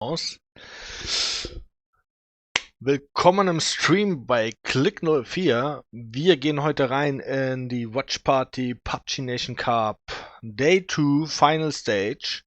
Aus. Willkommen im Stream bei Click 04. Wir gehen heute rein in die Watchparty PUBG Nation Cup Day 2 Final Stage.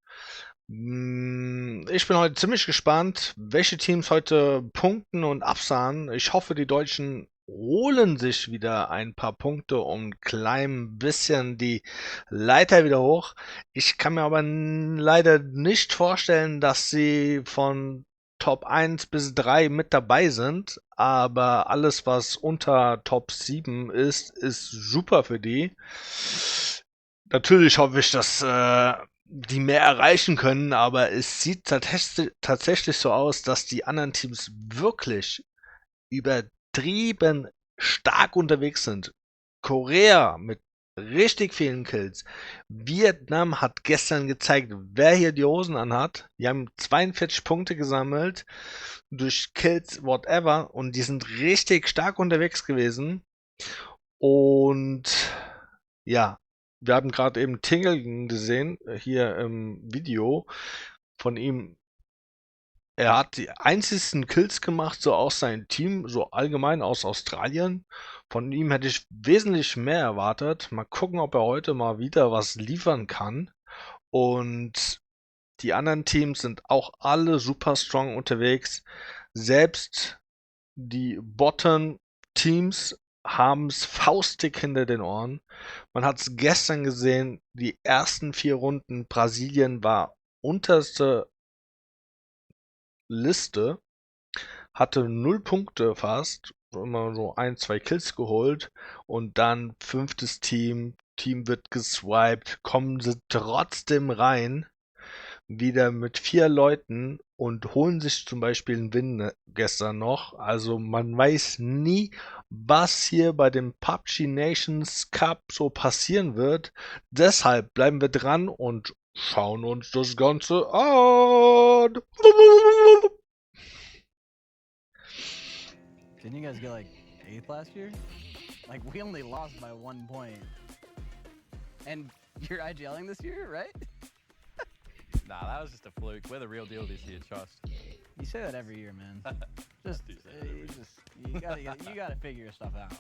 Ich bin heute ziemlich gespannt, welche Teams heute punkten und absahen. Ich hoffe, die Deutschen holen sich wieder ein paar Punkte und climben ein bisschen die Leiter wieder hoch. Ich kann mir aber leider nicht vorstellen, dass sie von Top 1 bis 3 mit dabei sind, aber alles, was unter Top 7 ist super für die. Natürlich hoffe ich, dass die mehr erreichen können, aber es sieht tatsächlich so aus, dass die anderen Teams wirklich übertrieben stark unterwegs sind. Korea mit richtig vielen Kills. Vietnam hat gestern gezeigt, wer hier die Hosen anhat. Die haben 42 Punkte gesammelt durch Kills, whatever. Und die sind richtig stark unterwegs gewesen. Und ja, wir haben gerade eben Tingle gesehen, hier im Video von ihm. Er hat die einzigsten Kills gemacht, so aus seinem Team, so allgemein aus Australien. Von ihm hätte ich wesentlich mehr erwartet. Mal gucken, ob er heute mal wieder was liefern kann. Und die anderen Teams sind auch alle super strong unterwegs. Selbst die Bottom-Teams haben es faustdick hinter den Ohren. Man hat es gestern gesehen, die ersten 4 Runden. Brasilien war unterste Liste, hatte 0 Punkte fast, immer so 1, 2 Kills geholt und dann 5. Team wird geswiped, kommen sie trotzdem rein, wieder mit 4 Leuten und holen sich zum Beispiel einen Win gestern noch. Also man weiß nie, was hier bei dem PUBG Nations Cup so passieren wird. Deshalb bleiben wir dran und schauen uns das Ganze an. Didn't you guys get like 8th last year? Like we only lost by 1 point. And you're IGLing this year, right? Nah, that was just a fluke. We're the real deal this year, trust. You say that every year, man. Just, you gotta figure your stuff out.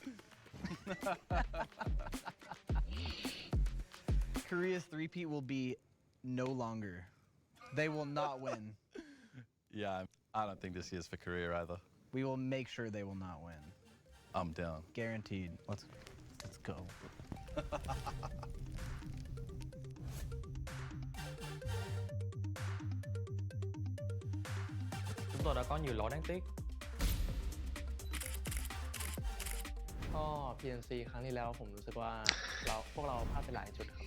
Korea's three-peat will be no longer. They will not win. Yeah, I don't think this year's for Korea either. We will make sure they will not win. I'm down. Guaranteed. Let's go. Chúng tôi đã có nhiều lỗi đáng tiếc. ก็ PNC ครั้งที่แล้วผมรู้สึกว่าพวกเราพลาดไปหลายจุดครับ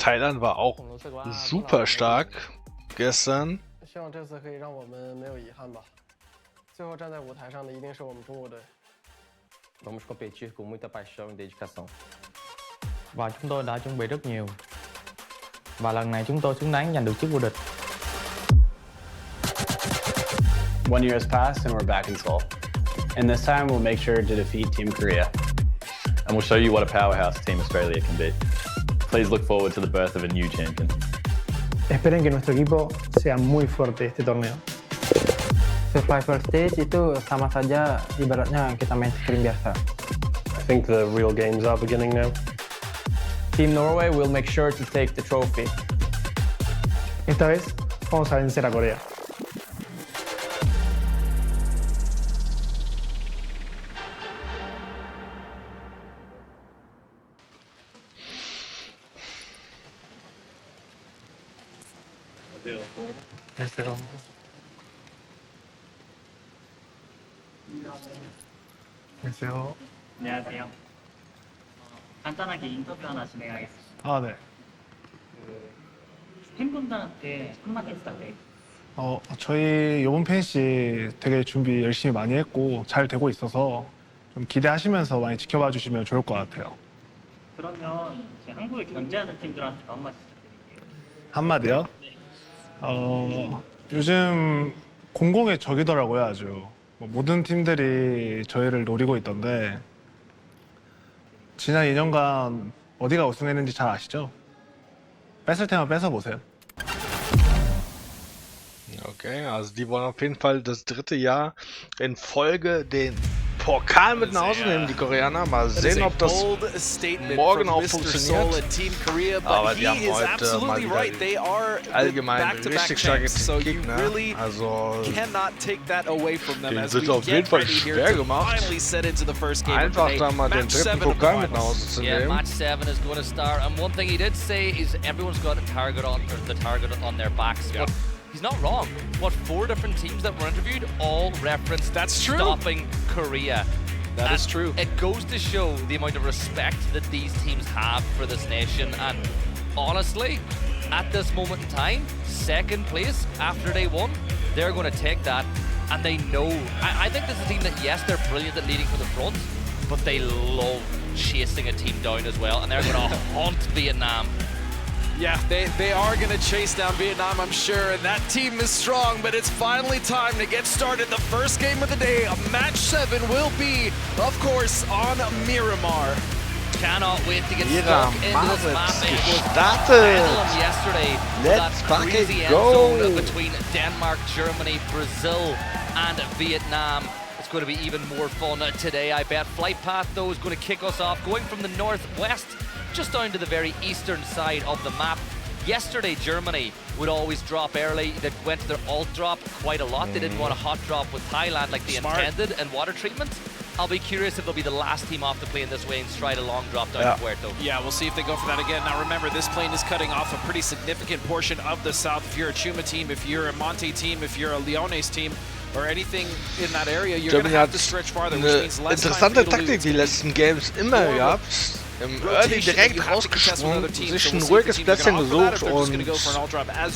Thailand war auch ผมรู้สึกว่า super stark gestern. 希望这次可以让我们没有遗憾吧。最后站在舞台上的一定是我们中国队。Vamos competir com muita paixão e dedicação. Và chúng tôi đã chuẩn bị rất nhiều. Và lần này chúng tôi xứng đáng giành được chức vô địch. One year has passed and we're back in Seoul. And this time we'll make sure to defeat Team Korea. And we'll show you what a powerhouse Team Australia can be. Please look forward to the birth of a new champion. Esperen que nuestro equipo sea muy fuerte este torneo. Survival stage itu sama saja ibaratnya kita main scrim biasa. I think the real games are beginning now. Team Norway will make sure to take the trophy. Esta vez vamos a vencer a Corea. 안녕하세요. 안녕하세요. 간단하게 인터뷰 하나 진행하겠습니다. 아, 네. 팬분들한테 한마디 부탁드려요. 저희 요번 팬시 되게 준비 열심히 많이 했고 잘 되고 있어서 좀 기대하시면서 많이 지켜봐 주시면 좋을 것 같아요. 그러면 이제 한국을 견제하는 팀들한테 한마디 부탁드릴게요. 한마디요? 요즘 공공의 적이더라고요, 아주. 모든 팀들이 저희를 노리고 있던데 지난 2년간 어디가 우승했는지 잘 아시죠? 뺏을 테면 뺏어보세요. Ok. Okay, also die wollen auf jeden Fall das 3. Jahr in Folge den Pokal mit nach Hause nehmen, die Koreaner. Mal sehen, ob das morgen auch funktioniert. Aber die haben heute mal wieder allgemein richtig starke Gegner. Also den wird auf jeden Fall schwer gemacht, einfach da mal den 3. Pokal mit nach Hause zu nehmen. Match 7 is going to start, and one thing he did say is everyone's got a target on, or the target on their backs. But he's not wrong. What, 4 different teams that were interviewed all referenced stopping Korea. That is true. It goes to show the amount of respect that these teams have for this nation, and honestly, at this moment in time, 2nd place after day 1, they're going to take that, and they know. I think this is a team that, yes, they're brilliant at leading from the front, but they love chasing a team down as well, and they're going to haunt Vietnam. Yeah, they are going to chase down Vietnam, I'm sure, and that team is strong, but it's finally time to get started. The first game of the day, match 7, will be, of course, on Miramar. Cannot wait to get stuck into this map. It was started. Yesterday. Let's that crazy end zone between Denmark, Germany, Brazil, and Vietnam. It's going to be even more fun today, I bet. Flight path, though, is going to kick us off, going from the northwest just down to the very eastern side of the map. Yesterday, Germany would always drop early. They went to their alt drop quite a lot. They didn't want a hot drop with Thailand like they intended and water treatment. I'll be curious if they'll be the last team off the plane this way and stride a long drop down to Puerto. Yeah, we'll see if they go for that again. Now remember, this plane is cutting off a pretty significant portion of the south. If you're a Chuma team, if you're a Monte team, if you're a Leones team, or anything in that area, you're going to have to stretch farther, which means less time for you to Taktik die letzten Games immer gehabt. Im Early direkt rausgesprungen, sich ein ruhiges Plätzchen gesucht und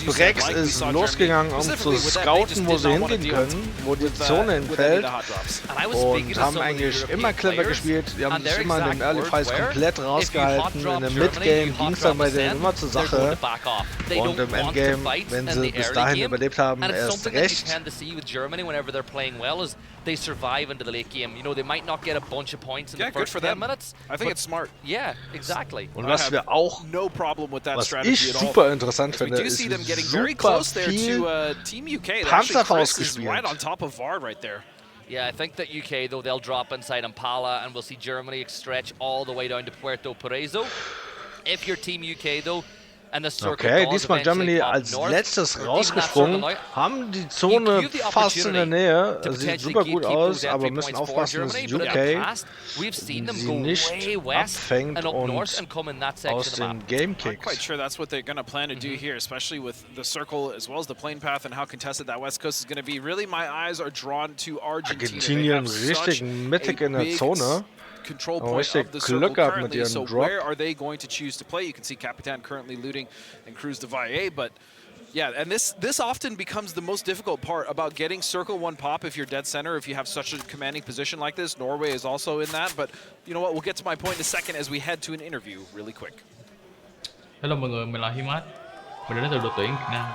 Brex ist losgegangen, um zu scouten, wo sie hingehen können, wo die Zone hinfällt, und haben eigentlich immer clever gespielt. Die haben sich immer in den Early Fights komplett rausgehalten. In dem Midgame ging es dann bei denen immer zur Sache, und im Endgame, wenn sie bis dahin überlebt haben, erst recht. They survive into the late game. You know, they might not get a bunch of points in the first 10 minutes. I think it's smart. Yeah, exactly. Und was wir auch, was ich super interessant finde, ist super viel Panzerfaust gespielt. Yeah, I think that UK, though, they'll drop inside Impala, and we'll see Germany stretch all the way down to Puerto Parezo. If you're Team UK, though, okay, diesmal Germany als letztes rausgesprungen, haben die Zone fast in der Nähe, sieht super gut aus, aber müssen aufpassen, dass UK sie nicht abfängt und aus dem Game kickt. I'm quite sure that's what they're going to plan to do here, especially with the circle as well as the plane path and how contested that west coast is going to be. Really, my eyes are drawn to Argentina. Argentinien richtig mittig in der Zone. Control point of the circle currently, so where are they going to choose to play? You can see Capitan currently looting and Cruz de Valle, but yeah, and this often becomes the most difficult part about getting circle 1 pop if you're dead center, if you have such a commanding position like this. Norway is also in that, but you know what, we'll get to my point in a second as we head to an interview really quick. Hello mọi người, mình là Himat, mình đến từ đội tuyển Việt Nam.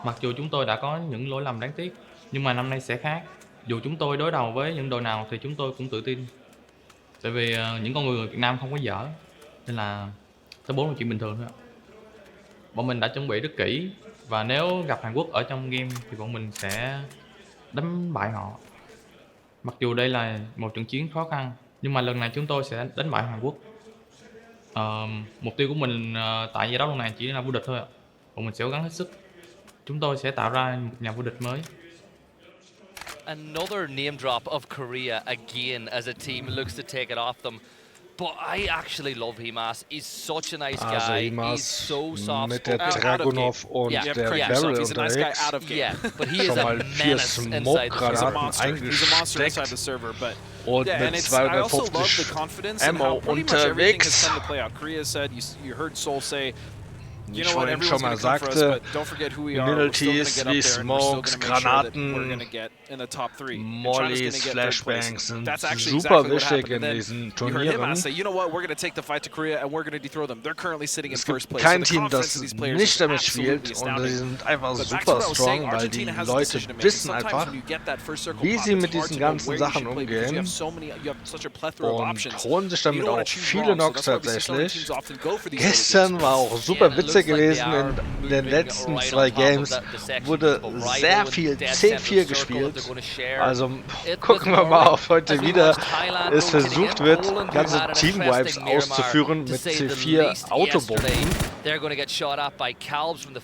Mặc dù chúng tôi đã có những lỗi lầm đáng tiếc, nhưng mà năm nay sẽ khác. Dù chúng tôi đối đầu với những đội nào thì chúng tôi cũng tự tin. Tại vì những con người Việt Nam không có dở, nên là số 4 là chuyện bình thường thôi. Bọn mình đã chuẩn bị rất kỹ, và nếu gặp Hàn Quốc ở trong game thì bọn mình sẽ đánh bại họ. Mặc dù đây là một trận chiến khó khăn, nhưng mà lần này chúng tôi sẽ đánh bại Hàn Quốc. Mục tiêu của mình tại giải đấu lần này chỉ là vô địch thôi ạ. Bọn mình sẽ cố gắng hết sức. Chúng tôi sẽ tạo ra một nhà vô địch mới. Another name drop of Korea again as a team looks to take it off them. But I actually love Himas. He's such a nice guy. He's so soft. Mit der Dragunov und der Barrel unterwegs. Yeah, but he is a menace inside the server. Und mit 250 Ammo unterwegs. You heard Seoul say, Wie ich vorhin schon mal sagte, Middleties wie Smokes, Granaten, Mollies, Flashbangs sind super wichtig in diesen Turnieren. Es gibt kein Team, das nicht damit spielt, und sie sind einfach super strong, weil die Leute wissen einfach, wie sie mit diesen ganzen Sachen umgehen, und holen sich damit auch viele Knocks tatsächlich. Gestern war auch super witzig, lustig gewesen, in den letzten 2 Games wurde sehr viel C4 gespielt. Also gucken wir mal, ob heute wieder es versucht wird, ganze Team-Wipes auszuführen mit C4 Autobomben.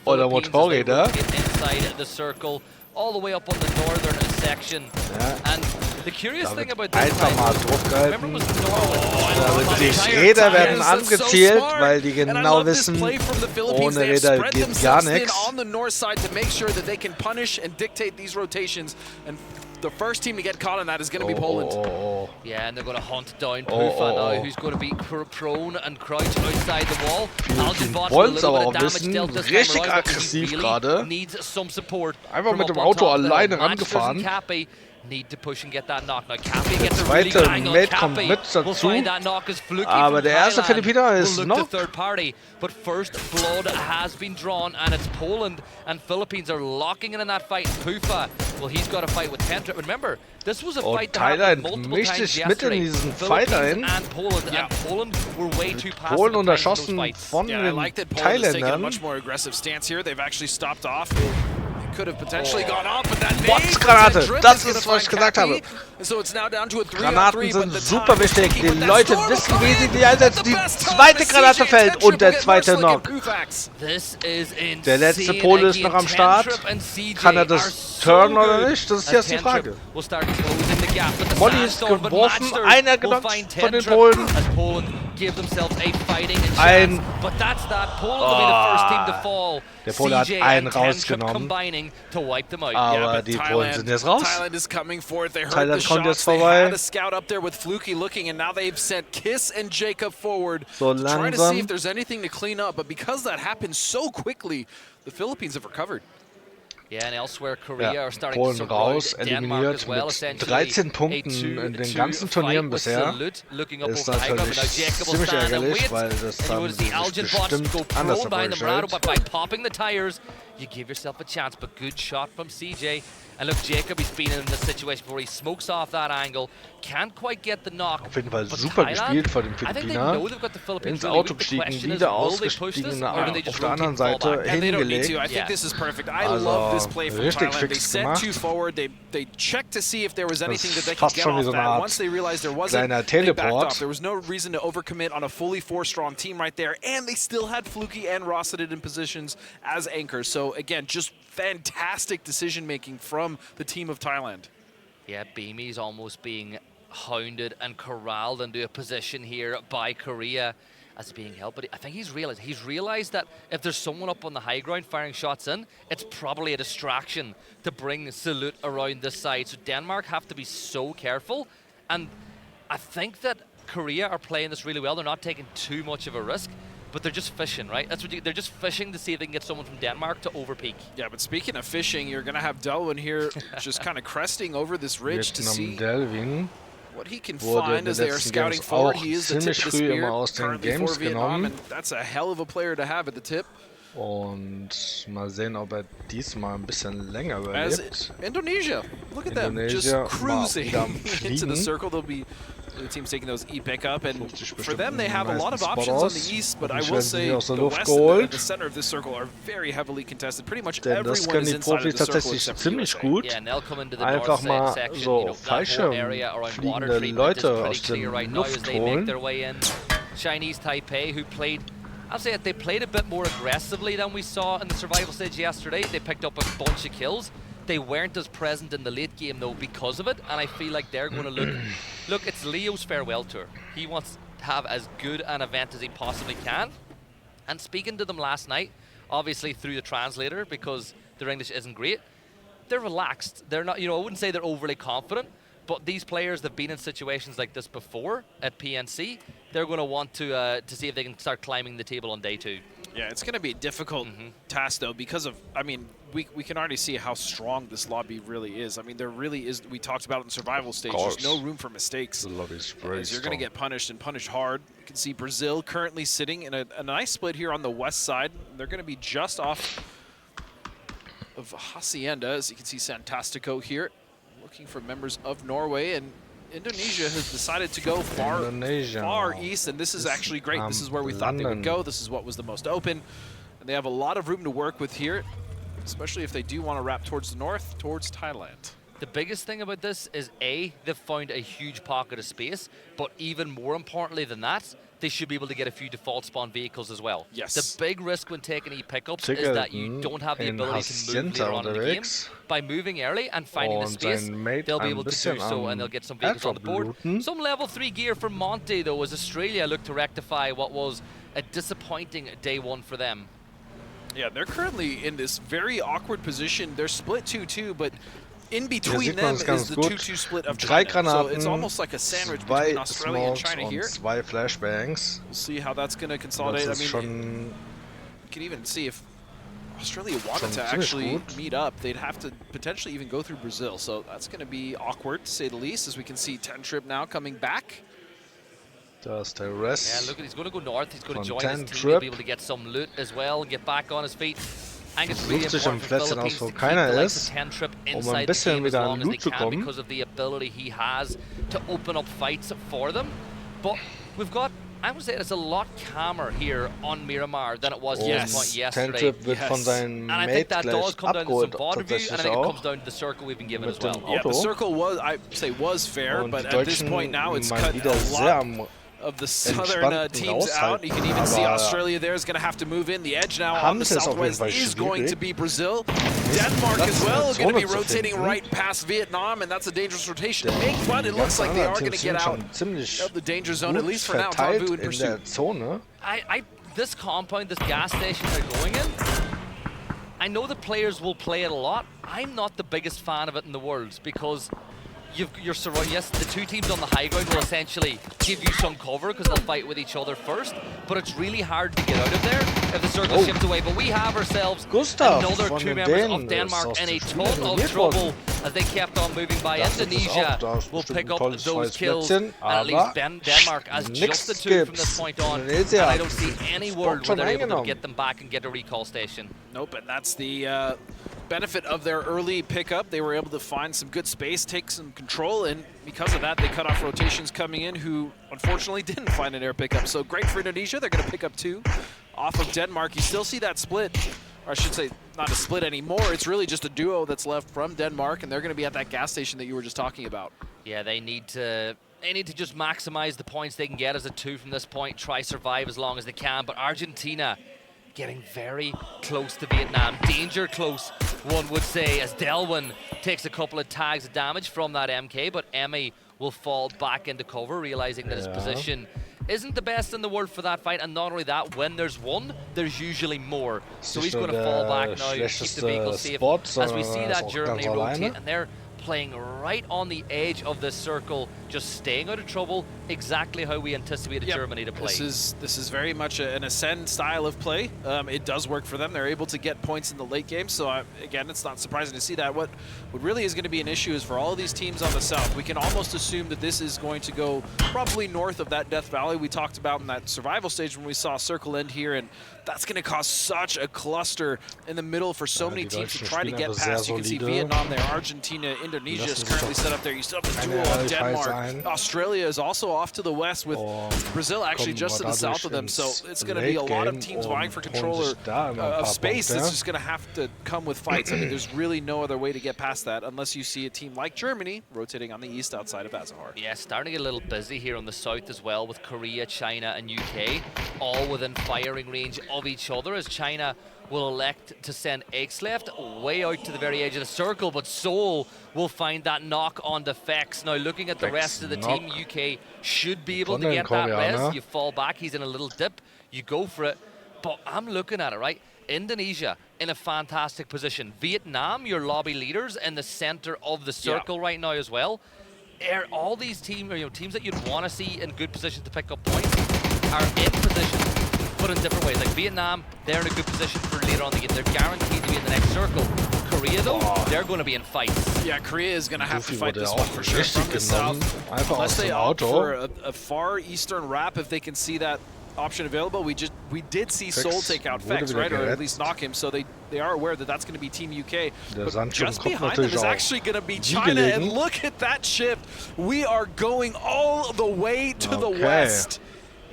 Oder Motorräder. All the way up on the northern section. And the curious thing about this einfach mal draufgehalten. Die Räder werden angezielt, weil die genau wissen, ohne Räder geht gar nichts. The first team to get caught on that is going to be Poland. Yeah, and they're going to hunt down Pufa now, who's going to be prone and crouched outside the wall. Wollen es aber auch wissen, richtig aggressiv gerade. Einfach mit dem Auto alleine rangefahren. Der zweite Mate kommt mit dazu, aber der erste Philippiner ist noch. But first blood has been drawn, and it's Poland and Philippines are locking in that fight. Pufa, well, he's got a fight with Tentra. Remember, this was a fight that happened multiple times yesterday. Philippines and Poland were way too passive. Polen unterschossen von den Thailändern. Much more aggressive stance here. They've actually stopped off. Could have potentially gone off, but that Granate, das ist, was ich gesagt habe. Granaten sind super wichtig. Die Leute wissen, wie sie die einsetzen. Die zweite Granate fällt und der zweite Knock. Der letzte Pole ist noch am Start. Kann er das turnen oder nicht? Das ist jetzt die Frage. Molly ist geworfen, einer genockt von den Polen. Ein... Der Pole hat einen rausgenommen. Aber die Polen sind jetzt raus. Thailand kommt jetzt vorbei. So langsam. Polen raus, eliminiert mit 13 Punkten in den ganzen Turnieren bisher. Ist natürlich ziemlich ärgerlich, weil das haben sie sich bestimmt anders vorgestellt. You give yourself a chance, but good shot from CJ. And look, Jacob, he's been in this situation where he smokes off that angle, can't quite get the knock. Auf jeden Fall super gespielt von den Philippiner. Ins Auto gestiegen, wieder ausgestiegen, auf der anderen Seite hingelegt. Also richtig fix gemacht. Das ist fast schon wie so eine Art kleiner Teleport. There was no reason to overcommit on a fully 4-strong team right there, and they still had Fluky and Rasiert in positions as anchors. So again, just fantastic decision-making from the team of Thailand. Yeah, Beamy's almost being hounded and corralled into a position here by Korea as being held. But I think he's realized that if there's someone up on the high ground firing shots in, it's probably a distraction to bring Absolut around this side. So Denmark have to be so careful. And I think that Korea are playing this really well. They're not taking too much of a risk. But they're just fishing, right? That's what they're just fishing to see if they can get someone from Denmark to overpeak. Yeah, but speaking of fishing, you're going to have Delvin here just kind of cresting over this ridge to see what he can find as they are scouting forward. He is the tip of the spear currently for Vietnam, and that's a hell of a player to have at the tip. Und mal sehen, ob diesmal ein bisschen länger überlebt. Indonesia, look at them, just cruising into the circle. They'll be the team's taking those E-pick up, and for them they have a lot of options on the east, but I will say the west and the center of this circle are very heavily contested. Pretty much everyone is inside of the circle except ziemlich gut. Einfach mal so fallschirmfliegende Leute aus der Luft holen. Chinese Taipei, who played, I'll say it, they played a bit more aggressively than we saw in the survival stage yesterday. They picked up a bunch of kills. They weren't as present in the late game though because of it, and I feel like they're going to look, it's Leo's farewell tour. He wants to have as good an event as he possibly can. And speaking to them last night, obviously through the translator because their English isn't great, they're relaxed. They're not, I wouldn't say they're overly confident, but these players that have been in situations like this before at PNC, they're going to want to see if they can start climbing the table on day 2. Yeah, it's going to be a difficult task, though, because of, we can already see how strong this lobby really is. There really is, we talked about it in survival stage, there's no room for mistakes. The lobby's very You're going to get punished and punished hard. You can see Brazil currently sitting in a nice split here on the west side. They're going to be just off of Hacienda, as you can see Santastico here, looking for members of Norway, and Indonesia has decided to go far east, and this is actually great. This is where we thought they would go. This is what was the most open. And they have a lot of room to work with here, especially if they do want to wrap towards the north, towards Thailand. The biggest thing about this is A, they've found a huge pocket of space, but even more importantly than that, they should be able to get a few default spawn vehicles as well. Yes. The big risk when taking e-pickups is that you don't have the ability to move later on in the game. By moving early and finding the space, they'll be able to do so and they'll get some vehicles on the board. Some level 3 gear from Monte though, as Australia looked to rectify what was a disappointing day one for them. Yeah, they're currently in this very awkward position. They're split 2-2, but in between them is the 2-2 split of China. So it's almost like a sandwich between Australia and China here. Zwei Flashbangs. We'll see how that's going to consolidate. I mean, you can even see if Australia wanted to actually meet up, they'd have to potentially even go through Brazil. So that's going to be awkward, to say the least, as we can see 10 Trip now coming back. Does the rest. Yeah, look, he's going to go north. He's going to join his team. He'll be able to get some loot as well and get back on his feet. Sucht sich am Plätzchen aus, wo keiner ist, ein bisschen wieder an Loot zu kommen. Because of the ability he has to open up fights for them. But we've got, I would say it's a lot calmer here on Miramar than it was at this point yesterday. Wird von seinen and I think that does come down to some VOD review, and I think it comes down to the circle we've been given as well. Yeah, the circle was, I'd say, was fair, but at this point now it's cut a lot of the southern teams out. You can even see Australia there is going to have to move in. The edge now on the southwest is going to be Brazil. Denmark as well is going to be rotating right past Vietnam, and that's a dangerous rotation to make, but it looks like they are going to get out of the danger zone, at least for now. Tanvu in pursuit. This compound, this gas station they're going in, I know the players will play it a lot. I'm not the biggest fan of it in the world because you're surrounded. Yes, the two teams on the high ground will essentially give you some cover because they'll fight with each other first, but it's really hard to get out of there if the circle shifts away. But we have ourselves another 2 members of Denmark in a ton of trouble as they kept on moving by. Indonesia will pick up those kills, and at least Denmark as just the 2 from this point on. And I don't see any world where they're able to get them back and get a recall station. Nope, and that's the benefit of their early pickup. They were able to find some good space, take some control, and because of that, they cut off rotations coming in who unfortunately didn't find an air pickup. So great for Indonesia. They're going to pick up 2 off of Denmark. You still see that split, or I should say not a split anymore. It's really just a duo that's left from Denmark, and they're going to be at that gas station that you were just talking about. Yeah, they need to just maximize the points they can get as a 2 from this point, try survive as long as they can. But Argentina getting very close to Vietnam. Danger close, one would say, as Delwyn takes a couple of tags of damage from that MK, but Emmy will fall back into cover, realizing that his position isn't the best in the world for that fight. And not only that, when there's one, there's usually more. So he's going to fall back now, keep the vehicle safe, as we see that Germany rotate, and they're playing right on the edge of this circle, just staying out of trouble, exactly how we anticipated Germany to play. This is very much an ascend style of play. It does work for them. They're able to get points in the late game, so again, it's not surprising to see that. What really is going to be an issue is for all of these teams on the south, we can almost assume that this is going to go probably north of that Death Valley we talked about in that survival stage when we saw Circle end here, and that's going to cause such a cluster in the middle for so many teams to try to get past. You can see Vietnam there, Argentina, Indonesia is currently set up there. You still have the duo of Denmark. Australia is also off to the west with Brazil actually just to the south of them. So it's going to be a lot of teams vying for control of space. It's just going to have to come with fights. I mean, there's really no other way to get past that unless you see a team like Germany rotating on the east outside of Azahar. Yeah, starting to get a little busy here on the south as well with Korea, China, and UK, all within firing range of each other, as China will elect to send X-Left way out to the very edge of the circle, but Seoul will find that knock on the Fex. Now looking at the rest of the team, UK should be able to get that res. You fall back, he's in a little dip, you go for it, but I'm looking at it, right? Indonesia in a fantastic position. Vietnam, your lobby leaders, in the center of the circle right now as well. All these teams, teams that you'd want to see in good position to pick up points are in position, but in different ways. Like Vietnam, they're in a good position for later on the game. They're guaranteed to be in the next circle. Korea, though, they're going to be in fights. Yeah, Korea is going to have to fight this one for sure from the south. Unless they opt for a far eastern wrap, if they can see that option available. We did see Seoul take out Fex, right, or at least knock him, so they are aware that that's going to be Team UK. But just behind them is actually going to be China, and look at that shift. We are going all the way to the west.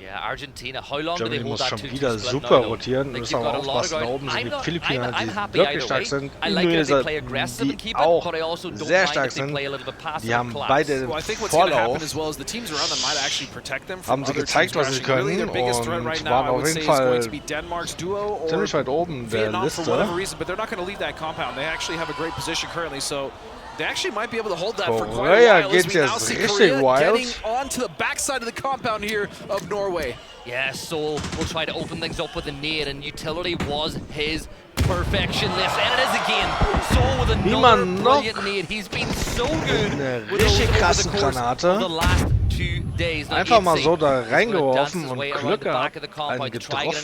Yeah, Argentina, how long do they Germany hold muss that schon 2-2 wieder split super now? rotieren. Like, Müssen you've aber got a lot of aufpassen. Da ground. oben sind die Philippiner, I'm die happy wirklich either stark way. sind. I like it if they play Indoneser, aggressive and die keep it, auch but I also don't sehr mind stark if they sind. play a little bit passive Die haben and collapse. beide Well, I think what's going to happen Vorlauf. as well is the teams around them might actually protect them from Haben sie other gezeigt, teams was sie rushing. Really, their können biggest threat right und now, waren I auf would say, jeden is going to Fall be Denmark's duo or ziemlich weit oben der Vietnam for whatever Liste. reason, but they're not going to leave that compound. They actually have a great position currently, so they actually might be able to hold that for quite a Korea while. geht's As we now jetzt see richtig Korea wild. getting onto the backside of the compound here of Norway. Yeah, Seoul will try to open things up with a nade, and utility was his perfection list. And it is again. Seoul with another brilliant nade. He's been so good with those over the course of the last 2 days. Einfach mal so da reingeworfen und Glück gehabt, einen getroffen.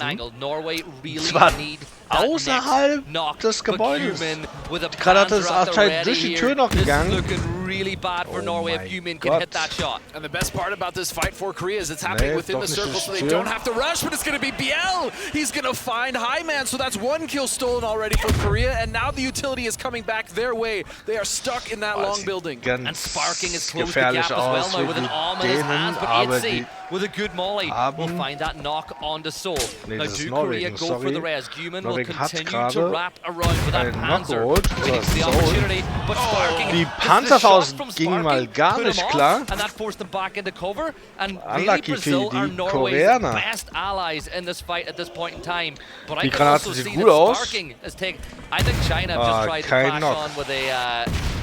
Zwar außerhalb des Gebäudes. Die Granate ist anscheinend durch die Tür noch gegangen. Really bad for Norway if Yumin can hit that shot. And the best part about this fight for Korea is it's happening within the circle, so they don't have to rush, but it's going to be Biel. He's going to find Highman, so that's 1 kill stolen already from Korea, and now the utility is coming back their way. They are stuck in that long building. And Sparking is closed the gap as well now with an arm in his hands, but Itzy with a good molly will find that knock onto Seoul. Now do Korea go for the res? Guman will continue to wrap around with that Panzer, waiting for the opportunity, but Sparking die Panzerfaust ging mal gar nicht klar. And that forced them back into cover. And really Unlucky Brazil für are die Norway's Koreaner. best allies in this fight at this point in time. But I Die can Granate also sieht see gut that aus. Sparking has taken. I think China have just tried to kein crash Knock. on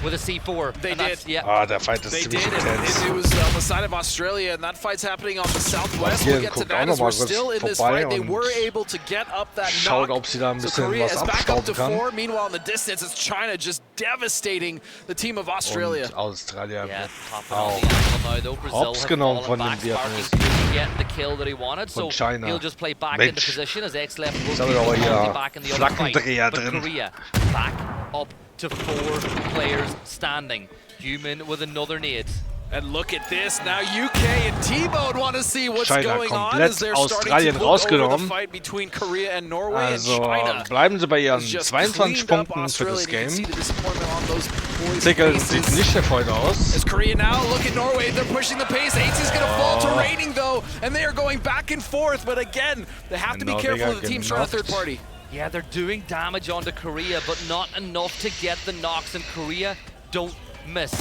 with a C4. They did. Yeah. Der Fight ist They ziemlich did. intens. It was on the side of Australia, and that fight's happening on the southwest. We'll get to that as we're still in this fight. They were able to get up that Schaut, knock. ob sie da ein So bisschen Korea was is back up to abstauben kann. 4. Meanwhile, in the distance, it's China just devastating the team of Australia. Und Australien Yeah, wird topping auch on the angle now, though. Brazil hops have genommen fallen von dem back. Sparking Vietnamesen. couldn't get the kill that he wanted, so Von China. he'll just play back into Mensch. position as X-Left will Jetzt haben keep wir aber the hier back in the other fight. Flackendreher But drin. Korea back up to 4 players standing. Human with another nade. And look at this. Now UK and T-Bone want to see what's China going on komplett as they're Australien starting to look over the rausgenommen. fight between Korea and Norway. Also and China bleiben sie bei ihren has just 22 cleaned up Punkten für das Australia. You can see Game. the disappointment on those boys' Zickeln faces. sieht nicht erfreut aus. As Korea now look at Norway, they're pushing the pace. AT's going to fall to Rating though, and they are going back and forth. But again, they have to be careful of the teams trying to third party. Yeah, they're doing damage onto Korea, but not enough to get the knocks, and Korea don't miss.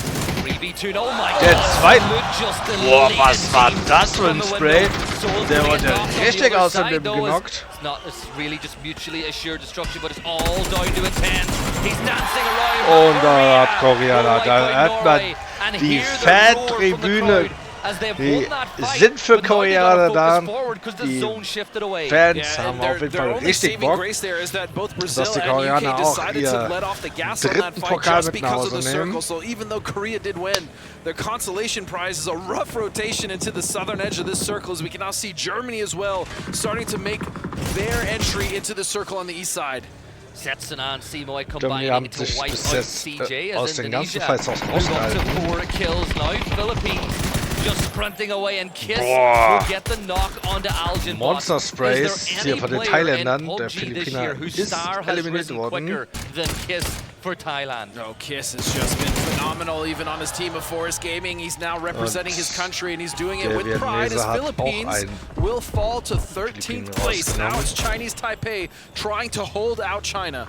3v2, oh my Der god! zweite. Just Boah, deleted was war team das für from ein the Spray? window. Seoul Der getting wurde knocked on the richtig other außer side, dem though, genockt. It's really just mutually assured destruction, but it's all down to intent. He's dancing around. Und da hat Korea, da hat man And die hear the roar from the Fantribüne. crowd as they've Die won that fight, sind für but now they Koreaner gotta da. focus forward 'cause the Die zone shifted away. Fans haben auf jeden Their Fall only richtig saving Bock, grace there is that both Brazil dass die and Koreaner UK auch decided to ihr let off the gas on that dritten fight Pokal just mit nach because of the Hause circle. nehmen. So even though Korea did win, their consolation prize is a rough rotation into the southern edge of this circle, as we can now see Germany as well starting to make their entry into the circle on the east side. Setzen and Simoy Germany combining haben to sich wipe bis out jetzt CJ aus as den ganzen Indonesia Fights auch move up to rausgehalten. 4 kills now. Philippines just sprinting away, and Kiss Boah. will get the knock onto Algin. Monster Sprays hier von den Thailändern. Der Philippiner ist eliminiert worden. Quicker than Kiss for Thailand. No, Kiss has just been phenomenal, even on his team of Forest Gaming. He's now representing his country, and he's doing it der with pride, as Vietnameser hat Philippines auch ein will fall to 13th place. rausgenommen. Now it's Chinese Taipei trying to hold out China.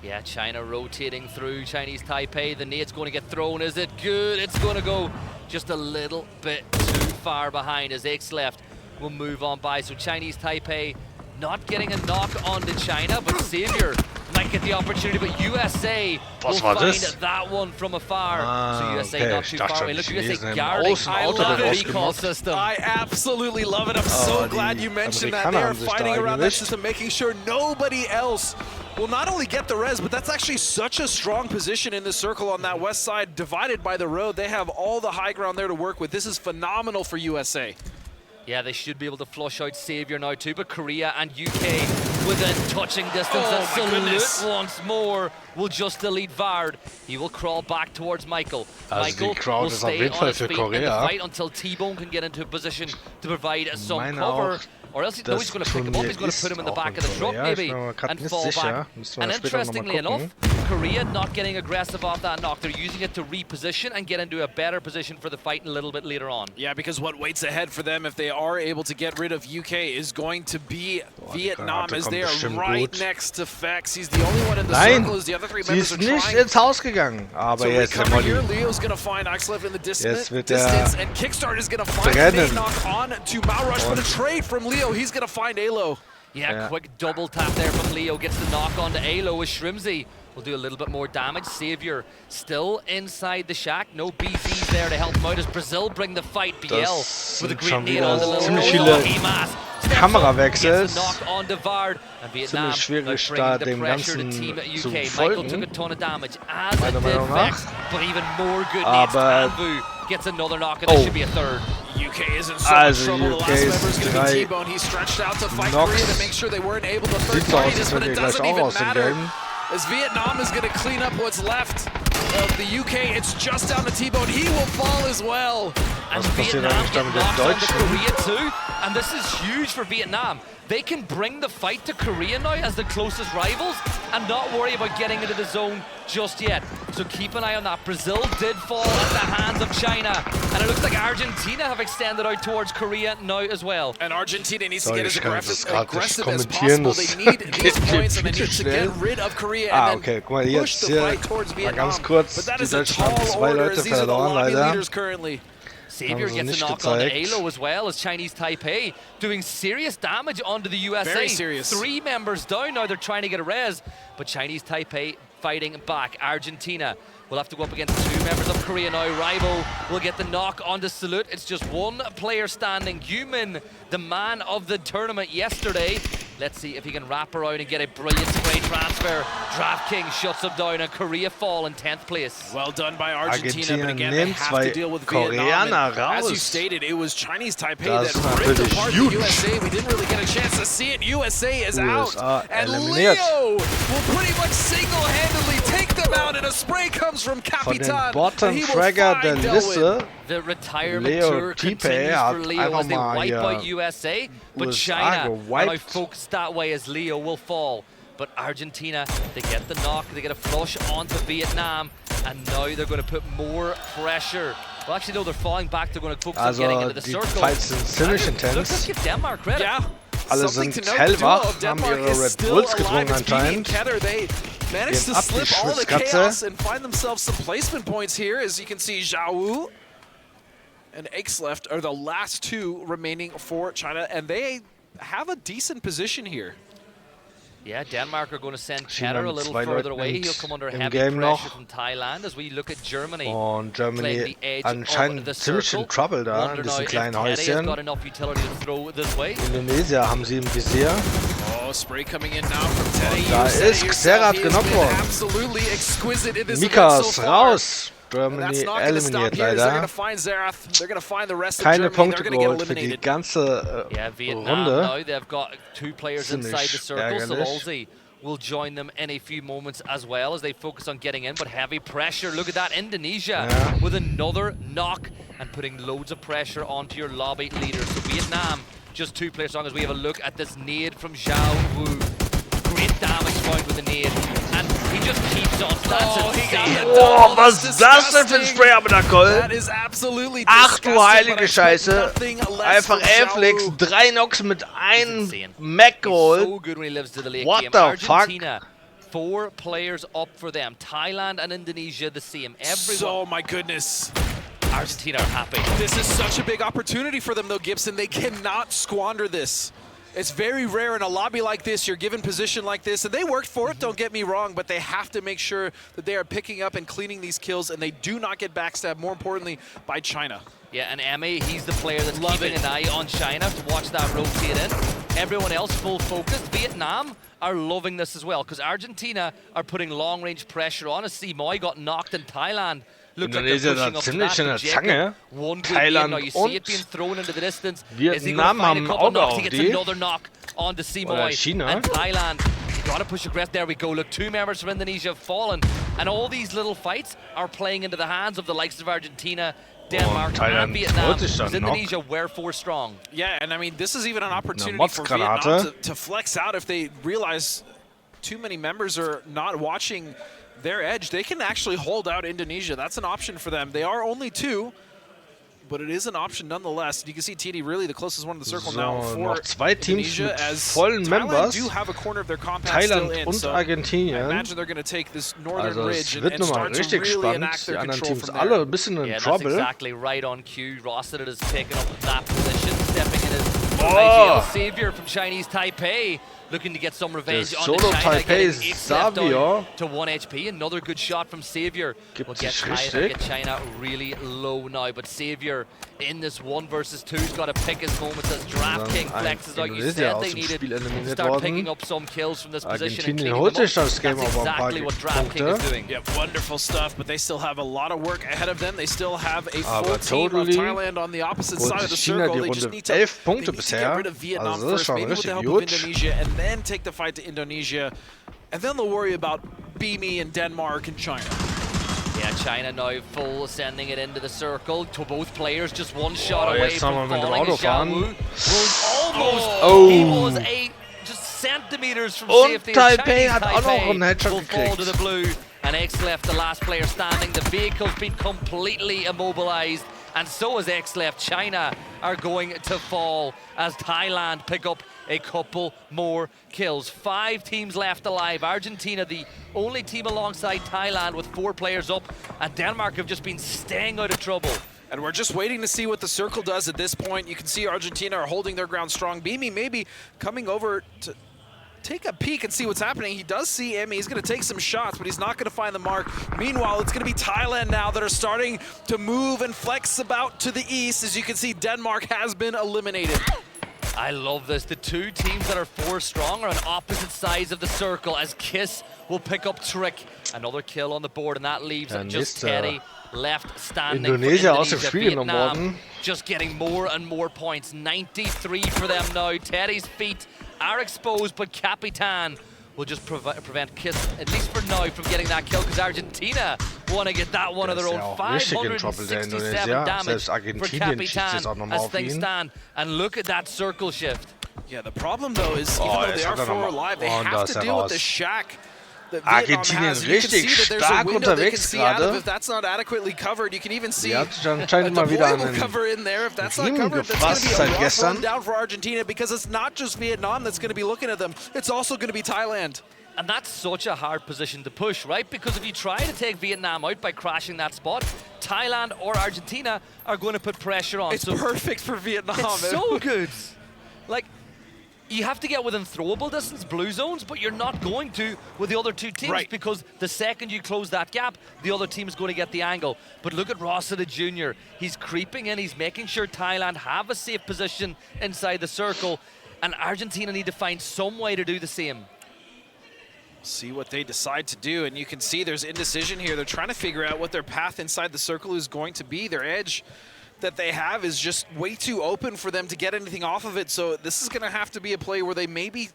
Yeah, China rotating through Chinese Taipei. The nade's going to get thrown. Is it good? It's going to go just a little bit too far behind as X-Left will move on by. So Chinese Taipei not getting a knock onto China, but Savior might get the opportunity. But USA will find that one from afar. So USA not too far away. Look, USA guarding. I love the recall system. I absolutely love it. I'm so glad you mentioned that. They are fighting around that system, making sure nobody else will not only get the res, but that's actually such a strong position in the circle on that west side, divided by the road. They have all the high ground there to work with. This is phenomenal for USA. Yeah, they should be able to flush out Savior now too, but Korea and UK within touching distance. Absolut once more will just delete Vard. He will crawl back towards Michael. Michael will stay on his feet in the fight until T-Bone can get into a position to provide some cover. Or else no, he's going to pick him up, he's going to put him in the back of the truck maybe and fall back. And interestingly enough, Korea not getting aggressive off that knock. They're using it to reposition and get into a better position for the fight a little bit later on. Yeah, because what waits ahead for them if they are able to get rid of UK is going to be Vietnam, as they are right next to Fex. He's the only one in the circle as the other three members are trying ins Haus gegangen, aber jetzt recover here. Leo's going to find Axlev in the distance, and Kickstart is going to find a knock on to Malrush, but a trade from Leo. He's going to find Alo. Yeah, quick double tap there from Leo. Gets the knock onto Alo with Shrimzy. Will do a little bit more damage. Savior still inside the shack. No BZs there to help him out as Brazil bring the fight. BL with a great nade on the little Kamerawechsel. Knock on Devard. And Vietnam schwierig da dem Ganzen zu folgen. Took a ton of damage as it did Vex, but even more good nades. Tanvu gets another knock and there should be a third. UK is in so much trouble. The last member is going to be T-Bone. He stretched out to fight Korea to make sure they weren't able to third party this, but it doesn't even matter. As Vietnam is going to clean up what's left of the UK, it's just down to T-Bone. He will fall as well. And Vietnam get knocked onto Korea too. And this is huge for Vietnam. They can bring the fight to Korea now as the closest rivals and not worry about getting into the zone just yet. So keep an eye on that. Brazil did fall at the hands of China. And it looks like Argentina have extended out towards Korea now as well. And Argentina needs to get as aggressive as possible. They need these points and they need to get rid of Korea and then push the fight towards Vietnam. But that is a tall order as these are the lobby leaders currently. Savior gets a knock on Alo as well as Chinese Taipei doing serious damage onto the USA. Very serious. 3 members down now, they're trying to get a res, but Chinese Taipei fighting back. Argentina will have to go up against 2 members of Korea now. Ribo will get the knock onto Salute. It's just 1 player standing. Yumin, the man of the tournament yesterday. Let's see if he can wrap around and get a brilliant spray transfer. DraftKings shuts him down and Korea fall in 10th place. Well done by Argentina, but again, they have to deal with Vietnam. And as you stated, it was Chinese Taipei that ripped apart the USA. We didn't really get a chance to see it. USA is out. And Leo will pretty much single-handedly take them out, and a spray comes from Capitan. Bottom Fragger der Liste. The retirement tour continues for Leo as they wipe out USA, but China are now focused that way as Leo will fall. But Argentina, they get the knock, they get a flush onto Vietnam, and now they're going to put more pressure. Well, actually, no, they're falling back. They're going to focus on getting into the circle. Fights sind ziemlich intens. Let's give Denmark credit. Yeah. Alle sind hellwach, haben ihre Red Bulls getrunken anscheinend. They managed to slip all the chaos and find themselves some placement points here. As you can see, Zhao and Axlev are the last 2 remaining for China, and they have a decent position here. Yeah, Denmark are going to send Ketter a little further away. He'll come under heavy pressure from Thailand as we look at Germany. Und Germany anscheinend ziemlich in Trouble da in diesem kleinen Häuschen. Indonesia haben sie im Visier. Oh, spray coming in now from Teddy. Da ist Xerath genockt worden. Mika ist raus. Germany eliminiert leider. Keine Punkte geholt für die ganze Runde. Ziemlich ärgerlich. Will join them in a few moments as well as they focus on getting in, but heavy pressure. Look at that, Indonesia with another knock and putting loads of pressure onto your lobby leaders. So Vietnam, just 2 players long as we have a look at this nade from Zhao Wu. Great damage found with the nade, and he just keeps on. Oh, was ist das denn für ein Spray am Nackol? Ach du heilige Scheiße. Einfach 11 Licks, 3 Knocks mit einem Mac geholt. What the fuck? 4 players up for them. Thailand and Indonesia the same. Oh my goodness. Argentina are happy. This is such a big opportunity for them though, Gibson. They cannot squander this. It's very rare in a lobby like this, you're given position like this, and they worked for it, don't get me wrong, but they have to make sure that they are picking up and cleaning these kills, and they do not get backstabbed, more importantly, by China. Yeah, and Emme, he's the player that's keeping an eye on China to watch that rotate in. Everyone else full focused. Vietnam are loving this as well, because Argentina are putting long-range pressure on. As Simoy got knocked in Thailand. Indonesia da ziemlich in der Zange. Thailand und Vietnam haben ein Auge auf die. Oder China. got to push aggressive. There we go. Look, 2 members from Indonesia have fallen. And all these little fights are playing into the hands of the likes of Argentina, Denmark, and Vietnam. Indonesia were 4 strong. Yeah, and I mean, this is even an opportunity for Vietnam to flex out if they realize too many members are not watching their edge. They can actually hold out Indonesia. That's an option for them. They are only 2. But it is an option nonetheless. You can see TD really the closest one to the circle now for Indonesia, as Thailand do have a corner of their compact still in. So I imagine they're going to take this northern ridge and start to really enact their control from there. That's exactly right on cue. Rasiert is taking up that position, stepping in as IGL savior from Chinese Taipei. Looking to get some revenge on the China, getting 8 left down to 1 HP. Another good shot from Savior will get China really low now. But Savior in this 1 versus 2's got to pick his moments as DraftKings flexes out. You said they needed to start picking up some kills from this position and cleaning them up. That's exactly what DraftKings is doing. Yeah, wonderful stuff, but they still have a lot of work ahead of them. They still have a full team of Thailand on the opposite side of the circle. They just need to get rid of Vietnam first, maybe with the help of Indonesia, and then take the fight to Indonesia, and then they'll worry about BME and Denmark and China. Yeah, China now full sending it into the circle to both players, just 1 shot away from falling. Xiaowu almost, he was just centimeters from safety. Taipei hat auch noch einen Headshot will fall to the blue, and XLEF, the last player standing. The vehicle's been completely immobilized, and so is XLEF. China are going to fall as Thailand pick up a couple more kills. 5 teams left alive. Argentina, the only team alongside Thailand with 4 players up, and Denmark have just been staying out of trouble. And we're just waiting to see what the circle does at this point. You can see Argentina are holding their ground strong. BME maybe coming over to take a peek and see what's happening. He does see Emmy. He's going to take some shots, but he's not going to find the mark. Meanwhile, it's going to be Thailand now that are starting to move and flex about to the east. As you can see, Denmark has been eliminated. I love this. The 2 teams that are 4 strong are on opposite sides of the circle, as Kiss will pick up Trick. Another kill on the board, and that leaves just Teddy left standing. Indonesia Vietnam just getting more and more points. 93 for them now. Teddy's feet are exposed, but Capitan will just prevent Kiss, at least for now, from getting that kill, because Argentina want to get that one of their own. 567 damage for Capitan as things stand. And look at that circle shift. Yeah, the problem though is, even though they are 4 alive, they have to deal with the shack Argentinien richtig stark unterwegs gerade. If that's not adequately covered, you can even see anscheinend mal wieder einen cover in there. If that's not covered, that's going to be a rough run down for Argentina, because it's not just Vietnam that's going to be looking at them. It's also going to be Thailand. And that's such a hard position to push, right? Because if you try to take Vietnam out by crashing that spot, Thailand or Argentina are going to put pressure on. It's perfect for Vietnam. It's so good. Like, you have to get within throwable distance, blue zones, but you're not going to with the other 2 teams, because the second you close that gap, the other team is going to get the angle. But look at Rasiert Jr. He's creeping in. He's making sure Thailand have a safe position inside the circle, and Argentina need to find some way to do the same. See what they decide to do, and you can see there's indecision here. They're trying to figure out what their path inside the circle is going to be. Their edge that they have is just way too open for them to get anything off of it. So this is going to have to be a play where they maybe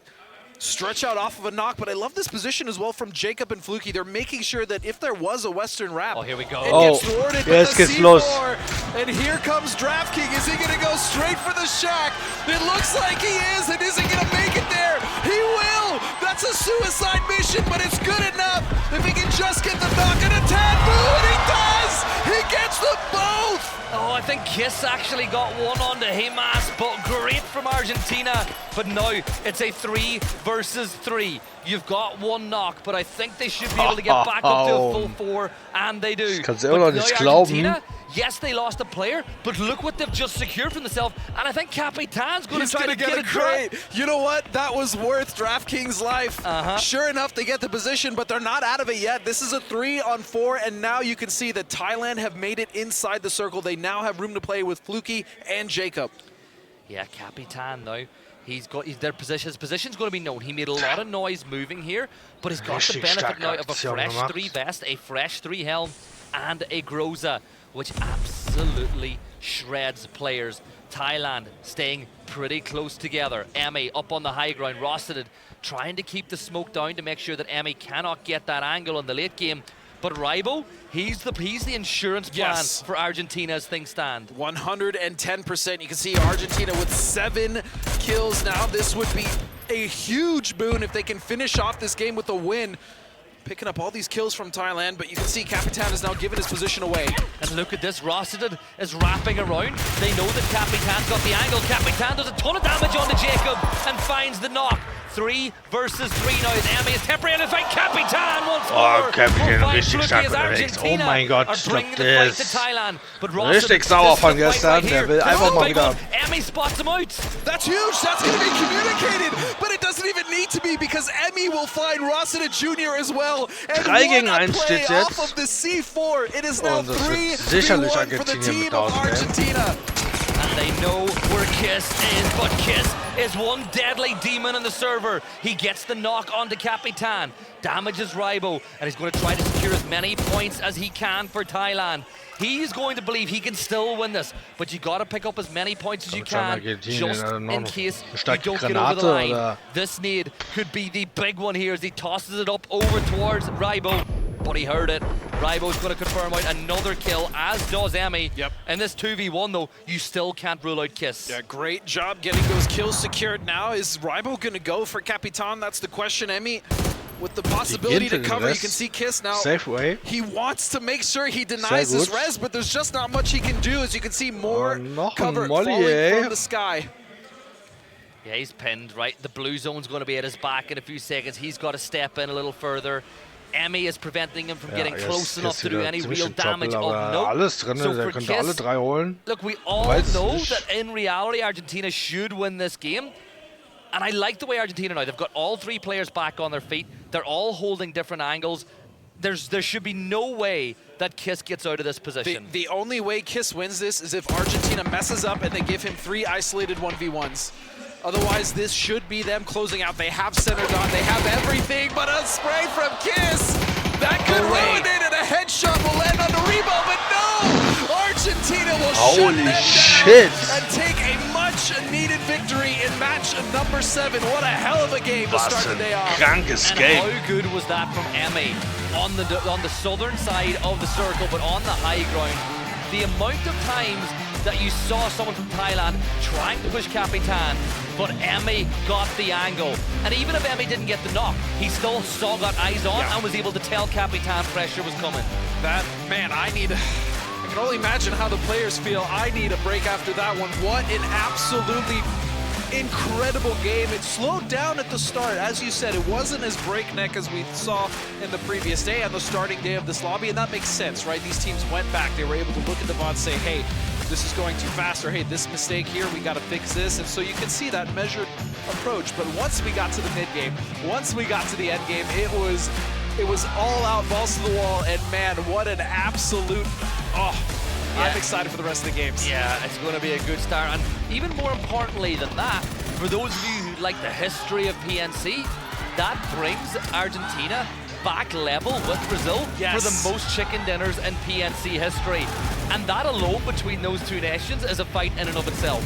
stretch out off of a knock. But I love this position as well from Jacob and Fluky. They're making sure that if there was a Western wrap, here we go. It gets thwarted with the C4. And here comes DraftKings. Is he going to go straight for the shack? It looks like he is, and is he going to make it there? He will! That's a suicide mission, but it's good enough if he can just get the knock and a taboo, and he does! He gets them both! Oh, I think Kiss actually got one onto Himas, but great from Argentina. But now it's a 3 versus 3. You've got 1 knock, but I think they should be able to get back up to a full 4, and they do. Kannst du immer noch nicht glauben. Yes, they lost a player, but look what they've just secured for themselves. And I think Capitan's going to try to get a great. You know what? That was worth DraftKings' life. Sure enough, they get the position, but they're not out of it yet. This is a 3-on-4, and now you can see that Thailand have made it inside the circle. They now have room to play with Fluky and Jacob. Yeah, Capitan now. His position's going to be known. He made a lot of noise moving here, but he's got the benefit now of a fresh 3 vest, a fresh 3 helm, and a Groza, which absolutely shreds players. Thailand staying pretty close together. Emmy up on the high ground. Rasiert trying to keep the smoke down to make sure that Emmy cannot get that angle in the late game. But Rybo, he's the insurance plan for Argentina as things stand. 110%. You can see Argentina with 7 kills now. This would be a huge boon if they can finish off this game with a win. Picking up all these kills from Thailand, but you can see Kapitan is now giving his position away. And look at this, Rasiert is wrapping around. They know that Kapitan's got the angle. Kapitan does a ton of damage onto Jacob and finds the knock. 3 versus 3 now as Emmy is temporarily fight Kapitan once more. Oh, Kapitan richtig stark unterwegs. Oh mein Gott, stopp das. Richtig sauer von gestern. Der will einfach mal wieder. Emmy spots him out. That's huge. That's going to be communicated. But it doesn't even need to be because Emmy will find Rasiert Jr. as well. And 3 gegen 1 steht jetzt. Off of the C4. It is now Und das wird sicherlich 3-1 for the Argentinien mit team of 1000 Argentina. And they know where Kiss is, but Kiss is one deadly demon in the server. He gets the knock onto Kapitan, damages Rybo, and he's going to try to secure as many points as he can for Thailand. He's going to believe he can still win this, but you got to pick up as many points as you can, just in case you don't get over the line. This nade could be the big one here as he tosses it up over towards Rybo, but he heard it. Rybo's going to confirm out another kill, as does Emmy. Yep. In this 2v1 though, you still can't rule out Kiss. Yeah, great job getting those kills secured now. Is Rybo going to go for Kapitan? That's the question. Emmy, with the possibility to cover, you can see Kiss now. Safe way. He wants to make sure he denies this res, but there's just not much he can do. As you can see, more cover falling from the sky. Yeah, he's pinned, right? The blue zone's going to be at his back in a few seconds. He's got to step in a little further. Emmy is preventing him from getting close enough to do any real damage of note. So for Kiss, look, we all know that in reality Argentina should win this game. And I like the way Argentina now, they've got all 3 players back on their feet. They're all holding different angles. There should be no way that Kiss gets out of this position. The only way Kiss wins this is if Argentina messes up and they give him 3 isolated 1v1s. Otherwise, this should be them closing out. They have center dot, they have everything, but a spray from Kiss! That could ruin it, and a headshot will land on the rebound, but no! Argentina will shut them down and take a much-needed victory in match number 7. What a hell of a game to start the day off. Krankes And how good was that from Emmy on the southern side of the circle, but on the high ground. The amount of times that you saw someone from Thailand trying to push Kapitan, but Emmy got the angle. And even if Emmy didn't get the knock, he still got eyes on and was able to tell Kapitan pressure was coming. That, man, I can only imagine how the players feel. I need a break after that one. What an absolutely incredible game. It slowed down at the start. As you said, it wasn't as breakneck as we saw in the previous day on the starting day of this lobby, and that makes sense, right? These teams went back. They were able to look at the VOD and say, hey, this is going too fast, or hey, this mistake here, we got to fix this. And so you can see that measured approach. But once we got to the mid game, once we got to the end game, it was all out, balls to the wall, and man, what an absolute, I'm excited for the rest of the games. Yeah, it's going to be a good start. And even more importantly than that, for those of you who like the history of PNC, that brings Argentina back level with Brazil for the most chicken dinners in PNC history. And that alone between those 2 nations is a fight in and of itself.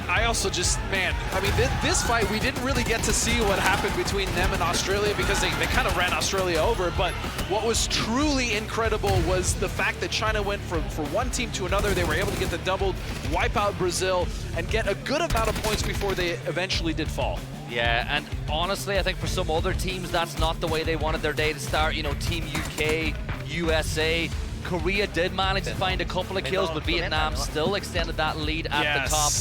I also just, man, I mean, this fight, we didn't really get to see what happened between them and Australia because they kind of ran Australia over, but what was truly incredible was the fact that China went from one team to another. They were able to get the double, wipe out Brazil, and get a good amount of points before they eventually did fall. Yeah, and honestly, I think for some other teams, that's not the way they wanted their day to start. You know, Team UK, USA, Korea did manage to find a couple of kills, but Vietnam still extended that lead at the top.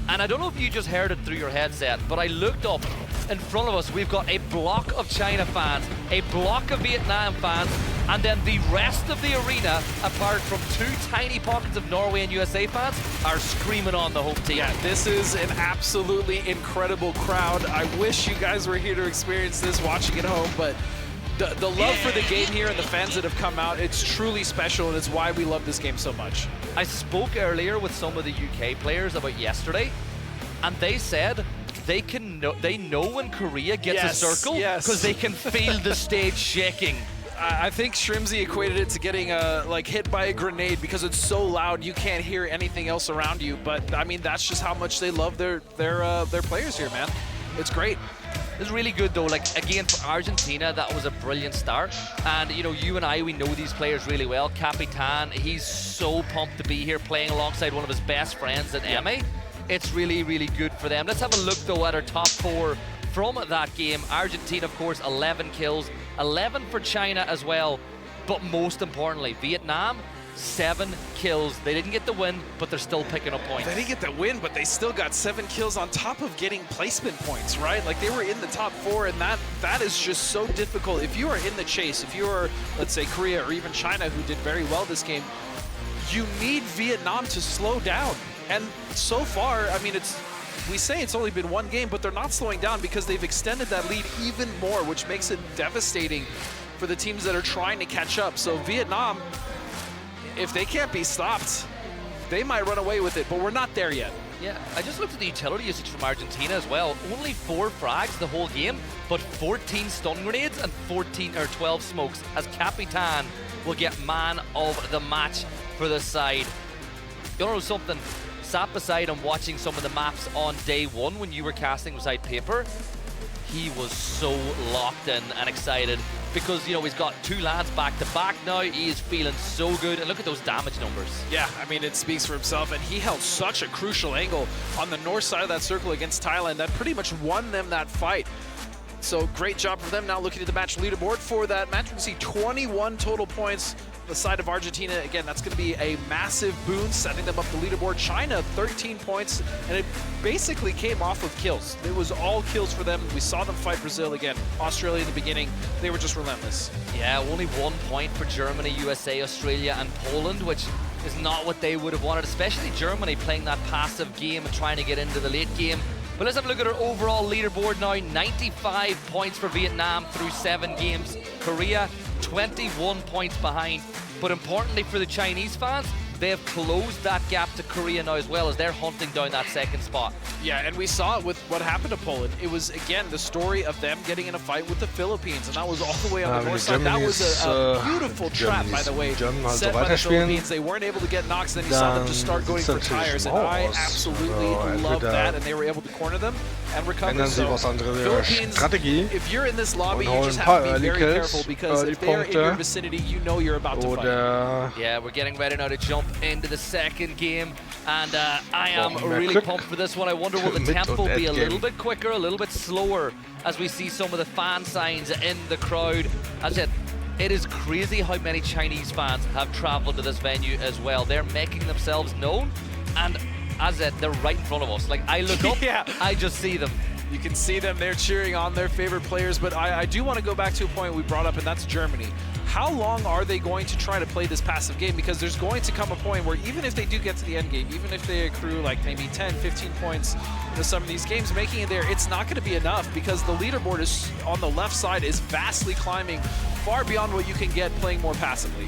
And I don't know if you just heard it through your headset, but I looked up. In front of us, we've got a block of China fans, a block of Vietnam fans, and then the rest of the arena, apart from 2 tiny pockets of Norway and USA fans, are screaming on the home team. Yeah, this is an absolutely incredible crowd. I wish you guys were here to experience this, watching at home, but the love for the game here and the fans that have come out, it's truly special, and it's why we love this game so much. I spoke earlier with some of the UK players about yesterday, and they said they know when Korea gets a circle because they can feel the stage shaking. I think Shrimsy equated it to getting like hit by a grenade because it's so loud you can't hear anything else around you. But I mean, that's just how much they love their players here, man. It's great. This is really good though. Like again for Argentina, that was a brilliant start. And you know, you and I, we know these players really well. Capitan, he's so pumped to be here playing alongside one of his best friends at Eme. It's really, really good for them. Let's have a look though at our top 4 from that game. Argentina, of course, 11 kills, 11 for China as well. But most importantly, Vietnam, 7 kills. They didn't get the win, but they're still picking up points. They didn't get the win, but they still got 7 kills on top of getting placement points, right? Like they were in the top 4, and that is just so difficult. If you are in the chase, if you are, let's say, Korea or even China, who did very well this game, you need Vietnam to slow down. And so far, I mean, we say it's only been 1 game, but they're not slowing down because they've extended that lead even more, which makes it devastating for the teams that are trying to catch up. So Vietnam, if they can't be stopped, they might run away with it, but we're not there yet. Yeah, I just looked at the utility usage from Argentina as well. Only 4 frags the whole game, but 14 stun grenades and 12 smokes, as Capitan will get man of the match for the side. You know something? Sat beside him watching some of the maps on day 1 when you were casting beside paper. He was so locked in and excited because, you know, he's got 2 lands back to back now. He is feeling so good. And look at those damage numbers. Yeah, I mean, it speaks for himself. And he held such a crucial angle on the north side of that circle against Thailand that pretty much won them that fight. So great job for them. Now looking at the match leaderboard for that match, we can see 21 total points on the side of Argentina. Again, that's going to be a massive boon, setting them up the leaderboard. China, 13 points, and it basically came off of kills. It was all kills for them. We saw them fight Brazil again. Australia in the beginning, they were just relentless. Yeah, only 1 point for Germany, USA, Australia, and Poland, which is not what they would have wanted, especially Germany playing that passive game and trying to get into the late game. But let's have a look at our overall leaderboard now. 95 points for Vietnam through 7 games. Korea, 21 points behind. But importantly for the Chinese fans, they have closed that gap to Korea now as well, as they're hunting down that 2nd spot. Yeah, and we saw it with what happened to Poland. It was, again, the story of them getting in a fight with the Philippines, and that was all the way on the north side. That was a beautiful trap, by the way, set by the Philippines. They weren't able to get knocks, then you saw them just start going for tires, and I absolutely love that, and they were able to corner them and recover. So, Philippines, if you're in this lobby, you just have to be very careful, because if they're in your vicinity, you know you're about to fight. Yeah, we're getting ready now to jump into the 2nd game, and I am really pumped for this one. I wonder will the tempo be a little bit quicker, a little bit slower, as we see some of the fan signs in the crowd. As I said, it is crazy how many Chinese fans have traveled to this venue as well. They're making themselves known, and as I said, they're right in front of us. Like, I look up, I just see them. You can see them, they're cheering on their favorite players, but I do want to go back to a point we brought up, and that's Germany. How long are they going to try to play this passive game? Because there's going to come a point where even if they do get to the end game, even if they accrue like maybe 10, 15 points into some of these games, making it there, it's not going to be enough, because the leaderboard is on the left side is vastly climbing, far beyond what you can get playing more passively.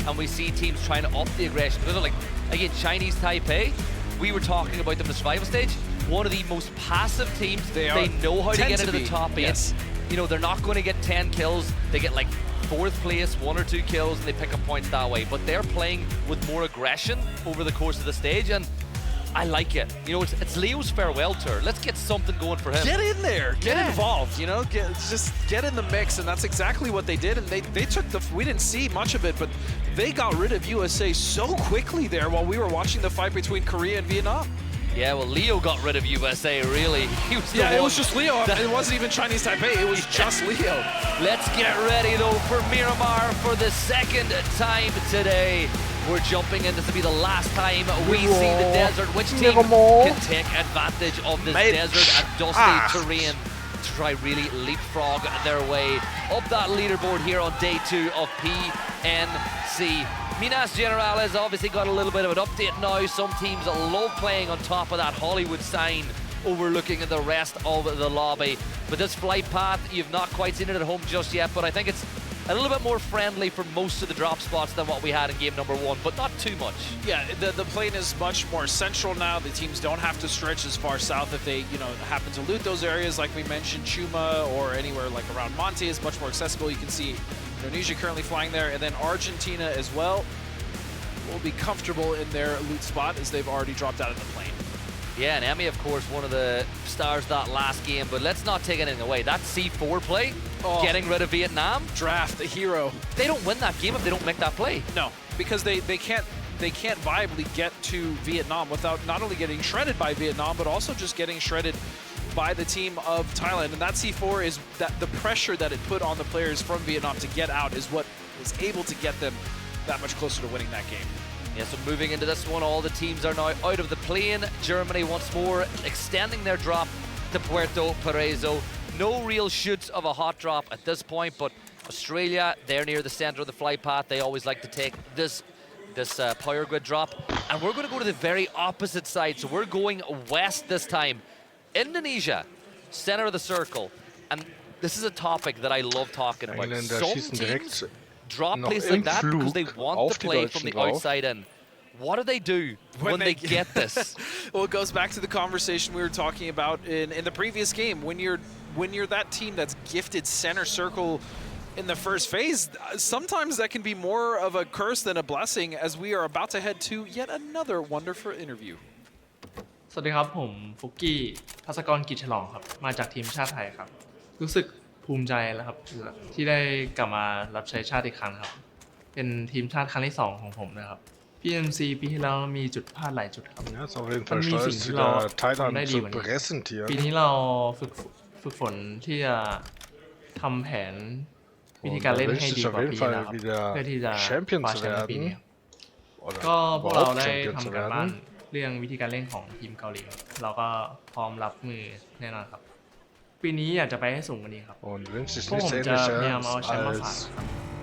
And we see teams trying to up the aggression. Because like, again, Chinese Taipei, we were talking about them in the survival stage, one of the most passive teams. They know how to get into the top 8. Yes. You know, they're not going to get 10 kills. They get like 4th place, 1 or 2 kills, and they pick up points that way. But they're playing with more aggression over the course of the stage, and I like it. You know, it's Leo's farewell tour. Let's get something going for him. Get in there, get involved, you know, just get in the mix, and that's exactly what they did. And they took we didn't see much of it, but they got rid of USA so quickly there while we were watching the fight between Korea and Vietnam. Yeah, well, Leo got rid of USA, really. He was it was just Leo. It wasn't even Chinese Taipei. It was just Leo. Let's get ready, though, for Miramar for the 2nd time today. We're jumping in. This will be the last time we see the desert. Which team can take advantage of this desert and dusty terrain to try really leapfrog their way up that leaderboard here on day 2 of PNC. Minas Gerais has obviously got a little bit of an update now. Some teams love playing on top of that Hollywood sign overlooking the rest of the lobby. But this flight path, you've not quite seen it at home just yet, but I think it's a little bit more friendly for most of the drop spots than what we had in game number 1, but not too much. Yeah, the plane is much more central now. The teams don't have to stretch as far south if they, you know, happen to loot those areas. Like we mentioned, Chuma or anywhere like around Monte is much more accessible. You can see Indonesia currently flying there, and then Argentina as well will be comfortable in their loot spot as they've already dropped out of the plane. Yeah, and Emmy, of course, one of the stars that last game, but let's not take anything away. That C4 play, getting rid of Vietnam. Draft, the hero. They don't win that game if they don't make that play. No, because they can't viably get to Vietnam without not only getting shredded by Vietnam, but also just getting shredded by the team of Thailand. And that C4 is that the pressure that it put on the players from Vietnam to get out is what was able to get them that much closer to winning that game. Yeah, so moving into this one, all the teams are now out of the plane. Germany once more extending their drop to Puerto Paraiso. No real shoots of a hot drop at this point, but Australia, they're near the center of the flight path. They always like to take this power grid drop. And we're going to go to the very opposite side. So we're going west this time. Indonesia, center of the circle. And this is a topic that I love talking about. Some teams drop places like that because they want to play from the outside in. What do when they get this? Well, it goes back to the conversation we were talking about in the previous game. When you're that team that's gifted center circle in the first phase, sometimes that can be more of a curse than a blessing, as we are about to head to yet another wonderful interview. สวัสดีครับผมฟุกกี้ภัสกรกิจฉลองครับมาจากทีมชาติไทยครับรู้สึกภูมิใจแล้วครับที่ได้กลับมารับใช้ชาติอีกครั้งครับเป็นทีมชาติครั้งที่2ของผมนะครับ PMC ปีที่แล้วมีจุดพลาดหลายจุดครับมันมีสิ่งที่เราทำได้ดีกว่านี้ปีนี้เราฝึกฝนที่จะทำแผนวิธีการเล่นให้ดีกว่าปีแล้วครับเพื่อที่จะคว้าแชมป์ในปีนี้ก็พวกเราได้ทำการบ้านเรื่องวิธีการเล่นของทีมเกาหลีเราก็พร้อมรับมือแน่นอนครับปีนี้อยากจะไปให้สูงกว่านี้ครับพวกผมจะพยายามเอาแชมป์มาฝาก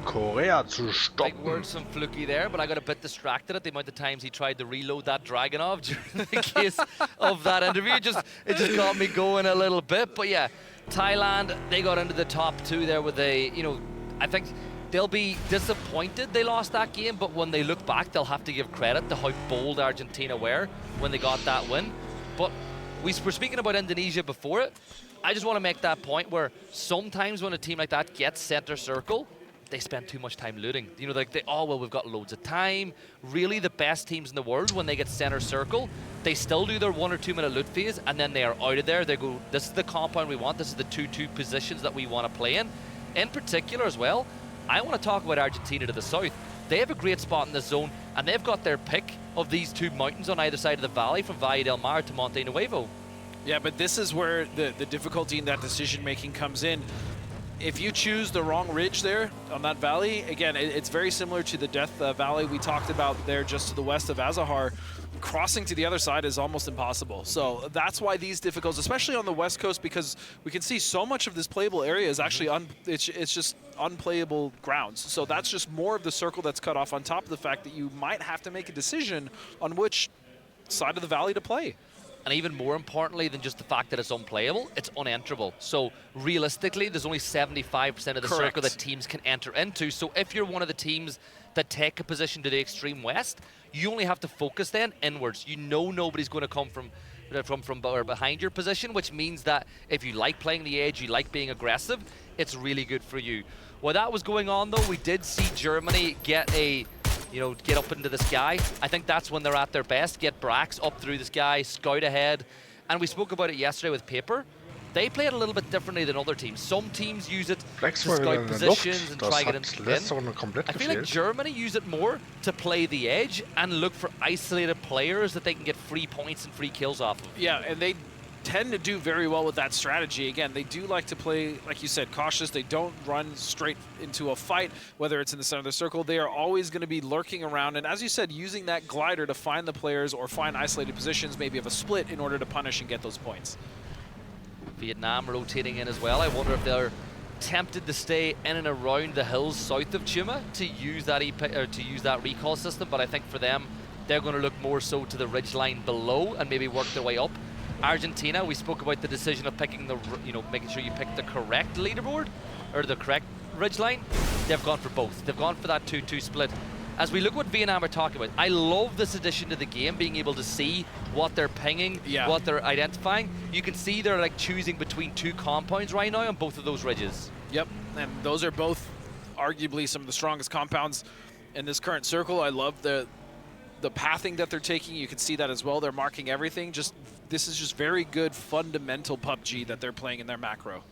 Korea zu stoppen. Big words from Fluky there, but I got a bit distracted at the amount of times he tried to reload that Dragonov during the case of that interview. It just got me going a little bit. But yeah, Thailand, they got into the top 2 there with I think they'll be disappointed they lost that game, but when they look back, they'll have to give credit to how bold Argentina were when they got that win. But we were speaking about Indonesia before it. I just want to make that point where sometimes when a team like that gets center circle, they spend too much time looting. Well, we've got loads of time. Really, the best teams in the world, when they get center circle, they still do their 1 or 2 minute loot phase, and then they are out of there. They go, this is the compound we want. This is the 2-2 positions that we want to play in. In particular as well, I want to talk about Argentina to the south. They have a great spot in this zone, and they've got their pick of these 2 mountains on either side of the valley, from Valle del Mar to Monte Nuevo. Yeah, but this is where the difficulty in that decision-making comes in. If you choose the wrong ridge there on that valley, again, it's very similar to the Death Valley we talked about there just to the west of Azahar. Crossing to the other side is almost impossible. So that's why these difficulties, especially on the west coast, because we can see so much of this playable area is actually it's just unplayable grounds. So that's just more of the circle that's cut off, on top of the fact that you might have to make a decision on which side of the valley to play. And even more importantly than just the fact that it's unplayable, it's unenterable. So realistically, there's only 75% of the circle that teams can enter into. So if you're one of the teams that take a position to the extreme west, you only have to focus then inwards. You know nobody's going to come from or behind your position, which means that if you like playing the edge, you like being aggressive, it's really good for you. While that was going on though, we did see Germany get up into the sky. I think that's when they're at their best. Get Brax up through the sky, scout ahead. And we spoke about it yesterday with Paper. They play it a little bit differently than other teams. Some teams use it to scout positions and try to get in. I feel like Germany use it more to play the edge and look for isolated players that they can get free points and free kills off of. Yeah, and they tend to do very well with that strategy. Again, they do like to play, like you said, cautious. They don't run straight into a fight, whether it's in the center of the circle. They are always going to be lurking around, and as you said, using that glider to find the players or find isolated positions, maybe of a split, in order to punish and get those points. Vietnam rotating in as well. I wonder if they're tempted to stay in and around the hills south of Chuma to use that recall system, but I think for them, they're going to look more so to the ridgeline below and maybe work their way up. Argentina, we spoke about the decision of picking making sure you pick the correct leaderboard or the correct ridgeline. They've gone for both. They've gone for that 2-2 split. As we look what Vietnam are talking about, I love this addition to the game, being able to see what they're pinging, what they're identifying. You can see they're like choosing between 2 compounds right now on both of those ridges. Yep, and those are both arguably some of the strongest compounds in this current circle. I love the the pathing that they're taking, you can see that as well. They're marking everything. This is just very good fundamental PUBG that they're playing in their macro.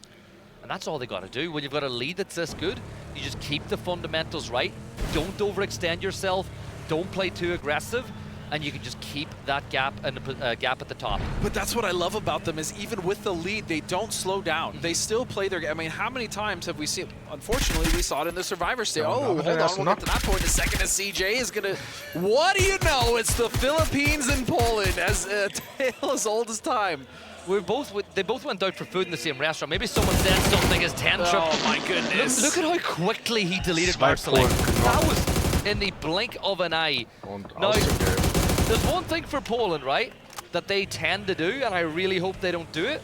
And that's all they got to do. When you've got a lead that's this good, you just keep the fundamentals right. Don't overextend yourself. Don't play too aggressive. And you can just keep that gap and the gap at the top. But that's what I love about them is even with the lead, they don't slow down. They still play their game. I mean, how many times have we seen? Unfortunately, we saw it in the Survivor stage. Oh, hold on, we'll get to that point in a second. As CJ is gonna, what do you know? It's the Philippines and Poland, as a tale as old as time. They both went out for food in the same restaurant. Maybe someone said something as tantrum. Oh my goodness! Look at how quickly he deleted Mörser-Action. That was in the blink of an eye. Now, there's one thing for Poland, right, that they tend to do, and I really hope they don't do it.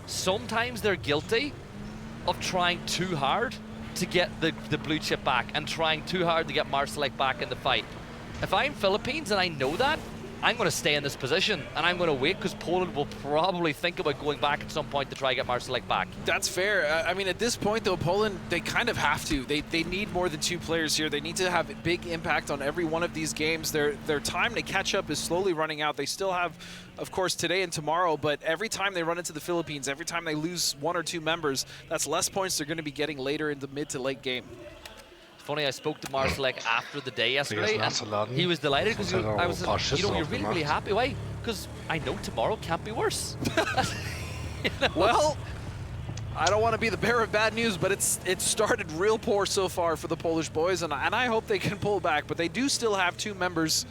Sometimes they're guilty of trying too hard to get the blue chip back and trying too hard to get Mörser-Action back in the fight. If I'm Philippines and I know that, I'm going to stay in this position and I'm going to wait because Poland will probably think about going back at some point to try to get Mörser-Action back. That's fair. I mean, at this point, though, Poland, they kind of have to. They need more than 2 players here. They need to have a big impact on every one of these games. Their time to catch up is slowly running out. They still have, of course, today and tomorrow, but every time they run into the Philippines, every time they lose 1 or 2 members, that's less points they're going to be getting later in the mid to late game. Funny, I spoke to Mörser-Action after the day yesterday, and he was delighted because I was, you're really, really happy. Why? Because I know tomorrow can't be worse. You know? Well, I don't want to be the bearer of bad news, but it's started real poor so far for the Polish boys, and I hope they can pull back. But they do still have 2 members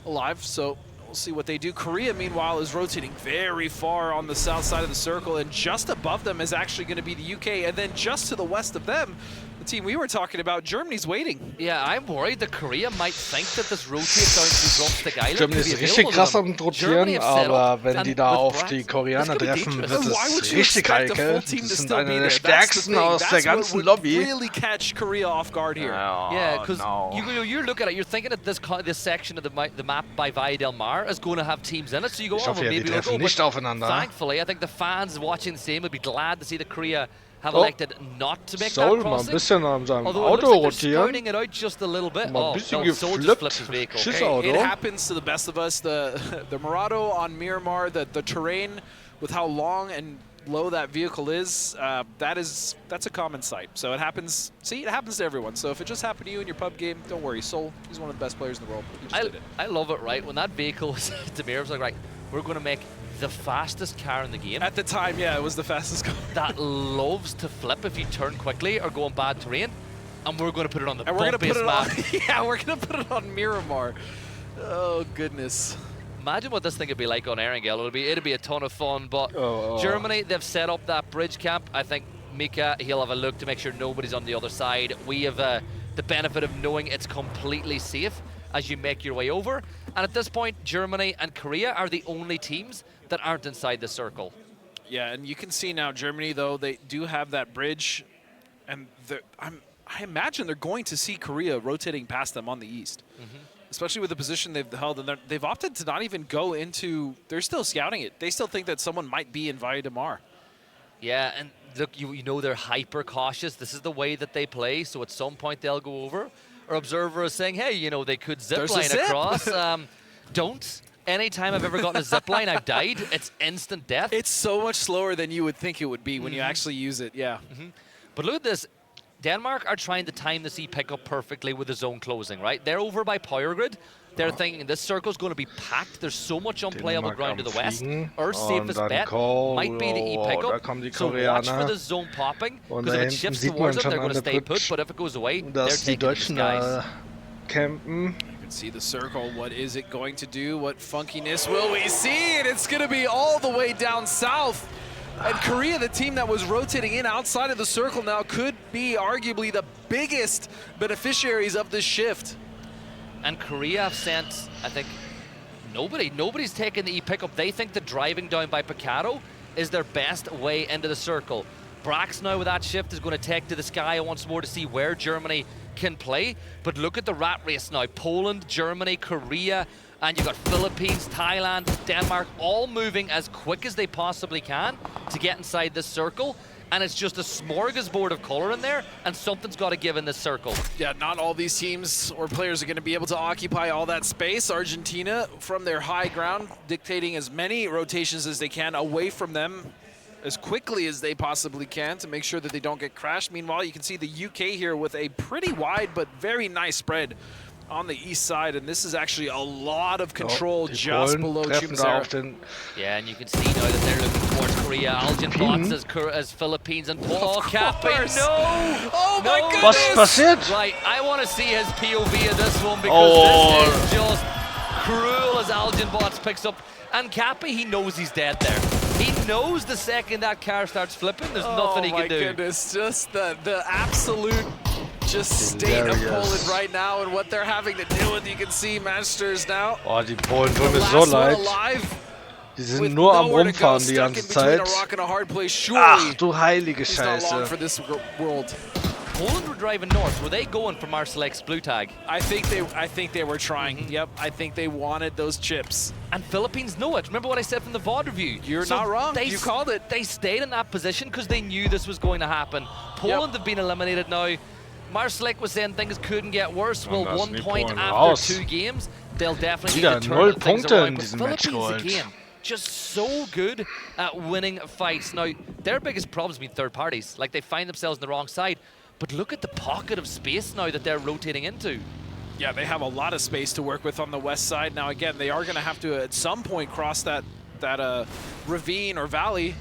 alive, so we'll see what they do. Korea, meanwhile, is rotating very far on the south side of the circle, and just above them is actually going to be the UK, and then just to the west of them, the team we were talking about, Germany's waiting. Yeah, I'm worried that Korea might think that this rotate down to Drumstick Island Germany ist richtig krass am Rotieren, aber wenn die da auf die Koreaner treffen, wird es richtig heikel. Das sind eine der stärksten aus der ganzen Lobby. Really catch Korea off guard here. Yeah, because you look at it, you're thinking that this section of the map by Valle del Mar is going to have teams in it, so you go, Ich hoffe, maybe die treffen nicht aufeinander. Thankfully, I think the fans watching the same would be glad to see that Korea have elected not to make Seoul that crossing. Mal ein bisschen an seinem Although Auto it looks like they're rotieren. scouting it out just a little bit. Mal ein bisschen no, Seoul just flipped his vehicle. Schissauto. It happens to the best of us. The Murado on Miramar, the terrain with how long and low that vehicle is, that's a common sight. So it happens. See, it happens to everyone. So if it just happened to you in your pub game, don't worry. Seoul, he's one of the best players in the world. He just did it. I love it, right? When that vehicle was to me, I was like, right, we're going to make the fastest car in the game. At the time, yeah, it was the fastest car. That loves to flip if you turn quickly or go on bad terrain. And we're going to put it on the bumpiest map. Yeah, we're going to put it on Miramar. Oh, goodness. Imagine what this thing would be like on Erangel. It'd be a ton of fun. But Germany, they've set up that bridge camp. I think Mika, he'll have a look to make sure nobody's on the other side. We have the benefit of knowing it's completely safe as you make your way over. And at this point, Germany and Korea are the only teams that aren't inside the circle. Yeah, and you can see now Germany, though, they do have that bridge. And I imagine they're going to see Korea rotating past them on the east. Especially with the position they've held. And they've opted to not even go into... They're still scouting it. They still think that someone might be in Valle del Mar. Yeah, and look, you know they're hyper cautious. This is the way that they play, so at some point they'll go over. Our observer is saying, hey, you know, they could zip line across. Don't. Anytime I've ever gotten a zip line, I've died. It's instant death. It's so much slower than you would think it would be when you actually use it, yeah. But look at this. Denmark are trying to time the C pickup perfectly with the zone closing, right? They're over by Power Grid. They're thinking this circle's going to be packed. There's so much unplayable ground to the west. Our safest bet might be the E pickup. So watch for the zone popping, because if it shifts towards them, they're going to stay put. But if it goes away, they're taking the skies. Campen. You can see the circle. What is it going to do? What funkiness will we see? And it's going to be all the way down south. And Korea, the team that was rotating in outside of the circle now, could be arguably the biggest beneficiaries of this shift. And Korea have sent, I think, nobody's taken the E-pickup. They think that driving down by Picado is their best way into the circle. Brax now with that shift is going to take to the sky once more to see where Germany can play. But look at the rat race now. Poland, Germany, Korea, and you've got Philippines, Thailand, Denmark, all moving as quick as they possibly can to get inside this circle. and it's just a smorgasbord of color in there, and something's got to give in this circle. Yeah, not all these teams or players are going to be able to occupy all that space. Argentina, from their high ground, dictating as many rotations as they can away from them as quickly as they possibly can to make sure that they don't get crashed. Meanwhile, you can see the UK here with a pretty wide but very nice spread on the east side, and this is actually a lot of control just below Chumacera. Yeah, and you can see now that they're looking towards Korea. Algen bots as Philippines and Paul Kappa. No! Oh my goodness! What's passiert? Right, I want to see his POV in this one because this is just cruel as Algen bots picks up. And Kappa, he knows he's dead there. He knows the second that car starts flipping, there's nothing he can do. Oh my goodness, just the absolute state of Poland right now and what they're having to deal with. You can see Masters now. Oh, die Polen tun mir so leid. Die sind nur am Rumfahren die ganze Zeit. Ach du heilige Scheiße. Poland were driving north. Were they going for Mörser-Action's blue tag? I think they were trying. Yep, I think they wanted those chips. And Philippines know it. Remember what I said from the VOD review? You're not wrong. You called it. They stayed in that position because they knew this was going to happen. Poland have been eliminated now. Mörser-Action was saying things couldn't get worse. Well, 1 point after 2 games, they'll definitely need to turn things around. But Philippines again, just so good at winning fights. Now, their biggest problem has been third parties. Like, they find themselves on the wrong side. But look at the pocket of space now that they're rotating into. Yeah, they have a lot of space to work with on the west side. Now, again, they are going to have to, at some point, cross that ravine or valley.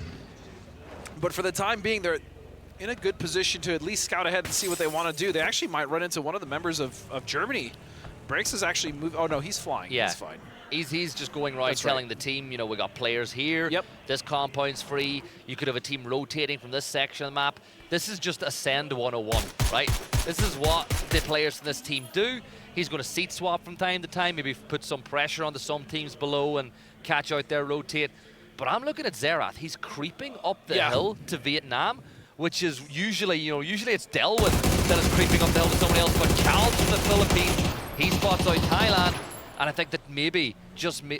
But for the time being, they're in a good position to at least scout ahead and see what they want to do. They actually might run into one of the members of Germany. Breaks is actually moved. Oh, no, he's flying. Yeah. He's fine. He's just going right, telling the team, you know, we got players here. Yep. This compound's free. You could have a team rotating from this section of the map. This is just Ascend 101, right? This is what the players from this team do. He's going to seat swap from time to time, maybe put some pressure onto some teams below and catch out their rotate. But I'm looking at Zerath. He's creeping up the hill to Vietnam, which is usually, you know, usually it's Delwyn that is creeping up the hill to someone else. But Cal's from the Philippines, he spots out Thailand. And I think that maybe, just me,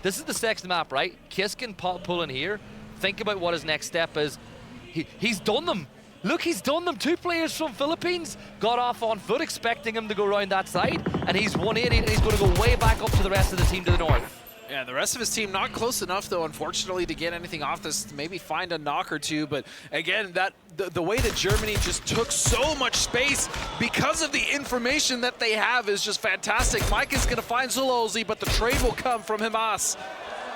this is the section map, right? Kiss can pull in here. Think about what his next step is. He's done them. Look, he's done them. 2 players from Philippines got off on foot, expecting him to go around that side. And he's 180, and he's going to go way back up to the rest of the team to the north. Yeah, the rest of his team not close enough, though, unfortunately, to get anything off this, to maybe find a knock or two. But again, the way that Germany just took so much space because of the information that they have is just fantastic. Mike is going to find Zulolzi, but the trade will come from Himas.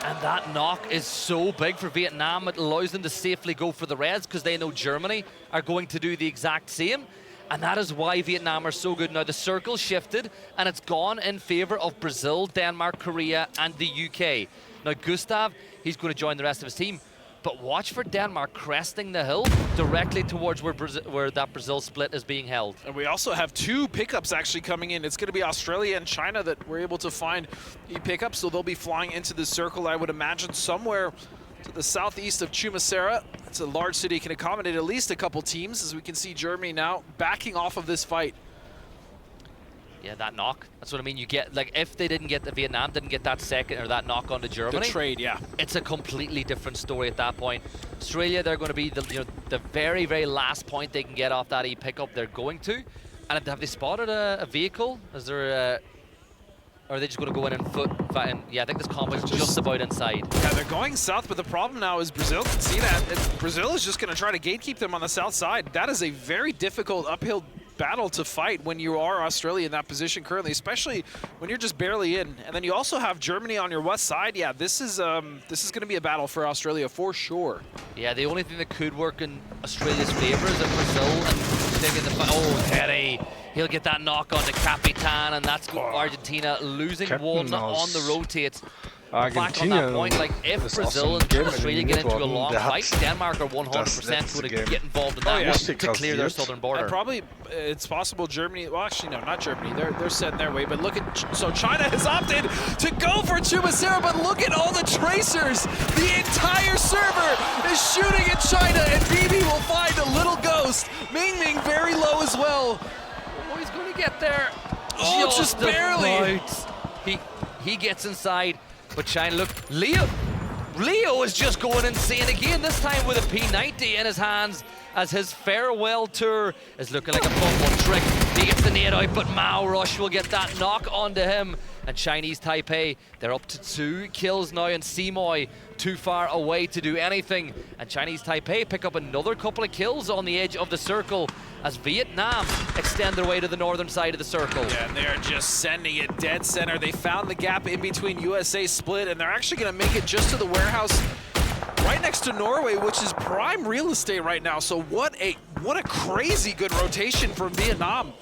And that knock is so big for Vietnam. It allows them to safely go for the Reds because they know Germany are going to do the exact same. And that is why Vietnam are so good. Now, the circle shifted, and it's gone in favor of Brazil, Denmark, Korea, and the UK. Now, Gustav, he's going to join the rest of his team. But watch for Denmark cresting the hill directly towards where that Brazil split is being held. And we also have 2 pickups actually coming in. It's going to be Australia and China that we're able to find pickups, so they'll be flying into the circle, I would imagine, somewhere to the southeast of Chumacera. It's a large city, can accommodate at least a couple teams, as we can see Germany now backing off of this fight. Yeah, that knock. That's what I mean. You get, like, if they didn't get Vietnam didn't get that second or that knock onto Germany. The trade, yeah. It's a completely different story at that point. Australia, they're going to be the very, very last point they can get off that pickup. They're going to. And have they spotted a vehicle? Is there or are they just going to go in and foot? Yeah, I think this combo is just about inside. Yeah, they're going south, but the problem now is Brazil can see that. Brazil is just going to try to gatekeep them on the south side. That is a very difficult uphill battle to fight when you are Australia in that position currently, especially when you're just barely in. And then you also have Germany on your west side. Yeah, this is going to be a battle for Australia for sure. Yeah, the only thing that could work in Australia's favor is if Brazil and taking the Terry. He'll get that knock on the Capitan, and that's Argentina losing one on the rotate. Back on that point, like, if Brazil and Australia get into a long fight, Denmark are 100% going to get involved in that one to clear their southern border. And probably, it's possible Germany, well, actually, no, not Germany. They're set in their way, but look at, so China has opted to go for Chumacera, but look at all the tracers. The entire server is shooting at China, and BB will find a little ghost. Ming Ming very low as well. Oh, he's going to get there. Oh, just barely. He gets inside. But China, look, Leo, Leo is just going insane again, this time with a P90 in his hands as his farewell tour is looking like a fun trick. He gets the nade out, but Mao Rush will get that knock onto him. And Chinese Taipei, they're up to 2 kills now, and Simoy too far away to do anything. And Chinese Taipei pick up another couple of kills on the edge of the circle as Vietnam extend their way to the northern side of the circle. Yeah, and they're just sending it dead center. They found the gap in between USA split, and they're actually going to make it just to the warehouse right next to Norway, which is prime real estate right now. So what a crazy good rotation from Vietnam.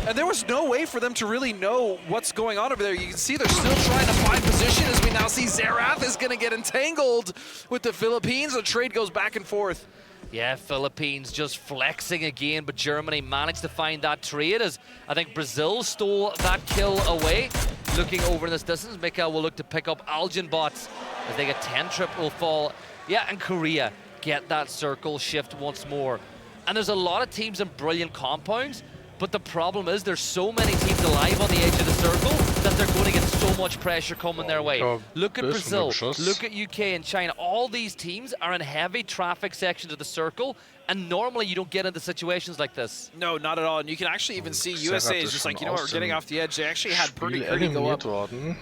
And there was no way for them to really know what's going on over there. You can see they're still trying to find position as we now see Zerath is going to get entangled with the Philippines. The trade goes back and forth. Yeah, Philippines just flexing again, but Germany managed to find that trade as I think Brazil stole that kill away. Looking over in this distance, Mikael will look to pick up Algen bots as they get 10 triple fall. Yeah, and Korea get that circle shift once more. And there's a lot of teams in brilliant compounds, but the problem is there's so many teams alive on the edge of the circle that they're going to get so much pressure coming their way. Look at Brazil, look at UK and China. All these teams are in heavy traffic sections of the circle, and normally you don't get into situations like this. No, not at all. And you can actually even see USA is just like, you know what, we're getting off the edge. They actually had Purdy go up,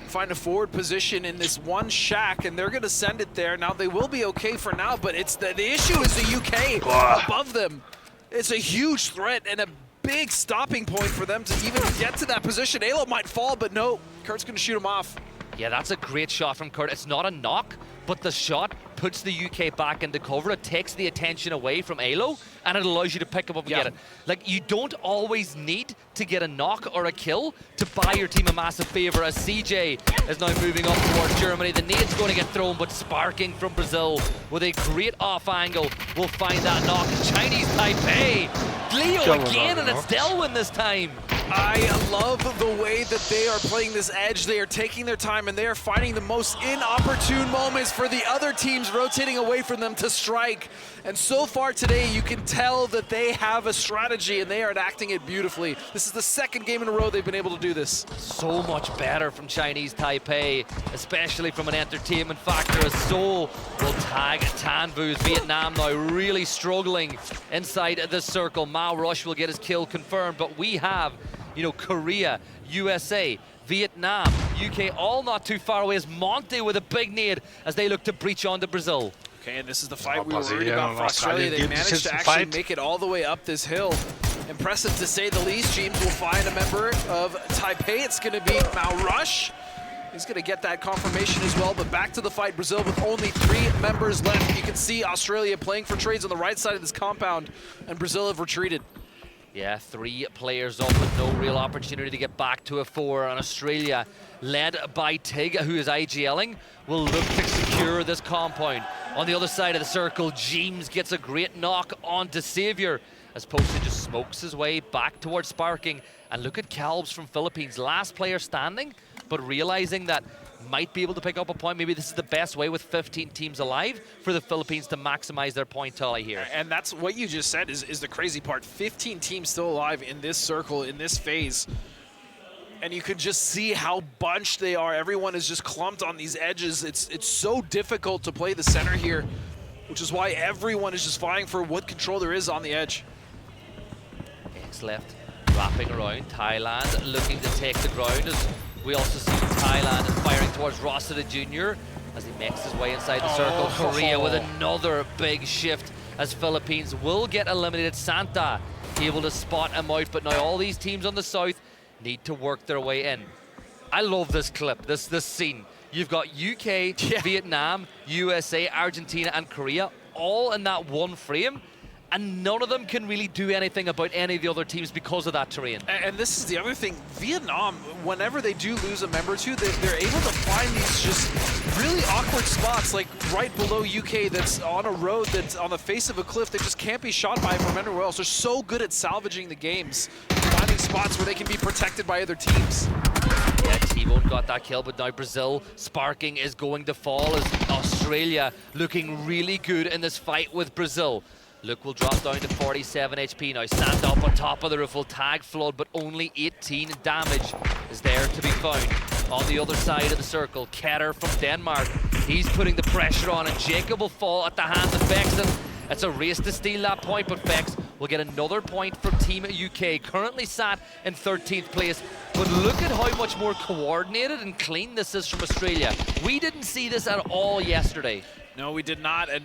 find a forward position in this one shack, and they're going to send it there. Now, they will be okay for now, but it's the issue is the UK above them. It's a huge threat and a big stopping point for them to even get to that position. Alo might fall, but no, Kurt's going to shoot him off. Yeah, that's a great shot from Kurt. It's not a knock, but the shot puts the UK back into cover. It takes the attention away from Alo, and it allows you to pick up and get it. Like, you don't always need to get a knock or a kill to buy your team a massive favor, as CJ is now moving up towards Germany. The nade's going to get thrown, but Sparking from Brazil with a great off angle will find that knock. Chinese Taipei, Leo again, and it's Delwyn this time. I love the way that they are playing this edge. They are taking their time, and they are finding the most inopportune moments for the other teams rotating away from them to strike. And so far today, you can tell that they have a strategy, and they are enacting it beautifully. This is the second game in a row they've been able to do this. So much better from Chinese Taipei, especially from an entertainment factor, as Seoul will tag Tanvu's Vietnam now really struggling inside the circle. Mao Rush will get his kill confirmed, but we have, you know, Korea, USA, Vietnam, UK, all not too far away as Monte with a big nade as they look to breach onto Brazil. Okay, and this is the fight we were worried about for Australia. They managed to actually make it all the way up this hill. Impressive to say the least. James will find a member of Taipei. It's going to be Mao Rush. He's going to get that confirmation as well, but back to the fight. Brazil with only 3 members left. You can see Australia playing for trades on the right side of this compound, and Brazil have retreated. Yeah, 3 players up with no real opportunity to get back to a 4. And Australia, led by Tig, who is IGLing, will look to secure this compound. On the other side of the circle, James gets a great knock onto Xavier as Posted just smokes his way back towards Sparking. And look at Calbs from Philippines, last player standing, but realizing that might be able to pick up a point. Maybe this is the best way with 15 teams alive for the Philippines to maximize their point tally here. And that's what you just said is the crazy part. 15 teams still alive in this circle, in this phase. And you could just see how bunched they are. Everyone is just clumped on these edges. It's so difficult to play the center here, which is why everyone is just vying for what control there is on the edge. X left, wrapping around. Thailand looking to take the ground as we also see Thailand is firing towards Rossiter Jr. as he makes his way inside the circle. Korea with another big shift as Philippines will get eliminated. Santa able to spot him out, but now all these teams on the south need to work their way in. I love this clip, this scene. You've got UK, Vietnam, USA, Argentina, and Korea all in that one frame. And none of them can really do anything about any of the other teams because of that terrain. And this is the other thing. Vietnam, whenever they do lose a member or two, they're able to find these just really awkward spots, like right below UK that's on a road that's on the face of a cliff that just can't be shot by from anywhere else. They're so good at salvaging the games, finding spots where they can be protected by other teams. Yeah, T-Bone got that kill, but now Brazil, Sparking is going to fall as Australia looking really good in this fight with Brazil. Luke will drop down to 47 HP now. Santa up on top of the roof will tag flood, but only 18 damage is there to be found. On the other side of the circle, Ketter from Denmark He's putting the pressure on, and Jacob will fall at the hands of Vexen. It's a race to steal that point, but Vex will get another point from Team UK, currently sat in 13th place. But look at how much more coordinated and clean this is from Australia. We didn't see this at all yesterday. No, we did not. And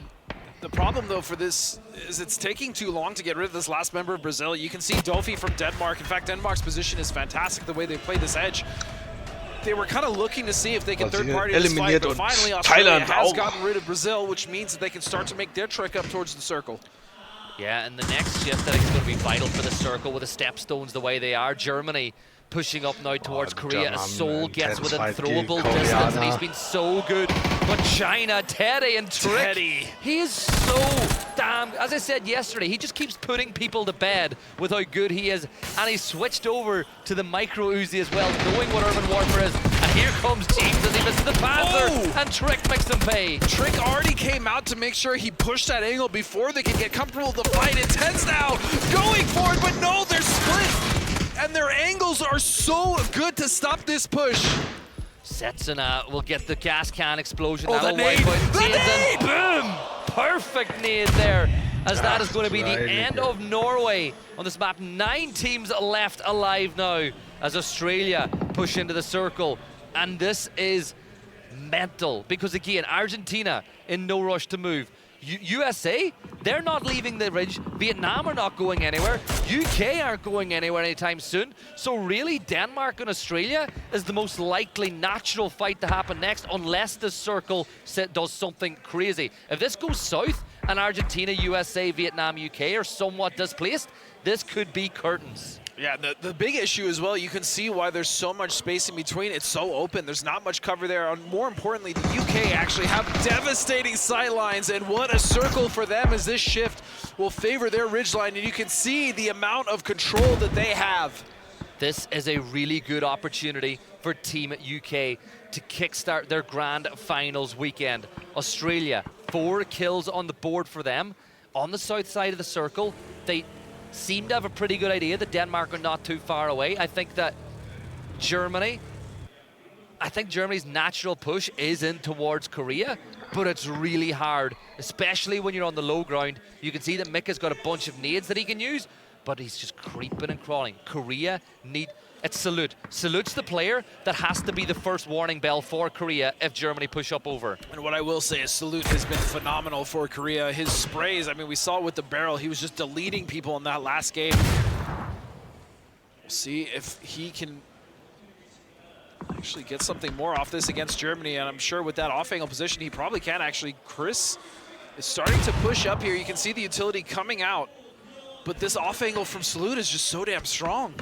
the problem, though, for this is it's taking too long to get rid of this last member of Brazil. You can see Dofi from Denmark. In fact, Denmark's position is fantastic, the way they play this edge. They were kind of looking to see if they can third-party this fight, but finally Australia has gotten rid of Brazil, which means that they can start to make their trek up towards the circle. Yeah, and the next shift I think is going to be vital for the circle with the stepstones the way they are. Germany pushing up now towards Korea as Seoul gets within throwable distance, and he's been so good. But China, Teddy and Trick, he is so damn, as I said yesterday, he just keeps putting people to bed with how good he is. And he switched over to the micro Uzi as well, knowing what urban warfare is. And here comes James as he misses the Panther, and Trick makes them pay. Trick already came out to make sure he pushed that angle before they could get comfortable with the fight. Intense now, going for it, but no, they're split. And their angles are so good to stop this push. Setsuna will get the gas can explosion. Oh, That'll wipe out James, and boom! Perfect nade there, as that is going to be the end of Norway on this map. 9 teams left alive now as Australia push into the circle. And this is mental, because again, Argentina in no rush to move. USA, they're not leaving the ridge. Vietnam are not going anywhere. UK aren't going anywhere anytime soon. So really, Denmark and Australia is the most likely natural fight to happen next, unless the circle does something crazy. If this goes south and Argentina, USA, Vietnam, UK are somewhat displaced, this could be curtains. Yeah, the big issue as well, you can see why there's so much space in between. It's so open. There's not much cover there. And more importantly, the UK actually have devastating sight lines, and what a circle for them as this shift will favor their ridgeline. And you can see the amount of control that they have. This is a really good opportunity for Team UK to kickstart their grand finals weekend. Australia, 4 kills on the board for them. On the south side of the circle, they seem to have a pretty good idea that Denmark are not too far away. I think Germany's natural push is in towards Korea, but it's really hard, especially when you're on the low ground. You can see that Mika's got a bunch of nades that he can use, but he's just creeping and crawling. Korea it's Salute. Salute's the player that has to be the first warning bell for Korea if Germany push up over. And what I will say is Salute has been phenomenal for Korea. His sprays, I mean, we saw it with the barrel. He was just deleting people in that last game. We'll see if he can actually get something more off this against Germany. And I'm sure with that off-angle position, he probably can actually. Chris is starting to push up here. You can see the utility coming out. But this off-angle from Salute is just so damn strong.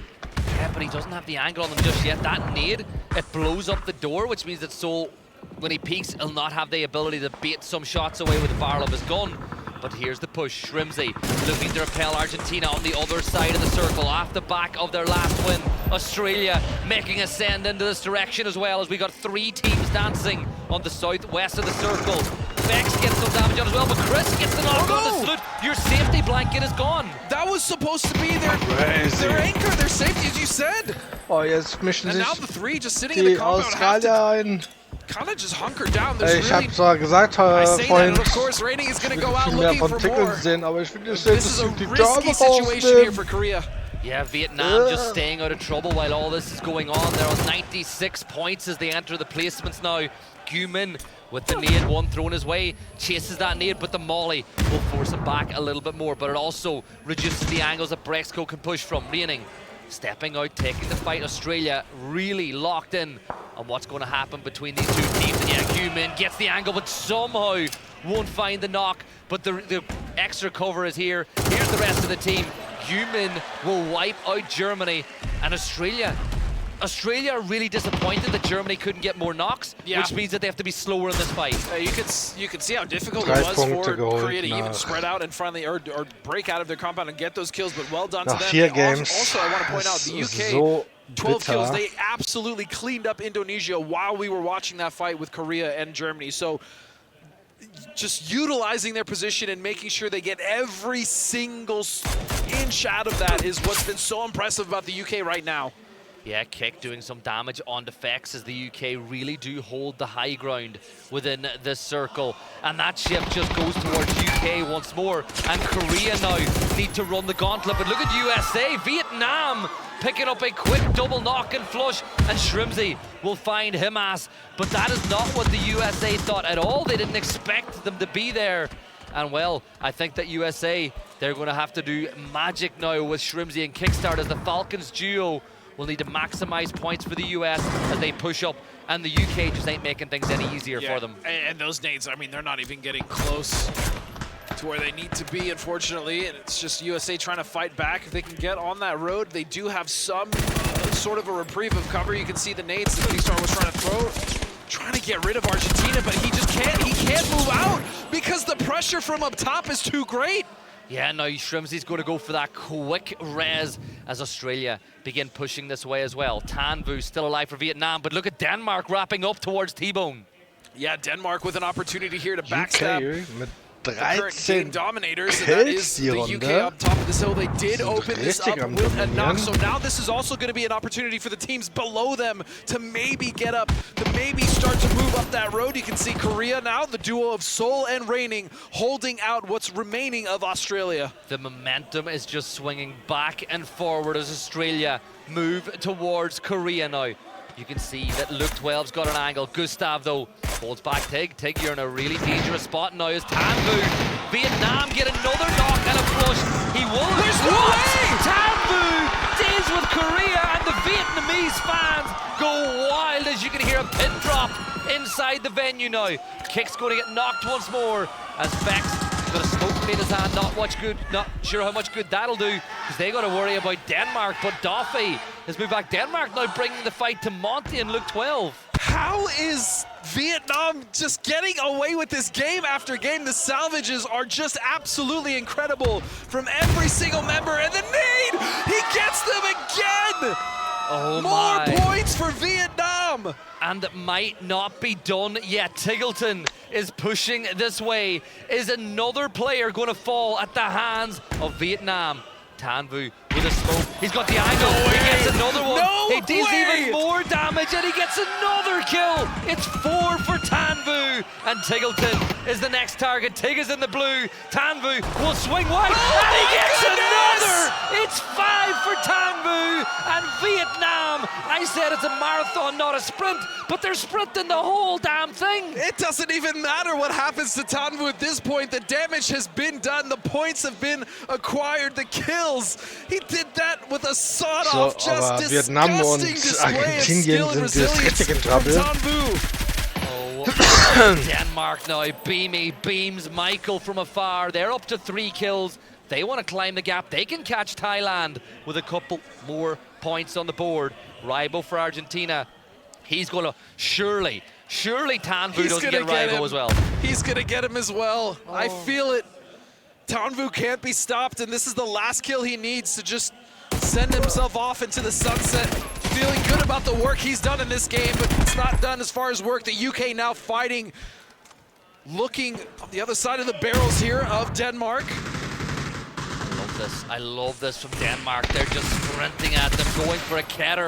Yeah, but he doesn't have the angle on them just yet. That nade, it blows up the door, which means that Seoul, when he peeks, he'll not have the ability to bait some shots away with the barrel of his gun. But here's the push. Shrimsy looking to repel Argentina on the other side of the circle off the back of their last win. Australia making a send into this direction as well, as we got 3 teams dancing on the southwest of the circle. Vex gets some damage on as well, but Chris gets the knock on the Salute. Your safety blanket is gone. That was supposed to be their anchor, their safety, as you said. Oh, jetzt mischen and sich now the 3 just sitting in the compound Australier ein. Kind of just hunkered down. Ich habe zwar gesagt vorhin, of course, Rating is going to go out mehr looking von for Tickeln more. sehen, aber ich finde, This is a risky situation here for Korea. Yeah, Vietnam just staying out of trouble while all this is going on. They're on 96 points as they enter the placements now. Gumin with the nade, one thrown his way, chases that nade, but the molly will force him back a little bit more, but it also reduces the angles that Brexco can push from. Raining stepping out, taking the fight. Australia really locked in on what's going to happen between these 2 teams. And yeah, Gumin gets the angle, but somehow won't find the knock. But the extra cover is here. Here's the rest of the team. Gumin will wipe out Germany, and Australia are really disappointed that Germany couldn't get more knocks, which means that they have to be slower in this fight. You can see how difficult it was for Korea to even spread out and finally or break out of their compound and get those kills, but well done to them. 4 games. Also, I want to point out, the UK, 12 kills, they absolutely cleaned up Indonesia while we were watching that fight with Korea and Germany. So just utilizing their position and making sure they get every single inch out of that is what's been so impressive about the UK right now. Yeah, Kick doing some damage on defects as the UK really do hold the high ground within this circle. And that shift just goes towards UK once more. And Korea now need to run the gauntlet. But look at USA, Vietnam picking up a quick double knock and flush. And Shrimsy will find him ass. But that is not what the USA thought at all. They didn't expect them to be there. And well, I think that USA, they're going to have to do magic now with Shrimsy and Kickstart as the Falcons duo will need to maximize points for the US as they push up, and the UK just ain't making things any easier for them. And those nades, I mean, they're not even getting close to where they need to be, unfortunately, and it's just USA trying to fight back. If they can get on that road, they do have some sort of a reprieve of cover. You can see the nades that Kickstart was trying to throw, trying to get rid of Argentina, but he just can't. He can't move out because the pressure from up top is too great. Yeah, now Shrimsy's going to go for that quick res as Australia begin pushing this way as well. Tan Vu still alive for Vietnam, but look at Denmark wrapping up towards T-Bone. Yeah, Denmark with an opportunity here to backstab the current 13 game dominators, and that is the UK up top of this hill. They did open this up with a knock, so now this is also going to be an opportunity for the teams below them to maybe get up, to maybe start to move up that road. You can see Korea now, the duo of Seoul and Reigning, holding out what's remaining of Australia. The momentum is just swinging back and forward as Australia move towards Korea now. You can see that Luke 12's got an angle. Gustav, though, holds back Tig. Tig, you're in a really dangerous spot now as Tan Vu. Vietnam get another knock and a flush. He will. There's no way! Tan Vu deals with Korea, and the Vietnamese fans go wild as you can hear a pin drop inside the venue now. Kick's going to get knocked once more as Vex got a smoke grenade in his hand. Not sure how much good that'll do, because they got to worry about Denmark. But Doffy has moved back. Denmark now bringing the fight to Monty and Luke 12. How is Vietnam just getting away with this game after game? The salvages are just absolutely incredible from every single member. And the nade, he gets them again! Oh More points for Vietnam! And it might not be done yet. Tiggleton is pushing this way. Is another player going to fall at the hands of Vietnam? Tan Vu with a smoke. He's got the angle. He gets another one. He deals even more damage, and he gets another kill. It's 4 for Tan Vu, and Tiggleton is the next target. Tig is in the blue. Tan Vu will swing wide, and he gets another. It's 5 for Tan Vu, and Vietnam. I said it's a marathon, not a sprint, but they're sprinting the whole damn thing. It doesn't even matter what happens to Tan Vu at this point. The damage has been done. The points have been acquired. The kills. He did that with a sawed-off, just Vietnam und Argentinien sind jetzt richtig in Trouble. Denmark now, Beamy beams Michael from afar. They're up to 3 kills. They want to climb the gap. They can catch Thailand with a couple more points on the board. Rybo for Argentina. He's going to surely Tan Vu doesn't get Rybo as well. He's going to get him as well. I feel it. Tan Vu can't be stopped, and this is the last kill he needs to just send himself off into the sunset. Feeling good about the work he's done in this game, but it's not done as far as work. The UK now fighting, looking on the other side of the barrels here of Denmark. I love this from Denmark. They're just sprinting at them, going for a Keter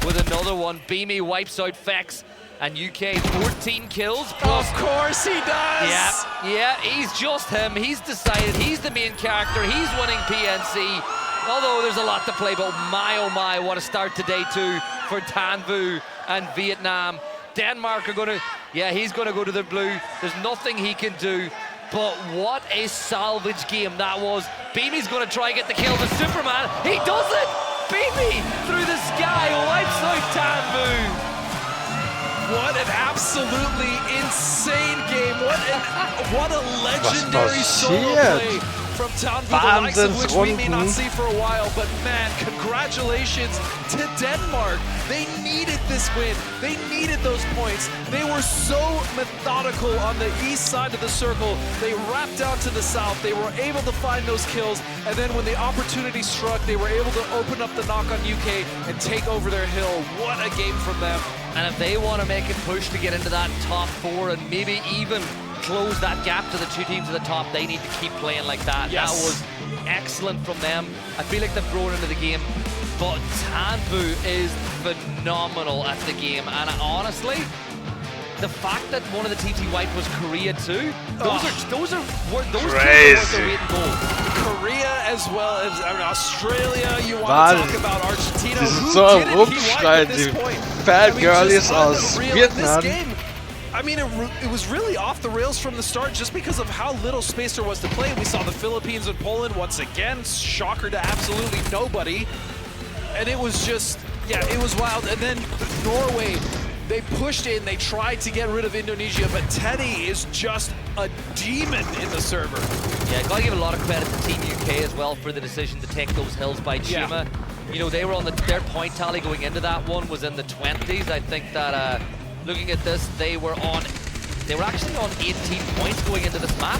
with another one. Beamy wipes out Vex. And UK 14 kills. Of course he does! Yeah, he's just him. He's decided he's the main character. He's winning PNC. Although there's a lot to play, but my oh my, what a start to day 2 for Tan Vu and Vietnam. Denmark are gonna, he's gonna go to the blue. There's nothing he can do. But what a salvage game that was. Beamy's gonna try and get the kill with Superman. He does it! Beamy through the sky wipes out Tan Vu. What an absolutely insane game. What a legendary solo play from Tan Vu, the likes of which we may not see for a while. But man, congratulations to Denmark. They needed this win. They needed those points. They were so methodical on the east side of the circle. They wrapped down to the south. They were able to find those kills. And then when the opportunity struck, they were able to open up the knock on UK and take over their hill. What a game from them. And if they want to make a push to get into that top 4 and maybe even close that gap to the 2 teams at the top, they need to keep playing like that. Yes. That was excellent from them. I feel like they've grown into the game but Tan Vu is phenomenal at the game, and honestly, the fact that one of the teams he wiped was Korea too, those are worth their weight in gold. Korea as well as Australia. You want to talk about Argentina? Die sind Who so am didn't he wipe Rumschreien, at this die point? Bad I mean, Girlies just aus unreal. Vietnam. This game, I mean, it was really off the rails from the start just because of how little space there was to play. We saw the Philippines and Poland once again, shocker to absolutely nobody. And it was just, yeah, it was wild. And then Norway, they pushed in, they tried to get rid of Indonesia, but Teddy is just a demon in the server. Yeah, gotta give a lot of credit to Team UK as well for the decision to take those hills by Chima. You know, they were on their point tally going into that one was in the 20s. I think that looking at this, they were actually on 18 points going into this map.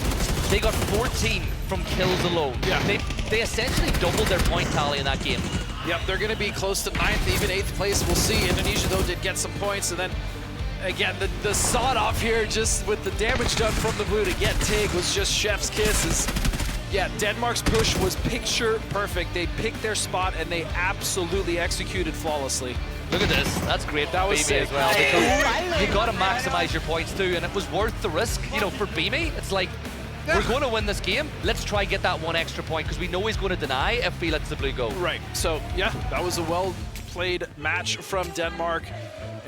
They got 14 from kills alone. Yeah. They essentially doubled their point tally in that game. Yep, they're going to be close to 9th, even 8th place. We'll see. Indonesia, though, did get some points. And then, again, the sawed-off here, just with the damage done from the blue to get Tig, was just chef's kisses. Yeah, Denmark's push was picture perfect. They picked their spot, and they absolutely executed flawlessly. Look at this. That's great That for was BB sick. as well. Because you got to maximize your points too, and it was worth the risk. You know, for BB, it's like, we're going to win this game. Let's try get that one extra point because we know he's going to deny if he lets the blue go. Right. So, yeah, that was a well-played match from Denmark.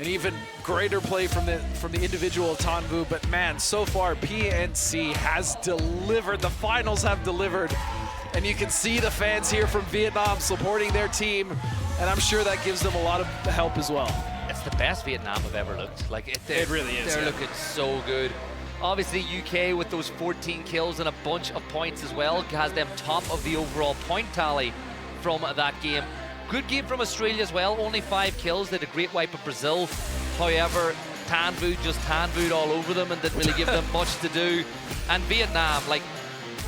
An even greater play from the individual of Tan Vu. But, man, so far, PNC has delivered. The finals have delivered. And you can see the fans here from Vietnam supporting their team. And I'm sure that gives them a lot of help as well. It's the best Vietnam have ever looked. Like it really is. They're looking so good. Obviously, UK with those 14 kills and a bunch of points as well has them top of the overall point tally from that game. Good game from Australia as well. Only 5 kills. They had a great wipe of Brazil. However, Tan Vu just Tan Vu'd all over them and didn't really give them much to do. And Vietnam, like,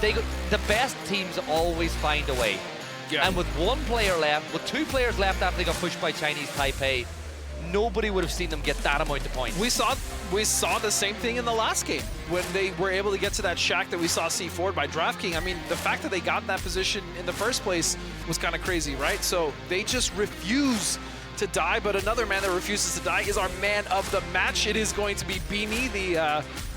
the best teams always find a way. Yeah. And with 1 player left, with 2 players left after they got pushed by Chinese Taipei, nobody would have seen them get that amount of points. We saw the same thing in the last game when they were able to get to that shack that we saw C4'd by DraftKings. I mean, the fact that they got in that position in the first place was kind of crazy, right? So they just refuse to die, but another man that refuses to die is our man of the match. It is going to be Beanie,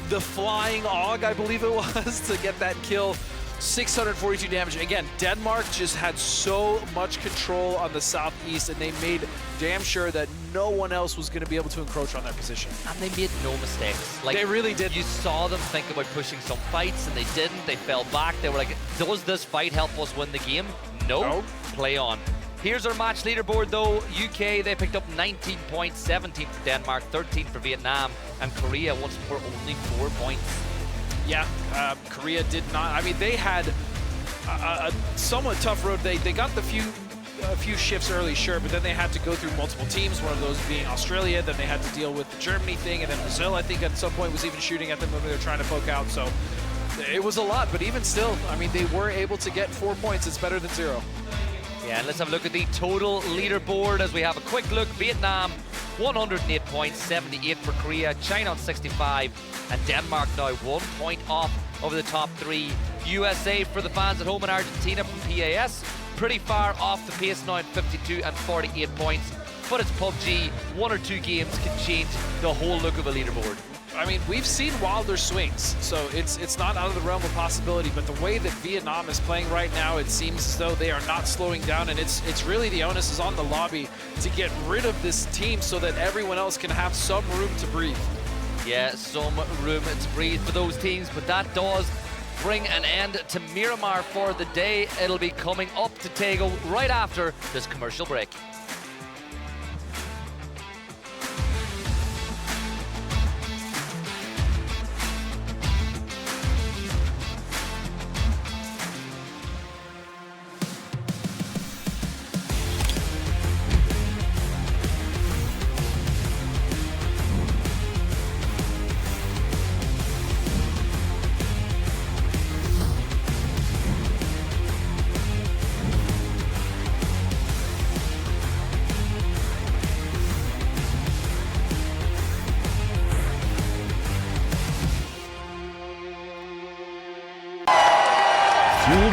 the flying Og, I believe it was, to get that kill. 642 damage. Again, Denmark just had so much control on the southeast, and they made damn sure that no one else was going to be able to encroach on their position. And they made no mistakes. Like, they really did. You saw them think about pushing some fights, and they didn't. They fell back. They were like, does this fight help us win the game? No. Play on. Here's our match leaderboard, though. UK, they picked up 19 points, 17 for Denmark, 13 for Vietnam, and Korea once more only 4 points. Yeah, Korea did not. I mean, they had a somewhat tough road. They got a few shifts early, sure, but then they had to go through multiple teams, one of those being Australia. Then they had to deal with the Germany thing, and then Brazil, I think, at some point was even shooting at them when they were trying to poke out. So it was a lot, but even still, I mean, they were able to get 4 points. It's better than 0. Yeah, let's have a look at the total leaderboard as we have a quick look. Vietnam, 108 points, 78 for Korea, China on 65, and Denmark now 1 point off over the top 3. USA for the fans at home in Argentina from PAS, pretty far off the pace now at 52 and 48 points. But it's PUBG, 1 or 2 games can change the whole look of a leaderboard. I mean, we've seen wilder swings, so it's not out of the realm of possibility, but the way that Vietnam is playing right now, it seems as though they are not slowing down, and it's really the onus is on the lobby to get rid of this team so that everyone else can have some room to breathe. Yeah, some room to breathe for those teams, but that does bring an end to Miramar for the day. It'll be coming up to Tego right after this commercial break.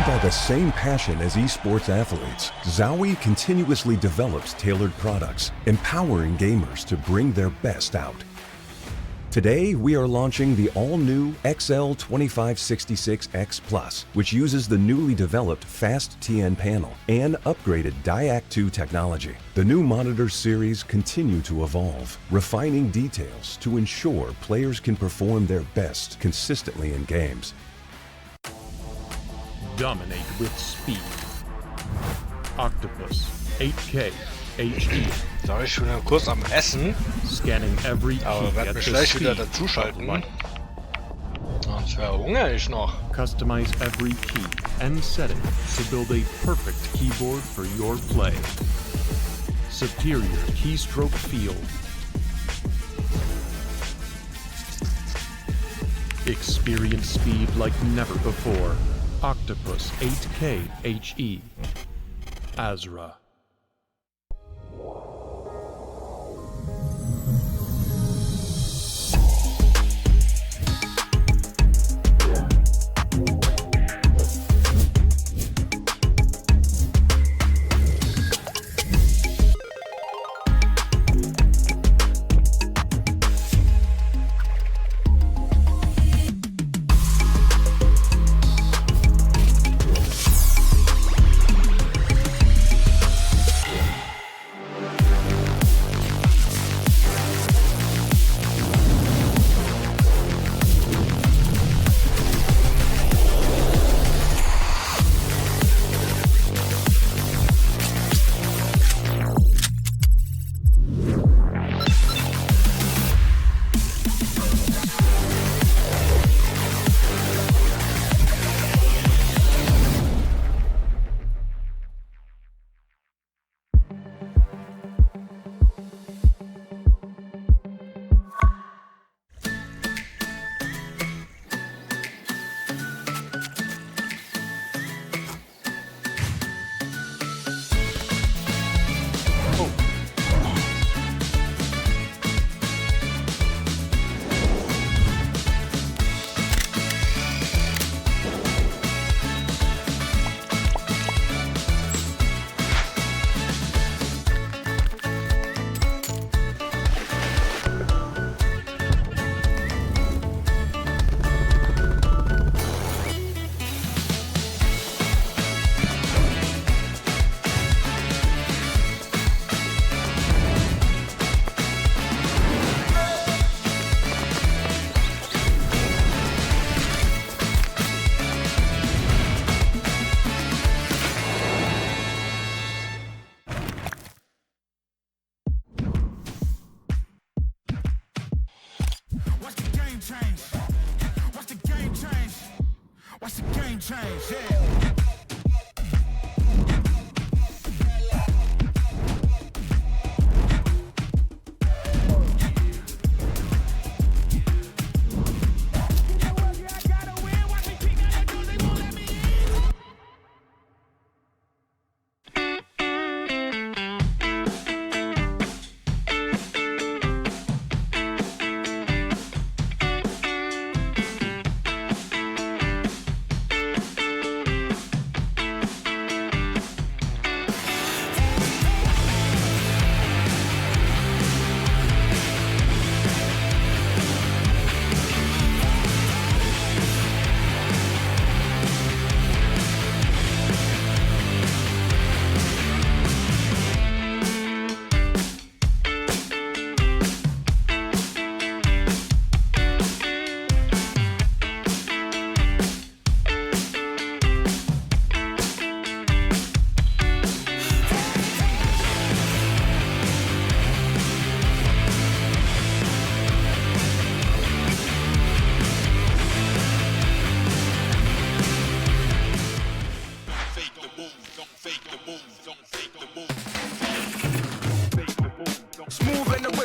by the same passion as esports athletes, Zowie continuously develops tailored products, empowering gamers to bring their best out. Today, we are launching the all-new XL2566X Plus, which uses the newly developed Fast TN panel and upgraded Diac 2 technology. The new monitor series continue to evolve, refining details to ensure players can perform their best consistently in games. Dominate with speed. Octopus 8K HE. Da bin ich schon kurz am Essen. Scanning every key. Aber werde mich gleich wieder dazuschalten. Sonst verhungere ich noch. Customize every key and setting to build a perfect keyboard for your play. Superior keystroke feel. Experience speed like never before. Octopus 8K HE. Azra.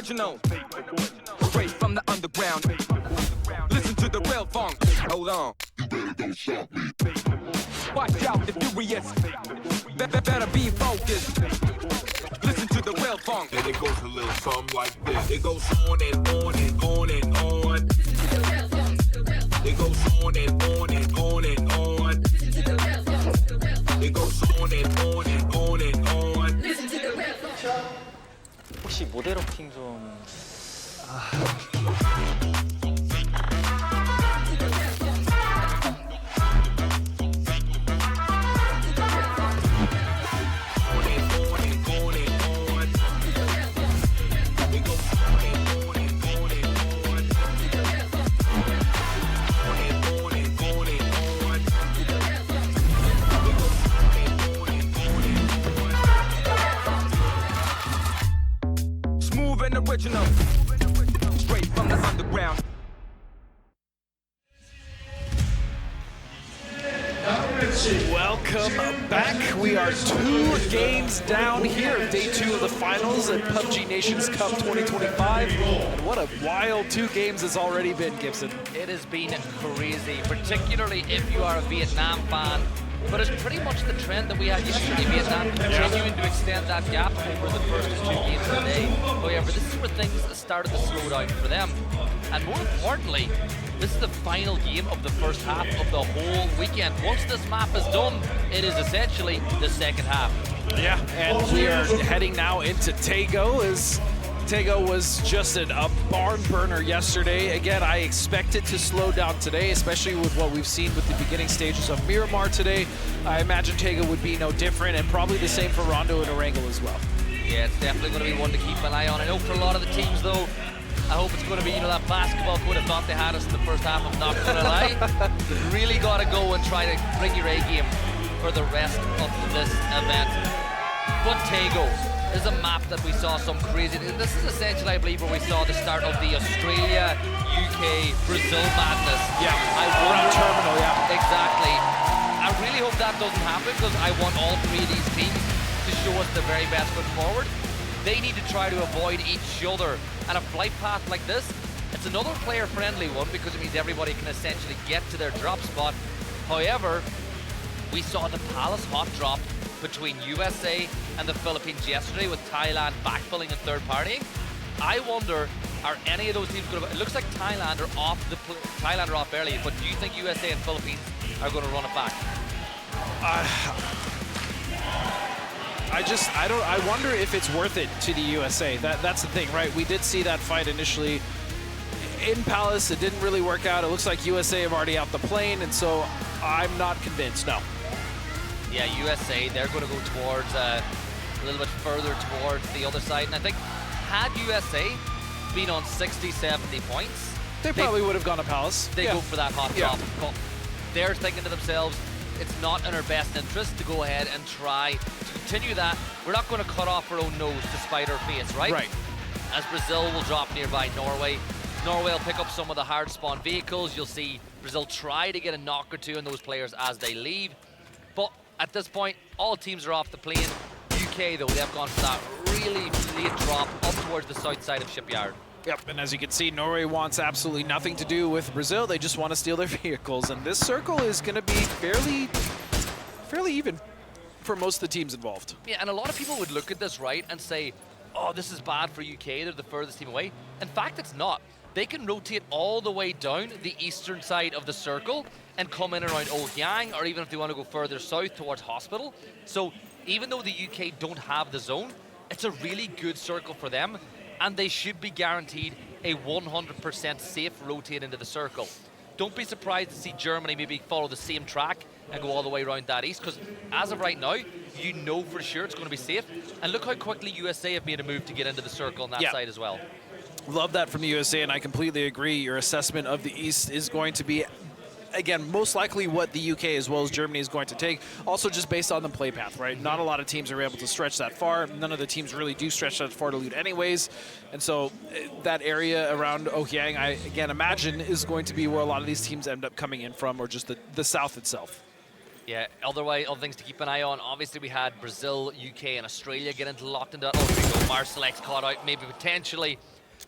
original, straight from the underground. Listen to the real funk. Hold on. You better go stop me. Watch out, the furious. Better be focused. Listen to the real funk. And it goes a little something like this. It goes on and on and on and on. It goes on and on and on and on. underground. Welcome back. We are 2 games down here, day 2 of the finals at PUBG Nations Cup 2025. And what a wild 2 games it's already been, Gibson. It has been crazy, particularly if you are a Vietnam fan. But it's pretty much the trend that we had yesterday. Vietnam continuing to extend that gap over the first 2 games of the day. However, this is where things started to slow down for them. And more importantly, this is the final game of the first half of the whole weekend. Once this map is done, it is essentially the second half. Yeah, and we are heading now into Taego, as Taego was just a barn burner yesterday. Again, I expect it to slow down today, especially with what we've seen with the beginning stages of Miramar today. I imagine Taego would be no different, and probably the same for Rondo and Erangel as well. Yeah, it's definitely going to be one to keep an eye on. I know for a lot of the teams, though, I hope it's going to be, that basketball could have thought they had us in the first half. I'm not going to lie. Really got to go and try to bring your A game for the rest of this event. But Taego is a map that we saw some crazy. This is essentially, I believe, where we saw the start of the Australia, UK, Brazil madness. Yeah, around Terminal, yeah. Exactly. I really hope that doesn't happen, because I want all 3 of these teams to show us the very best foot forward. They need to try to avoid each other. And a flight path like this, it's another player-friendly one, because it means everybody can essentially get to their drop spot. However, we saw the Palace hot drop between USA and the Philippines yesterday, with Thailand backfilling and third-partying. I wonder, are any of those teams going to... It looks like Thailand are off early, but do you think USA and Philippines are going to run it back? I wonder if it's worth it to the USA. That's the thing, right? We did see that fight initially in Palace. It didn't really work out. It looks like USA have already out the plane, and so I'm not convinced, no. Yeah, USA, they're going to go towards a little bit further towards the other side. And I think, had USA been on 60, 70 points, they probably would have gone to Palace. They go for that hot drop. But they're thinking to themselves, it's not in our best interest to go ahead and try to continue that. We're not going to cut off our own nose to spite our face, right? Right. As Brazil will drop nearby Norway. Norway will pick up some of the hard spawn vehicles. You'll see Brazil try to get a knock or 2 on those players as they leave. But at this point, all teams are off the plane. UK, though, they've gone for that really late drop up towards the south side of Shipyard. Yep, and as you can see, Norway wants absolutely nothing to do with Brazil. They just want to steal their vehicles, and this circle is going to be fairly even for most of the teams involved. Yeah, and a lot of people would look at this, right, and say, oh, this is bad for UK, they're the furthest team away. In fact, it's not. They can rotate all the way down the eastern side of the circle and come in around Ohiang, or even if they want to go further south towards Hospital. So even though the UK don't have the zone, it's a really good circle for them, and they should be guaranteed a 100% safe rotate into the circle. Don't be surprised to see Germany maybe follow the same track and go all the way around that east, because as of right now, you know for sure it's going to be safe. And look how quickly USA have made a move to get into the circle on that side as well. Love that from the USA, and I completely agree. Your assessment of the East is going to be, again, most likely what the UK as well as Germany is going to take. Also just based on the play path, right? Not a lot of teams are able to stretch that far. None of the teams really do stretch that far to loot anyways. And so that area around Ohiang, I, again, imagine is going to be where a lot of these teams end up coming in from, or just the south itself. Yeah, other things to keep an eye on. Obviously, we had Brazil, UK, and Australia get into locked into that. Oh, here we go. Mörser-Action caught out, maybe potentially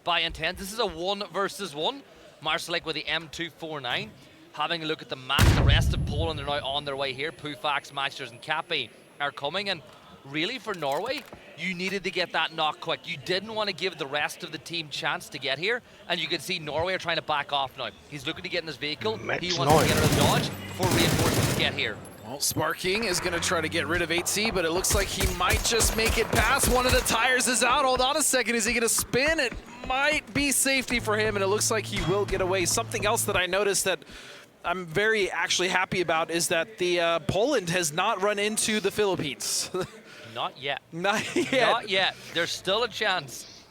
by intent. This is a 1 versus 1. Mörser-Action with the M249. Having a look at the map, the rest of Poland are now on their way here. Pufax, Masters, and Kapi are coming. And really, for Norway, you needed to get that knock quick. You didn't want to give the rest of the team chance to get here. And you can see Norway are trying to back off now. He's looking to get in his vehicle. He wants to get out of dodge before reinforcements get here. Well, Sparking is going to try to get rid of 8C, but it looks like he might just make it past. One of the tires is out. Hold on a second. Is he going to spin? It might be safety for him, and it looks like he will get away. Something else that I noticed that I'm very actually happy about is that the Poland has not run into the Philippines. Not yet. Not yet. Not yet. There's still a chance.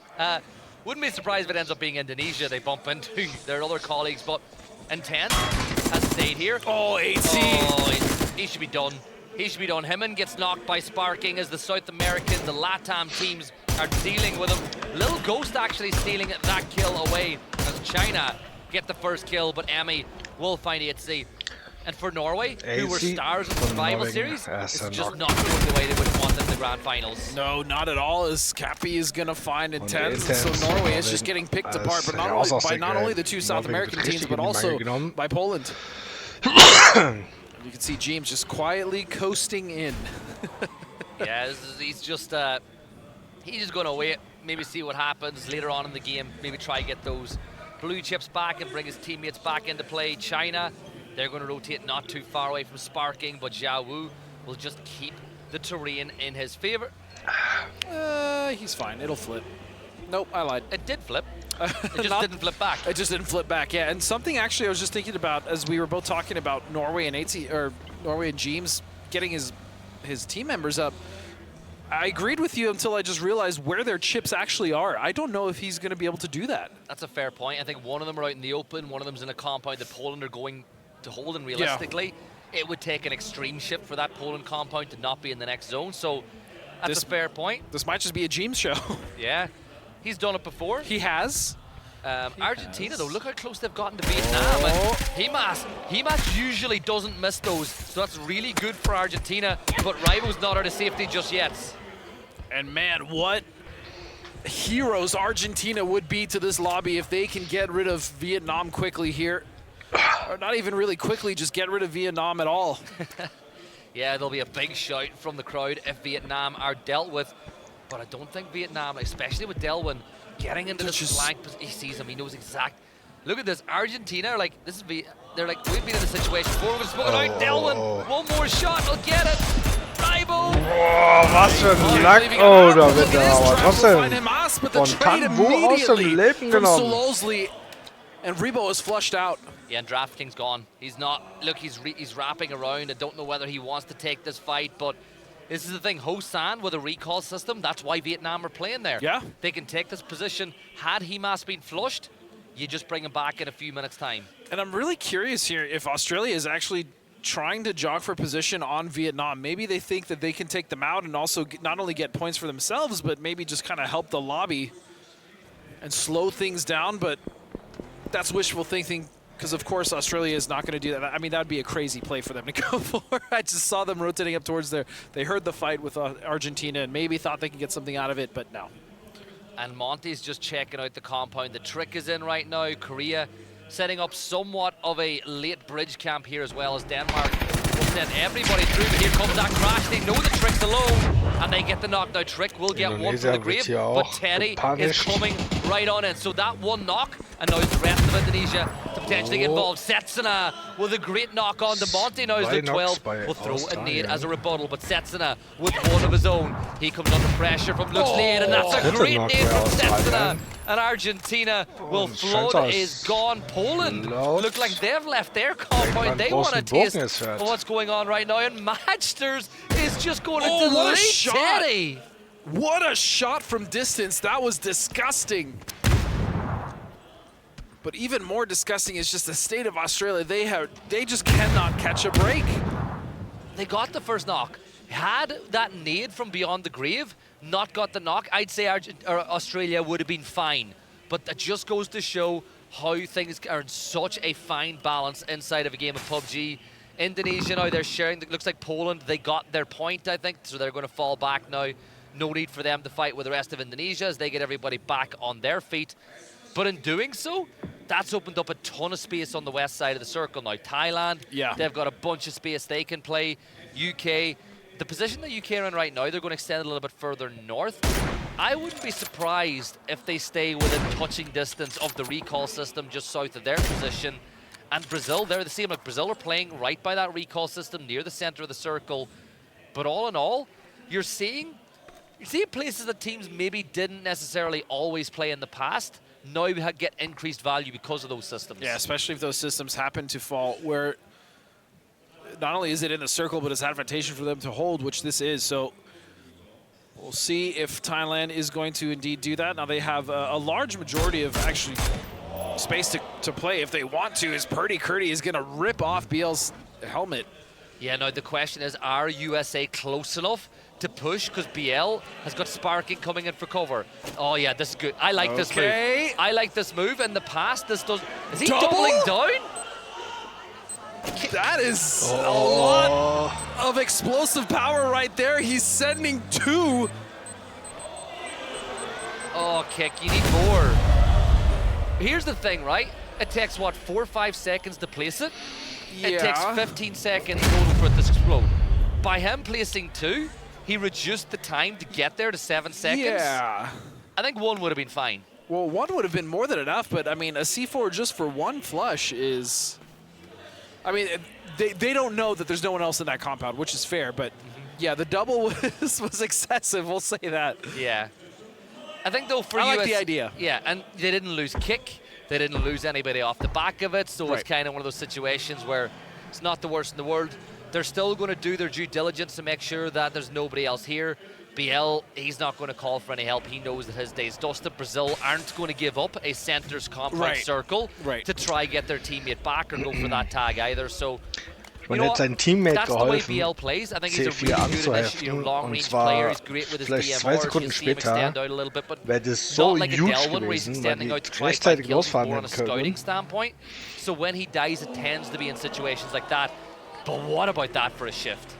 Wouldn't be surprised if it ends up being Indonesia they bump into their other colleagues, but Intent has stayed here. Oh, 8C. Oh, he should be done. He should be done. Himman gets knocked by Sparking as the South American, the LATAM teams are dealing with him. Little Ghost actually stealing that kill away as China get the first kill, but Emmy will find HC. And for Norway, who were stars in the survival series, it's just not going the way they would want in the grand finals. No, not at all, as Cappy is going to find Intense. So Norway is just getting picked apart, but not only the two South American teams, but also by Poland. You can see James just quietly coasting in. Yeah, he's just going to wait, maybe see what happens later on in the game, maybe try to get those blue chips back and bring his teammates back into play. China, they're going to rotate not too far away from Sparking, but Xiao Wu will just keep the terrain in his favor. He's fine, it'll flip. Nope, I lied. It did flip. It just didn't flip back. It just didn't flip back, yeah. And something actually I was just thinking about as we were both talking about Norway and James getting his team members up. I agreed with you until I just realized where their chips actually are. I don't know if he's going to be able to do that. That's a fair point. I think one of them are out in the open, one of them's in a compound that Poland are going to hold, and realistically, it would take an extreme shift for that Poland compound to not be in the next zone. So that's a fair point. This might just be a James show. Yeah. He's done it before. He has. Argentina, though, look how close they've gotten to Vietnam. And Himas usually doesn't miss those, so that's really good for Argentina, but Ribo's not out of safety just yet. And man, what heroes Argentina would be to this lobby if they can get rid of Vietnam quickly here. Or not even really quickly, just get rid of Vietnam at all. Yeah, there'll be a big shout from the crowd if Vietnam are dealt with. But I don't think Vietnam, especially with Delwyn, getting into this flank, he sees him, he knows exact. Look at this, Argentina, like, they're like, we've been in this situation before, we're going to smoke it out. Delwyn, one more shot, he'll get it. Ribo! Was für ein Lack. Oh, da wird er aber trotzdem von Tanvo aus dem Leben genommen. And Ribo is flushed out. Yeah, and DraftKings gone. He's not, look, he's wrapping around. I don't know whether he wants to take this fight, but this is the thing, Hosan with a recall system, that's why Vietnam are playing there. Yeah. They can take this position. Had Himas been flushed, you just bring him back in a few minutes' time. And I'm really curious here if Australia is actually trying to jog for position on Vietnam. Maybe they think that they can take them out and also not only get points for themselves, but maybe just kind of help the lobby and slow things down. But that's wishful thinking, because of course Australia is not going to do that. I mean, that would be a crazy play for them to go for. I just saw them rotating up towards there. They heard the fight with Argentina and maybe thought they could get something out of it, but no. And Monty's just checking out the compound. The trick is in right now. Korea setting up somewhat of a late bridge camp here, as well as Denmark will send everybody through. But here comes that crash. They know the trick's alone, and they get the knockdown. Trick will get one from the grave, but Teddy is coming right on in. So that one knock, and now the rest of Indonesia to potentially get involved. Setsuna with a great knock on to Monty. Now is the 12 will throw a nade as a rebuttal, but Setsuna with one of his own. He comes under pressure from Lux Lane, and that's a great nade from Setsuna. And Argentina will flood is gone. Poland look like they've left their compound. They want to taste what's going on right now. And Magsters is just going to delete Teddy. What a shot from distance. That was disgusting. But even more disgusting is just the state of Australia. They just cannot catch a break. They got the first knock. Had that nade from beyond the grave not got the knock, I'd say Australia would have been fine. But that just goes to show how things are in such a fine balance inside of a game of PUBG. Indonesia now, they're sharing, it looks like Poland, they got their point, I think, so they're going to fall back now. No need for them to fight with the rest of Indonesia as they get everybody back on their feet. But in doing so, that's opened up a ton of space on the west side of the circle now. Thailand, they've got a bunch of space they can play. UK, the position that UK are in right now, they're going to extend a little bit further north. I wouldn't be surprised if they stay within touching distance of the recall system just south of their position. And Brazil, they're the same. Like Brazil are playing right by that recall system near the center of the circle. But all in all, you're seeing places that teams maybe didn't necessarily always play in the past now get increased value because of those systems. Yeah, especially if those systems happen to fall where not only is it in the circle, but it's advantageous for them to hold, which this is. So we'll see if Thailand is going to indeed do that. Now they have a large majority of actually space to play if they want to, as Purdy Curdy is going to rip off BL's helmet. Yeah, now the question is, are USA close enough to push because BL has got Sparking coming in for cover. Oh yeah, this is good. I like this move. I like this move. In the past, this does. Is he doubling down? That is a lot of explosive power right there. He's sending 2. Oh, Kick, you need more. Here's the thing, right? It takes, what, 4 or 5 seconds to place it? Yeah. It takes 15 seconds total for it to explode. By him placing 2, he reduced the time to get there to 7 seconds. Yeah. I think 1 would have been fine. Well, 1 would have been more than enough, but I mean, a C4 just for 1 flush is... I mean, they don't know that there's no one else in that compound, which is fair, but yeah, the double was excessive, we'll say that. Yeah. I think, though, for I US, like the idea. Yeah, and they didn't lose Kick. They didn't lose anybody off the back of it, so it's kind of one of those situations where it's not the worst in the world. They're still going to do their due diligence to make sure that there's nobody else here. BL, he's not going to call for any help. He knows that his day's dusted. Brazil aren't going to give up a centers compound circle to try get their teammate back or go for that tag either. So, you know what? That's the way BL plays. I think he's a really good initiative, long-range player. He's great with his DMR. You see him extend out a little bit, but not like a Delvin where he's extending out to try to find kills more on a scouting standpoint. So when he dies, it tends to be in situations like that. But what about that for a shift?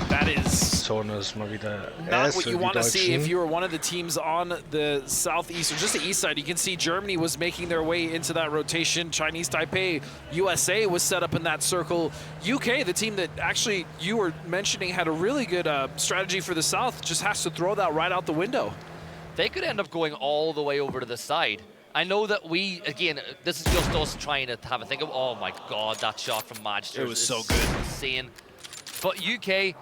That is not what you want to see if you were one of the teams on the southeast or just the east side. You can see Germany was making their way into that rotation. Chinese Taipei, USA was set up in that circle. UK, the team that actually you were mentioning had a really good strategy for the south, just has to throw that right out the window. They could end up going all the way over to the side. I know that we, again, this is just us trying to have a think of, oh my God, that shot from Magster. It was so good. Insane. But UK,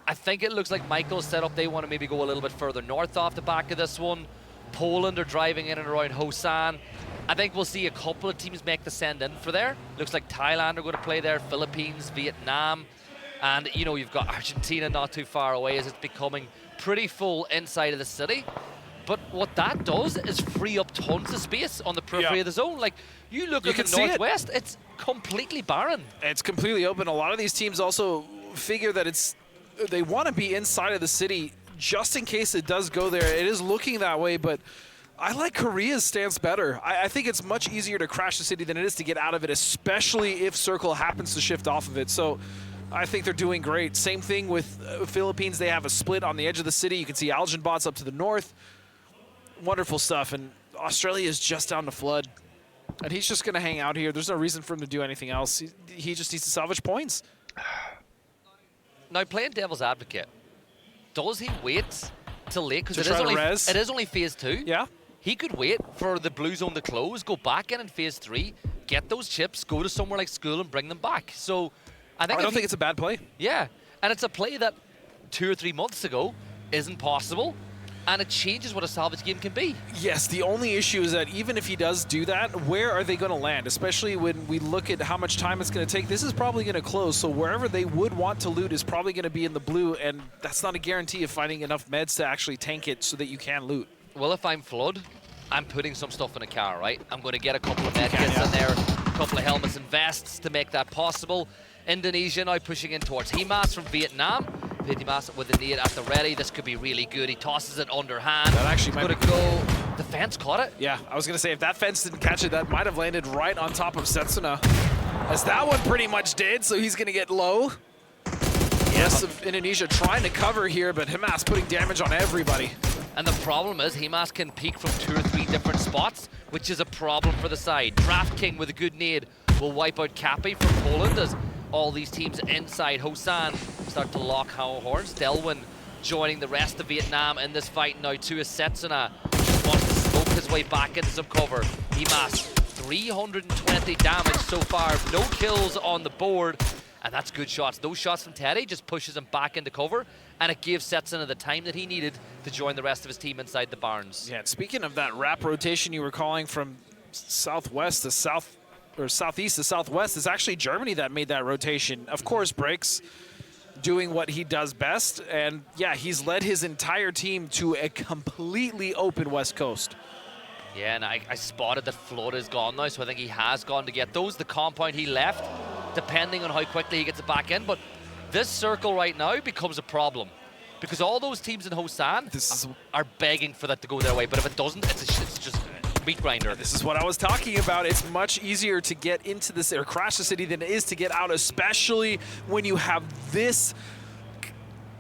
I think it looks like Michael's set up. They want to maybe go a little bit further north off the back of this one. Poland are driving in and around Hosan. I think we'll see a couple of teams make the send in for there. Looks like Thailand are going to play there, Philippines, Vietnam. And, you know, you've got Argentina not too far away as it's becoming pretty full inside of the city. But what that does is free up tons of space on the periphery of the zone. Like, you look at the Northwest, it's completely barren. It's completely open. A lot of these teams also figure that they want to be inside of the city just in case it does go there. It is looking that way, but I like Korea's stance better. I think it's much easier to crash the city than it is to get out of it, especially if Circle happens to shift off of it. So I think they're doing great. Same thing with Philippines. They have a split on the edge of the city. You can see Algen bots up to the north. Wonderful stuff. And Australia is just down to Flood. And he's just going to hang out here. There's no reason for him to do anything else. He just needs to salvage points. Now, playing devil's advocate, does he wait till late? Because it is only phase 2. Yeah. He could wait for the blue zone to close, go back in phase 3, get those chips, go to somewhere like school and bring them back. So I don't think it's a bad play. Yeah. And it's a play that 2 or 3 months ago isn't possible. And it changes what a salvage game can be. Yes, the only issue is that even if he does do that, where are they going to land? Especially when we look at how much time it's going to take. This is probably going to close, so wherever they would want to loot is probably going to be in the blue, and that's not a guarantee of finding enough meds to actually tank it so that you can loot. Well, if I'm Flood, I'm putting some stuff in a car, right? I'm going to get a couple of med kits in there, a couple of helmets and vests to make that possible. Indonesia now pushing in towards Himas from Vietnam. Himas with the nade at the ready. This could be really good. He tosses it underhand. That actually might go. The fence caught it. Yeah, I was going to say, if that fence didn't catch it, that might have landed right on top of Setsuna. As that one pretty much did, so he's going to get low. Yes, Indonesia trying to cover here, but Himas putting damage on everybody. And the problem is Himas can peek from 2 or 3 different spots, which is a problem for the side. Draft King with a good nade will wipe out Cappy from Poland as all these teams inside Hosan start to lock horns. Delwyn joining the rest of Vietnam in this fight now to a Setsuna. Just wants to smoke his way back into some cover. Himas, 320 damage so far, no kills on the board. And that's good shots. Those shots from Teddy just pushes him back into cover, and it gives Setsuna the time that he needed to join the rest of his team inside the barns. Yeah, and speaking of that wrap rotation you were calling from southwest to south, or southeast to southwest, it's actually Germany that made that rotation. Of course, Breaks doing what he does best, and yeah, he's led his entire team to a completely open west coast. Yeah, and I spotted that Flood is gone now, so I think he has gone to get those. The compound he left, depending on how quickly he gets it back in, but this circle right now becomes a problem because all those teams in Hosan are begging for that to go their way. But if it doesn't, it's just meat grinder. This is what I was talking about. It's much easier to get into this or crash the city than it is to get out, especially when you have this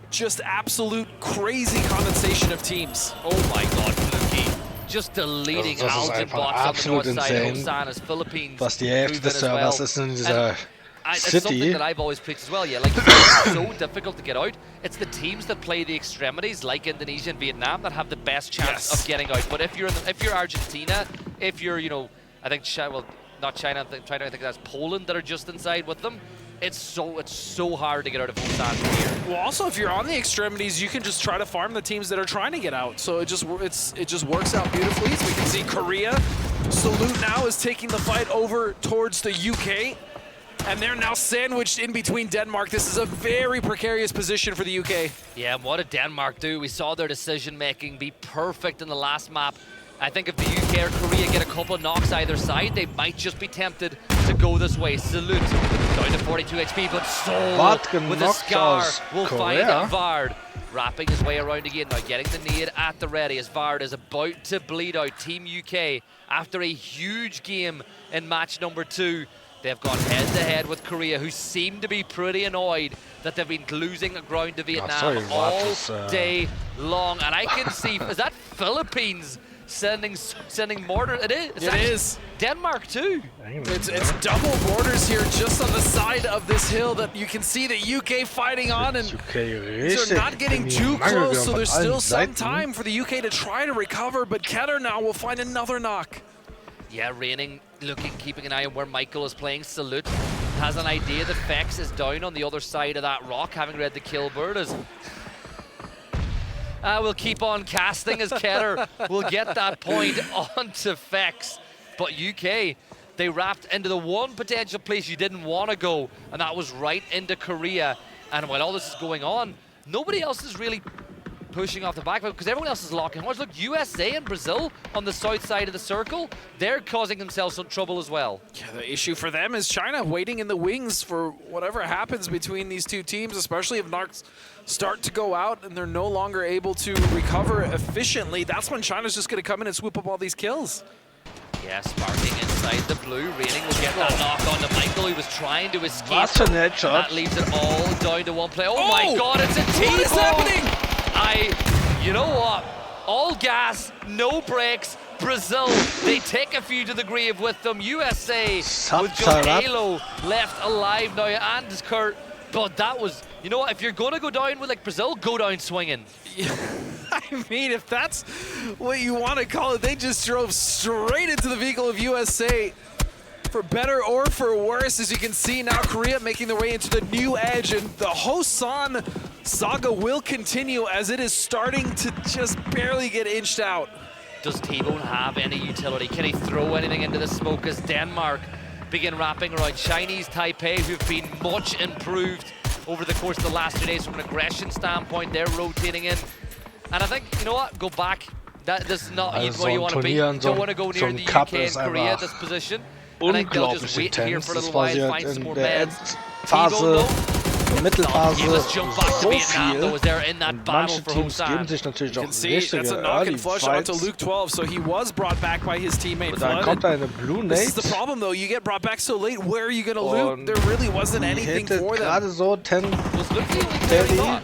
just absolute crazy condensation of teams. Oh my God, Fluky. Just deleting Alton bots on the north side of Hosan as Philippines. Was die Hälfte des Servers ist in dieser It's City. something that I've always preached as well, yeah. Like, it's so difficult to get out. It's the teams that play the extremities, like Indonesia and Vietnam, that have the best chance of getting out. But if you're Argentina, if you're, you know, I think not China. I think that's Poland that are just inside with them. It's so hard to get out of Hosan from here. Well, also if you're on the extremities, you can just try to farm the teams that are trying to get out. So it just works out beautifully. As we can see, Korea, Absolut now is taking the fight over towards the UK. And they're now sandwiched in between Denmark. This is a very precarious position for the UK. Yeah, and what did Denmark do? We saw their decision-making be perfect in the last map. I think if the UK or Korea get a couple of knocks either side, they might just be tempted to go this way. Salute down to 42 HP, but Seoul with a scar will find Vard. Wrapping his way around again, now getting the nade at the ready as Vard is about to bleed out Team UK after a huge game in match number 2. They've gone head-to-head with Korea, who seem to be pretty annoyed that they've been losing ground to Vietnam all day long. And I can see, is that Philippines sending mortar? It is. It is. Denmark too. It's double mortars here just on the side of this hill that you can see the UK fighting on, and they're not getting too close, so there's still some time for the UK to try to recover, but Ketter now will find another knock. Yeah, Raining keeping an eye on where Michael is playing. Salute has an idea that Fex is down on the other side of that rock, having read the kill bird. As we'll keep on casting as Ketter will get that point onto Fex. But UK, they wrapped into the one potential place you didn't want to go, and that was right into Korea. And while all this is going on, nobody else is really pushing off the back because everyone else is locking horns. Look, USA and Brazil on the south side of the circle, they're causing themselves some trouble as well. Yeah, the issue for them is China waiting in the wings for whatever happens between these two teams, especially if knocks start to go out and they're no longer able to recover efficiently. That's when China's just going to come in and swoop up all these kills. Yeah, sparking inside the blue. Raining will get that knock on to Michael. He was trying to escape. That's an headshot. That leaves it all down to one play. Oh my God, it's a T-ball. What is happening? You know what? All gas, no brakes. Brazil, they take a few to the grave with them. USA with just Halo left alive now, and Kurt. But that was, you know what? If you're going to go down with like Brazil, go down swinging. I mean, if that's what you want to call it, they just drove straight into the vehicle of USA. For better or for worse, as you can see now, Korea making their way into the new edge, and the Hosan saga will continue as it is starting to just barely get inched out. Does T-Bone have any utility? Can he throw anything into the smoke as Denmark begin wrapping around Chinese Taipei, who've been much improved over the course of the last 2 days from an aggression standpoint? They're rotating in. And I think, you know what, go back. This is not where you want to be. You don't want to go near the UK and Korea at this position. I think they'll just wait here for a little while, find some more meds. Phase, Mittelphase, so viel. Was there in that battle for geben sich natürlich noch that's a knock and flush onto Luke 12, so he was brought back by his teammate Flood. This is the problem though, you get brought back so late, where are you going to loot? There really wasn't anything for them. So 10 was Luke the only player he thought?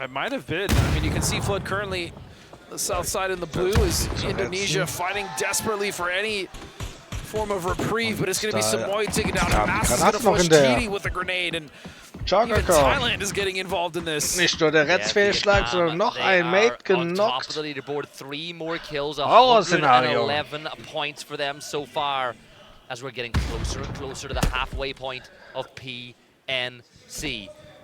It might have been. I mean, you can see Flood currently, the south side in the blue is Indonesia fighting desperately for any form of reprieve, but it's going to be Samoy taking down Mass is going to push TD with a grenade, and even Thailand is getting involved in this. Nicht nur der Retzfehlschlag, sondern noch ein Mate genockt. Top of the leaderboard, 3 more kills, 111 points for them so far, as we're getting closer and closer to the halfway point of PNC.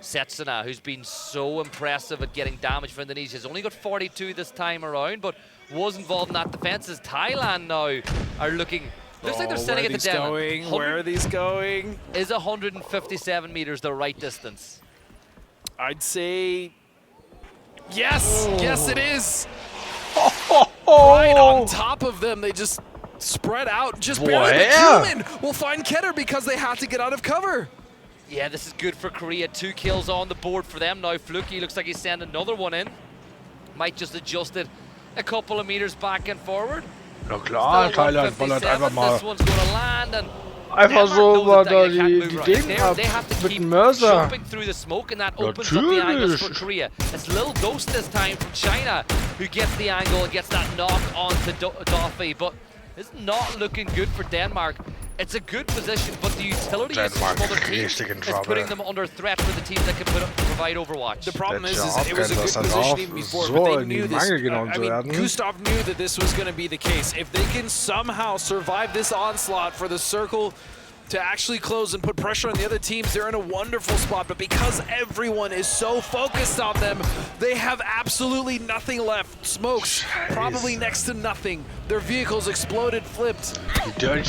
Setsuna, who's been so impressive at getting damage for Indonesia, has only got 42 this time around, but was involved in that defense as Thailand now are looking. Looks like they're sending it to Devon. Where are these going? Is 157 meters the right distance? I'd say yes. Yes, it is. Right on top of them. They just spread out. Just barely. Human will find Ketter because they have to get out of cover. Yeah, this is good for Korea. 2 kills on the board for them now. Fluky looks like he's sending another one in. Might just adjust it a couple of meters back and forward. Na klar, Thailand ballert einfach mal. This one's going to land and Einfach so über da die Gegend ab mit Mörser. jumping through the smoke, and that opens up the angles for Korea. It's Lil Ghost this time from China who gets the angle and gets that knock onto Duffy, but it's not looking good for Denmark. It's a good position, but the utility is from other teams is putting them under threat for the teams that can provide Overwatch. The problem is it was a good position even before, but they knew this. I mean, Gustav knew that this was going to be the case. If they can somehow survive this onslaught for the Circle to actually close and put pressure on the other teams, they're in a wonderful spot. But because everyone is so focused on them, they have absolutely nothing left. Smokes, probably next to nothing. Their vehicles exploded, flipped.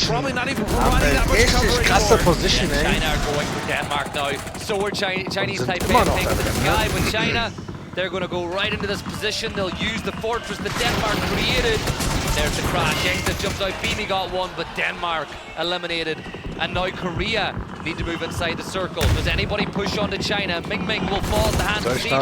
Probably not even providing that much cover anymore. Position, China are going for Denmark now. So are Chinese Taipei taking to the sky, but China, they're going to go right into this position. They'll use the fortress that Denmark created. There's the crash. Exit jumps out. Beamy got one, but Denmark eliminated. And now Korea need to move inside the circle. Does anybody push on to China? Ming Ming will fall at the hands of CJ.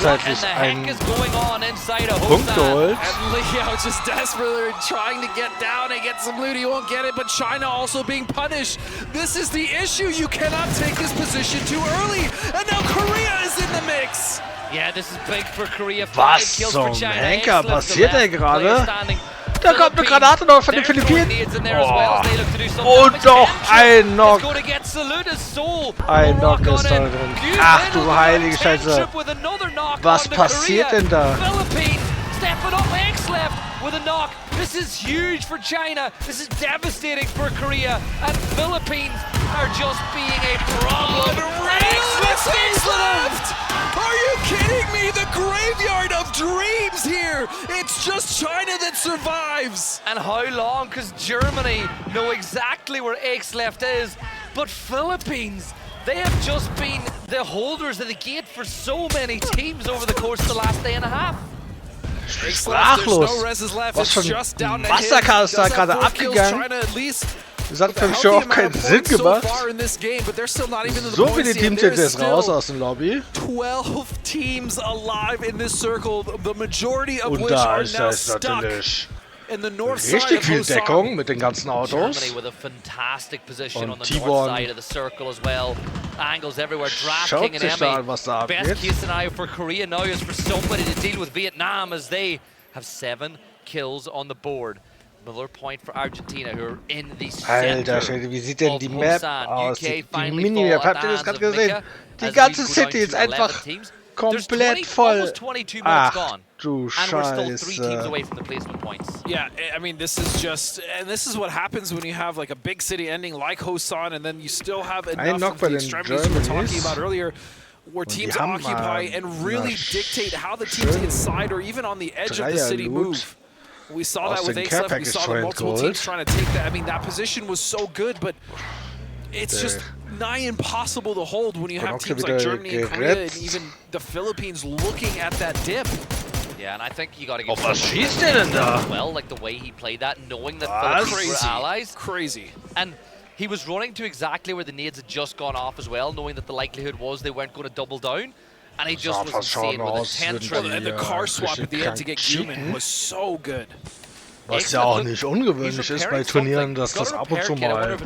What in the heck is going on inside of Hosan? And Leo just desperately trying to get down and get some loot. He won't get it, but China also being punished. This is the issue. You cannot take this position too early. And now Korea is in the mix. Yeah, this is big for Korea. 5 kills for China. Henker passiert denn gerade? Da kommt eine Granate noch von den Philippinen. Oh, und doch ein Knock. Ein Knock ist da drin. Ach du heilige Scheiße. Was passiert denn da? Stepping up, X left with a knock. This is huge for China. This is devastating for Korea. And Philippines are just being a problem. X left! Are you kidding me? The graveyard of dreams here. It's just China that survives. And how long? Because Germany know exactly where X left is. But Philippines, they have just been the holders of the gate for so many teams over the course of the last day and a half. Sprachlos. Was für ein Massaker ist da gerade abgegangen? Das hat für mich schon auch keinen Sinn gemacht. So viele Teams sind jetzt raus aus dem Lobby. 12 teams alive in this circle, the majority of Und which da are ist now das stuck natürlich in the north side richtig of viel Hosan. Deckung mit den ganzen Autos. Germany with a fantastic position on Und the north side of the circle as well. Angles everywhere. Schaut DraftKing and sich da an, Emmy. was da Best abgeht. case scenario for Korea now is for somebody to deal with Vietnam as they have 7 kills on the board. Another point for Argentina, who are in the Alter center Schwede, wie sieht denn die of Map Hosan. aus? UK Die finally Minimap, fall at habt the ihr das hands gerade of gesehen? Mika Die as ganze we go City down ist to 11 einfach teams. komplett voll. Almost 22 minutes Ach gone. du And we're still 3 teams Scheiße. away from the placement points. Yeah, I mean, this is just, and this is what happens when you have like a big city ending like Hosan, and then you still have enough knock of by the den extremities we were talking Germans. about earlier, where teams haben occupy mal and really na dictate how the teams inside or even on the edge of the city move. We saw that with X-Left, we saw the multiple teams trying to take that. I mean, that position was so good, but it's just nigh impossible to hold when you have teams like Germany and Korea and even the Philippines looking at that dip. Yeah, and I think you got to give was schießt der denn da? well, like the way he played that, knowing that Was? Philippines were allies. Crazy. And he was running to exactly where the nades had just gone off as well, knowing that the likelihood was they weren't going to double down. And he just was insane with a tantrum. And the car swap at the end to get Human was so good. Was ja auch nicht ungewöhnlich ist bei Turnieren, dass das ab und zu mal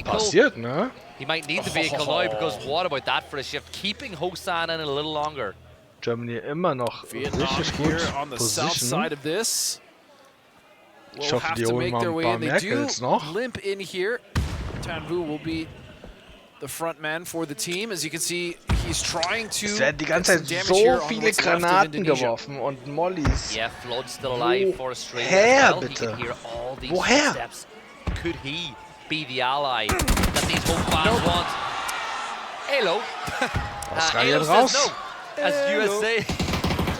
passiert, ne? He might need the vehicle now because what about that for a shift? Keeping Hosan in a little longer. Germany immer noch richtig gut Position. Ich hoffe, die holen mal ein paar mehr Kills noch. Limp in here. Tanvu will be the front man for the team. As you can see, he's trying to. Es werden die ganze Zeit so viele Granaten geworfen und Mollys. Yeah, Flood's still alive for Australia. Woher well. bitte? He can hear all these Woher? steps. Could he be the ally that these home fans want? Hello. Australien Elo raus. says no. As USA.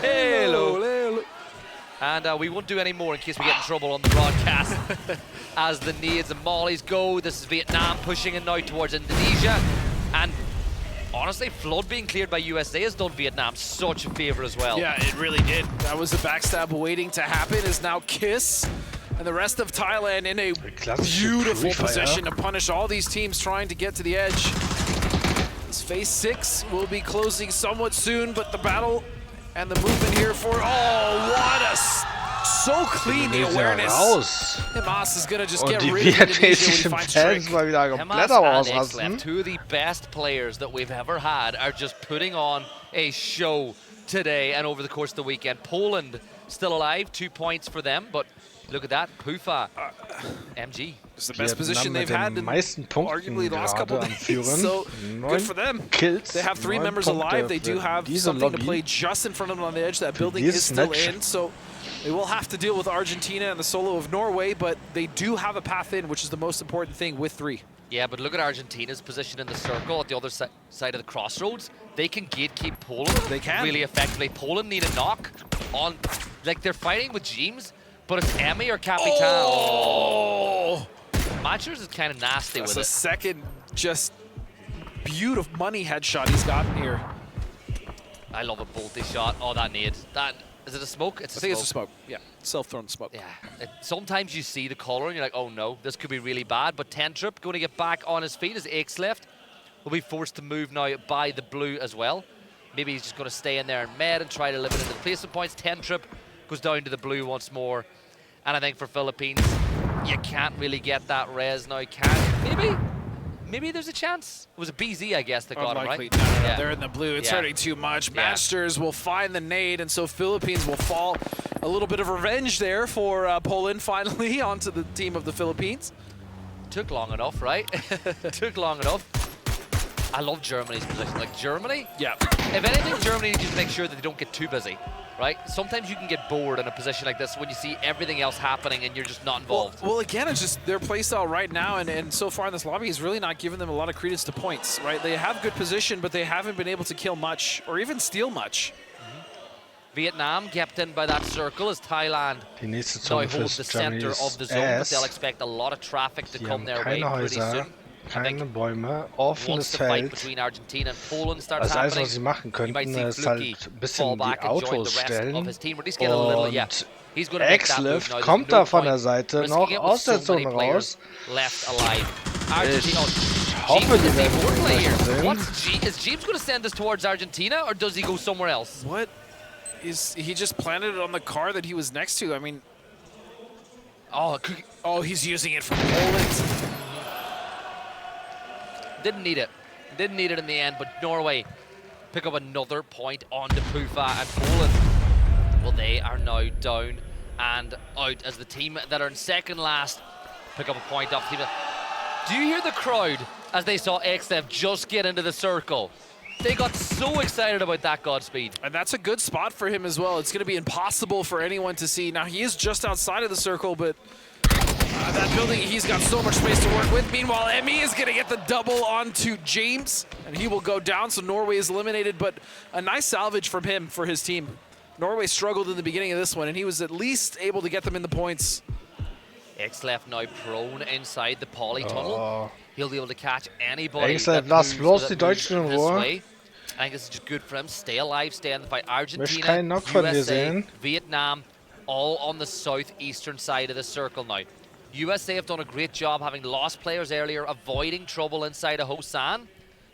Hello. And we won't do any more in case we get in trouble on the broadcast. As the nades and mollies go, this is Vietnam pushing in now towards Indonesia. And honestly, Flood being cleared by USA has done Vietnam such a favor as well. Yeah, it really did. That was a backstab waiting to happen. Is now Kiss And the rest of Thailand in a beautiful position to punish all these teams trying to get to the edge. This phase 6 will be closing somewhat soon, but the battle and the movement here for, oh, what a, so clean the awareness. Himas is gonna just get rid of Indonesia when he finds Trick. Himas and XLEF, two of the best players that we've ever had, are just putting on a show today and over the course of the weekend. Poland still alive, 2 points for them, but look at that, Pufa, MG. It's the best position they've had in arguably the last couple of days, so good for them. They have 3 members alive, they do have something to play just in front of them on the edge. That building is still in, so they will have to deal with Argentina and the solo of Norway, but they do have a path in, which is the most important thing with 3. Yeah, but look at Argentina's position in the circle at the other side of the crossroads. They can gatekeep Poland really effectively. Poland need a knock on, like they're fighting with James, but it's Emmy or Capitan. Oh! Matchers is kind of nasty with it. That's the second just beautiful money headshot he's gotten here. I love a bolty shot. Oh, that nade. That, is it a smoke? I think it's a smoke. Yeah, self-thrown smoke. Yeah. Sometimes you see the color and you're like, oh no, this could be really bad. But Tentrup going to get back on his feet as XLEF will be forced to move now by the blue as well. Maybe he's just going to stay in there and med and try to limit into the placement points. Tentrup goes down to the blue once more. And I think for Philippines, you can't really get that res now, can you? Maybe there's a chance. It was a BZ, I guess, that got him, right? No, yeah. They're in the blue. It's hurting too much. Masters will find the nade, and so Philippines will fall. A little bit of revenge there for Poland, finally, onto the team of the Philippines. Took long enough, right? Took long enough. I love Germany's position. Like, Germany? Yeah. If anything, Germany needs to make sure that they don't get too busy. Right? Sometimes you can get bored in a position like this when you see everything else happening and you're just not involved. Well, again, it's just their playstyle right now, and so far in this lobby is really not giving them a lot of credence to points, right? They have good position, but they haven't been able to kill much or even steal much. Vietnam kept in by that circle as Thailand now hold the center of the zone, but they'll expect a lot of traffic to come their way pretty soon. Keine Bäume, offenes Feld. Also alles, was sie machen könnten, ist halt ein bisschen die Autos stellen. Und XLEF kommt da von der Seite noch aus der Zone raus. Ich hoffe, die werden sehen. Is James going to send this towards Argentina, or does he go somewhere else? What is he just planted it on the car that he was next to? I mean, oh, he's using it for Poland. Didn't need it. Didn't need it in the end, but Norway pick up another point onto Pufa and Poland. Well, they are now down and out as the team that are in second last pick up a point off the team. Do you hear the crowd as they saw XLEF just get into the circle? They got so excited about that Godspeed. And that's a good spot for him as well. It's going to be impossible for anyone to see. Now, he is just outside of the circle, but that building, he's got so much space to work with. Meanwhile, Emmy is going to get the double onto James, and he will go down, so Norway is eliminated, but a nice salvage from him for his team. Norway struggled in the beginning of this one, and he was at least able to get them in the points. XLEF now prone inside the poly tunnel. He'll be able to catch anybody. XLEF, lass bloß die Deutschen in Ruhe. I think this is just good for him. Stay alive, stay in the fight. Argentina, USA, Vietnam, all on the southeastern side of the circle now. USA have done a great job having lost players earlier, avoiding trouble inside of Hosan,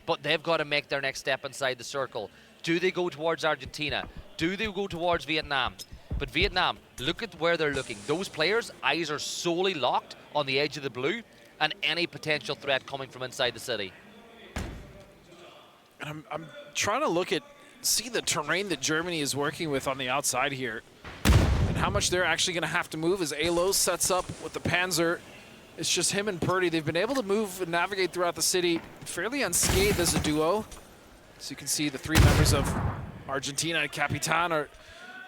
but they've got to make their next step inside the circle. Do they go towards Argentina? Do they go towards Vietnam? But Vietnam, look at where they're looking. Those players' eyes are solely locked on the edge of the blue and any potential threat coming from inside the city. And I'm trying to see the terrain that Germany is working with on the outside here. How much they're actually going to have to move as Alo sets up with the Panzer. It's just him and Purdy. They've been able to move and navigate throughout the city fairly unscathed as a duo. So you can see the 3 members of Argentina and Capitan are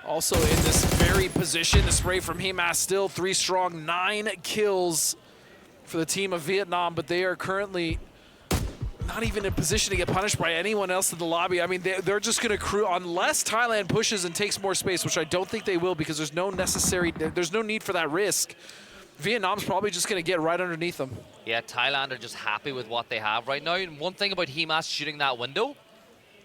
also in this very position. The spray from Himas still 3 strong, 9 kills for the team of Vietnam, but they are currently not even in position to get punished by anyone else in the lobby. I mean, they're just going to crew unless Thailand pushes and takes more space, which I don't think they will because there's no need for that risk. Vietnam's probably just going to get right underneath them. Yeah, Thailand are just happy with what they have right now. And one thing about Himas shooting that window,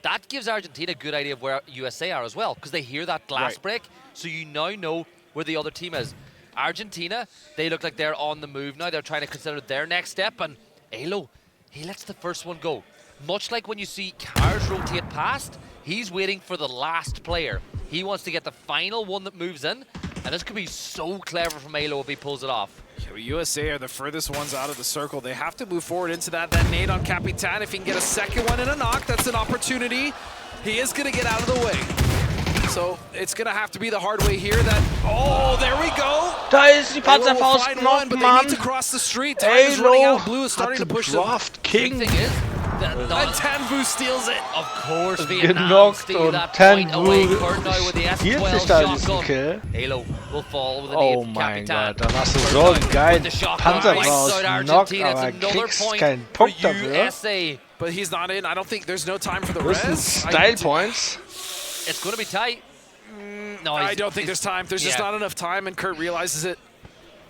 that gives Argentina a good idea of where USA are as well because they hear that glass break, so you now know where the other team is. Argentina, they look like they're on the move now. They're trying to consider their next step, and Elo, he lets the first one go. Much like when you see cars rotate past, he's waiting for the last player. He wants to get the final one that moves in, and this could be so clever from Elo if he pulls it off. USA are the furthest ones out of the circle. They have to move forward into that nade on Capitan. If he can get a second one and a knock, that's an opportunity. He is going to get out of the way. So it's going to have to be the hard way here. Oh, there we go. Da ist die Panzerfaust noch, but they Mann. need to cross the street. Time is running out. Blue is starting to push them. Draft King. Thing is, And Tanvu steals it. Of course, Vietnam Genockt steal und that point away. Tanvu Kurt now with the hielt S12 sich da diesen shotgun. Kill. Halo will fall with an Oh eighth mein Capitan. Gott, da machst du so einen geilen Panzerfaust, Knock, aber kriegst keinen Punkt dafür. USA. But he's not in. I don't think there's no time for the Das sind res. Style Points. It's going to be tight. No, I don't think there's time. There's just not enough time, and Kurt realizes it.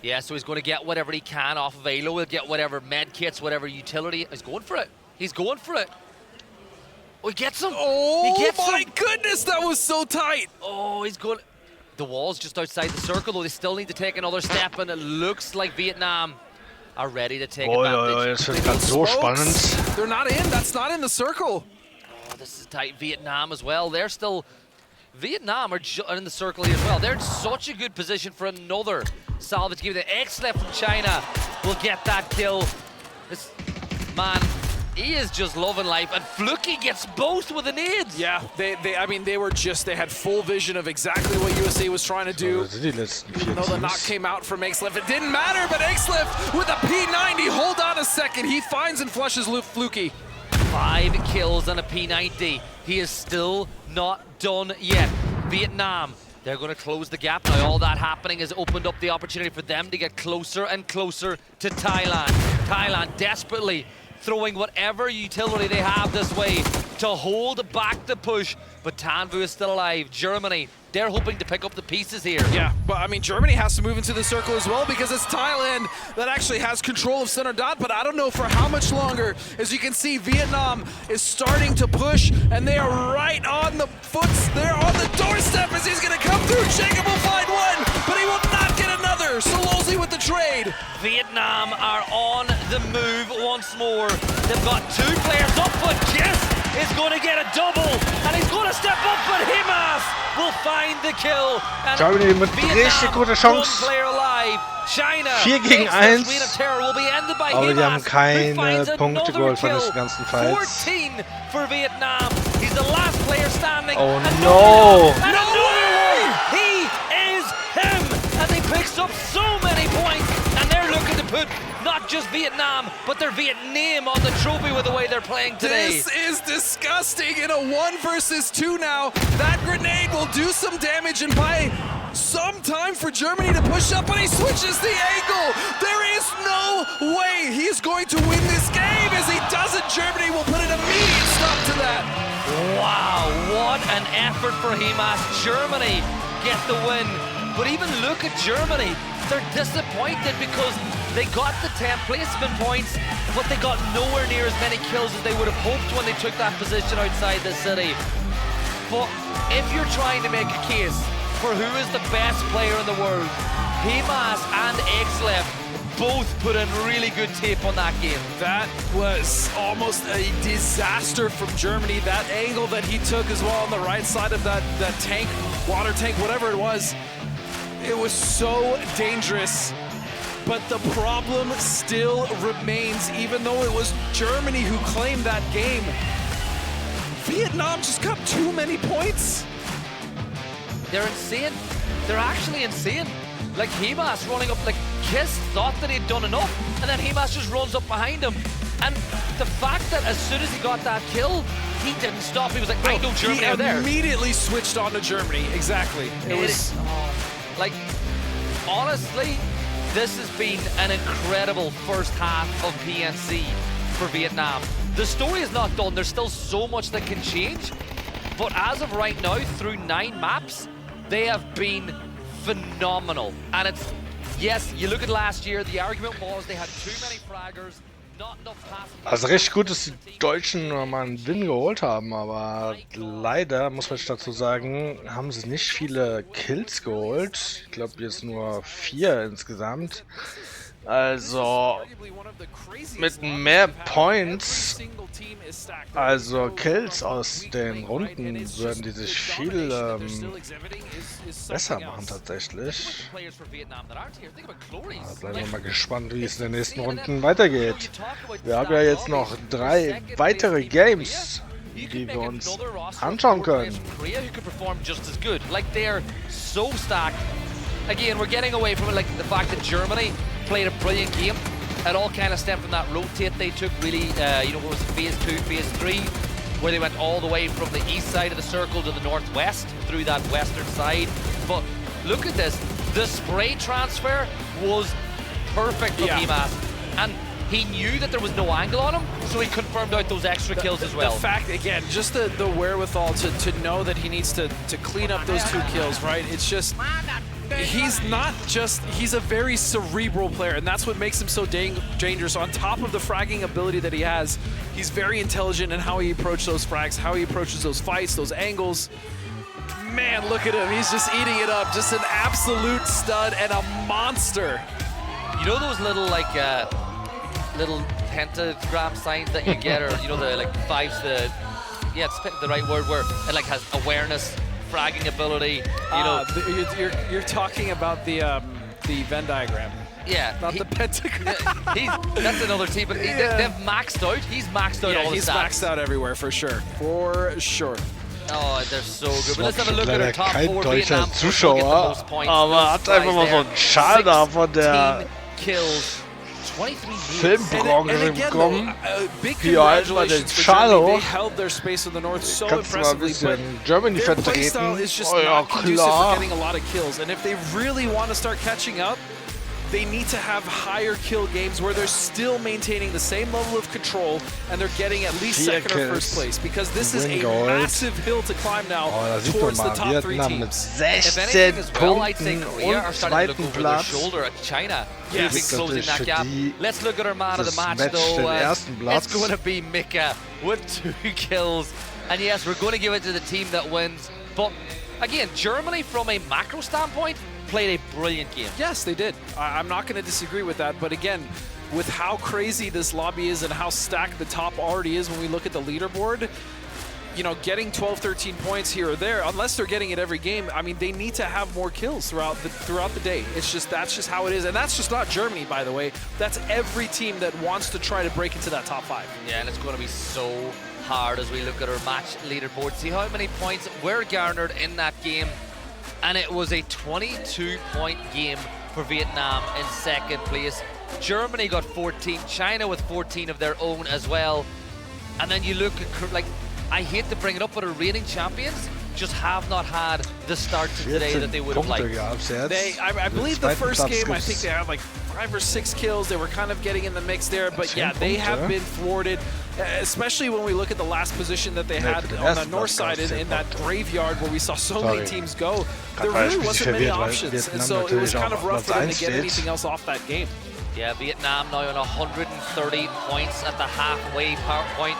Yeah, so he's going to get whatever he can off of Halo. He'll get whatever med kits, whatever utility. He's going for it. He's going for it. Oh, he gets him. Oh, he gets my him. goodness, that was so tight. Oh, he's going. The wall's just outside the circle, though. They still need to take another step, and it looks like Vietnam are ready to take advantage. Das wird gerade so spannend. They're not in. That's not in the circle. Oh, this is tight. Vietnam as well. They're still. Vietnam are in the circle here as well. They're in such a good position for another salvage game. The X-Left from China will get that kill. This man, he is just loving life. And Fluky gets both with the nades. Yeah, I mean, they had full vision of exactly what USA was trying to do. Even though the knock came out from X-Left, it didn't matter, but X-Left with a P90, hold on a second. He finds and flushes Fluky. 5 kills and a P90. He is still not done yet. Vietnam, they're going to close the gap now. All that happening has opened up the opportunity for them to get closer and closer to Thailand. Thailand desperately throwing whatever utility they have this way to hold back the push, but Tanvu is still alive. Germany, they're hoping to pick up the pieces here. Yeah, but I mean, Germany has to move into the circle as well because it's Thailand that actually has control of center dot, but I don't know for how much longer. As you can see, Vietnam is starting to push, and they are right on the they're on the doorstep as he's gonna come through. Jacob will find one, but he will not get another. Solozzi with the trade. Vietnam are on the move once more. They've got 2 players up, but Kiss is going to get a double, and he's going to step up, but Himas will find the kill. And Germany mit richtig guter Chance. 4 gegen 1. Aber die haben keine Punkte geholt von diesen ganzen Fights. 14 for Vietnam. He's the last player standing. Oh no! No way! He is him, and he picks up so many points, and they're looking to put not just Vietnam, but their Vietnam on the trophy with the way they're playing today. This is disgusting in a 1 versus 2 now. That grenade will do some damage and buy some time for Germany to push up, but he switches the angle. There is no way he's going to win this game. As he doesn't, Germany will put an immediate stop to that. Wow, what an effort for Himas. Germany get the win. But even look at Germany. They're disappointed because they got the 10 placement points, but they got nowhere near as many kills as they would have hoped when they took that position outside the city. But if you're trying to make a case for who is the best player in the world, Himas and X-Left both put in really good tape on that game. That was almost a disaster from Germany. That angle that he took as well on the right side of that tank, water tank, whatever it was so dangerous. But the problem still remains, even though it was Germany who claimed that game. Vietnam just got too many points. They're insane. They're actually insane. Like Himas running up, like Kiss thought that he'd done enough, and then Himas just runs up behind him. And the fact that as soon as he got that kill, he didn't stop. He was like, I know Germany are there. He immediately switched on to Germany, exactly. It was... like, honestly, this has been an incredible first half of PNC for Vietnam. The story is not done. There's still so much that can change. But as of right now, through 9 maps, they have been phenomenal. And it's, yes, you look at last year, the argument was they had too many fraggers. Also recht gut, dass die Deutschen mal einen Win geholt haben, aber leider, muss man dazu sagen, haben sie nicht viele Kills geholt. Ich glaube jetzt nur 4 insgesamt. Also mit mehr Points, also Kills aus den Runden, würden die sich viel besser machen tatsächlich. Bleiben wir mal gespannt, wie es in den nächsten Runden weitergeht. Wir haben ja jetzt noch 3 weitere Games, die wir uns anschauen können. Again, we're getting away from it, like the fact that Germany played a brilliant game. It all kind of stemmed from that rotate they took, really, you know, what was it, phase 2, phase 3, where they went all the way from the east side of the circle to the northwest, through that western side. But look at this, the spray transfer was perfect from Emas. And he knew that there was no angle on him, so he confirmed out those extra kills as well. The fact, again, just the wherewithal to know that he needs to clean up those 2 kills, right? It's just, he's not just, he's a very cerebral player, and that's what makes him so dangerous. On top of the fragging ability that he has, he's very intelligent in how he approaches those frags, how he approaches those fights, those angles. Man, look at him, he's just eating it up. Just an absolute stud and a monster. You know those little, like, little pentagram signs that you get, or you know, the like 5's the, yeah, it's the right word, where it like has awareness, fragging ability, you know. You're talking about the Venn diagram. Yeah, not the pentagram. That's another team, but they've maxed out. He's maxed out all the stats. He's maxed out everywhere for sure. For sure. Oh, they're so good. But let's have a look at our top 4 deutscher Zuschauer, aber hat einfach mal so einen Schal da von der Filmbranche bekommen. Hier halt mal den Schal hoch. Kannst du mal ein bisschen Germany vertreten? Oh ja, klar. And if they really want to start catching up, they need to have higher kill games where they're still maintaining the same level of control and they're getting at least second or first place, because this is a massive hill to climb now towards the top 3 teams. If anything as well, I'd say Korea are starting to look over their shoulder at China. Yes. Closing that gap. Let's look at our man of the match though. It's going to be Mika with 2 kills. And yes, we're going to give it to the team that wins. But again, Germany from a macro standpoint played a brilliant game. Yes, they did. I'm not going to disagree with that. But again, with how crazy this lobby is and how stacked the top already is when we look at the leaderboard, you know, getting 12, 13 points here or there, unless they're getting it every game, I mean, they need to have more kills throughout the day. It's just, that's just how it is. And that's just not Germany, by the way. That's every team that wants to try to break into that top 5. Yeah, and it's going to be so hard as we look at our match leaderboard. See how many points were garnered in that game. And it was a 22-point game for Vietnam in second place. Germany got 14, China with 14 of their own as well. And then you look at, like, I hate to bring it up, but our reigning champions just have not had the start to today that they would have liked. I believe the first game, I think they had like 5 or 6 kills. They were kind of getting in the mix there, but yeah, they have been thwarted, especially when we look at the last position that they had on the north side in that graveyard where we saw so many teams go. There really wasn't many options, and so it was kind of rough for them to get anything else off that game. Yeah, Vietnam now on 130 points at the halfway point.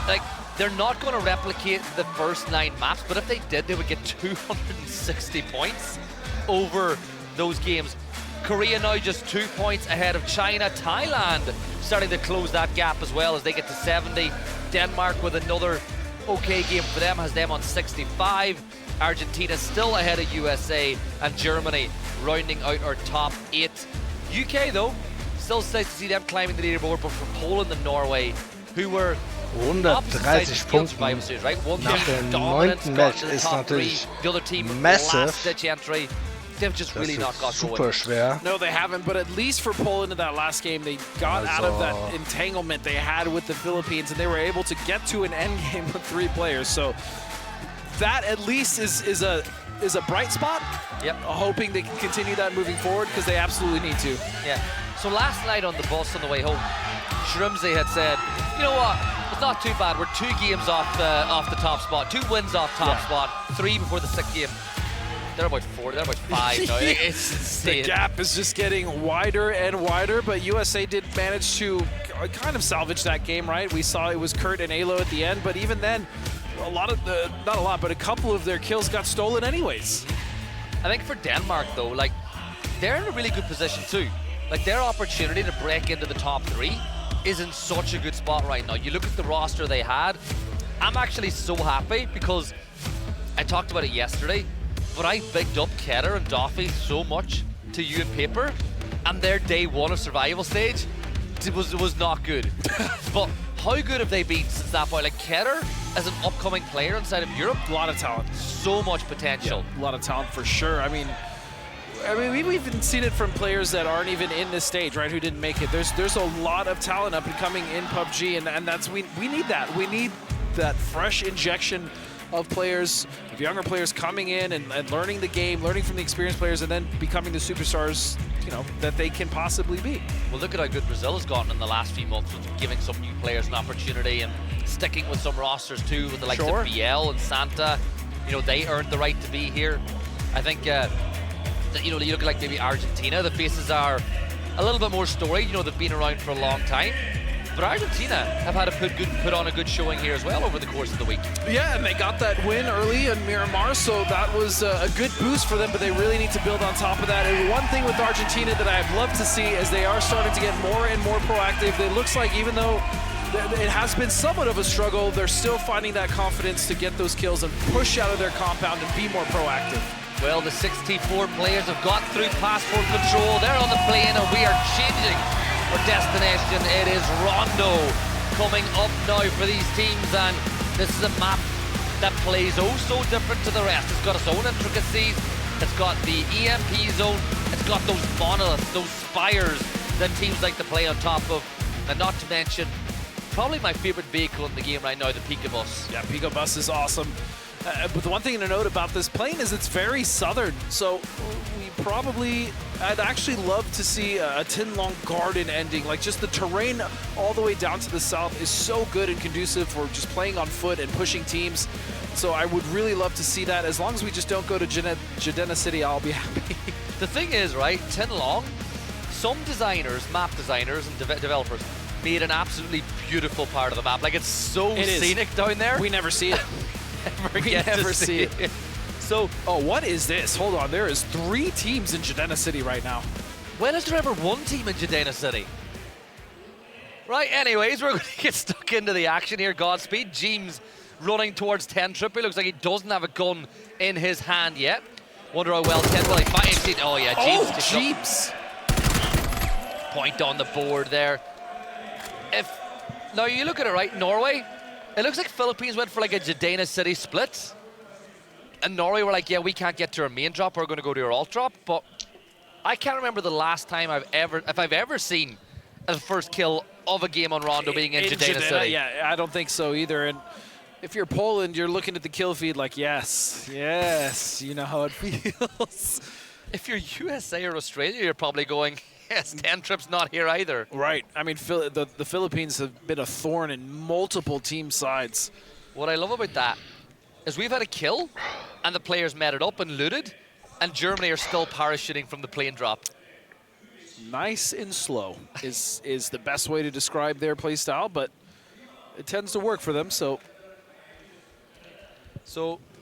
Like, they're not going to replicate the first 9 maps, but if they did, they would get 260 points over those games. Korea now just 2 points ahead of China. Thailand starting to close that gap as well as they get to 70. Denmark with another okay game for them has them on 65. Argentina still ahead of USA, and Germany rounding out our top 8. UK though, still nice to see them climbing the leaderboard, but for Poland and Norway, who were 130 Punkten nach dem 9. Match ist natürlich massive. They've just really not got super schwer. No, they haven't, but at least for Poland in that last game, they got out of that entanglement they had with the Philippines, and they were able to get to an end game with 3 players. So that at least is a bright spot. Yep. Hoping they can continue that moving forward, because they absolutely need to. Yeah. So last night on the bus on the way home, Shrimsey had said, you know what, it's not too bad. We're 2 games off the top spot, 2 wins off top spot, 3 before the 6th game. They're about 4, they're about 5 now. It's insane. The gap is just getting wider and wider, but USA did manage to kind of salvaged that game, right? We saw it was Kurt and Alo at the end, but even then, not a lot, but a couple of their kills got stolen anyways. I think for Denmark, though, like, they're in a really good position, too. Like, their opportunity to break into the top 3 is in such a good spot right now. You look at the roster they had, I'm actually so happy because I talked about it yesterday, but I bigged up Ketter and Doffy so much to you and Paper, and their day 1 of survival stage was not good. But how good have they been since that point? Like, Ketter as an upcoming player inside of Europe, a lot of talent, so much potential. Yeah, a lot of talent for sure. I mean, we've even seen it from players that aren't even in this stage, right? Who didn't make it. There's a lot of talent up and coming in PUBG, and that's we need that. We need that fresh injection of players, of younger players coming in and learning the game, learning from the experienced players, and then becoming the superstars, you know, that they can possibly be. Well, look at how good Brazil has gotten in the last few months with giving some new players an opportunity and sticking with some rosters too, with the likes of BL and Santa. You know, they earned the right to be here. I think, you know, you look at like maybe Argentina, the faces are a little bit more storied. You know, they've been around for a long time. But Argentina have had to put on a good showing here as well over the course of the week. Yeah, and they got that win early in Miramar, so that was a good boost for them, but they really need to build on top of that. And one thing with Argentina that I'd love to see is they are starting to get more and more proactive. It looks like even though it has been somewhat of a struggle, they're still finding that confidence to get those kills and push out of their compound and be more proactive. Well, the 64 players have got through passport control. They're on the plane and we are changing our destination. It is Rondo coming up now for these teams, and this is a map that plays oh so different to the rest. It's got its own intricacies, it's got the EMP zone, it's got those monoliths, those spires that teams like to play on top of, and not to mention probably my favorite vehicle in the game right now, the Pico Bus. Yeah, Pico Bus is awesome. But the one thing to note about this plane is it's very southern, so I'd actually love to see a Tin Long Garden ending. Like, just the terrain all the way down to the south is so good and conducive for just playing on foot and pushing teams. So I would really love to see that. As long as we just don't go to Jadena City, I'll be happy. The thing is, right, Tin Long, some designers, map designers and developers made an absolutely beautiful part of the map. Like, it's so scenic down there. We never see it. We never see it. So, oh, what is this? Hold on, there is 3 teams in Jadena City right now. When is there ever 1 team in Jadena City? Right, anyways, we're going to get stuck into the action here. Godspeed. James running towards 10 Trippy. Looks like he doesn't have a gun in his hand yet. Wonder how well 10 will he fight. Oh yeah, James. Oh, James. Point on the board there. Now you look at it, right, Norway, it looks like Philippines went for like a Jadena City split. And Norway were like, yeah, we can't get to our main drop, we're going to go to our alt drop. But I can't remember the last time if I've ever seen a first kill of a game on Rondo being in Jadena City. Yeah, I don't think so either. And if you're Poland, you're looking at the kill feed like, yes, you know how it feels. If you're USA or Australia, you're probably going, yes, 10 Trip's not here either. Right. I mean, the Philippines have been a thorn in multiple team sides. What I love about that is we've had a kill, and the players met it up and looted, and Germany are still parachuting from the plane drop. Nice and slow is the best way to describe their play style, but it tends to work for them, so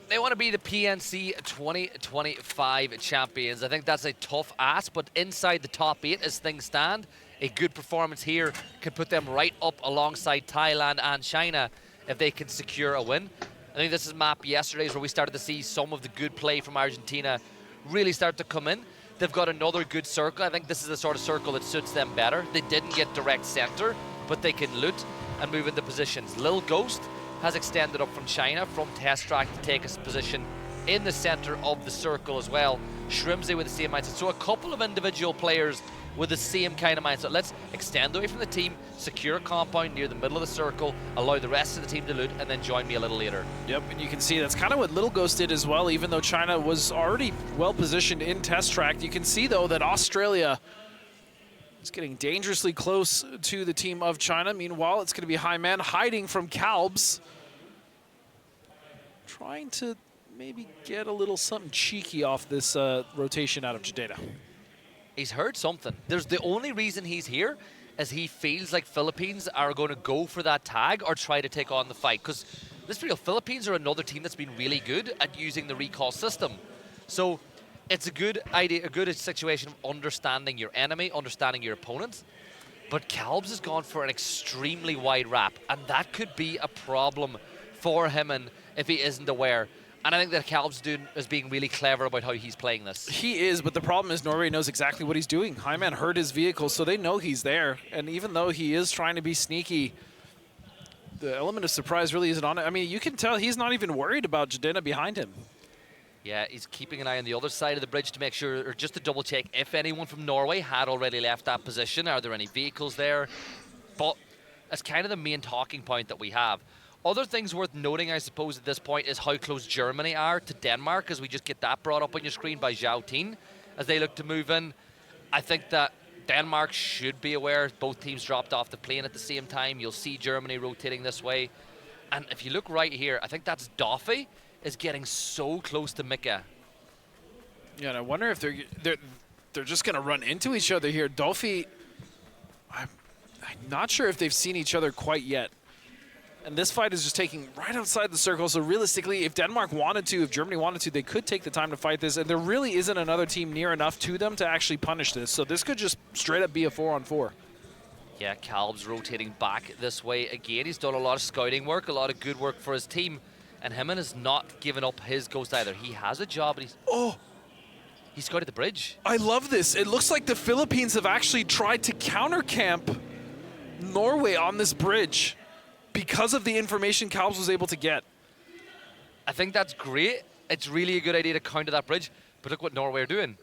they want to be the PNC 2025 champions. I think that's a tough ask, but inside the top 8 as things stand, a good performance here can put them right up alongside Thailand and China if they can secure a win. I think this is map yesterday's where we started to see some of the good play from Argentina really start to come in. They've got another good circle. I think this is the sort of circle that suits them better. They didn't get direct center, but they can loot and move into positions. Lil Ghost has extended up from China, from test track, to take his position in the center of the circle as well. Shrimsy with the same mindset. So a couple of individual players with the same kind of mindset. Let's extend away from the team, secure a compound near the middle of the circle, allow the rest of the team to loot, and then join me a little later. Yep, and you can see that's kind of what Little Ghost did as well, even though China was already well positioned in test track. You can see, though, that Australia is getting dangerously close to the team of China. Meanwhile, it's going to be High Man hiding from Calbs, trying to maybe get a little something cheeky off this rotation out of Jadena. He's heard something. The only reason he's here is he feels like Philippines are going to go for that tag or try to take on the fight. Because let's be real, Philippines are another team that's been really good at using the recall system. So it's a good idea, a good situation of understanding your enemy, understanding your opponent. But Calbs has gone for an extremely wide wrap, and that could be a problem for him and if he isn't aware. And I think that Calbs is being really clever about how he's playing this. He is, but the problem is Norway knows exactly what he's doing. Hyman heard his vehicle, so they know he's there. And even though he is trying to be sneaky, the element of surprise really isn't on it. I mean, you can tell he's not even worried about Jadena behind him. Yeah, he's keeping an eye on the other side of the bridge to make sure, or just to double check if anyone from Norway had already left that position. Are there any vehicles there? But that's kind of the main talking point that we have. Other things worth noting, I suppose, at this point is how close Germany are to Denmark, as we just get that brought up on your screen by Zhao Tin as they look to move in. I think that Denmark should be aware. Both teams dropped off the plane at the same time. You'll see Germany rotating this way. And if you look right here, I think that's Doffy is getting so close to Mika. Yeah, and I wonder if they're just going to run into each other here. Doffy, I'm not sure if they've seen each other quite yet. And this fight is just taking right outside the circle. So realistically, if Denmark wanted to, if Germany wanted to, they could take the time to fight this. And there really isn't another team near enough to them to actually punish this. So this could just straight up be a 4-on-4. Yeah, Calb's rotating back this way again. He's done a lot of scouting work, a lot of good work for his team. And Himon has not given up his ghost either. He has a job, but he scouted the bridge. I love this. It looks like the Philippines have actually tried to counter-camp Norway on this bridge, because of the information Calbs was able to get. I think that's great. It's really a good idea to counter that bridge. But look what Norway are doing.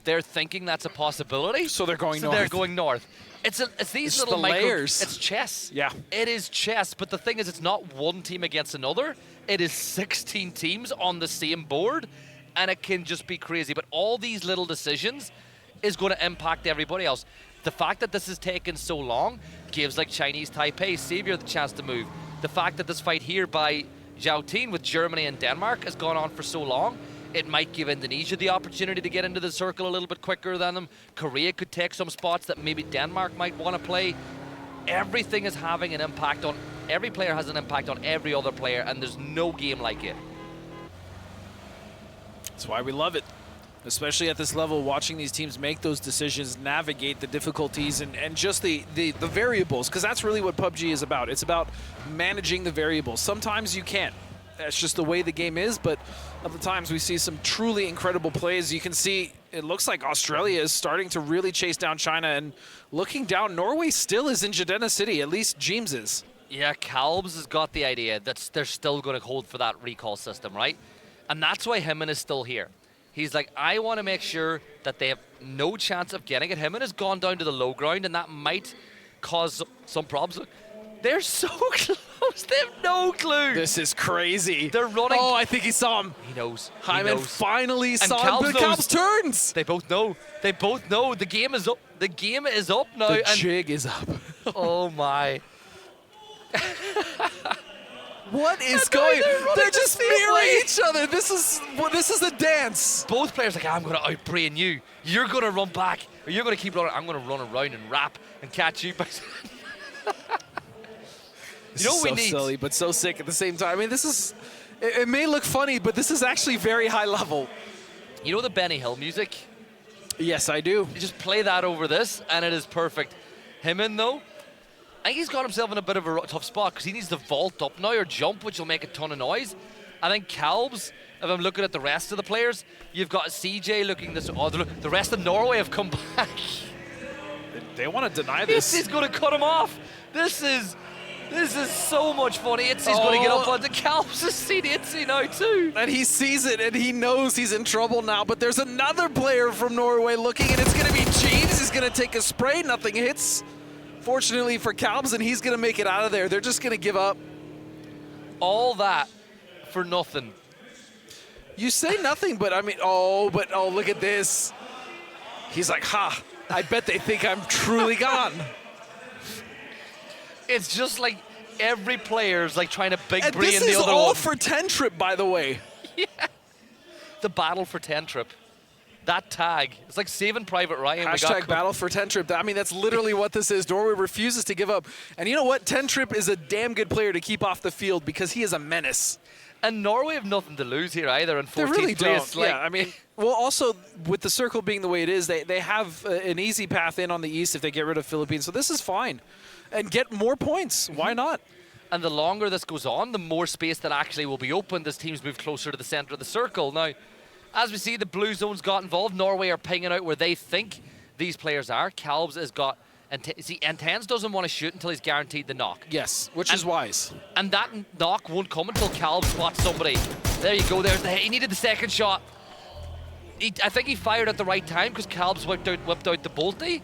They're thinking that's a possibility. So they're going north. They're going north. It's these little layers. It's chess. Yeah. It is chess. But the thing is, it's not one team against another. It is 16 teams on the same board. And it can just be crazy. But all these little decisions is going to impact everybody else. The fact that this has taken so long gives like Chinese Taipei, Xavier, the chance to move. The fact that this fight here by Zhao Tin with Germany and Denmark has gone on for so long, it might give Indonesia the opportunity to get into the circle a little bit quicker than them. Korea could take some spots that maybe Denmark might want to play. Everything is having an impact on, every player has an impact on every other player, and there's no game like it. That's why we love it. Especially at this level, watching these teams make those decisions, navigate the difficulties, and just the variables, because that's really what PUBG is about. It's about managing the variables. Sometimes you can't. That's just the way the game is, but other times we see some truly incredible plays. You can see it looks like Australia is starting to really chase down China, and looking down, Norway still is in Jadena City, at least James is. Yeah, Calbs has got the idea that they're still going to hold for that recall system, right? And that's why Himon is still here. He's like, I want to make sure that they have no chance of getting it. Himon has gone down to the low ground, and that might cause some problems. They're so close. They have no clue. This is crazy. They're running. Oh, I think he saw him. He knows. Hyman finally saw him, but knows. Calbs turns. They both know. They both know. The game is up. The game is up now. The jig is up. Oh, my. What is going on? They're just mirroring each other. This is the dance. Both players like, I'm going to outbrain you. You're going to run back. Or you're going to keep running. I'm going to run around and wrap and catch you. You know what we need? So silly, but so sick at the same time. I mean, this is, it may look funny, but this is actually very high level. You know the Benny Hill music? Yes, I do. You just play that over this, and it is perfect. Himon, though, I think he's got himself in a bit of a tough spot because he needs to vault up now or jump, which will make a ton of noise. I think Calbs, if I'm looking at the rest of the players, you've got CJ looking this. Oh, the rest of Norway have come back. They want to deny this. This is going to cut him off. This is so much fun. Itzy's going to get up onto Calbs has seen Itzy now too. And he sees it, and he knows he's in trouble now. But there's another player from Norway looking, and it's going to be James. He's going to take a spray. Nothing hits. Fortunately for Calbs, and he's going to make it out of there. They're just going to give up. All that for nothing. You say nothing, but I mean, oh, look at this. He's like, ha, I bet they think I'm truly gone. It's just like every player's like trying to big brain the other one. And this is all for 10 trip, by the way. Yeah. The battle for 10 trip. That tag, it's like Saving Private Ryan. Hashtag battle for Tentrip. I mean, that's literally what this is. Norway refuses to give up. And you know what? Tentrip is a damn good player to keep off the field because he is a menace. And Norway have nothing to lose here either in 14th They really place. don't. Yeah, I mean, well, also with the circle being the way it is, they have an easy path in on the east if they get rid of Philippines. So this is fine. And get more points. Why not? And the longer this goes on, the more space that actually will be opened as teams move closer to the center of the circle. Now, as we see, the blue zones got involved. Norway are pinging out where they think these players are. Calbs has got... See, Intense doesn't want to shoot until he's guaranteed the knock. Yes, which is wise. And that knock won't come until Calbs spots somebody. There you go. There's the hit. He needed the second shot. I think he fired at the right time because Calbs whipped out the bolty.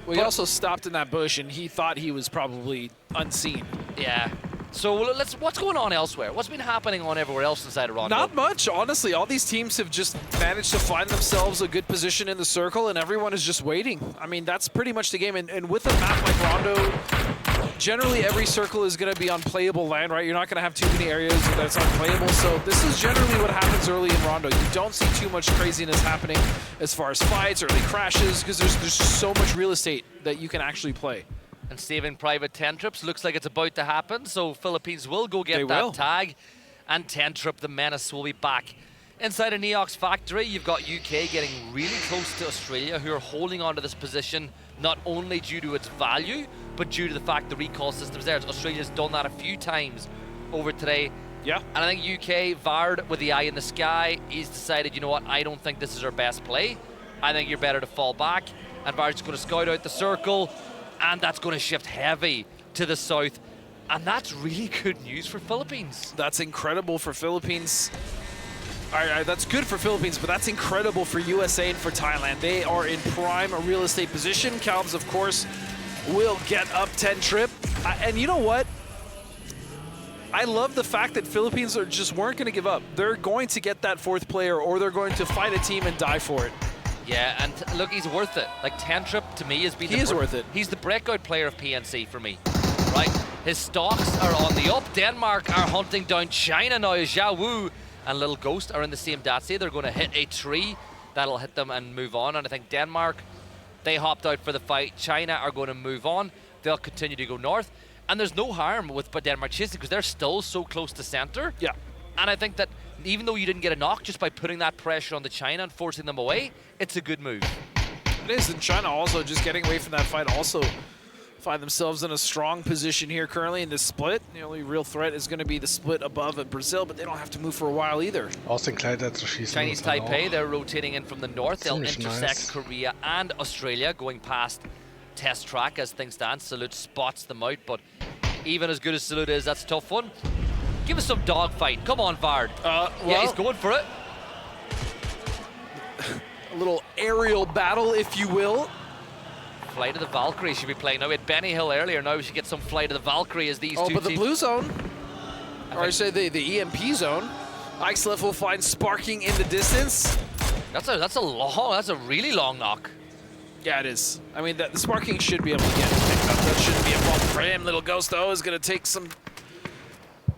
Well, he also stopped in that bush, and he thought he was probably unseen. Yeah. So what's going on elsewhere? What's been happening on everywhere else inside of Rondo? Not much, honestly. All these teams have just managed to find themselves a good position in the circle, and everyone is just waiting. I mean, that's pretty much the game. And with a map like Rondo, generally every circle is going to be on playable land, right? You're not going to have too many areas that's unplayable. So this is generally what happens early in Rondo. You don't see too much craziness happening as far as fights, early crashes, because there's just so much real estate that you can actually play. And Saving Private Tentrips looks like it's about to happen, so Philippines will go get that tag, and Tentrip, the menace, will be back. Inside a Neox factory, you've got UK getting really close to Australia, who are holding on to this position, not only due to its value, but due to the fact the recall system's there. Australia's done that a few times over today. Yeah. And I think UK, Vard, with the eye in the sky, he's decided, you know what, I don't think this is our best play. I think you're better to fall back. And Vard's going to scout out the circle. And that's going to shift heavy to the south. And that's really good news for Philippines. That's incredible for Philippines. All right, that's good for Philippines, but that's incredible for USA and for Thailand. They are in prime real estate position. Calbs, of course, will get up Tentrip. And you know what? I love the fact that Philippines just weren't going to give up. They're going to get that fourth player, or they're going to fight a team and die for it. Yeah, and look, he's worth it. Like, Tentrip, to me, has been worth it. He's the breakout player of PNC for me, right? His stocks are on the up. Denmark are hunting down China now. Zhao Wu and Little Ghost are in the same Datsy. They're going to hit a tree. That'll hit them and move on. And I think Denmark, they hopped out for the fight. China are going to move on. They'll continue to go north. And there's no harm with Denmark chasing because they're still so close to center. Yeah. And I think that even though you didn't get a knock, just by putting that pressure on the China and forcing them away, it's a good move. It is, and China also just getting away from that fight also find themselves in a strong position here currently in this split. The only real threat is going to be the split above in Brazil, but they don't have to move for a while either. Chinese Taipei, they're rotating in from the north. They'll intersect Korea and Australia, going past test track as things stand. Salute spots them out, but even as good as Salute is, that's a tough one. Give us some dogfight. Come on, Vard. Well, yeah, he's going for it. A little aerial battle, if you will. Flight of the Valkyrie should be playing. Now, we had Benny Hill earlier. Now we should get some Flight of the Valkyrie as these two but the teams. blue zone, or I say the EMP zone. Ixlef will find sparking in the distance. That's a really long knock. Yeah, it is. I mean, the sparking should be able to get picked up. That shouldn't be a problem for him. Little Ghost, though, is going to take some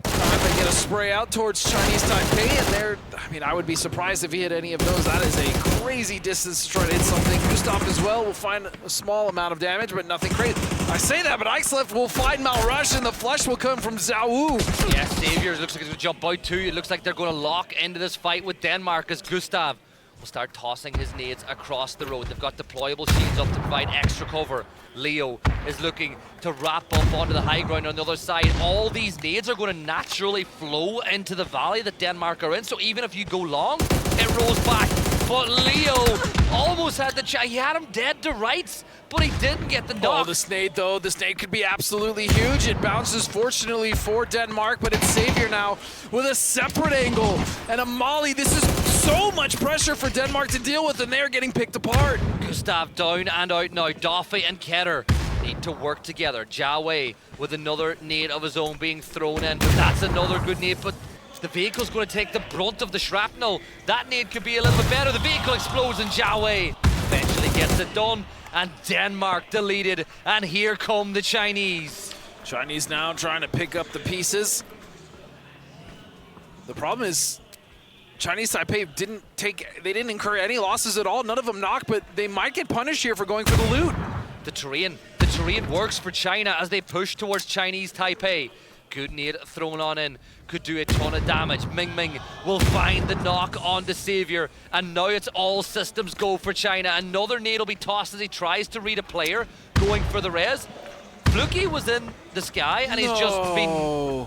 time to get a spray out towards Chinese Taipei, and there, I mean, I would be surprised if he hit any of those. That is a crazy distance to try to hit something. Gustav as well will find a small amount of damage, but nothing crazy. I say that, but Ixlef will find Malrush, and the flush will come from Zhao Wu. Yeah, Saviors looks like it's going to jump out too. It looks like they're going to lock into this fight with Denmark as Gustav will start tossing his nades across the road. They've got deployable shields up to provide extra cover. Leo is looking to wrap up onto the high ground on the other side. All these nades are going to naturally flow into the valley that Denmark are in, so even if you go long, it rolls back. But Leo almost had the he had him dead to rights, but he didn't get the knock. Oh, the Snade, though. The Snade could be absolutely huge. It bounces, fortunately, for Denmark, but it's Savior now with a separate angle. And a molly. This is so much pressure for Denmark to deal with, and they're getting picked apart. Gustav down and out now. Doffy and Ketter need to work together. Jawei with another nade of his own being thrown in. That's another good nade, but the vehicle's going to take the brunt of the shrapnel. That nade could be a little bit better. The vehicle explodes and Jawei eventually gets it done. And Denmark deleted. And here come the Chinese. Chinese now trying to pick up the pieces. The problem is Chinese Taipei didn't incur any losses at all. None of them knocked, but they might get punished here for going for the loot. The terrain works for China as they push towards Chinese Taipei. Good nade thrown on in, could do a ton of damage. Ming Ming will find the knock on the Savior, and now it's all systems go for China. Another nade will be tossed as he tries to read a player, going for the res. Fluky was in the sky, and he's just been...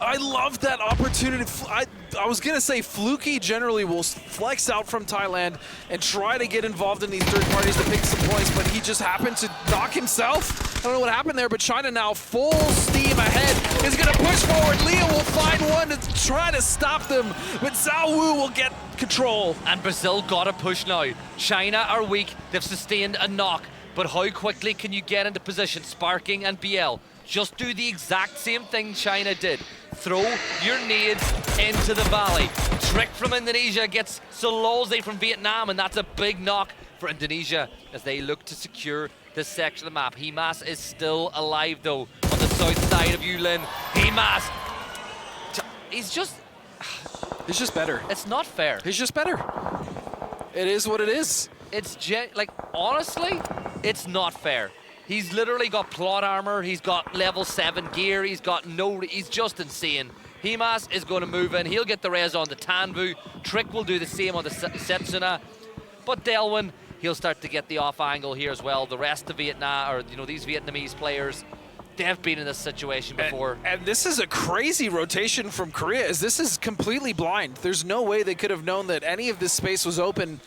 I love that opportunity. I was going to say Fluky generally will flex out from Thailand and try to get involved in these third parties to pick some points, but he just happened to knock himself. I don't know what happened there, but China now full steam ahead is going to push forward. Leo will find one to try to stop them, but Zhao Wu will get control. And Brazil got a push now. China are weak. They've sustained a knock, but how quickly can you get into position? Sparking and BL just do the exact same thing China did. Throw your nades into the valley. Trick from Indonesia gets Sulawesi from Vietnam, and that's a big knock for Indonesia as they look to secure this section of the map. Himas is still alive though on the south side of Yulin. Himas, he's just better. It's not fair. He's just better. It is what it is. It's like, honestly, it's not fair. He's literally got plot armor, he's got level 7 gear, he's just insane. Himas is going to move in, he'll get the res on the Tanvu. Trick will do the same on the Setsuna. But Delwyn, he'll start to get the off angle here as well. The rest of Vietnam, or these Vietnamese players, they've been in this situation before. And this is a crazy rotation from Korea, as this is completely blind. There's no way they could have known that any of this space was open.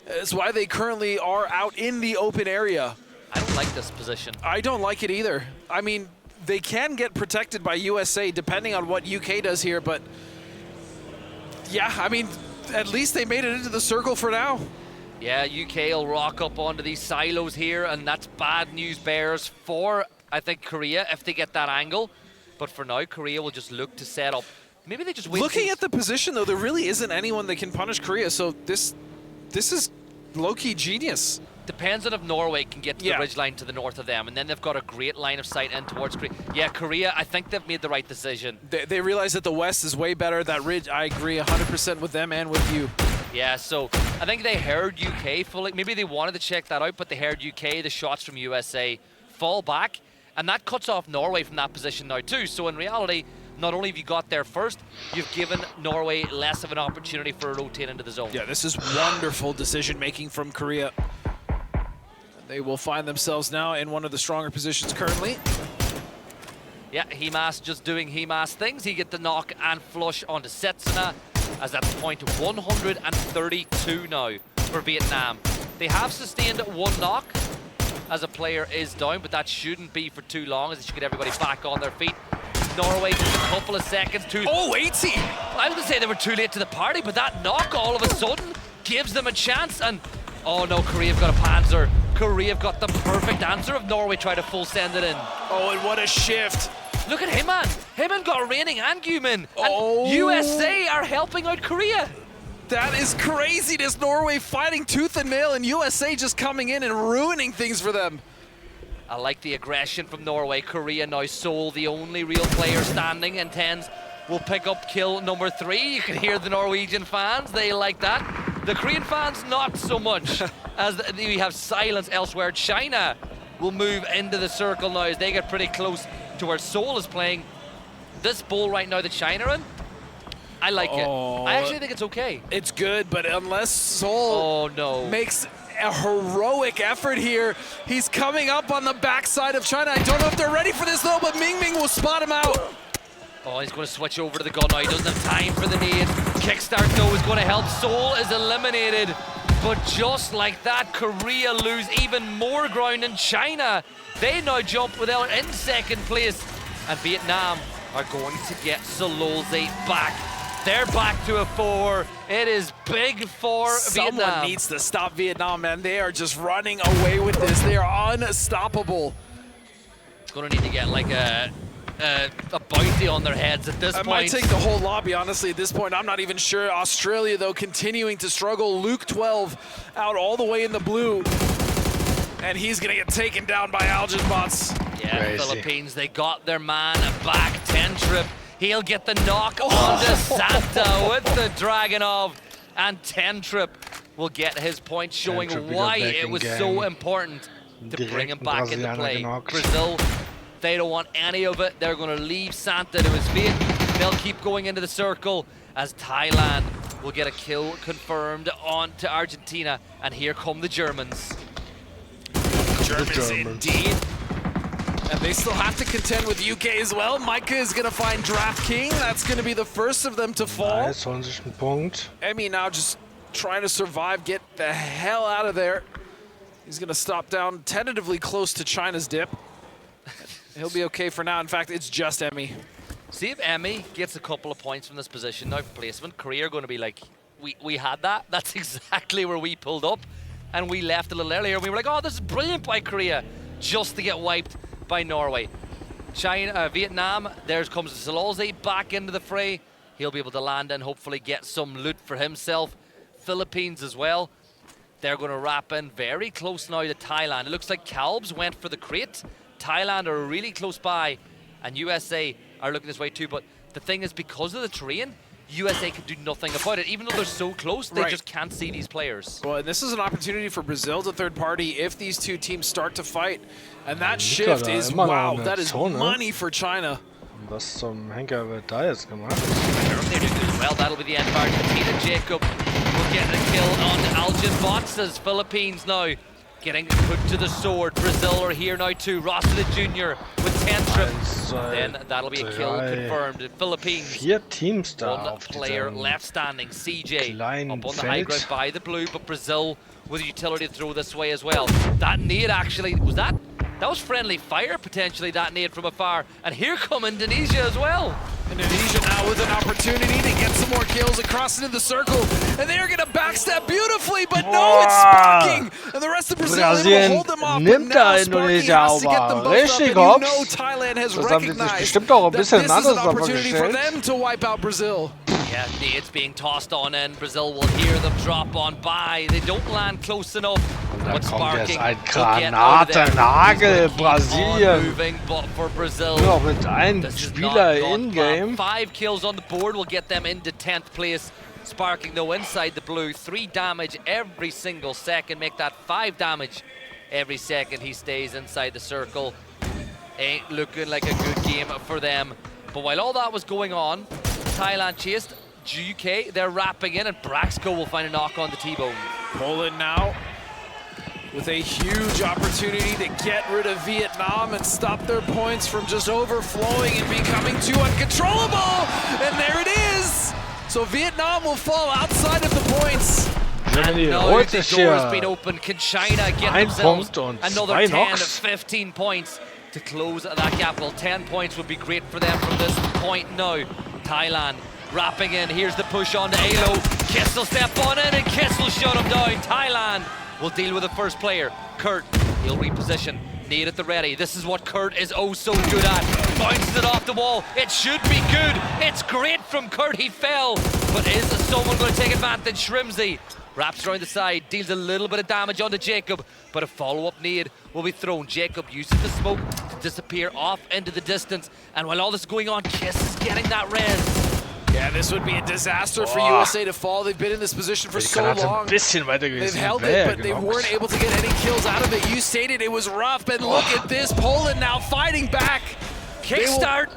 That's why they currently are out in the open area. I don't like this position. I don't like it either. I mean, they can get protected by USA depending on what UK does here, but yeah, I mean, at least they made it into the circle for now. Yeah, UK will rock up onto these silos here, and that's bad news bears for, I think, Korea if they get that angle. But for now, Korea will just look to set up. Maybe they just wait. Looking at the position, though, there really isn't anyone that can punish Korea, so this is low-key genius. Depends on if Norway can get to the ridgeline to the north of them, and then they've got a great line of sight in towards Korea. Yeah, Korea, I think they've made the right decision. They realize that the west is way better. That ridge, I agree 100% with them and with you. Yeah, so I think they heard UK fully. Maybe they wanted to check that out, but they heard UK, the shots from USA fall back, and that cuts off Norway from that position now too. So in reality, not only have you got there first, you've given Norway less of an opportunity for a rotate into the zone. Yeah, this is wonderful decision-making from Korea. They will find themselves now in one of the stronger positions currently. Yeah, Himas just doing Himas things. He get the knock and flush onto Setsuna, as that's point 132 now for Vietnam. They have sustained one knock as a player is down, but that shouldn't be for too long, as they should get everybody back on their feet. Norway just a couple of seconds too. Oh, 80! I was going to say they were too late to the party, but that knock all of a sudden gives them a chance, and oh no, Korea have got a Panzer. Korea have got the perfect answer if Norway try to full send it in. Oh, and what a shift. Look at Himman. Himman got Raining and Gumin. And USA are helping out Korea. That is craziness. Norway fighting tooth and nail, and USA just coming in and ruining things for them. I like the aggression from Norway. Korea now Seoul, the only real player standing, and Tens will pick up kill number 3. You can hear the Norwegian fans, they like that. The Korean fans, not so much, as we have silence elsewhere. China will move into the circle now as they get pretty close to where Seoul is playing. This bowl right now that China are in, I like it. I actually think it's okay. It's good, but unless Seoul makes a heroic effort here, he's coming up on the backside of China. I don't know if they're ready for this though, but Ming Ming will spot him out. Oh, he's going to switch over to the gun now. He doesn't have time for the nade. Kickstart, though, is going to help. Seoul is eliminated. But just like that, Korea lose even more ground in China. They now jump without in second place. And Vietnam are going to get Sulawesi back. They're back to a 4. It is big for Vietnam. Someone needs to stop Vietnam, man. They are just running away with this. They are unstoppable. Going to need to get like a bounty on their heads at this point. I might take the whole lobby, honestly, at this point. I'm not even sure. Australia, though, continuing to struggle. Luke 12 out all the way in the blue. And he's going to get taken down by Algenbots. Yeah, Philippines, they got their man back. 10 trip He'll get the knock onto Santa with the Dragonov, and Tentrip will get his point, showing why it was so important to bring him back into play. Brazil, they don't want any of it. They're going to leave Santa to his fate. They'll keep going into the circle as Thailand will get a kill confirmed on to Argentina, and here come the Germans. Germans indeed. And they still have to contend with UK as well. Micah is going to find Draft King. That's going to be the first of them to fall. Nice, holen sich einen Punkt. Emmy now just trying to survive, get the hell out of there. He's going to stop down tentatively close to China's dip. He'll be okay for now. In fact, it's just Emmy. See if Emmy gets a couple of points from this position now for placement. Korea are going to be like, we had that. That's exactly where we pulled up. And we left a little earlier. We were like, oh, this is brilliant by Korea. Just to get wiped by Norway. China, Vietnam, there comes Salolzi back into the fray. He'll be able to land and hopefully get some loot for himself. Philippines as well. They're going to wrap in very close now to Thailand. It looks like Calbs went for the crate. Thailand are really close by, and USA are looking this way too. But the thing is, because of the terrain, USA can do nothing about it. Even though they're so close, they just can't see these players. Well, and this is an opportunity for Brazil to third party if these two teams start to fight. And that shift is, wow, that is money for China. Was zum Henker wird da jetzt gemacht? They're doing good as well. That'll be the end of Argentina. Jacob will get a kill on Algin Bots as Philippines now getting put to the sword. Brazil are here now too. Rasiert Jr. with Tentrip. Then that'll be a kill confirmed. In Philippines, 4 Teams da one player left standing. CJ up on the high ground by the blue, but Brazil with a utility to throw this way as well. That nade actually, that was friendly fire potentially, that nade from afar. And here come Indonesia as well. Indonesia now with an opportunity to get some more kills across into the circle. And they are going to backstab beautifully, but no, it's Sparking. And the rest of Brazil able to hold them off. But now Sparking has to get them both up. And you know Thailand has recognized that this is an opportunity for them to wipe out Brazil. Yeah, nades being tossed on in. Brazil will hear them drop on by. They don't land close enough. But Sparking ein Granatennagel, Brasilien. Moving, but for Brazil, nur noch mit einem Spieler in-game. 5 kills on the board will get them into 10th place. Sparking though inside the blue, 3 damage every single second. Make that 5 damage every second he stays inside the circle. Ain't looking like a good game for them. But while all that was going on, Thailand chased. UK, they're wrapping in, and Braxco will find a knock on the T-bone. Poland now with a huge opportunity to get rid of Vietnam and stop their points from just overflowing and becoming too uncontrollable. And there it is. So Vietnam will fall outside of the points. And now the door's been opened. Can China get themselves another 10 to 15 points to close that gap? Well, 10 points would be great for them from this point now. Thailand wrapping in. Here's the push on to Alo. Kiss will step on in, and Kiss will shut him down. Thailand will deal with the first player. Kurt, he'll reposition. Nade at the ready. This is what Kurt is oh so good at. Bounces it off the wall. It should be good. It's great from Kurt. He fell. But is someone going to take advantage? Shrimsy wraps around the side, deals a little bit of damage onto Jacob, but a follow-up nade will be thrown. Jacob uses the smoke to disappear off into the distance. And while all this is going on, Kiss is getting that res. Yeah, this would be a disaster for USA to fall. They've been in this position for so long. They've held it, but they weren't able to get any kills out of it. You stated it was rough, and look at this. Poland now fighting back. Kickstart,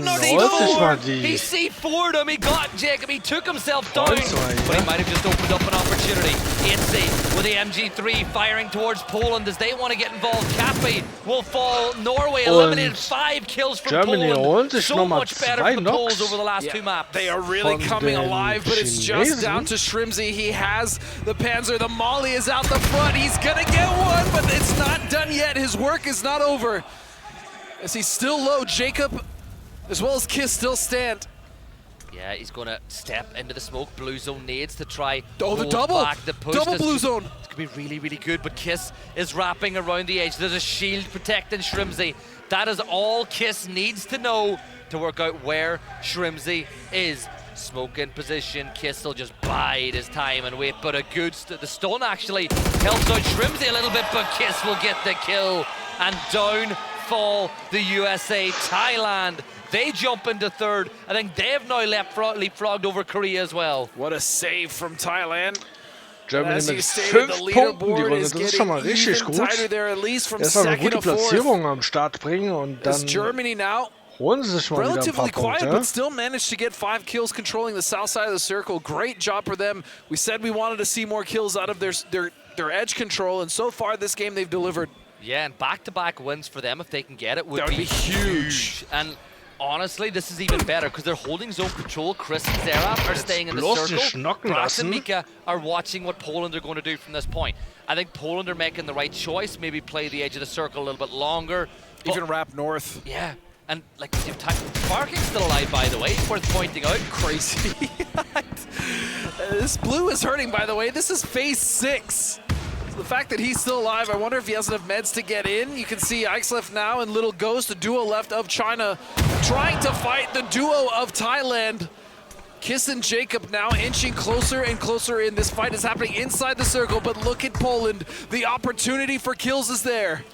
not C4. He C4'd him, he got Jacob, he took himself down, but he might have just opened up an opportunity. Itzy with the MG3 firing towards Poland as they want to get involved. Cappy will fall. Norway eliminated 5 kills from Poland. So much better for the Poles over the last 2 maps. They are really coming alive, but it's just down to Shrimsy. He has the Panzer, the Molly is out the front. He's gonna get one, but it's not done yet. His work is not over. As he's still low, Jacob, as well as Kiss, still stand. Yeah, he's going to step into the smoke. Blue zone nades to try the double! Back the push. Double blue zone! It's going to be really, really good, but Kiss is wrapping around the edge. There's a shield protecting Shrimsy. That is all Kiss needs to know to work out where Shrimsy is. Smoke in position. Kiss will just bide his time and wait, but a good the stun actually helps out Shrimsy a little bit, but Kiss will get the kill. And down fall the USA. Thailand, they jump into third. I think they've now leapfrogged over Korea as well. What a save from Thailand. Germany mit 5 Punkten die Runde, das ist schon mal richtig gut. Erstmal eine gute Platzierung am Start bringen und dann holen sie sich mal wieder ein paar quiet, Punkte. but still managed to get 5 kills controlling the south side of the circle. Great job for them. We said we wanted to see more kills out of their edge control, and so far this game they've delivered. Yeah, and back-to-back wins for them if they can get it would be huge. And honestly, this is even better because they're holding zone control. Chris and Zeraf are staying in the circle. Brax and Mika are watching what Poland are going to do from this point. I think Poland are making the right choice. Maybe play the edge of the circle a little bit longer. Even wrap north. Yeah. And like Sparking's still alive, by the way. Worth pointing out. Crazy. This blue is hurting, by the way. This is phase 6. So the fact that he's still alive, I wonder if he has enough meds to get in. You can see Ixlef now and Little Ghost, the duo left of China, trying to fight the duo of Thailand. Kiss and Jacob now inching closer and closer in. This fight is happening inside the circle, but look at Poland. The opportunity for kills is there.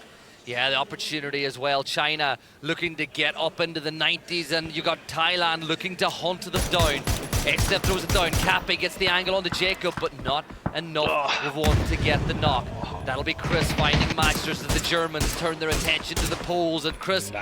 Yeah, the opportunity as well. China looking to get up into the 90s, and you got Thailand looking to hunt them down. Ixlef throws it down. Cappy gets the angle onto Jacob, but not enough with one to get the knock. That'll be Chris finding matchers as the Germans turn their attention to the Poles, and Chris will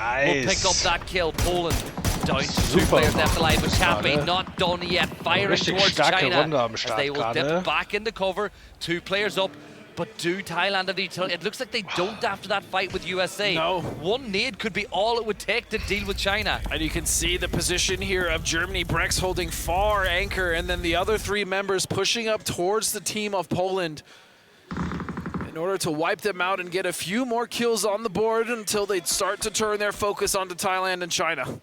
pick up that kill. Poland down to 2 players left alive, but Cappy not done yet, firing towards China as they will dip back into cover. 2 players up. But do Thailand have the utility? It looks like they don't after that fight with USA. No. 1 nade could be all it would take to deal with China. And you can see the position here of Germany. Brex holding far anchor, and then the other 3 members pushing up towards the team of Poland in order to wipe them out and get a few more kills on the board until they start to turn their focus onto Thailand and China.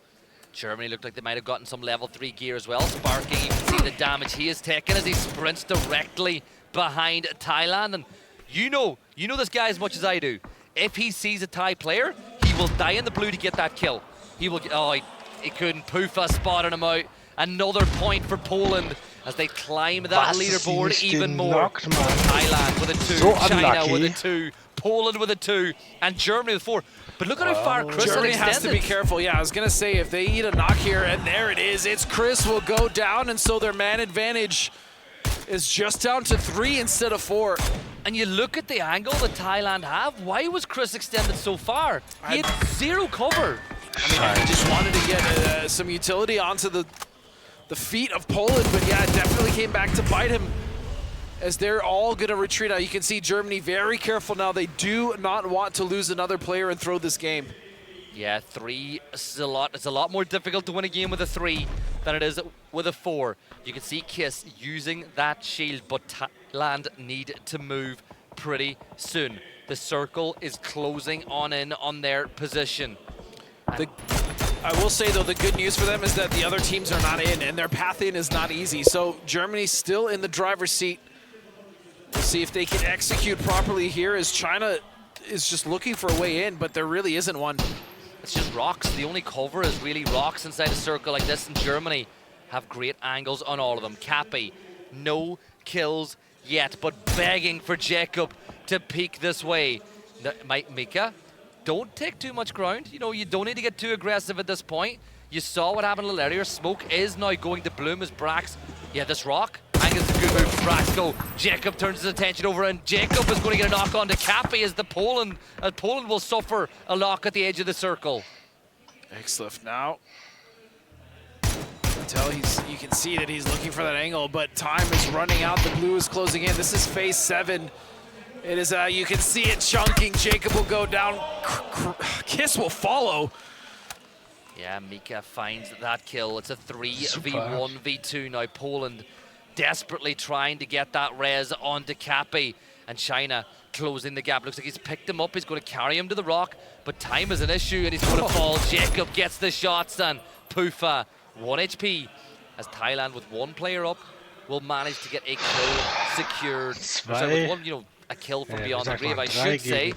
Germany looked like they might have gotten some level 3 gear as well. Sparking, you can see the damage he has taken as he sprints directly behind Thailand. And you know this guy as much as I do. If he sees a Thai player, he will die in the blue to get that kill. He will, he couldn't. Pufa spotted him out. Another point for Poland as they climb that leaderboard even more. Thailand with a 2, China with a 2, Poland with a 2, and Germany with 4. But look at how far Chris Germany has to be careful. Yeah, I was going to say, if they eat a knock here, and there it is. It's Chris will go down, and so their man advantage is just down to 3 instead of 4. And you look at the angle that Thailand have. Why was Chris extended so far? He had 0 cover. I mean, he just wanted to get some utility onto the feet of Poland, but yeah, it definitely came back to bite him as they're all going to retreat. Now you can see Germany very careful now. They do not want to lose another player and throw this game. Yeah, 3 is a lot. It's a lot more difficult to win a game with a 3 than it is with a 4. You can see Kiss using that shield, but Thailand need to move pretty soon. The circle is closing in on their position. I will say, though, the good news for them is that the other teams are not in, and their path in is not easy. So Germany's still in the driver's seat. We'll see if they can execute properly here, as China is just looking for a way in, but there really isn't one. It's just rocks. The only cover is really rocks inside a circle like this, and Germany have great angles on all of them. Cappy, no kills yet, but begging for Jacob to peek this way. Mika, don't take too much ground. You know, you don't need to get too aggressive at this point. You saw what happened a little earlier. Smoke is now going to bloom as Brax. Yeah, this rock. I think it's a good move. Brax go. Jacob turns his attention over, and Jacob is going to get a knock on to Cappy as Poland will suffer a lock at the edge of the circle. Ixlef now. You can see that he's looking for that angle, but time is running out. The blue is closing in. This is phase 7. It is, you can see it chunking. Jacob will go down. Kiss will follow. Yeah, Mika finds that kill. It's a 3v1v2 now. Poland desperately trying to get that res onto Cappy, and China closing the gap. Looks like he's picked him up. He's going to carry him to the rock, but time is an issue, and he's going to fall. Jacob gets the shots, and Pufa 1 HP as Thailand with 1 player up will manage to get a kill secured. Sorry, with 1, a kill from beyond the grave, I should say.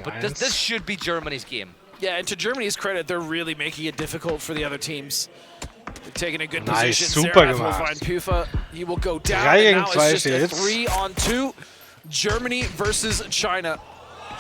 But this should be Germany's game. Yeah, and to Germany's credit, they're really making it difficult for the other teams. They're taking a good position. Seraph will find Pufa. He will go down, and now it's just a 3-on-2. Germany versus China.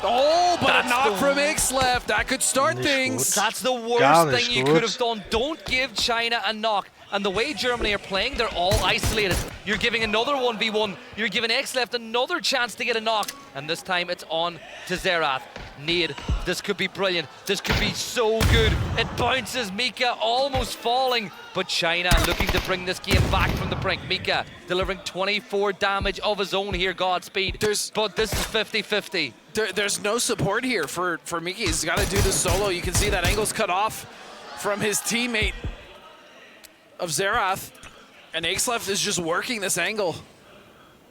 Oh, but a knock from X-Left. That could start things. That's the worst thing you could have done. Don't give China a knock. And the way Germany are playing, they're all isolated. You're giving another 1v1. You're giving X-Left another chance to get a knock. And this time it's on to Zerath. Nade, this could be brilliant. This could be so good. It bounces Mika, almost falling. But China looking to bring this game back from the brink. Mika delivering 24 damage of his own here, Godspeed. But this is 50-50. There's no support here for Mika. He's got to do this solo. You can see that angle's cut off from his teammate of Zerath, and X-Left is just working this angle.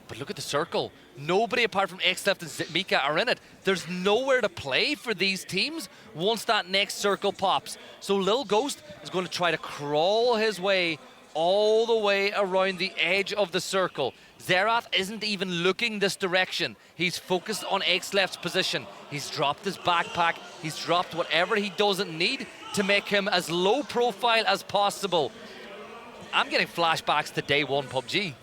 But look at the circle. Nobody apart from X-Left and Mika are in it. There's nowhere to play for these teams once that next circle pops. So Lil Ghost is going to try to crawl his way all the way around the edge of the circle. Zerath isn't even looking this direction. He's focused on X-Left's position. He's dropped his backpack. He's dropped whatever he doesn't need to make him as low profile as possible. I'm getting flashbacks to day one PUBG.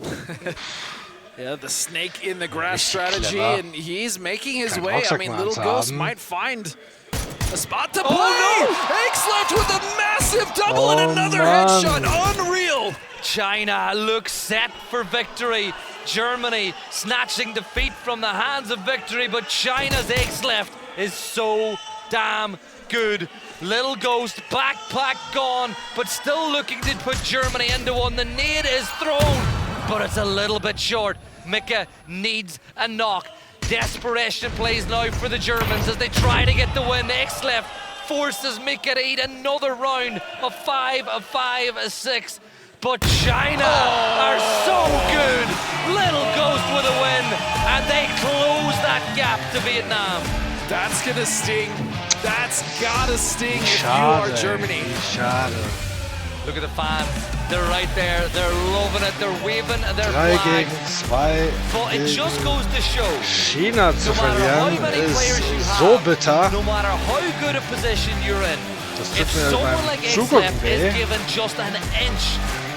Yeah, the snake in the grass strategy, and he's making his way. I mean, Little Ghost might find a spot to play. Oh no! X-Left with a massive double and another headshot. Unreal! China looks set for victory. Germany snatching defeat from the hands of victory, but China's X-Left is so damn good. Little Ghost, backpack gone, but still looking to put Germany into one. The nade is thrown, but it's a little bit short. Mika needs a knock. Desperation plays now for the Germans as they try to get the win. X-Left forces Mika to eat another round of 5-5-6. But China are so good. Little Ghost with a win, and they close that gap to Vietnam. That's gonna sting. That's gotta sting if you are Germany. Look at the fans. They're right there. They're loving it. They're waving their 3 flags. gegen 2. But it just goes to show, China zu no matter how verlieren many players you ist have, so bitter. no matter how good a position you're in, Das if tut mir someone beim like Zugucken X-Left weh. is given just an inch,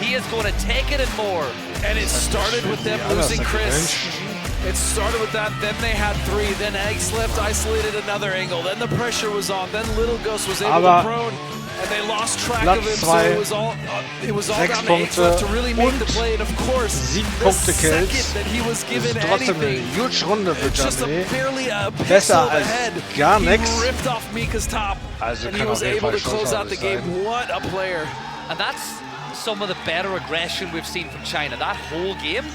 he is going to take it and more. And it started with them losing Chris. It started with that, then they had 3, then X-Left isolated another angle, then the pressure was on, then Little Ghost was able to prone, and they lost track of him, so it was all down to X-Left to really make the play, and of course, the second that he was given anything, it's just barely a pixel of a head, he ripped off Mika's top, and he was able to close out the game. What a player. And that's some of the better aggression we've seen from China. That whole game,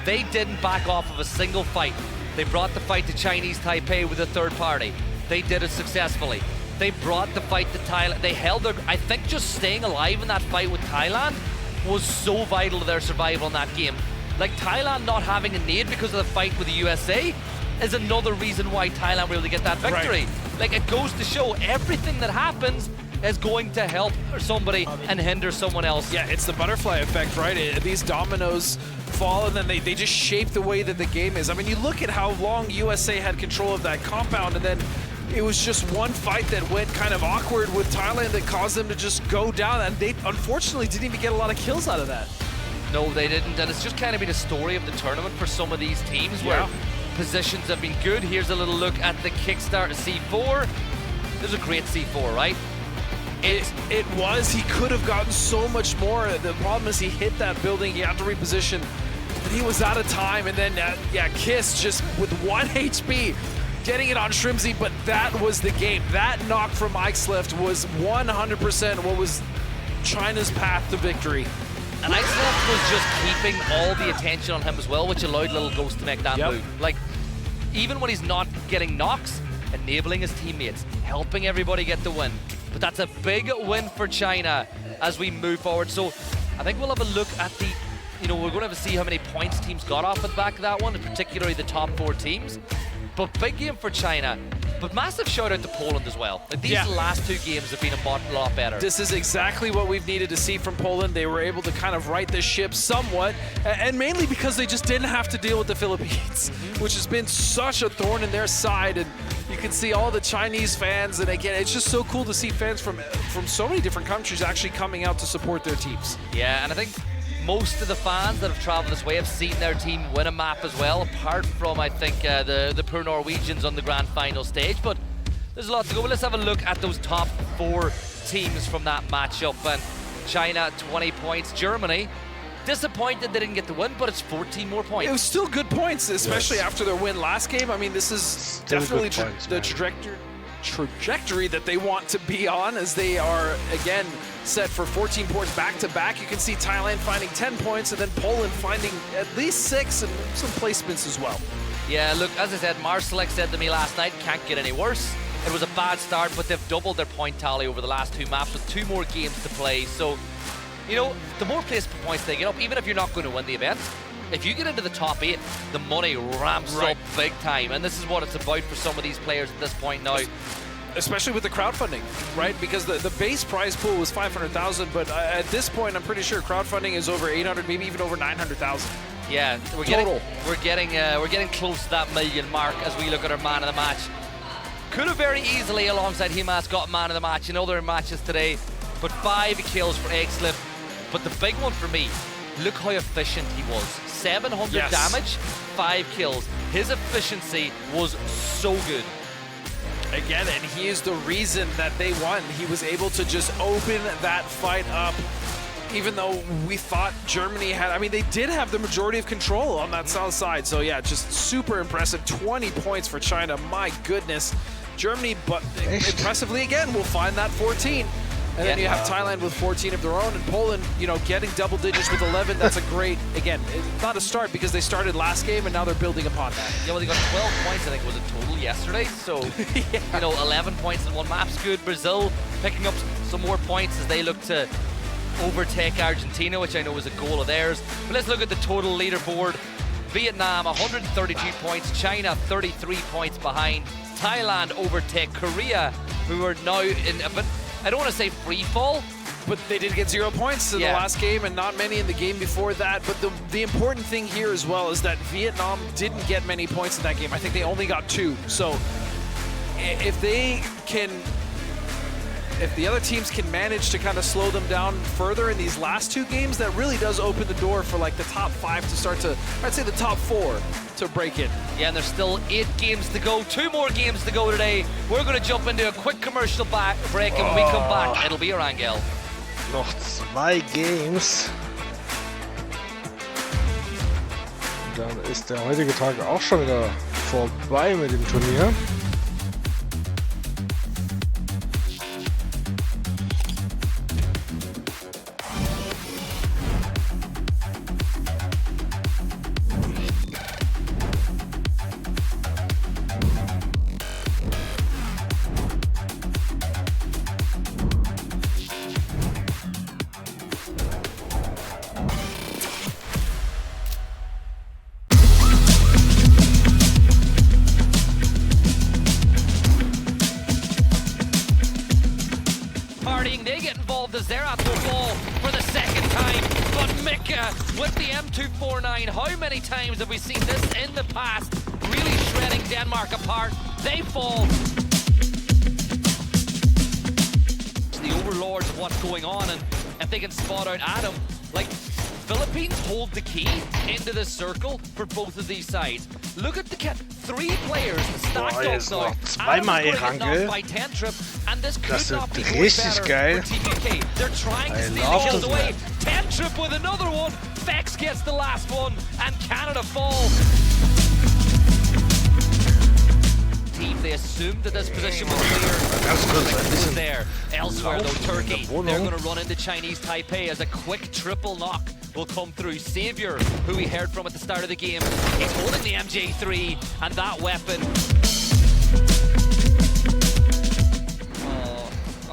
they didn't back off of a single fight. They brought the fight to Chinese Taipei with a third party. They did it successfully. They brought the fight to Thailand. They held their, I think just staying alive in that fight with Thailand was so vital to their survival in that game. Like Thailand not having a nade because of the fight with the USA is another reason why Thailand were able to get that victory. Like it goes to show everything that happens is going to help somebody and hinder someone else. Yeah, it's the butterfly effect, right? These dominoes fall and then they just shape the way that the game is. I mean, you look at how long USA had control of that compound, and then it was just one fight that went kind of awkward with Thailand that caused them to just go down, and they unfortunately didn't even get a lot of kills out of that. No, they didn't, and it's just kind of been a story of the tournament for some of these teams where positions have been good. Here's a little look at the Kickstart C4. There's a great C4, right? It was. He could have gotten so much more. The problem is he hit that building. He had to reposition, but he was out of time. And then, Kiss just with 1 HP, getting it on Shrimsy. But that was the game. That knock from X-Left was 100% what was China's path to victory. And X-Left was just keeping all the attention on him as well, which allowed Little Ghost to make that move. Like, even when he's not getting knocks, enabling his teammates, helping everybody get the win. But that's a big win for China as we move forward. So I think we'll have a look at the, we're going to have to see how many points teams got off at the back of that one, and particularly the top 4 teams. But big game for China. But massive shout out to Poland as well. Like these last 2 games have been a lot better. This is exactly what we've needed to see from Poland. They were able to kind of right the ship somewhat, and mainly because they just didn't have to deal with the Philippines, which has been such a thorn in their side. And you can see all the Chinese fans, and again, it's just so cool to see fans from so many different countries actually coming out to support their teams. Yeah, and I think most of the fans that have travelled this way have seen their team win a map as well, apart from, I think, the poor Norwegians on the grand final stage. But there's a lot to go. But let's have a look at those top 4 teams from that matchup. And China, 20 points. Germany, disappointed they didn't get the win, but it's 14 more points. It was still good points, especially after their win last game. I mean, this is Still definitely good points, the trajectory that they want to be on, as they are, again, set for 14 points back-to-back. You can see Thailand finding 10 points, and then Poland finding at least 6, and some placements as well. Yeah, look, as I said, Mörser-Action said to me last night, can't get any worse. It was a bad start, but they've doubled their point tally over the last 2 maps with 2 more games to play. So, you know, the more placement points they get up, even if you're not going to win the event, if you get into the top 8, the money ramps up big time. And this is what it's about for some of these players at this point now. Especially with the crowdfunding, right? Because the base prize pool was 500,000, but at this point, I'm pretty sure crowdfunding is over 800, maybe even over 900,000. Yeah, we're getting close to that million mark as we look at our man of the match. Could have very easily, alongside Himas, got man of the match in other matches today, but 5 kills for Exlip. But the big one for me, look how efficient he was. 700 damage, 5 kills. His efficiency was so good. Again, and he is the reason that they won. He was able to just open that fight up, even though we thought Germany had, I mean, they did have the majority of control on that south side. So yeah, just super impressive. 20 points for China, my goodness. Germany, but impressively again, will find that 14. And then you have Thailand with 14 of their own, and Poland, you know, getting double digits with 11. That's a great, again, not a start because they started last game and now they're building upon that. Yeah, well, they got 12 points, I think, was it total yesterday? So, you know, 11 points in one map's good. Brazil picking up some more points as they look to overtake Argentina, which I know was a goal of theirs. But let's look at the total leaderboard. Vietnam, 132 points. China, 33 points behind. Thailand overtake Korea, who are now in a bit, I don't want to say free fall, but they did get 0 points in the last game and not many in the game before that. But the important thing here as well is that Vietnam didn't get many points in that game. I think they only got 2. So if they can, if the other teams can manage to kind of slow them down further in these last 2 games, that really does open the door for like the top 5 to start to, I'd say the top 4 to break in. Yeah, and there's still 8 games to go, 2 more games to go today. We're going to jump into a quick commercial break, and when we come back, it'll be Orangel. Noch 2 Games. Dann ist der heutige Tag auch schon wieder vorbei mit dem Turnier. They get involved as they're at the ball for the second time. But Mika with the M249, how many times have we seen this in the past? Really shredding Denmark apart. They fall. The overlords of what's going on, and if they can spot out Adam, like, Philippines hold the key into the circle for both of these sides. Look at the 3 players stacked up now. Zweimal Erangel. By Tantrip, and this could Das not be wird more richtig better geil. for TPK. They're trying to steal the kills away. Tantrip with another one. Vex gets the last one, and Canada fall. Team, they assumed that this position was clear. Was there. Elsewhere though, Turkey, they're going to run into Chinese Taipei as a quick triple knock will come through. Savior, who we heard from at the start of the game, he's holding the MJ3 and that weapon.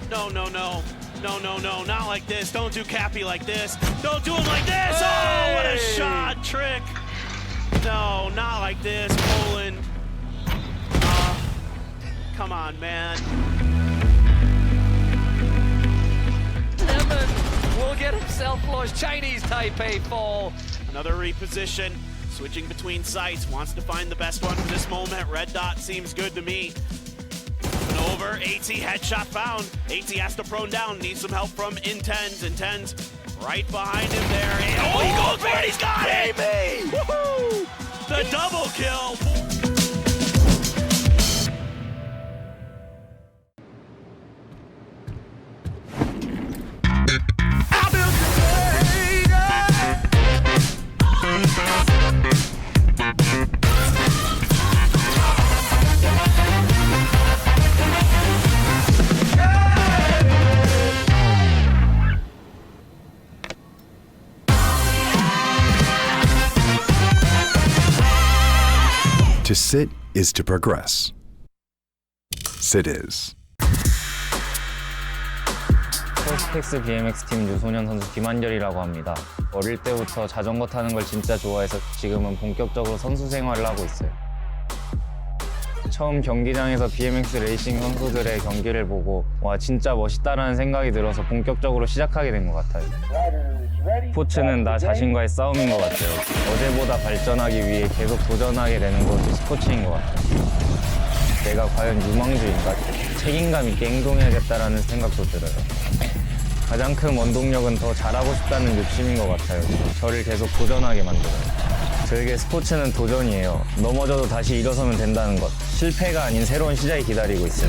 No, no, no. No, no, no, not like this. Don't do Cappy like this. Don't do him like this. Oh, what a shot, Trick. No, not like this, Poland. Come on, man. Lemon will get himself flushed. Chinese Taipei fall. Another reposition, switching between sites. Wants to find the best one for this moment. Red dot seems good to me. And over, AT headshot found. AT has to prone down, needs some help from Intens. Intens Right behind him there. And, oh, he goes for it. He's got it. Woohoo! The double kill. To sit is to progress. Sit is. 스펙스 BMX 팀 유소년 선수 김한결이라고 합니다. 어릴 때부터 자전거 타는 걸 진짜 좋아해서 지금은 본격적으로 선수 생활을 하고 있어요. 처음 경기장에서 BMX 레이싱 선수들의 경기를 보고 와 진짜 멋있다라는 생각이 들어서 본격적으로 시작하게 된 것 같아요. 스포츠는 나 자신과의 싸움인 것 같아요. 어제보다 발전하기 위해 계속 도전하게 되는 것도 스포츠인 것 같아요. 내가 과연 유망주인가? 책임감 있게 행동해야겠다라는 생각도 들어요. 가장 큰 원동력은 더 잘하고 싶다는 욕심인 것 같아요. 저를 계속 도전하게 만들어요. 저에게 스포츠는 도전이에요. 넘어져도 다시 일어서면 된다는 것. 실패가 아닌 새로운 시작이 기다리고 있어요.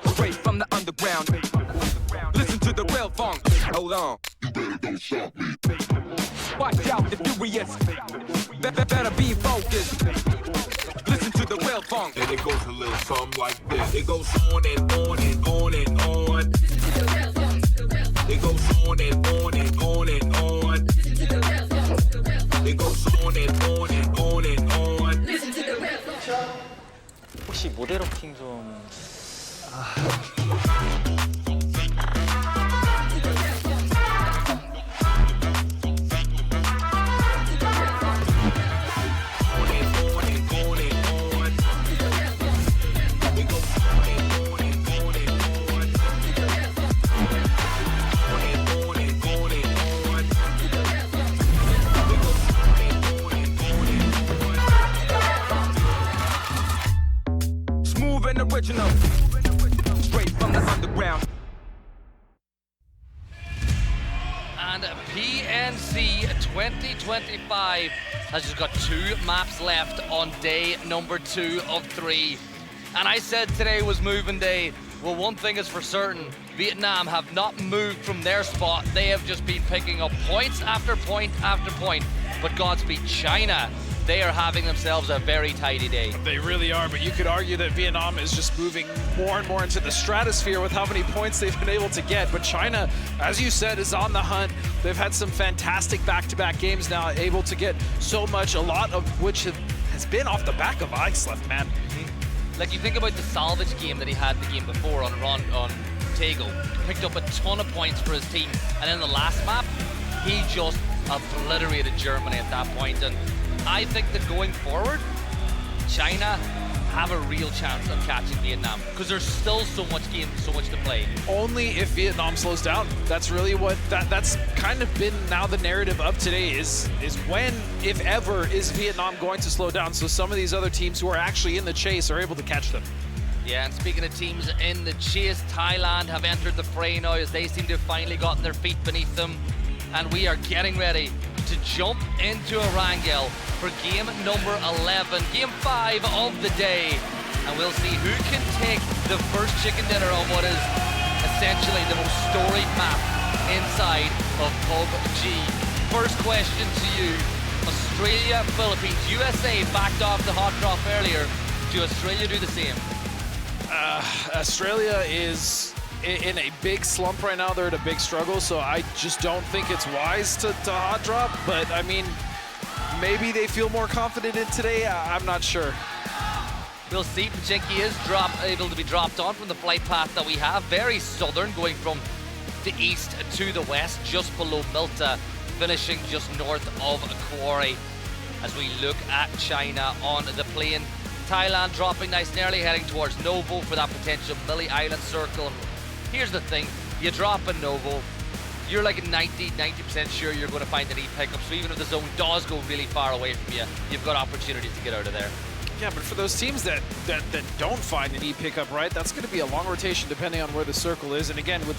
Straight from the underground. Listen to the real funk. Hold on. Watch out the furious. Better be focused. Listen to the real funk. And it goes a little something like this. It goes on and on and on and on. It goes on and on and on and on. It goes on and on and on and on. Listen to the real funk. 혹시 모델업팅 좀... Original, straight from the underground. And PNC 2025 has just got 2 maps left on day number 2 of 3. And I said today was moving day. Well, one thing is for certain, Vietnam have not moved from their spot. They have just been picking up points after point after point. But Godspeed China, they are having themselves a very tidy day. They really are, but you could argue that Vietnam is just moving more and more into the stratosphere with how many points they've been able to get. But China, as you said, is on the hunt. They've had some fantastic back-to-back games now, able to get so much, a lot of which has been off the back of ice left, man. Like, you think about the salvage game that he had the game before on Tego. Picked up a ton of points for his team. And in the last map, he just obliterated Germany at that point. And I think that going forward, China have a real chance of catching Vietnam? Because there's still so much game, so much to play. Only if Vietnam slows down. That's really what that's kind of been now the narrative of today is when, if ever, is Vietnam going to slow down? So some of these other teams who are actually in the chase are able to catch them. Yeah, and speaking of teams in the chase, Thailand have entered the fray now as they seem to have finally gotten their feet beneath them. And we are getting ready to jump into a wrangle for game number 11, game 5 of the day. And we'll see who can take the first chicken dinner on what is essentially the most storied map inside of PUBG. First question to you. Australia, Philippines, USA backed off the hot drop earlier. Do Australia do the same? Australia is in a big slump right now. They're at a big struggle, so I just don't think it's wise to hot drop. But I mean, maybe they feel more confident in today. I'm not sure. We'll see. Pachinki is able to be dropped on from the flight path that we have. Very southern, going from the east to the west, just below Milta, finishing just north of Quarry. As we look at China on the plane, Thailand dropping nice and early, heading towards Novo for that potential Millie Island circle. Here's the thing, you drop in Novo, you're like 90% sure you're going to find an E-pickup, so even if the zone does go really far away from you, you've got opportunities to get out of there. Yeah, but for those teams that don't find an E-pickup, right, that's going to be a long rotation depending on where the circle is. And again, with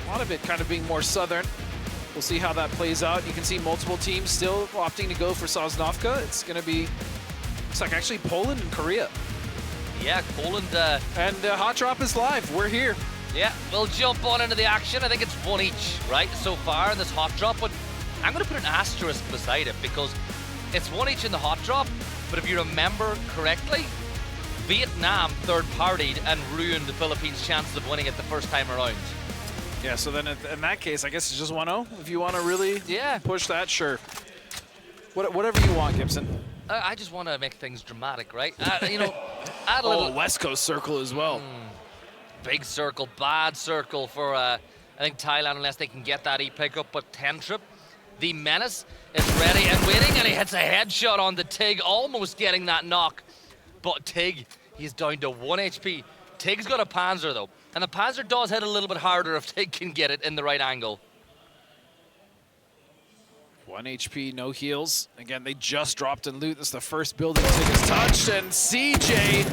a lot of it kind of being more southern, we'll see how that plays out. You can see multiple teams still opting to go for Sosnovka. It's going to be, looks like actually Poland and Korea. Yeah, Poland. And Hot Drop is live. We're here. Yeah, we'll jump on into the action. I think it's one each, right, so far in this hot drop. But I'm going to put an asterisk beside it because it's one each in the hot drop. But if you remember correctly, Vietnam third-partied and ruined the Philippines' chances of winning it the first time around. Yeah, so then in that case, I guess it's just 1-0. If you want to really push that, sure. Whatever you want, Gibson. I just want to make things dramatic, right? You know, add a little West Coast circle as well. Big circle, bad circle for I think Thailand, unless they can get that E-pickup. But Tentrip, the menace, is ready and waiting, and he hits a headshot on the Tig, almost getting that knock. But Tig, he's down to 1 HP. Tig's got a Panzer though, and the Panzer does hit a little bit harder if Tig can get it in the right angle. 1 HP, no heals. Again, they just dropped in loot. This is the first building Tig has touched, and CJ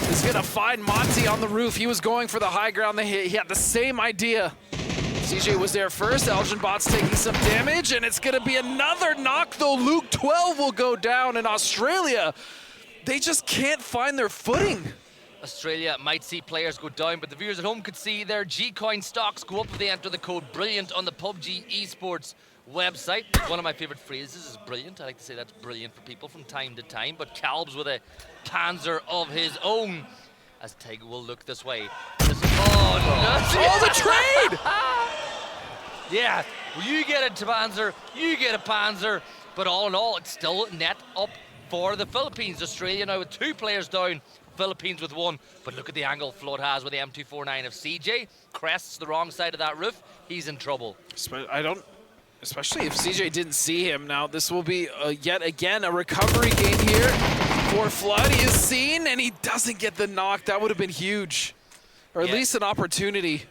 is gonna find Monty on the roof. He was going for the high ground. He had the same idea. CJ was there first. Elgin Bot's taking some damage, and it's gonna be another knock, though. Luke 12 will go down in Australia. They just can't find their footing. Australia might see players go down, but the viewers at home could see their G-Coin stocks go up if they enter the code BRILLIANT on the PUBG Esports website. One of my favorite phrases is brilliant. I like to say that's brilliant for people from time to time, but Calb's with a Panzer of his own as Tig will look this way. No. Oh, the trade! Yeah, well, you get a Panzer, you get a Panzer, but all in all, it's still net up for the Philippines. Australia now with 2 players down, Philippines with 1, but look at the angle Flood has with the M249 of CJ. Crests the wrong side of that roof, he's in trouble. Especially if CJ didn't see him. Now, this will be yet again a recovery game here for Flood. He is seen, and he doesn't get the knock. That would have been huge, or at least an opportunity.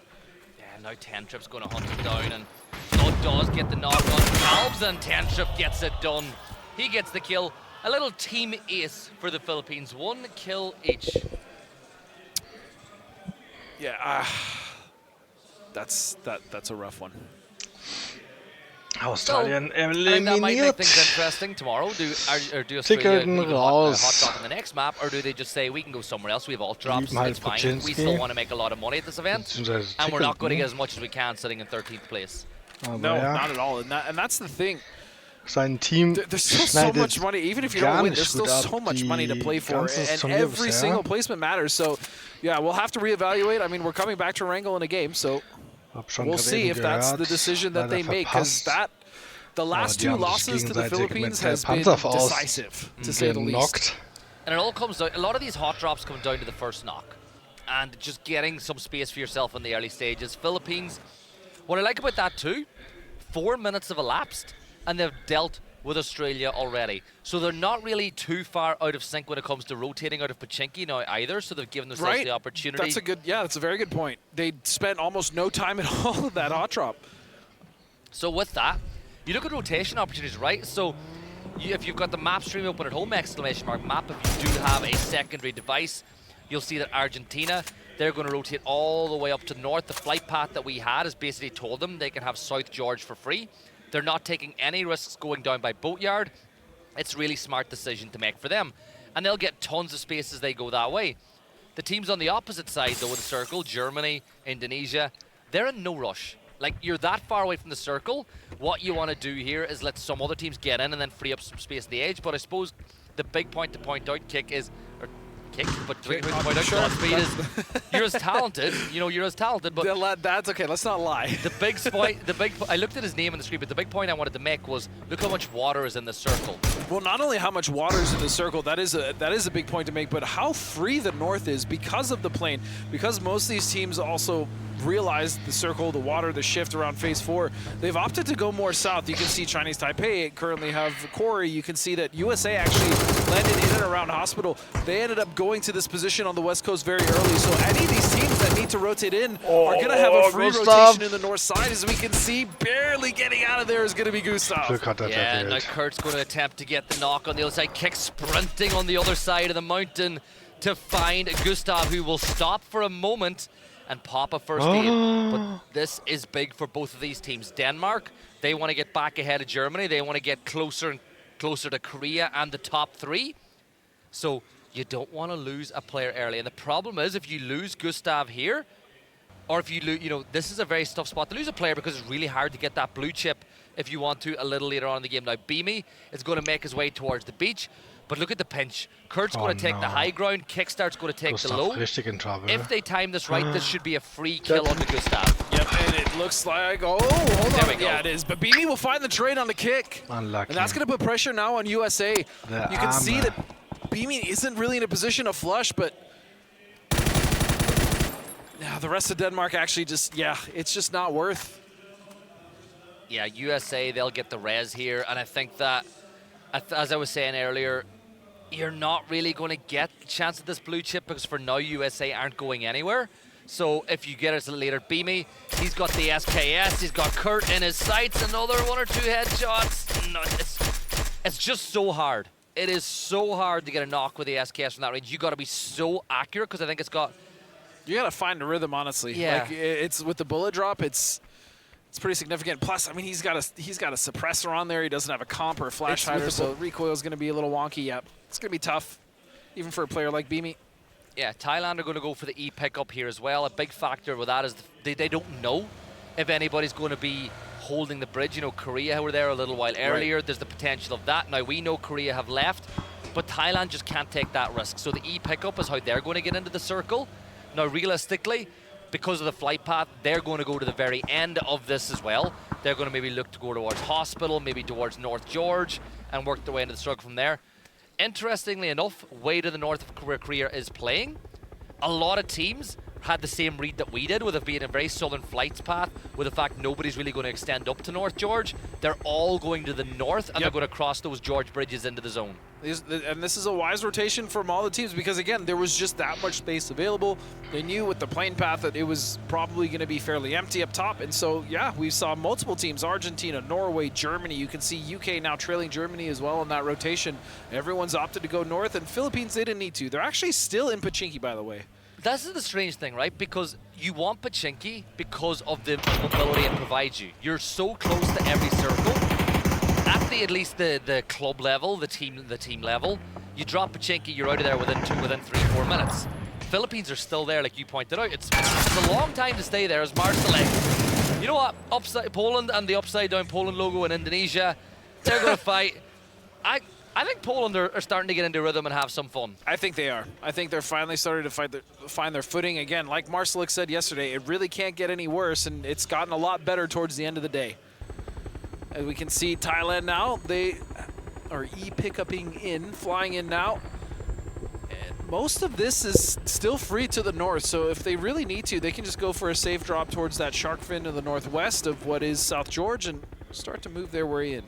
Yeah, now Tentrip's going to hunt him down, and Flood does get the knock on Calbs, and Tentrip gets it done. He gets the kill. A little team ace for the Philippines. 1 kill each. Yeah, that's a rough one. Australien that might make eliminiert. things interesting tomorrow. Do Australia Tickerten hot raus. drop on the next map, or do they just say we can go somewhere else? We have alt drops. Lieben halt It's fine. We Pachinki. still want to make a lot of money at this event, Beziehungsweise and we're not going to Tickerten. get as much as we can sitting in 13th place. Aber No, ja, not at all. And that's the thing. sein Team There's still so schneidet much money. Even if you gar don't win, nicht there's still gut ab. so much money to Die play for, ganze and Turnier every bisher. single placement matters. So, yeah, we'll have to reevaluate. I mean, we're coming back to Wrangle in a game, so Hab schon we'll gerade see eben if that's the gehört, decision that they leider make, because verpasst. the last die 2 haben sich losses to the gegenseitig Philippines mit has been Panzer aus decisive, to say the least. genockt. And it all comes down, a lot of these hot drops come down to the first knock and just getting some space for yourself in the early stages. Philippines, what I like about that too, 4 minutes have elapsed and they've dealt with Australia already. So they're not really too far out of sync when it comes to rotating out of Pachinki now either, so they've given themselves the opportunity. That's a good, that's a very good point. They spent almost no time at all with that hot drop. So with that, you look at rotation opportunities, right? So if you've got the map stream open at home, exclamation mark map, if you do have a secondary device, you'll see that Argentina, they're going to rotate all the way up to the north. The flight path that we had has basically told them they can have South George for free. They're not taking any risks going down by Boatyard. It's a really smart decision to make for them. And they'll get tons of space as they go that way. The teams on the opposite side, though, of the circle, Germany, Indonesia, they're in no rush. Like, you're that far away from the circle. What you want to do here is let some other teams get in and then free up some space at the edge. But I suppose the big point to point out, Kick, is... But the big point to point out, Godspeed, is you're as talented. You know, you're as talented, but... That's okay, let's not lie. The big point, I looked at his name on the screen, but the big point I wanted to make was, look how much water is in the circle. Well, not only how much water is in the circle, that is a big point to make, but how free the north is because of the plane. Because most of these teams also realize the circle, the water, the shift around phase 4. They've opted to go more south. You can see Chinese Taipei currently have Corey. You can see that USA actually landed in and around Hospital. They ended up going to this position on the west coast very early. So any of these teams that need to rotate in are going to have a free rotation in the north side. As we can see, barely getting out of there is going to be Gustav. Yeah, now Kurt's going to attempt to get the knock on the other side. Kick sprinting on the other side of the mountain to find Gustav, who will stop for a moment and pop a first aid. But this is big for both of these teams. Denmark, they want to get back ahead of Germany. They want to get closer and closer to Korea and the top 3. So you don't want to lose a player early. And the problem is, if you lose Gustav here, or if you lose, you know, this is a very tough spot to lose a player because it's really hard to get that blue chip if you want to a little later on in the game. Now, Beamy is going to make his way towards the beach. But look at the pinch. Kurt's going to take the high ground. Kickstart's going to take Gustav the low. Richtig in trouble. If they time this right, this should be a free kill onto Gustav. Yep, and it looks like, hold on. There we go. Yeah, it is. But Beamy will find the trade on the kick. Unlucky. And that's going to put pressure now on USA. You can see that Beamy isn't really in a position to flush, but yeah, the rest of Denmark actually just, it's just not worth. Yeah, USA, they'll get the res here. And I think that, as I was saying earlier, you're not really going to get the chance at this blue chip because for now USA aren't going anywhere. So if you get us later, Beamy, he's got the SKS, he's got Kurt in his sights, another 1 or 2 headshots. No, it's just so hard. It is so hard to get a knock with the SKS from that range. You got to be so accurate because I think it's got... You got to find the rhythm, honestly. Yeah. Like, it's with the bullet drop, it's pretty significant. Plus, I mean, he's got a suppressor on there. He doesn't have a comp or a flash hider, so recoil is going to be a little wonky. Yep, it's going to be tough, even for a player like Beamy. Yeah, Thailand are going to go for the E pickup here as well. A big factor with that is they don't know if anybody's going to be holding the bridge. You know, Korea were there a little while earlier. There's the potential of that. Now, we know Korea have left, but Thailand just can't take that risk. So the E pickup is how they're going to get into the circle. Now, realistically, because of the flight path, they're going to go to the very end of this as well. They're going to maybe look to go towards Hospital, maybe towards North George, and work their way into the circle from there. Interestingly enough, way to the north of where Korea is playing, a lot of teams had the same read that we did, with it being a very southern flights path, with the fact nobody's really going to extend up to North George. They're all going to the north, and they're going to cross those George bridges into the zone. And this is a wise rotation from all the teams because, again, there was just that much space available. They knew with the plane path that it was probably going to be fairly empty up top. And so, yeah, we saw multiple teams, Argentina, Norway, Germany. You can see UK now trailing Germany as well in that rotation. Everyone's opted to go north, and Philippines, they didn't need to. They're actually still in Pachinki, by the way. This is the strange thing, right? Because you want Pachinki because of the mobility it provides you. You're so close to every circle. At least the club level, the team level, you drop Pachinki, you're out of there within 3-4 minutes. Philippines are still there, like you pointed out. It's a long time to stay there, as Marcel like, you know what? Upside Poland and the upside down Poland logo in Indonesia, they're going to fight. I think Poland are starting to get into rhythm and have some fun. I think they are. I think they're finally starting to find their footing again. Like Marcelik said yesterday, it really can't get any worse, and it's gotten a lot better towards the end of the day. As we can see, Thailand now, they are E-pick-upping in, flying in now. And most of this is still free to the north, so if they really need to, they can just go for a safe drop towards that shark fin to the northwest of what is South George and start to move their way in.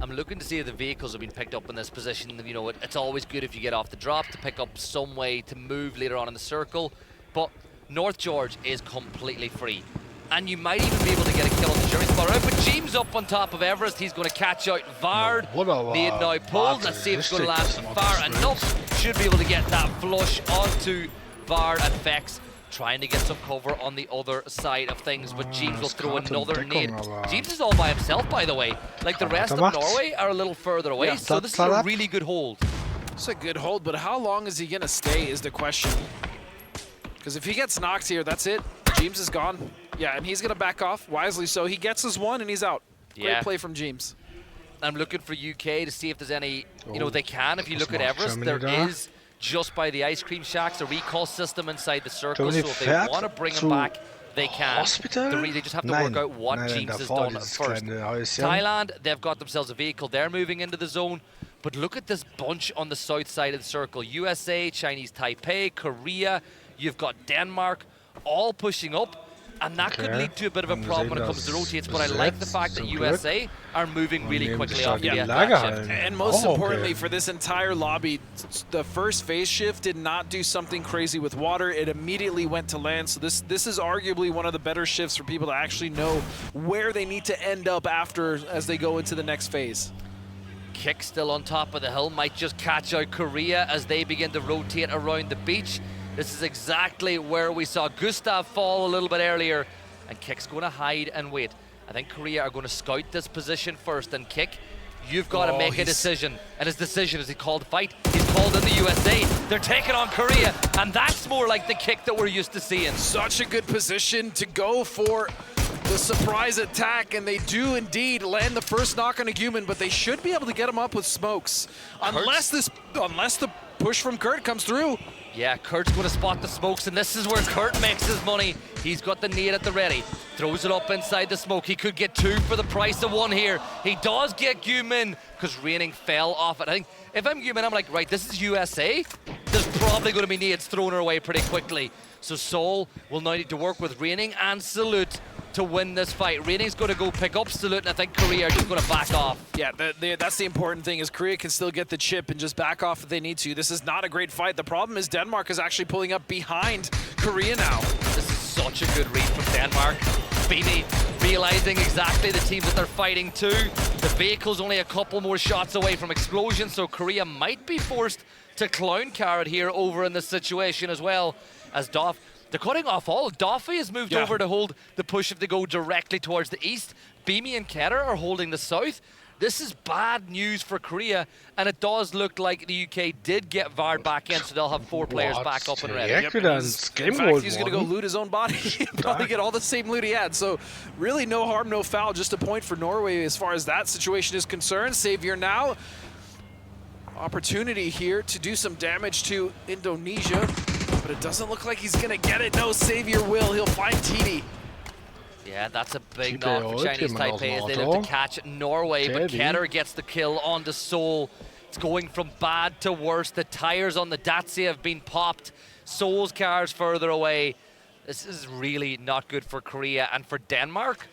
I'm looking to see if the vehicles have been picked up in this position. You know, it's always good if you get off the drop to pick up some way to move later on in the circle. But North George is completely free. And you might even be able to get a kill on the jury spot out. But James up on top of Everest. He's going to catch out Vard. Need now pulled. Let's see if it's going to land far enough. Should be able to get that flush onto Vard and Vex. Trying to get some cover on the other side of things, but James will throw another nade. James is all by himself, by the way. Like the rest of Norway are a little further away, so this is a really good hold. It's a good hold, but how long is he going to stay is the question. Because if he gets knocked here, that's it. James is gone. Yeah, and he's going to back off, wisely so. He gets his one, and he's out. Great play from James. I'm looking for UK to see if there's any, you know, they can. If you look at Everest, there is, just by the ice cream shacks, a recall system inside the circle, so if they want to bring him back, they can. They just have to work out what James has done first. Thailand, they've got themselves a vehicle. They're moving into the zone. But look at this bunch on the south side of the circle. USA, Chinese Taipei, Korea, you've got Denmark, all pushing up. And that could lead to a bit of a problem when it comes to rotates, but I like the fact that USA are moving really quickly off the shift. And most importantly, for this entire lobby, the first phase shift did not do something crazy with water. It immediately went to land, so this is arguably one of the better shifts for people to actually know where they need to end up after as they go into the next phase. Kick still on top of the hill, might just catch out Korea as they begin to rotate around the beach. This is exactly where we saw Gustav fall a little bit earlier, and Kick's going to hide and wait. I think Korea are going to scout this position first, and Kick, you've got to make a decision. And his decision is he called to fight. He's called in the USA. They're taking on Korea, and that's more like the Kick that we're used to seeing. Such a good position to go for the surprise attack, and they do indeed land the first knock on a human, but they should be able to get him up with smokes. Unless the push from Kurt comes through. Yeah, Kurt's going to spot the smokes, and this is where Kurt makes his money. He's got the nade at the ready. Throws it up inside the smoke. He could get two for the price of one here. He does get Gumin, because Raining fell off it. I think if I'm Gumin, I'm like, right, this is USA. There's probably going to be nades thrown her away pretty quickly. So Seoul will now need to work with Raining and Absolut to win this fight. Raining's going to go pick up Absolut, and I think Korea are just going to back off. Yeah, that's the important thing, is Korea can still get the chip and just back off if they need to. This is not a great fight. The problem is Denmark is actually pulling up behind Korea now. This is such a good read from Denmark. Beanie realizing exactly the teams that they're fighting to. The vehicle's only a couple more shots away from explosion, so Korea might be forced to clown Carrot here over in this situation as well, as Doff. They're cutting off all. Doffy has moved over to hold the push if they go directly towards the east. Beamy and Ketter are holding the south. This is bad news for Korea, and it does look like the UK did get Vard back in, so they'll have 4 players back up and ready. In fact, he's going to go loot his own body and probably get all the same loot he had. So really no harm, no foul. Just a point for Norway as far as that situation is concerned. Savior now. Opportunity here to do some damage to Indonesia, but it doesn't look like he's gonna get it. No, Savior will. He'll find TD. Yeah, that's a big knock for Chinese Taipei as they look to catch Norway, but Ketter gets the kill onto Seoul. It's going from bad to worse. The tires on the Dacia have been popped. Seoul's car's further away. This is really not good for Korea, and for Denmark,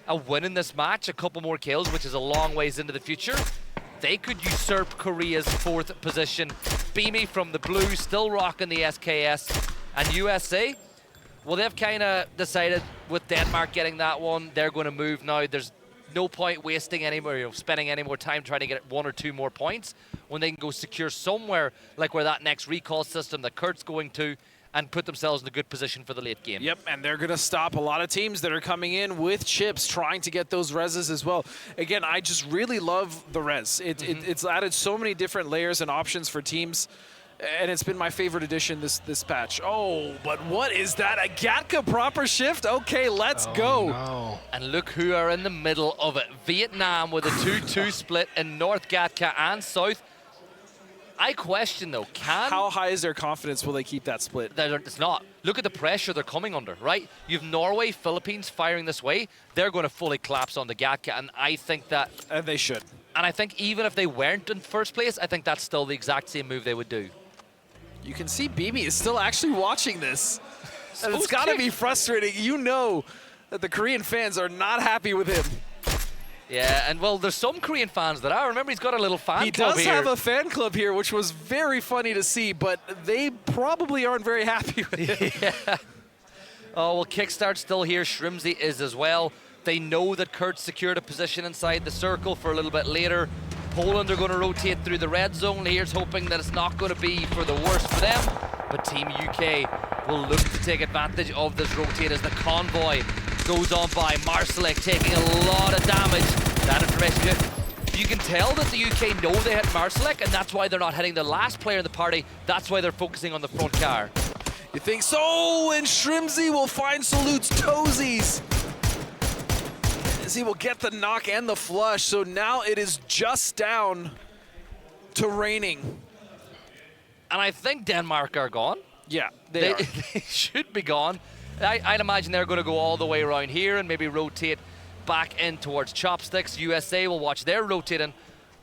a win in this match, a couple more kills, which is a long ways into the future. They could usurp Korea's 4th position. Beamy from the blue, still rocking the SKS. And USA, well, they've kind of decided with Denmark getting that one, they're going to move now. There's no point wasting any more, spending any more time trying to get 1 or 2 more points when they can go secure somewhere like where that next recall system that Kurt's going to, and put themselves in a good position for the late game. Yep, and they're going to stop a lot of teams that are coming in with chips, trying to get those reses as well. Again, I just really love the res. It's added so many different layers and options for teams, and it's been my favorite addition this patch. Oh, but what is that? A Gatka proper shift? Okay, let's go. No. And look who are in the middle of it. Vietnam with a 2-2 split in North Gatka and South. I question, though, how high is their confidence will they keep that split? It's not. Look at the pressure they're coming under, right? You've Norway, Philippines firing this way. They're going to fully collapse on the Gatka, and I think that... And they should. And I think even if they weren't in first place, I think that's still the exact same move they would do. You can see Beamy is still actually watching this. And it's got to be frustrating. You know that the Korean fans are not happy with him. Yeah, and well, there's some Korean fans that are. Remember, he's got a little fan He club does here. have a fan club here, which was very funny to see, but they probably aren't very happy with it. Yeah. Oh, well, Kickstart still here. Shrimsy is as well. They know that Kurt secured a position inside the circle for a little bit later. Poland are going to rotate through the red zone. Here's hoping that it's not going to be for the worst for them. But Team UK will look to take advantage of this rotate as the convoy goes on by. Marsalek taking a lot of damage. That information, you can tell that the UK know they hit Marsalek, and that's why they're not hitting the last player in the party. That's why they're focusing on the front car. You think so? And Shrimsy will find Salut's toesies, as he will get the knock and the flush. So now it is just down to raining. And I think Denmark are gone. Yeah, they are. They should be gone. I'd imagine they're going to go all the way around here and maybe rotate back in towards Chopsticks. USA will watch their rotating.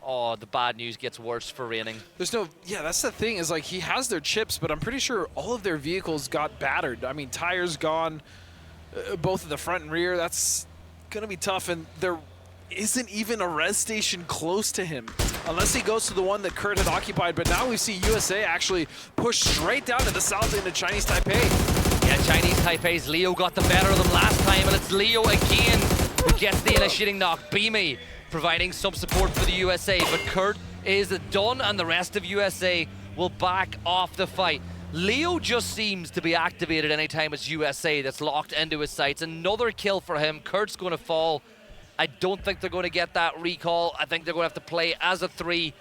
Oh, the bad news gets worse for raining. There's no, yeah, that's the thing, is like he has their chips, but I'm pretty sure all of their vehicles got battered. I mean, tires gone, both at the front and rear. That's gonna be tough, and there isn't even a res station close to him, unless he goes to the one that Kurt had occupied. But now we see USA actually push straight down to the south into Chinese Taipei. Yeah, Chinese Taipei's Leo got the better of them last time, and it's Leo again who gets the initiating knock. Beamy providing some support for the USA, but Kurt is done, and the rest of USA will back off the fight. Leo just seems to be activated anytime it's USA that's locked into his sights. Another kill for him. Kurt's going to fall. I don't think they're going to get that recall. I think they're going to have to play as a 3.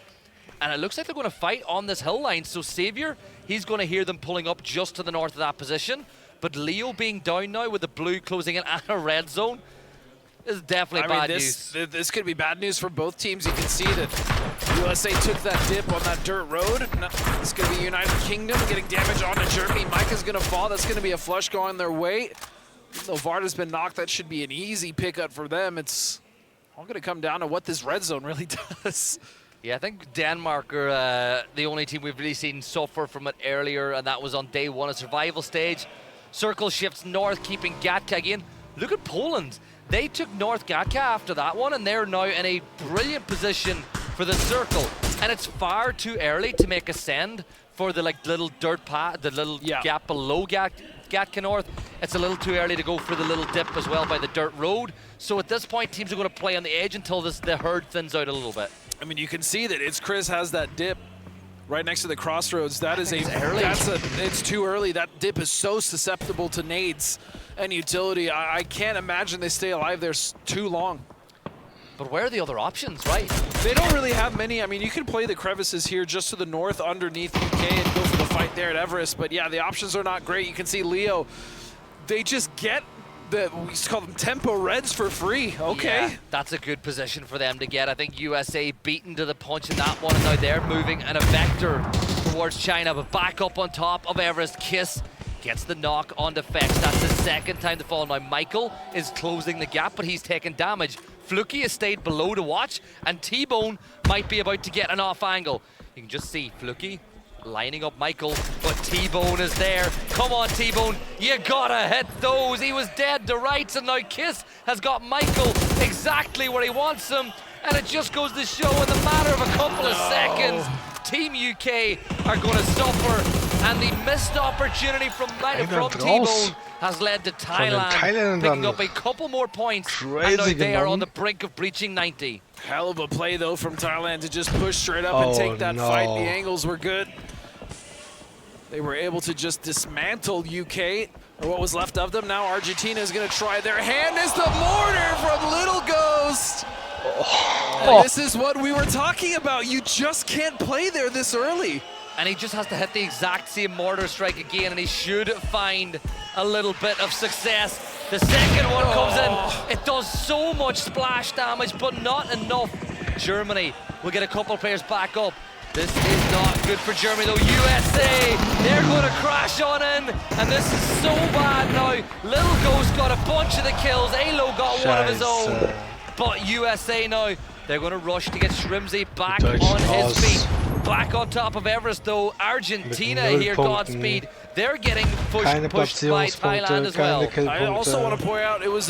And it looks like they're going to fight on this hill line. So Xavier, he's going to hear them pulling up just to the north of that position. But Leo being down now with the blue closing in and a red zone, this is definitely bad news. This could be bad news for both teams. You can see that USA took that dip on that dirt road. It's going to be United Kingdom getting damage onto Germany. Micah's going to fall. That's going to be a flush going their way. Even though Varda's been knocked, that should be an easy pickup for them. It's all going to come down to what this red zone really does. Yeah, I think Denmark are the only team we've really seen suffer from it earlier, and that was on day 1 of survival stage. Circle shifts north, keeping Gatka again. Look at Poland. They took North Gatka after that one, and they're now in a brilliant position for the circle. And it's far too early to make a send for the little dirt path, the little gap below Gatka North. It's a little too early to go for the little dip as well by the dirt road. So at this point, teams are going to play on the edge until the herd thins out a little bit. I mean, you can see that it's Chris has that dip right next to the crossroads. That is it's too early. That dip is so susceptible to nades and utility. I can't imagine they stay alive there too long. But where are the other options, right? They don't really have many. I mean, you can play the crevices here just to the north underneath UK and go for the fight there at Everest. But yeah, the options are not great. You can see Leo, they just get we used to call them tempo reds for free. Okay. Yeah, that's a good position for them to get. I think USA beaten to the punch in that one, and now they're moving in a vector towards China, but back up on top of Everest. Kiss gets the knock on Defex. That's the second time to fall. Now Michael is closing the gap, but he's taking damage. Fluky has stayed below to watch, and T-Bone might be about to get an off angle. You can just see Fluky lining up Michael, but T-Bone is there. Come on, T-Bone, you gotta hit those. He was dead to rights, and now Kiss has got Michael exactly where he wants him, and it just goes to show in the matter of a couple of seconds, Team UK are going to suffer, and the missed opportunity from T-Bone has led to Thailand picking up a couple more points, and now they are on the brink of breaching 90. Hell of a play, though, from Thailand to just push straight up and take that fight. The angles were good. They were able to just dismantle UK, or what was left of them. Now Argentina is going to try their hand as the mortar from Little Ghost. This is what we were talking about. You just can't play there this early. And he just has to hit the exact same mortar strike again, and he should find a little bit of success. The second one comes in. It does so much splash damage, but not enough. Germany will get a couple of players back up. This is not good for Germany, though. USA, they're going to crash on in, and this is so bad now. Little Ghost got a bunch of the kills. Alo got one of his own. But USA now, they're going to rush to get Shrimsy back on his feet. Back on top of Everest, though. Argentina here, Godspeed. They're getting pushed by Thailand as well. I also want to point out it was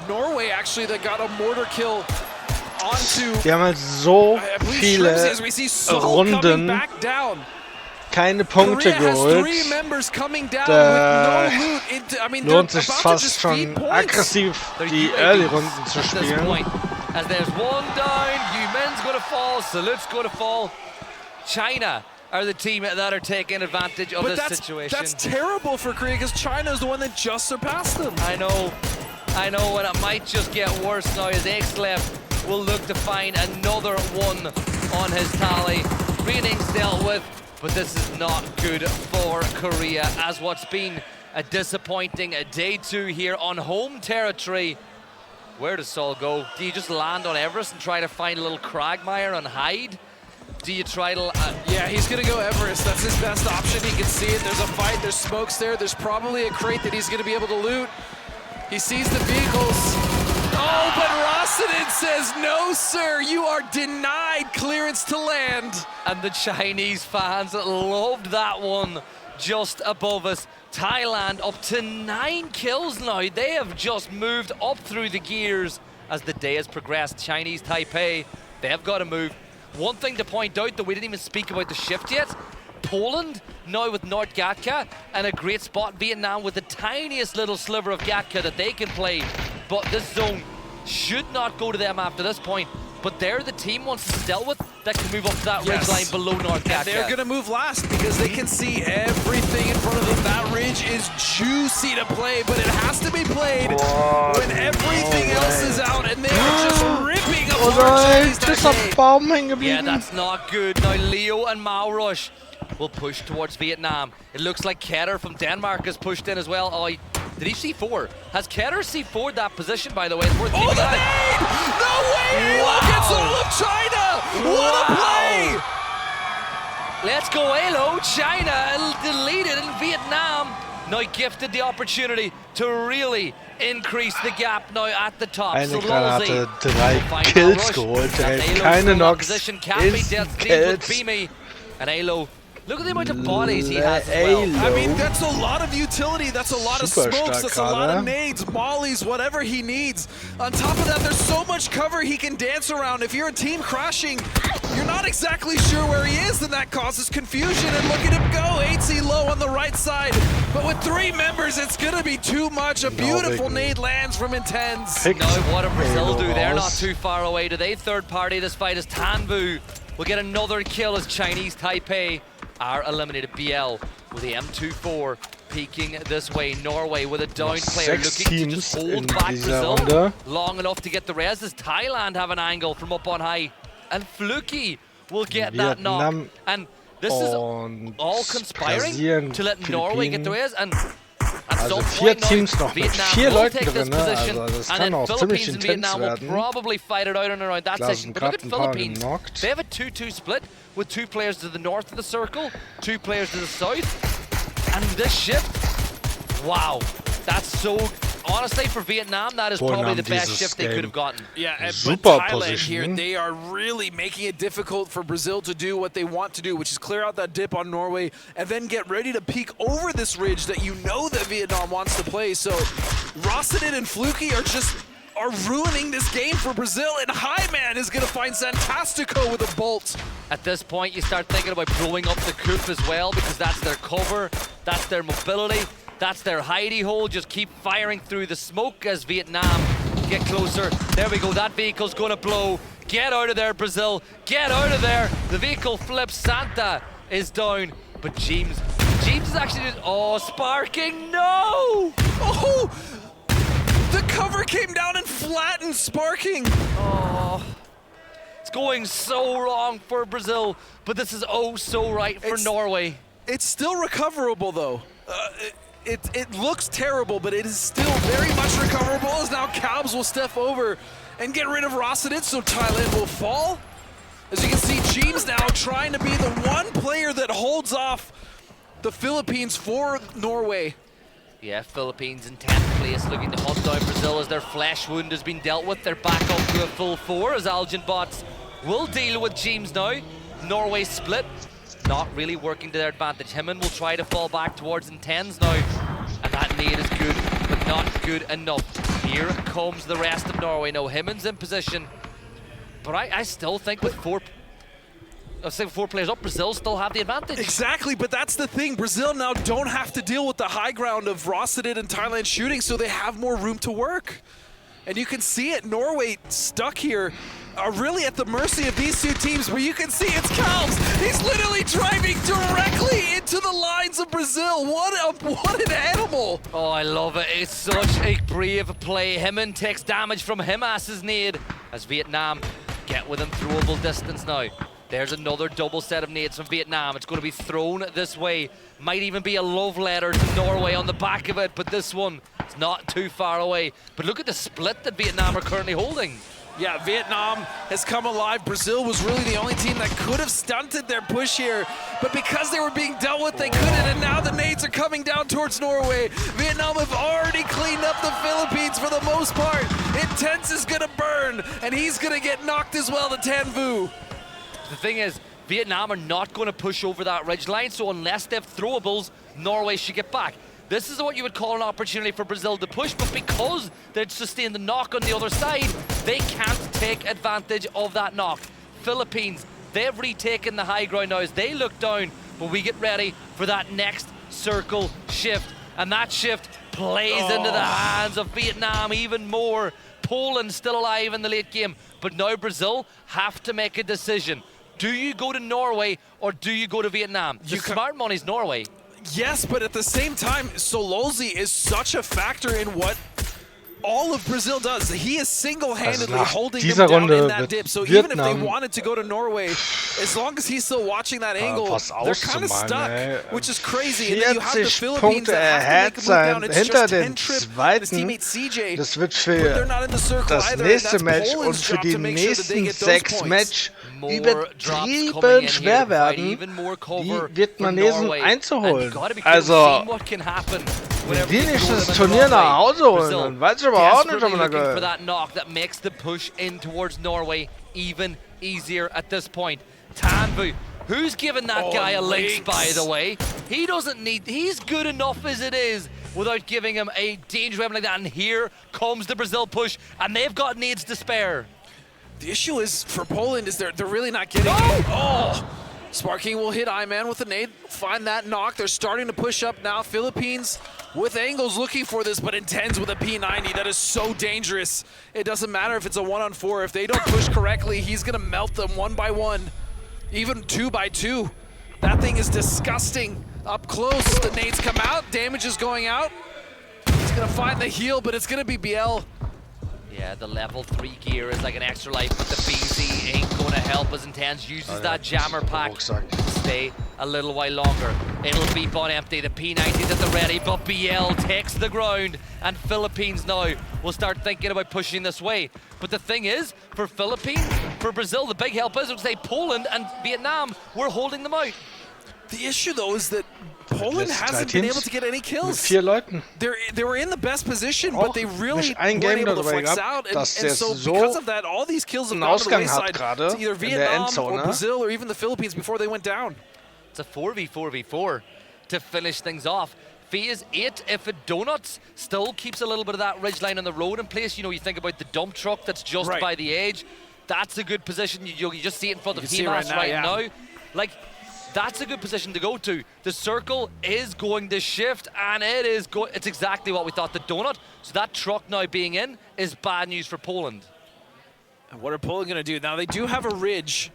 Norway actually that got a mortar kill onto. Die haben halt so viele as we see Seoul coming Runden back down. keine Punkte Korea has geholt. 3 members coming down Da with no loot. I mean, lohnt they're sich about to fast just schon feed points. aggressiv die Early-Runden zu spielen. As there's one down, Yumen's going to fall, Salut's going to fall. China are the team that are taking advantage of this situation. That's terrible for Korea because China is the one that just surpassed them. I know, and it might just get worse now as Xlef will look to find another one on his tally. Ratings dealt with, but this is not good for Korea as what's been a disappointing day 2 here on home territory. Where does Seoul go? Do you just land on Everest and try to find a little Cragmire and hide? Do you try to... yeah, he's going to go Everest. That's his best option. He can see it. There's a fight. There's smokes there. There's probably a crate that he's going to be able to loot. He sees the vehicles. Oh, but Rossadin says, no, sir. You are denied clearance to land. And the Chinese fans loved that one just above us. Thailand up to 9 kills now. They have just moved up through the gears as the day has progressed. Chinese Taipei, they have got to move. One thing to point out, though, we didn't even speak about the shift yet. Poland now with North Gatka and a great spot. Vietnam with the tiniest little sliver of Gatka that they can play. But this zone should not go to them after this point. But they're the team once it's dealt with that can move up to that ridge line below North Gatka. And they're going to move last because they can see everything in front of them. That ridge is juicy to play, but it has to be played when everything else is out and they're just ripping apart Chinese Taipei. Yeah, that's not good. Now Leo and Mao Rush will push towards Vietnam. It looks like Ketter from Denmark has pushed in as well. Oh, did he C4? Has Ketter C4'd that position, by the way? It's worth keeping an eye. No way! Alo gets all of China! What a play! Let's go Alo. China deleted in Vietnam. Now gifted the opportunity to really increase the gap now at the top. Eine Granate, 3 Kills geholt, keine Knocks, instant Kills. And Alo, look at the amount of bodies he has as well. I mean, that's a lot of utility. That's a lot of smokes. That's a lot of nades, mollies, whatever he needs. On top of that, there's so much cover he can dance around. If you're a team crashing, you're not exactly sure where he is, then that causes confusion. And look at him go. 8C low on the right side. But with 3 members, it's going to be too much. A beautiful nade lands from Intense. Now, what do Brazil do? They're not too far away. Do they third party this fight as Tanvu will get another kill as Chinese Taipei are eliminated. BL with the M24 peeking this way. Norway with a down player looking to just hold back Brazil long enough to get the res. Does Thailand have an angle from up on high? And Fluky will get that knock. And this is all conspiring to let Norway get the res. And at some point now, Vietnam will take this position, and then Philippines and Vietnam will probably fight it out and around that section. But look at Philippines. They have a 2-2 split with 2 players to the north of the circle, 2 players to the south. And this shift, wow, that's so... Honestly, for Vietnam, that is probably the best shift they could have gotten. Yeah, but Thailand here, they are really making it difficult for Brazil to do what they want to do, which is clear out that dip on Norway and then get ready to peek over this ridge that you know that Vietnam wants to play. So Rossadin and Fluky are ruining this game for Brazil, and Highman is going to find Santastico with a bolt. At this point, you start thinking about blowing up the coop as well, because that's their cover, that's their mobility. That's their hidey hole. Just keep firing through the smoke as Vietnam get closer. There we go. That vehicle's going to blow. Get out of there, Brazil. Get out of there. The vehicle flips. Santa is down. But James is actually just... Oh, sparking. No! Oh! The cover came down and flattened sparking. Oh. It's going so wrong for Brazil. But this is oh so right for Norway. It's still recoverable, though. It looks terrible, but it is still very much recoverable as now Cabs will step over and get rid of Rossadin, so Thailand will fall. As you can see, James now trying to be the one player that holds off the Philippines for Norway. Yeah, Philippines in 10th place, looking to hunt down Brazil as their flesh wound has been dealt with. They're back up to a full 4 as Algen bots will deal with James now. Norway split. Not really working to their advantage. Himmen will try to fall back towards Intense now. And that nade is good, but not good enough. Here comes the rest of Norway. Now Himmen's in position. But I still think with four players up, Brazil still have the advantage. Exactly, but that's the thing. Brazil now don't have to deal with the high ground of rasiert and Thailand shooting, so they have more room to work. And you can see it, Norway stuck here, are really at the mercy of these two teams, where you can see it's Calves. He's literally driving directly into the lines of Brazil. What an animal. Oh, I love it. It's such a brave play. Himmin takes damage from Himas's nade as Vietnam get within throwable distance now. There's another double set of nades from Vietnam. It's going to be thrown this way. Might even be a love letter to Norway on the back of it, but this one is not too far away. But look at the split that Vietnam are currently holding. Yeah, Vietnam has come alive. Brazil was really the only team that could have stunted their push here, but because they were being dealt with, they couldn't, and now the nades are coming down towards Norway. Vietnam have already cleaned up the Philippines for the most part. Intense is gonna burn, and he's gonna get knocked as well to Tan Vu. The thing is, Vietnam are not going to push over that ridge line, so unless they have throwables, Norway should get back. This is what you would call an opportunity for Brazil to push, but because they'd sustained the knock on the other side, they can't take advantage of that knock. Philippines, they've retaken the high ground now as they look down, but we get ready for that next circle shift. And that shift plays into the hands of Vietnam even more. Poland still alive in the late game, but now Brazil have to make a decision. Do you go to Norway or do you go to Vietnam? The smart money's Norway. Yes, but at the same time, Sololzi is such a factor in what all of Brazil does. He is single-handedly holding them down in that dip. So even if they wanted to go to Norway, as long as he's still watching that angle, they're kind of stuck, which is crazy. And then you have the Philippines that have to make a move down. It's just 10 Trip, his teammate CJ, Das wird but they're not in the circle das either. nächste That's Match und Poland's für job die to make sure that they nächsten get those 6 points. Match übertrieben schwer werden, die Vietnamesen einzuholen. Also, wenn die nicht das Turnier nach Hause holen, dann weiß ich überhaupt nicht, ob man da for that knock that makes the push in towards Norway even easier at this point. Tan Vu, who's given that guy a lynx, by the way? He doesn't need, he's good enough as it is without giving him a dangerous weapon like that. And here comes the Brazil push, and they've got nades to spare. The issue is for Poland is they're really not getting Sparking will hit Iman with a nade, find that knock. They're starting to push up now. Philippines with angles looking for this, but Intense with a P90. That is so dangerous. It doesn't matter if it's a 1-on-4. If they don't push correctly, he's gonna melt them 1 by 1, even 2 by 2. That thing is disgusting. Up close, the nades come out, damage is going out. He's gonna find the heal, but it's gonna be BL. Yeah, the level 3 gear is like an extra life, but the BZ ain't gonna help as Intense uses that jammer pack to stay a little while longer. It'll beep on empty, the P90's at the ready, but BL takes the ground, and Philippines now will start thinking about pushing this way. But the thing is, for Philippines, for Brazil, the big help is, say, Poland and Vietnam, we're holding them out. The issue though is that Poland hasn't been able to get any kills. Mit 4 Leuten. They were in the best position, but they really weren't Game able to flex out. And so because of that, all these kills have gone to the wayside to either Vietnam or Brazil or even the Philippines before they went down. It's a 4v4v4 to finish things off. Phase 8, if it donuts, still keeps a little bit of that ridgeline on the road in place. You know, you think about the dump truck that's just by the edge. That's a good position. You just see it in front of Timas right now. Like, that's a good position to go to. The circle is going to shift, and it's exactly what we thought, the donut. So that truck now being in is bad news for Poland. And what are Poland going to do? Now, they do have a ridge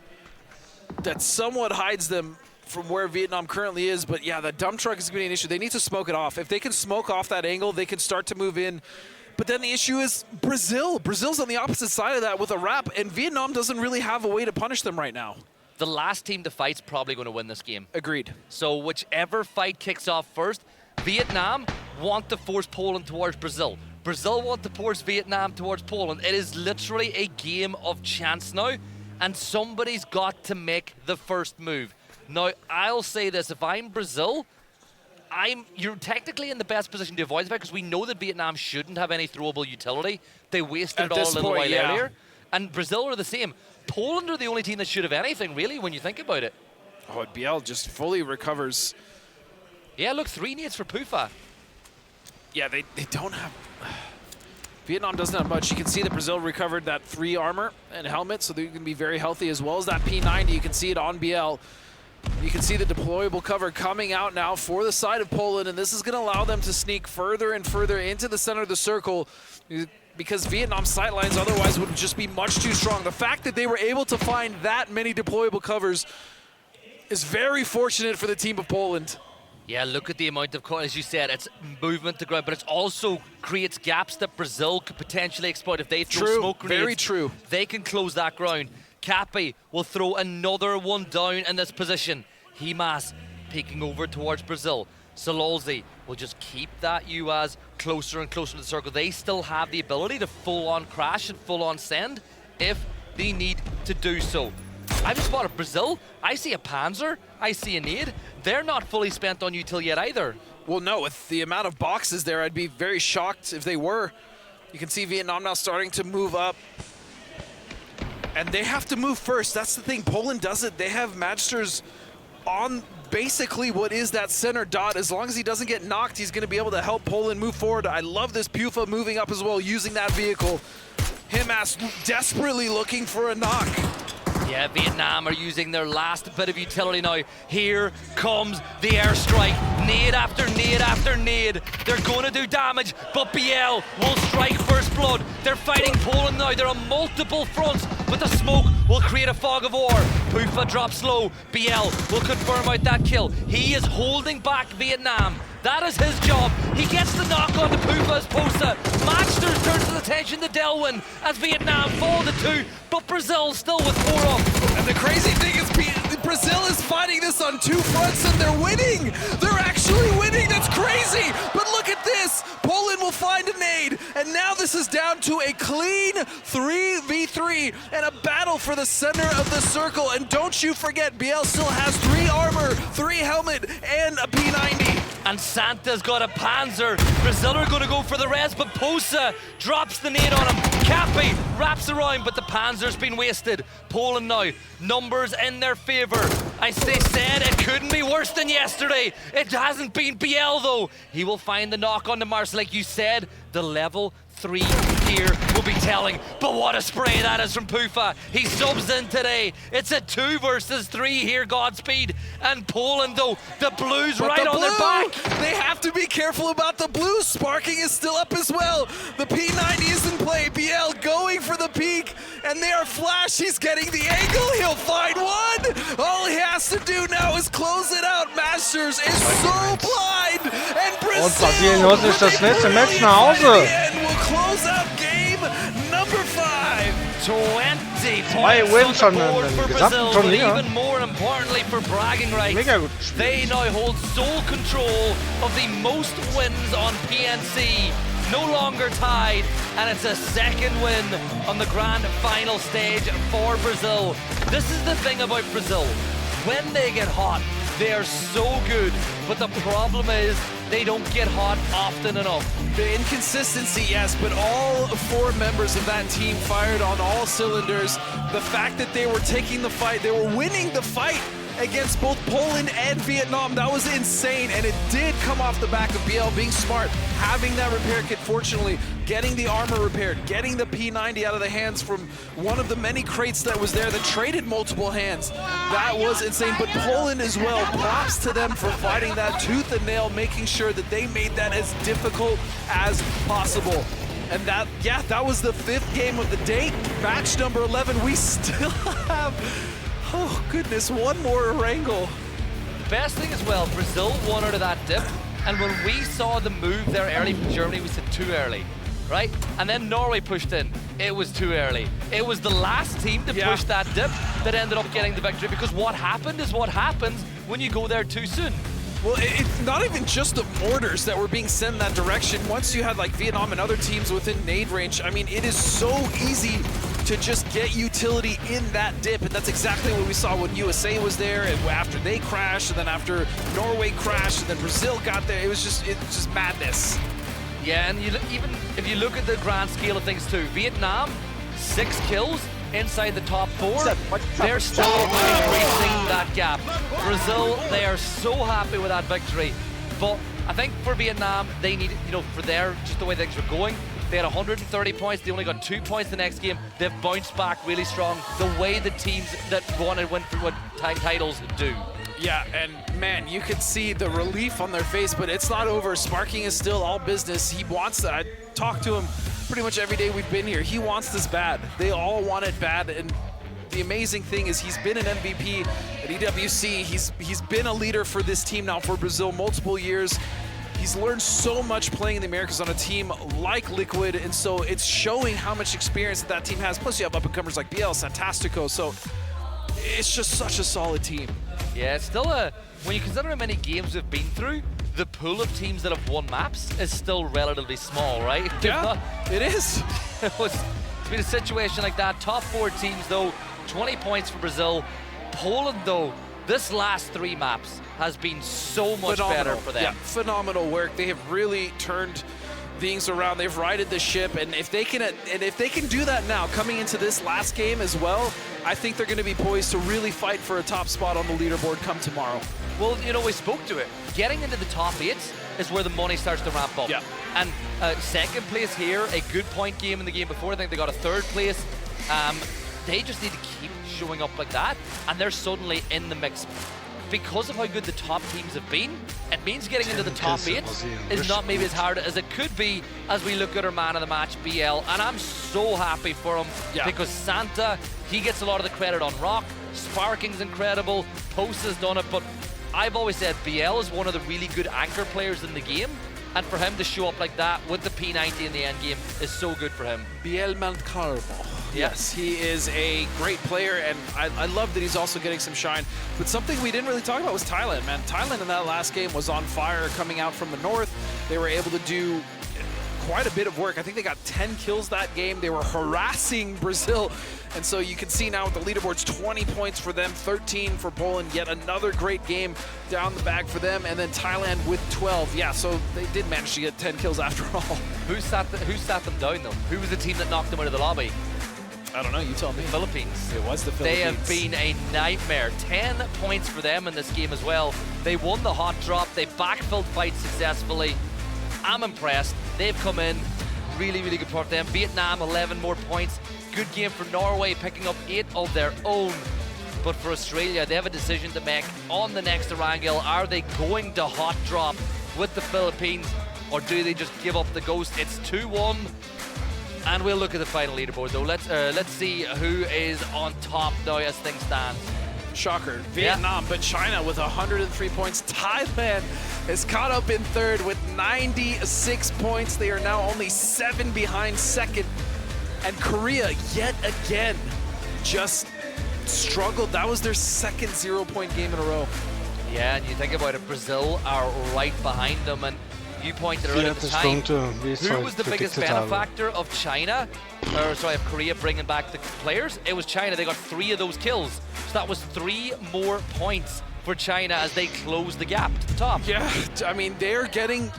that somewhat hides them from where Vietnam currently is, but yeah, the dump truck is going to be an issue. They need to smoke it off. If they can smoke off that angle, they can start to move in. But then the issue is Brazil. Brazil's on the opposite side of that with a wrap, and Vietnam doesn't really have a way to punish them right now. The last team to fight's probably going to win this game. Agreed. So whichever fight kicks off first, Vietnam want to force Poland towards Brazil. Brazil want to force Vietnam towards Poland. It is literally a game of chance now, and somebody's got to make the first move. Now, I'll say this, if I'm Brazil, you're technically in the best position to avoid the fight because we know that Vietnam shouldn't have any throwable utility. They wasted it all a little while earlier. And Brazil are the same. Poland are the only team that should have anything, really, when you think about it. Oh, BL just fully recovers. Yeah, look, 3 nades for Pufa. Yeah, they don't have... Vietnam doesn't have much. You can see that Brazil recovered that 3 armor and helmet, so they're going to be very healthy, as well as that P90. You can see it on BL. You can see the deployable cover coming out now for the side of Poland, and this is going to allow them to sneak further and further into the center of the circle, because Vietnam's sightlines otherwise would just be much too strong. The fact that they were able to find that many deployable covers is very fortunate for the team of Poland. Yeah, look at the amount of, as you said, it's movement to ground, but it also creates gaps that Brazil could potentially exploit. If they throw smoke grenades, very true. They can close that ground. Cappy will throw another one down in this position. Himas peeking over towards Brazil. Sololzi will just keep that UAZ closer and closer to the circle. They still have the ability to full-on crash and full-on send if they need to do so. I've just spotted Brazil. I see a Panzer. I see a nade. They're not fully spent on util yet either. Well, no, with the amount of boxes there, I'd be very shocked if they were. You can see Vietnam now starting to move up. And they have to move first. That's the thing. Poland does it. They have Magsters on basically what is that center dot. As long as he doesn't get knocked, he's going to be able to help Poland move forward. I love this Pufa moving up as well, using that vehicle. Himas desperately looking for a knock. Yeah, Vietnam are using their last bit of utility now. Here comes the airstrike. Nade after nade after nade. They're going to do damage, but BL will strike first blood. They're fighting Poland now. They're on multiple fronts, but the smoke will create a fog of war. Pufa drops low. BL will confirm out that kill. He is holding back Vietnam. That is his job. He gets the knock on to Pufa's poster. Magsters turns his attention to Delwyn as Vietnam fall to 2, but Brazil still with 4 up. And the crazy thing is Brazil is fighting this on 2 fronts and they're winning. They're actually winning. That's crazy. But look at this. Poland will find a nade. And now this is down to a clean 3v3 and a battle for the center of the circle. And don't you forget, BL still has 3 armor, 3 helmet, and a P90. And Santa's got a Panzer. Brazil are going to go for the res, but Posa drops the nade on him. Cappy wraps around, but the Panzer's been wasted. Poland now, numbers in their favor. They said it couldn't be worse than yesterday. It hasn't been BL though. He will find the knock on the Mars, like you said. The level 3 here will be telling, but what a spray that is from Pufa. He subs in today. It's a 2 versus 3 here, Godspeed. And Poland though, the blues but right the on blue, their back. They have to be careful about the blue. Sparking is still up as well. The P90 is in play. BL going for the peak, and they are flash. He's getting the angle. He'll find one. All he has to do now is close it out. Masters is so blind, and Und Brasilien Brazil holt sich das letzte Match nach Hause. will close out game number 5. 20 2 points Wins on schon the board im for gesamten Brazil, but Turnier. even more importantly for bragging rights, Mega gut they gespielt. now hold sole control of the most wins on PNC. No longer tied, and it's a 2nd win on the grand final stage for Brazil. This is the thing about Brazil. When they get hot, they are so good, but the problem is they don't get hot often enough. The inconsistency, yes, but all 4 members of that team fired on all cylinders. The fact that they were taking the fight, they were winning the fight against both Poland and Vietnam, that was insane, and it did come off the back of BL being smart, having that repair kit, fortunately, getting the armor repaired, getting the P90 out of the hands from one of the many crates that was there that traded multiple hands. That was insane, but Poland as well, props to them for fighting that tooth and nail, making sure that they made that as difficult as possible. And that, yeah, that was the 5th game of the day. Match number 11, we still have, oh goodness, one more wrangle. The best thing as well, Brazil won out of that dip, and when we saw the move there early from Germany, we said too early, right? And then Norway pushed in, it was too early. It was the last team to push that dip that ended up getting the victory, because what happened is what happens when you go there too soon. Well, it's not even just the mortars that were being sent in that direction. Once you had like Vietnam and other teams within nade range, I mean, it is so easy to just get utility in that dip, and that's exactly what we saw when USA was there, and after they crashed, and then after Norway crashed, and then Brazil got there. It's just madness. Yeah, and even if you look at the grand scale of things too, Vietnam, 6 kills inside the top 4. They're still increasing that gap. Brazil, they are so happy with that victory, but I think for Vietnam, they need, you know, for their, just the way things are going, They had 130 points. They only got 2 points the next game. They've bounced back really strong, the way the teams that want to win for titles do. Yeah, and man, you can see the relief on their face, but it's not over. Sparking is still all business. He wants that. I talk to him pretty much every day we've been here. He wants this bad. They all want it bad, and the amazing thing is he's been an MVP at EWC. He's been a leader for this team now for Brazil multiple years. He's learned so much playing in the Americas on a team like Liquid, and so it's showing how much experience that team has. Plus you have up-and-comers like BL, Santastico, so it's just such a solid team. Yeah, it's still when you consider how many games we've been through, the pool of teams that have won maps is still relatively small, right? Yeah, it is. It's been a situation like that. Top 4 teams though, 20 points for Brazil. Poland though, this last 3 maps has been so much better for them. Yeah, phenomenal work. They have really turned things around. They've righted the ship, and if they can do that now, coming into this last game as well, I think they're going to be poised to really fight for a top spot on the leaderboard come tomorrow. Well, you know, we spoke to it. Getting into the top 8 is where the money starts to ramp up. Yeah. And second place here, a good point game in the game before. I think they got a 3rd place. They just need to keep showing up like that, and they're suddenly in the mix. Because of how good the top teams have been, it means getting into the top 8 is not maybe as hard as it could be as we look at our man of the match, BL. And I'm so happy for him because Santa, he gets a lot of the credit on Rock. Sparking's incredible. Post has done it, but I've always said BL is one of the really good anchor players in the game. And for him to show up like that with the P90 in the end game is so good for him. BL Malcarmo. Yes, he is a great player, and I love that he's also getting some shine. But something we didn't really talk about was Thailand, man. Thailand in that last game was on fire coming out from the north. They were able to do quite a bit of work. I think they got 10 kills that game. They were harassing Brazil. And so you can see now with the leaderboards, 20 points for them, 13 for Poland. Yet another great game down the bag for them. And then Thailand with 12. Yeah, so they did manage to get 10 kills after all. Who sat them down, though? Who was the team that knocked them out of the lobby? I don't know, you tell me. The Philippines. It was the Philippines. They have been a nightmare. 10 points for them in this game as well. They won the hot drop. They backfilled fights successfully. I'm impressed. They've come in. Really, really good for them. Vietnam, 11 more points. Good game for Norway, picking up 8 of their own. But for Australia, they have a decision to make on the next Erangel. Are they going to hot drop with the Philippines, or do they just give up the ghost? It's 2-1. And we'll look at the final leaderboard though. Let's see who is on top now as things stand. Shocker, Vietnam, but China with 103 points. Thailand is caught up in 3rd with 96 points. They are now only 7 behind 2nd. And Korea, yet again, just struggled. That was their 2nd 0-point game in a row. Yeah, and you think about it, Brazil are right behind them, and you pointed out at the time, who was the biggest benefactor of China, or sorry, of Korea bringing back the players? It was China. They got 3 of those kills. So that was 3 more points for China as they close the gap to the top. Yeah, I mean, they're getting,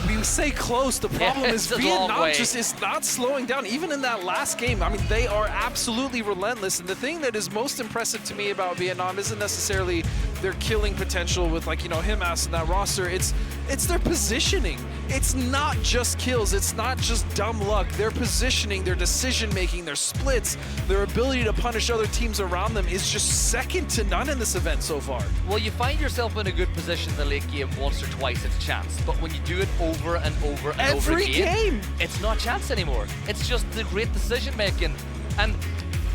we say close, the problem is Vietnam just is not slowing down. Even in that last game, I mean, they are absolutely relentless. And the thing that is most impressive to me about Vietnam isn't necessarily their killing potential with, like, you know, Himas and that roster. It's their positioning. It's not just kills. It's not just dumb luck. Their positioning, their decision-making, their splits, their ability to punish other teams around them is just second to none in this event so far. Well, you find yourself in a good position in the late game once or twice, it's chance. But when you do it over and over and over again, it's not chance anymore. It's just the great decision-making. And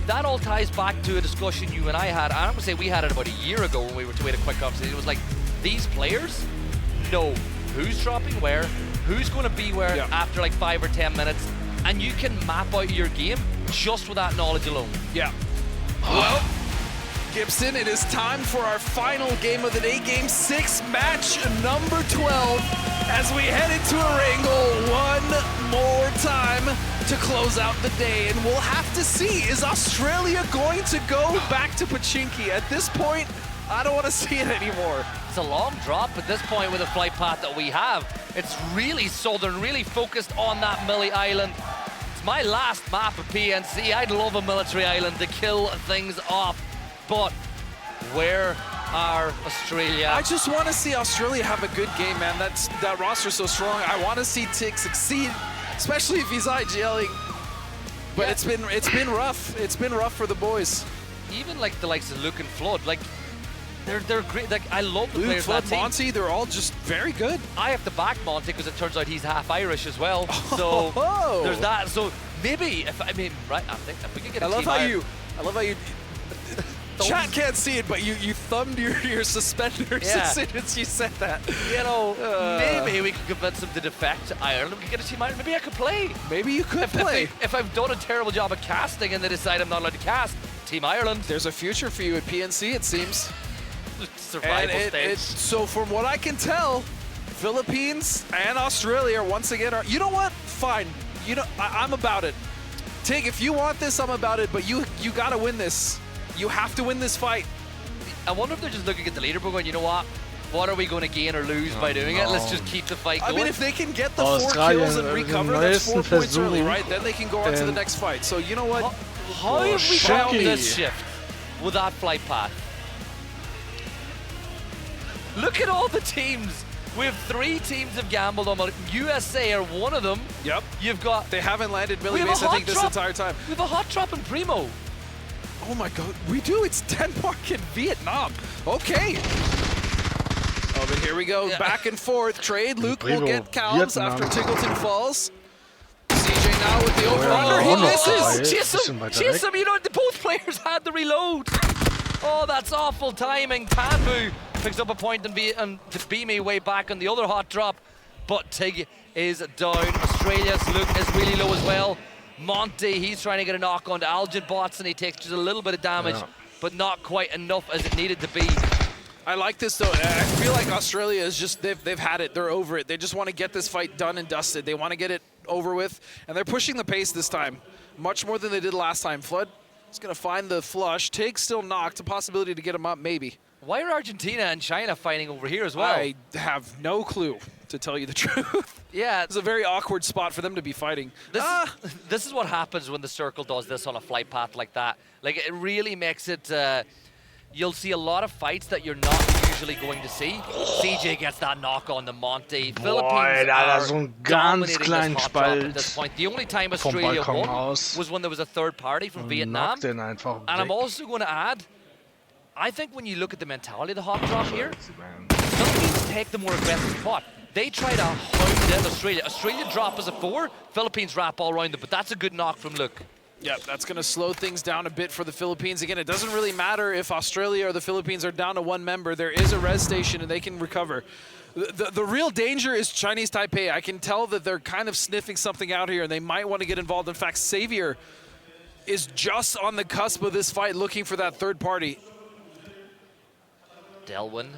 that all ties back to a discussion you and I had. I'm going to say we had it about a year ago when we had a quick conversation. It was like, these players know who's dropping where, who's going to be where after like 5 or 10 minutes, and you can map out your game just with that knowledge alone. Yeah. Well, Gibson, it is time for our final game of the day, Game 6, match number 12, as we head into Erangel one more time to close out the day. And we'll have to see, is Australia going to go back to Pachinki? At this point, I don't want to see it anymore. It's a long drop at this point with the flight path that we have. It's really southern, really focused on that Millie Island. It's my last map of PNC. I'd love a military island to kill things off. But where are Australia? I just want to see Australia have a good game, man. That roster's so strong. I want to see Tick succeed. especially if he's IGLing. But it's been rough. It's been rough for the boys. Even like the likes of Luke and Flood, like they're great. Like I love the Luke, players Flood, on that team. Monty, they're all just very good. I have to back Monty because it turns out he's half Irish as well. So there's that. So maybe if I think if we could get a I love team how you. Chat can't see it, but you thumbed your suspenders as soon as you said that. You know, maybe we could convince them to defect to Ireland. We could get a team Ireland. Maybe I could play. Maybe you could play. If I've done a terrible job of casting and they decide I'm not allowed to cast, Team Ireland. There's a future for you at PNC, it seems. Survival stage. So from what I can tell, Philippines and Australia once again are. You know what? Fine. You know I'm about it. Tig, if you want this, I'm about it. But you gotta win this. You have to win this fight. I wonder if they're just looking at the leaderboard going, you know what are we going to gain or lose by doing it? Let's just keep the fight going. I mean, if they can get the 4 kills and recover, that's 4 points early, right? Then they can go on to the next fight. So you know what? How have we found this shift with that flight path? Look at all the teams. We have 3 teams have gambled on it. USA are one of them. Yep. You've got. They haven't landed Millie Mace, I think, this entire time. We have a hot drop in Primo. Oh my god, we do. It's Denmark and Vietnam. Okay. Oh, but here we go. Back and forth. Trade. Luke will get calves after Tiggleton falls. CJ now with the over-under. He misses. Chase him. You know, both players had the reload. Oh, that's awful timing. Tanvu picks up a point and Beamy way back on the other hot drop. But Tig is down. Australia's Luke is really low as well. Monty, he's trying to get a knock onto Algin bots and he takes just a little bit of damage, but not quite enough as it needed to be. I like this though. I feel like Australia is just, they've had it. They're over it. They just want to get this fight done and dusted. They want to get it over with, and they're pushing the pace this time, much more than they did last time. Flood is going to find the flush. Tig still knocked. A possibility to get him up, maybe. Why are Argentina and China fighting over here as well? I have no clue, to tell you the truth. Yeah. It's a very awkward spot for them to be fighting. This is what happens when the circle does this on a flight path like that. Like, it really makes it... you'll see a lot of fights that you're not usually going to see. CJ gets that knock on the Monty. Philippines are dominating this hot drop at this point. The only time Australia won was when there was a third party from Vietnam. And I'm also going to add, I think when you look at the mentality of the hot drop here, Philippines take the more aggressive spot. They try to hound in Australia. Australia drop as a 4, Philippines wrap all around them, but that's a good knock from Luke. Yeah, that's going to slow things down a bit for the Philippines. Again, it doesn't really matter if Australia or the Philippines are down to 1 member. There is a res station and they can recover. The real danger is Chinese Taipei. I can tell that they're kind of sniffing something out here and they might want to get involved. In fact, Xavier is just on the cusp of this fight looking for that third party. Delwyn,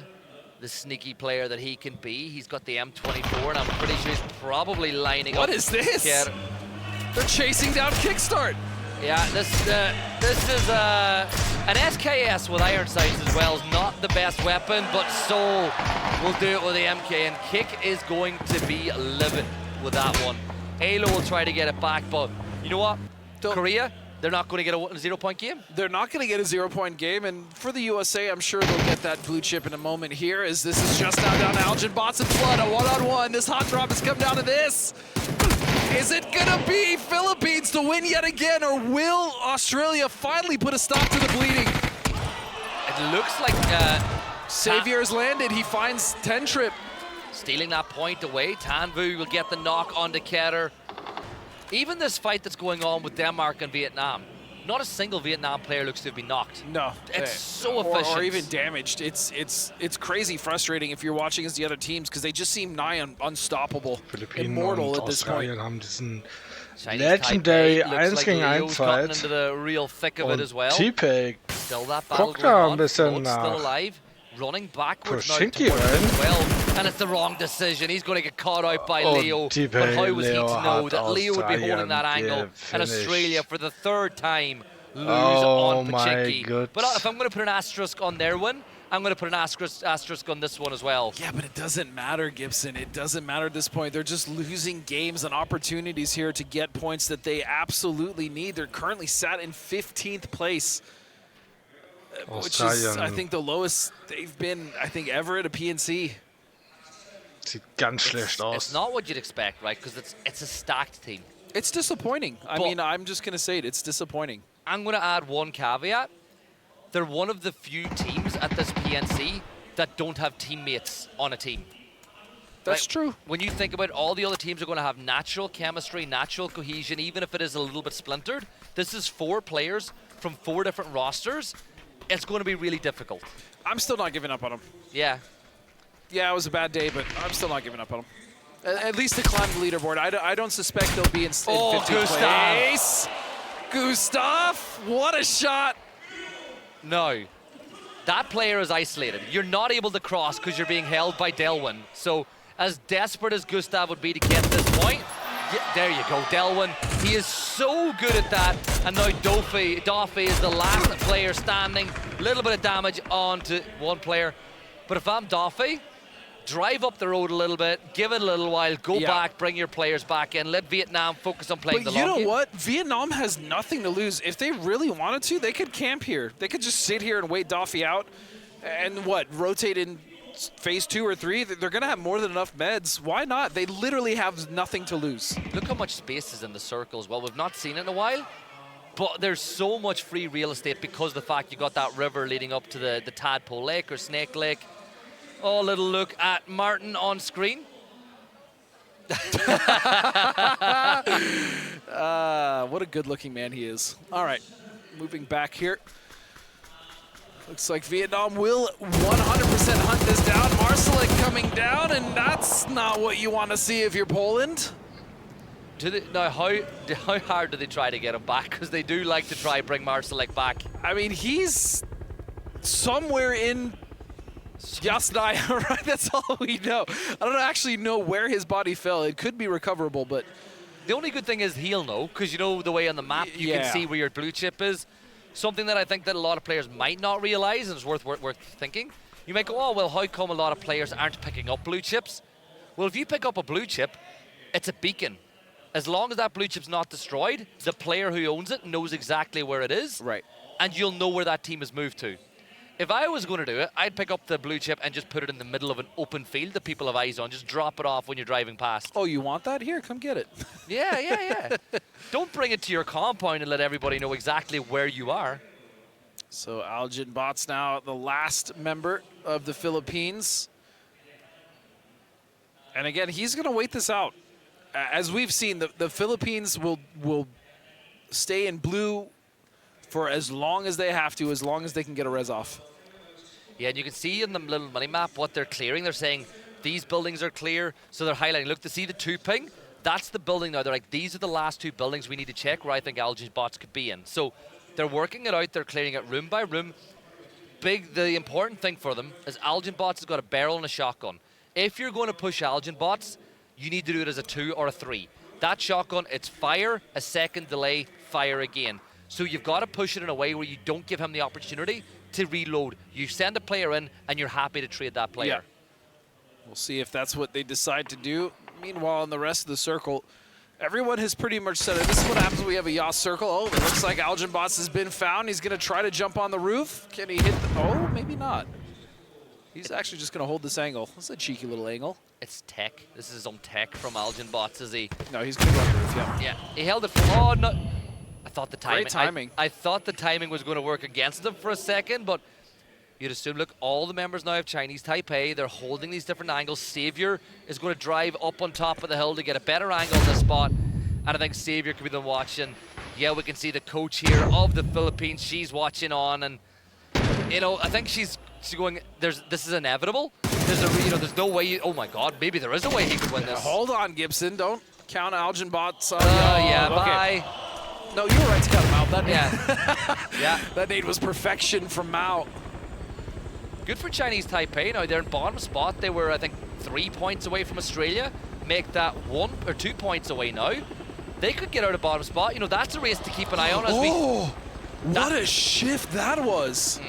the sneaky player that he can be. He's got the M24 and I'm pretty sure he's probably lining up. What is this? They're chasing down Kickstart. Yeah, this is an SKS with iron sights as well. Is not the best weapon, but Seoul will do it with the MK, and Kick is going to be livid with that one. Alo will try to get it back, but you know what? Korea, they're not going to get a 0-point game. They're not going to get a 0-point game, and for the USA, I'm sure they'll get that blue chip in a moment here, as this is just now down to Algin Bots and Flood, a 1-on-1. This hot drop has come down to this. Is it gonna be Philippines to win yet again, or will Australia finally put a stop to the bleeding? It looks like Xavier's landed. He finds 10 trip. Stealing that point away. Tanvu will get the knock onto Keter. Even this fight that's going on with Denmark and Vietnam, not a single Vietnam player looks to have been knocked. No. It's so efficient. Or even damaged. It's crazy frustrating if you're watching as the other teams, because they just seem nigh unstoppable, immortal at this point. Haben diesen legendary 1 gegen 1 Fight. Into the real thick of it as well. T-Peg Still that battle guckt going da on. ein bisschen Still nach alive. Running backwards now Koschinski towards rein. as well, and it's the wrong decision. He's going to get caught out by Leo. T-Peg, But how was he Leo to know hat that Leo would be holding that angle, and Australia for the 3rd time lose on Pachinki. But if I'm going to put an asterisk on their win, I'm going to put an asterisk on this one as well. Yeah, but it doesn't matter, Gibson. It doesn't matter at this point. They're just losing games and opportunities here to get points that they absolutely need. They're currently sat in 15th place, which is, I think, the lowest they've been, I think, ever at a PNC. Sieht ganz schlecht aus. It's not what you'd expect, right? Because it's a stacked team. It's disappointing. I mean, I'm just going to say it. It's disappointing. I'm going to add one caveat. They're one of the few teams at this PNC that don't have teammates on a team. That's true. When you think about it, all the other teams are going to have natural chemistry, natural cohesion, even if it is a little bit splintered. This is 4 players from 4 different rosters. It's going to be really difficult. I'm still not giving up on them. Yeah. Yeah, it was a bad day, but I'm still not giving up on them. At least to climb the leaderboard. I don't suspect they'll be in 15th place. Gustav, what a shot. No. That player is isolated. You're not able to cross because you're being held by Delwyn. So as desperate as Gustav would be to get this point, there you go, Delwyn. He is so good at that. And now Daffy is the last player standing. A little bit of damage onto one player. But if I'm Daffy, drive up the road a little bit, give it a little while, go back, bring your players back in, let Vietnam focus on playing the long game. But you know what? Vietnam has nothing to lose. If they really wanted to, they could camp here. They could just sit here and wait Daffy out and rotate in phase 2 or 3. They're going to have more than enough meds. Why not? They literally have nothing to lose. Look how much space is in the circle as well. We've not seen it in a while, but there's so much free real estate because of the fact you got that river leading up to the Tadpole Lake or Snake Lake. Oh, little look at Martin on screen. What a good-looking man he is. All right, moving back here. Looks like Vietnam will 100% hunt this down. Marsalek coming down, and that's not what you want to see if you're Poland. Now, how hard do they try to get him back? Because they do like to try bring Marsalek back. I mean, he's somewhere in Yasnaya, right? That's all we know. I don't actually know where his body fell. It could be recoverable, but the only good thing is he'll know, because you know the way on the map you can see where your blue chip is. Something that I think that a lot of players might not realize, and it's worth thinking. You might go, oh, well, how come a lot of players aren't picking up blue chips? Well, if you pick up a blue chip, it's a beacon. As long as that blue chip's not destroyed, the player who owns it knows exactly where it is. Right. And you'll know where that team has moved to. If I was going to do it, I'd pick up the blue chip and just put it in the middle of an open field that people have eyes on. Just drop it off when you're driving past. Oh, you want that? Here, come get it. Yeah. Don't bring it to your compound and let everybody know exactly where you are. So Algin Bots now the last member of the Philippines. And again, he's going to wait this out. As we've seen, the Philippines will stay in blue for as long as they have to, as long as they can get a res off. Yeah, and you can see in the little mini map what they're clearing. They're saying these buildings are clear, so they're highlighting. Look, to see the 2 ping, that's the building now. They're like, these are the last 2 buildings we need to check where I think Algin Bots could be in. So they're working it out. They're clearing it room by room. The important thing for them is Algin Bots has got a barrel and a shotgun. If you're going to push Algin Bots, you need to do it as a 2 or a 3. That shotgun, it's fire, a second delay, fire again. So you've got to push it in a way where you don't give him the opportunity to reload. You send a player in, and you're happy to trade that player. Yeah. We'll see if that's what they decide to do. Meanwhile, in the rest of the circle, everyone has pretty much said it. This is what happens when we have a Yas circle. Oh, it looks like Algin Bots has been found. He's going to try to jump on the roof. Can he hit the... Oh, maybe not. He's actually just going to hold this angle. That's a cheeky little angle. It's tech. This is some tech from Algin Bots, is he? No, he's going to go on the roof, yeah. Yeah, he held it for... Oh, no. I thought the timing... Great timing. I thought the timing was going to work against him for a second, but you'd assume, look, all the members now of Chinese Taipei, they're holding these different angles. Savior is going to drive up on top of the hill to get a better angle on this spot, and I think Savior could be the one watching. Yeah, we can see the coach here of the Philippines. She's watching on, and, you know, I think she's going, this is inevitable. There's no way, oh my God, maybe there is a way he could win this. Hold on, Gibson, don't count Algin Bots. Yeah, okay. bye. No, you were right to cut him out. Yeah. That nade was perfection from Mao. Good for Chinese Taipei. Now they're in bottom spot. They were, I think, 3 points away from Australia. Make that 1 or 2 points away now. They could get out of bottom spot. You know, that's a race to keep an eye on. What a shift that was.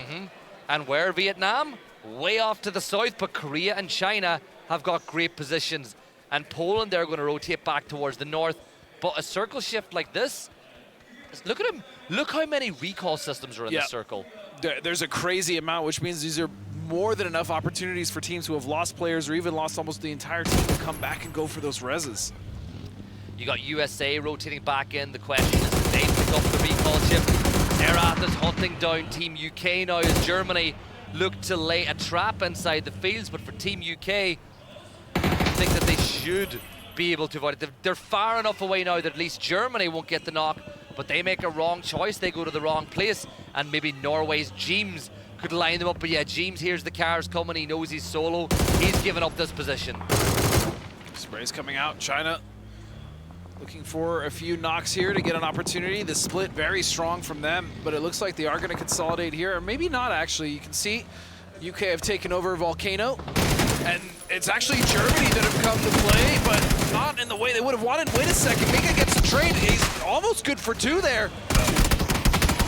And where Vietnam? Way off to the south, but Korea and China have got great positions. And Poland, they're going to rotate back towards the north. But a circle shift like this, look at him. Look how many recall systems are in the circle. There's a crazy amount, which means these are more than enough opportunities for teams who have lost players or even lost almost the entire team to come back and go for those reses. You got USA rotating back in. The question is if they pick up the recall chip. Zerath is hunting down Team UK now as Germany look to lay a trap inside the fields, but for Team UK, I think that they should be able to avoid it. They're far enough away now that at least Germany won't get the knock, but they make a wrong choice. They go to the wrong place, and maybe Norway's James could line them up. But yeah, James hears the cars coming. He knows he's solo. He's given up this position. Spray's coming out. China looking for a few knocks here to get an opportunity. The split very strong from them, but it looks like they are going to consolidate here, or maybe not actually. You can see UK have taken over Volcano, and it's actually Germany that have come to play, but not in the way they would have wanted. Wait a second, Mika gets a trade. He's almost good for two there.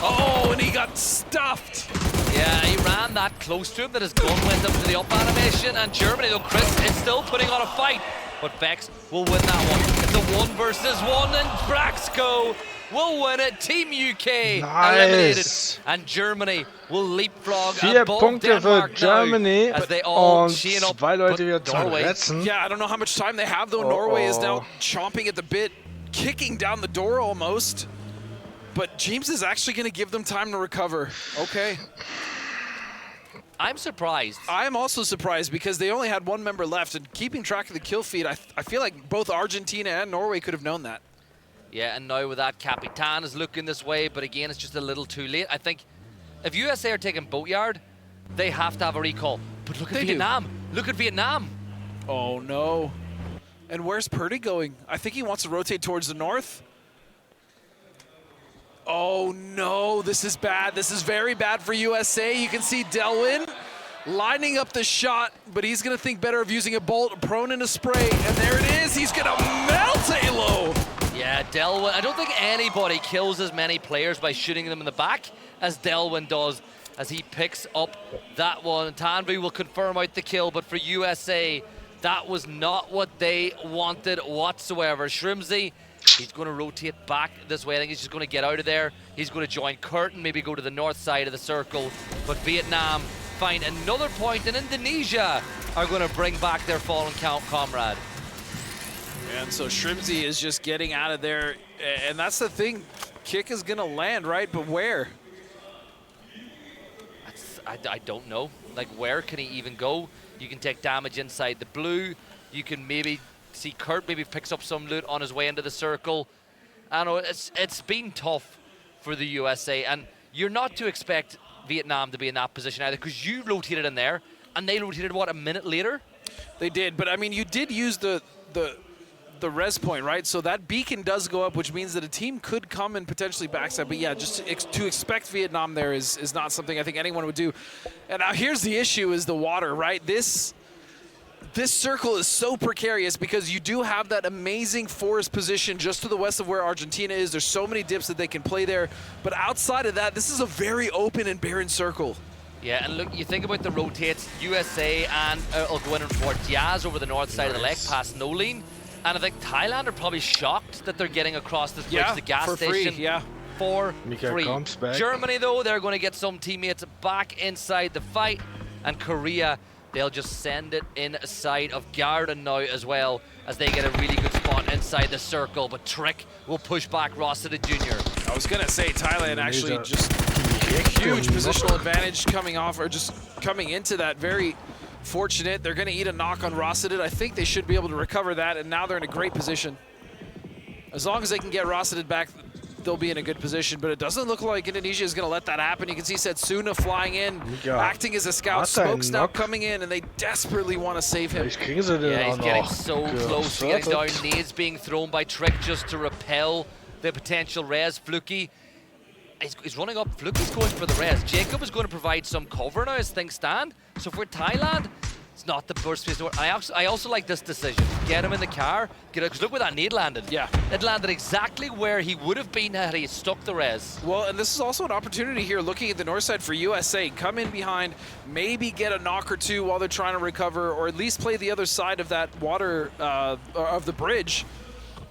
Oh, and he got stuffed. Yeah, he ran that close to him that his gun went up to the up animation, and Germany, though, Chris is still putting on a fight. But Vex will win that one. It's a 1 versus 1, and Braxco will win it. Team UK eliminated, and Germany will leapfrog 4 above Punkte für Denmark Germany now, as they all und chain up. 2 Leute wieder zum Norway. Letzten. Yeah, I don't know how much time they have though. Norway is now chomping at the bit, kicking down the door almost. But James is actually going to give them time to recover. Okay. I'm surprised. I'm also surprised because they only had 1 member left, and keeping track of the kill feed, I feel like both Argentina and Norway could have known that. Yeah, and now with that, Capitan is looking this way, but again, it's just a little too late. I think if USA are taking Boatyard, they have to have a recall. But look at Vietnam. Look at Vietnam. Oh, no. And where's Purdy going? I think he wants to rotate towards the north. Oh, no. This is bad. This is very bad for USA. You can see Delwyn lining up the shot, but he's going to think better of using a bolt, prone in a spray, and there it is. He's going to melt Halo. Yeah, Delwyn. I don't think anybody kills as many players by shooting them in the back as Delwyn does, as he picks up that one. Tanvi will confirm out the kill, but for USA, that was not what they wanted whatsoever. Shrimsy, he's going to rotate back this way. I think he's just going to get out of there. He's going to join Curtin, maybe go to the north side of the circle. But Vietnam find another point, and Indonesia are going to bring back their fallen comrade. And so Shrimsy is just getting out of there. And that's the thing. Kick is going to land, right? But where? I don't know. Like, where can he even go? You can take damage inside the blue. You can maybe see Kurt maybe picks up some loot on his way into the circle. I know it's been tough for the USA, and you're not to expect Vietnam to be in that position either, because you rotated in there, and they rotated, what, a minute later? They did, but I mean, you did use the res point, right? So that beacon does go up, which means that a team could come and potentially backstab. But yeah, just to expect Vietnam there is not something I think anyone would do. And now here's the issue: is the water, right? This circle is so precarious because you do have that amazing forest position just to the west of where Argentina is. There's so many dips that they can play there. But outside of that, this is a very open and barren circle. Yeah, and look, you think about the rotates, USA and will go in for Diaz over the north side of the lake past Nolene. And I think Thailand are probably shocked that they're getting across this bridge to the gas station for free. Germany, though, they're going to get some teammates back inside the fight. And Korea, they'll just send it inside of Garden now as well, as they get a really good spot inside the circle. But Trick will push back Rosita Jr. I was going to say Thailand actually just huge positional advantage coming off, or just coming into that. Very fortunate. They're going to eat a knock on Rosita. I think they should be able to recover that, and now they're in a great position. As long as they can get Rosita back, they'll be in a good position, but it doesn't look like Indonesia is going to let that happen. You can see Setsuna flying in, acting as a scout. Smoke's now coming in, and they desperately want to save him. Yeah, he's getting so close to getting down. Nades being thrown by Trick just to repel the potential res. Fluky, he's running up. Fluky's going for the res. Jacob is going to provide some cover now as things stand. So for Thailand, it's not the burst phase. I also like this decision. Get him in the car. Because look where that nade landed. Yeah. It landed exactly where he would have been had he stuck the res. Well, and this is also an opportunity here looking at the north side for USA. Come in behind, maybe get a knock or two while they're trying to recover, or at least play the other side of that water, of the bridge.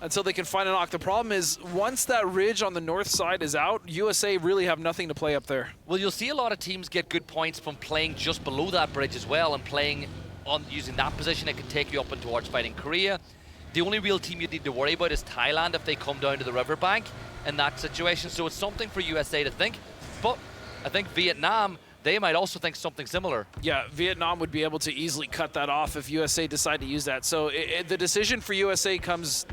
until they can find a knock. The problem is, once that ridge on the north side is out, USA really have nothing to play up there. Well, you'll see a lot of teams get good points from playing just below that bridge as well, and playing on using that position. It can take you up and towards fighting Korea. The only real team you need to worry about is Thailand if they come down to the riverbank in that situation. So it's something for USA to think. But I think Vietnam, they might also think something similar. Yeah, Vietnam would be able to easily cut that off if USA decide to use that. So the decision for USA comes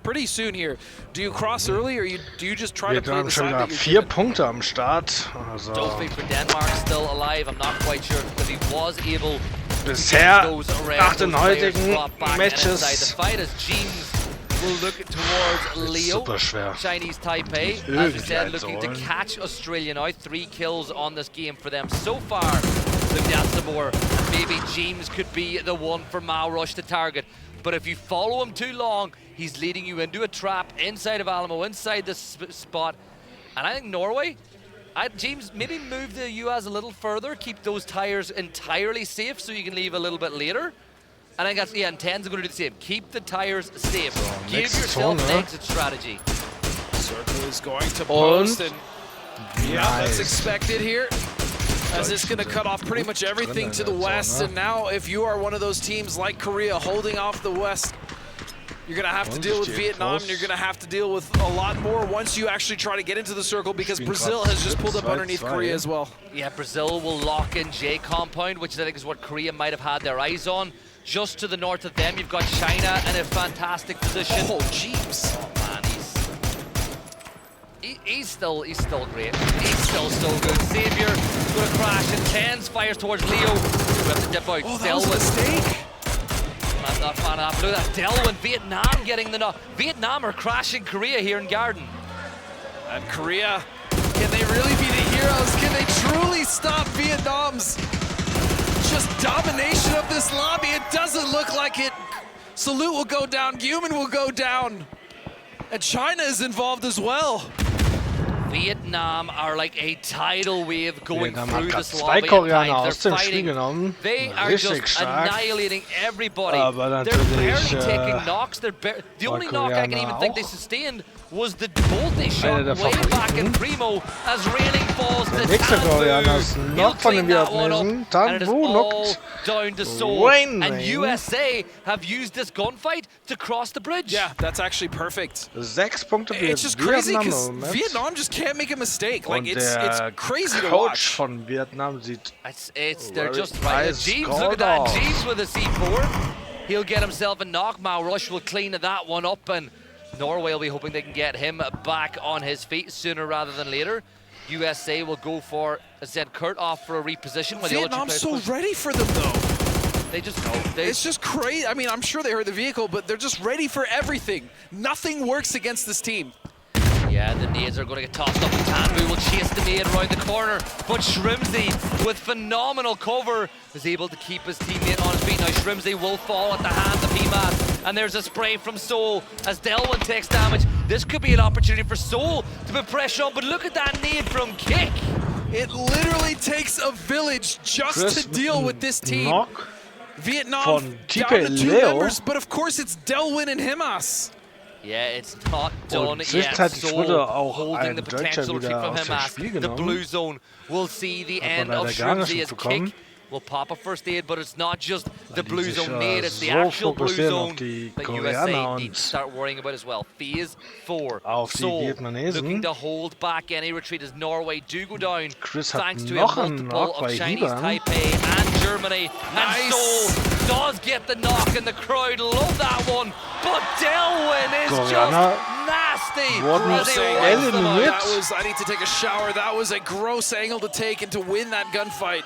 pretty soon here. Do you cross early, or do you just try to play the side that you're 4 Punkte am Start. Also Dolphy for Denmark still alive. I'm not quite sure if he was able bisher to those around nach den those players heutigen brought back and inside Matches the fight as James will look towards Leo, super schwer. Chinese Taipei. Muss As we said, irgendwie looking to einholen. catch Australia now. 3 kills on this game for them so far. Look, that's the more. Maybe James could be the one for Mao Rush to target. But if you follow him too long, he's leading you into a trap inside of Alamo, inside this spot. And I think Norway, James, maybe move the US a little further, keep those tires entirely safe so you can leave a little bit later. And I think that's, yeah, and 10's going to do the same. Keep the tires safe. Give yourself an exit strategy. Circle is going to post, and yeah, that's expected here. As it's going to cut off pretty much everything to the west. And now if you are one of those teams like Korea holding off the west, you're going to have to deal with Vietnam, and you're going to have to deal with a lot more once you actually try to get into the circle, because Brazil has just pulled up underneath Korea as well. Yeah, Brazil will lock in J compound, which I think is what Korea might have had their eyes on. Just to the north of them, you've got China in a fantastic position. Oh, jeez. Oh, man, he's still great. He's still so good. Savior going to crash, and Tens fires towards Leo. We have to dip out. Oh, that was a mistake. I'm not a fan of that. Look at that. Delwyn, Vietnam getting the knock. Vietnam are crashing Korea here in Garden. And Korea, can they really be the heroes? Can they truly stop Vietnam's just domination of this lobby? It doesn't look like it. Salute will go down, Guman will go down, and China is involved as well. Vietnam are like a tidal wave going through this 2 lobby at Koreaner times. aus dem They're Spiel fighting. genommen. They are Richtig just stark. annihilating everybody. Aber They're barely natürlich, taking knocks. The only knock I can even think they sustained was the bolt they shot way back in Primo as railing falls to Der nächste Koreaner ist Tan. noch von dem Vietnamesen. And Tan it is Vu all knockt down to Seoul. Rain And Rain. USA have used this gunfight to cross the bridge. Yeah, that's actually perfect. 6 Punkte für It's just crazy Vietnam because im Moment. Vietnam just can't make a mistake. Like, Und it's der crazy to Coach watch. von Vietnam sieht They're just right. James, look at that. James with a C4. He'll get himself a knock. Mao Rush will clean that one up, and Norway will be hoping they can get him back on his feet sooner rather than later. USA will go for, as I said, Kurt off for a reposition. Vietnam's so ready for them, though. They just know. It's just crazy. I mean, I'm sure they heard the vehicle, but they're just ready for everything. Nothing works against this team. Yeah, the nades are going to get tossed up. Tanbu will chase the nade around the corner, but Shrimsy, with phenomenal cover, is able to keep his teammate on his feet. Now Shrimsy will fall at the hands of PMAT, and there's a spray from Seoul as Delwyn takes damage. This could be an opportunity for Seoul to put pressure on, but look at that nade from Kick. It literally takes a village just to deal with this team. Knock Vietnam von down to 2 Leo. members, but of course it's Delwyn and Himas. Yeah, it's not done Und yet. zwischenzeitlich Seoul wurde auch holding ein the Deutscher potential retreat wieder from aus dem Himas. Spiel The genommen. blue zone will see the end of leider gar nicht Shrimsy as mitbekommen. Kick will pop a first aid, but it's not just the die blue sich, zone nade, it's the so actual blue fokussieren zone auf die that Koreaner USA und needs to start worrying about as well. Phase 4. Auf die Seoul Vietnamesen. looking to hold back any retreat as Norway do go down Chris hat thanks to a noch einen multiple Knock of bei Chinese Hibern. Taipei and Germany. And Seoul does get the knock, and the crowd love that one. But Delwyn is Koreaner just nasty. wurden as he wipes them out. eliminiert. I need to take a shower. That was a gross angle to take and to win that gunfight.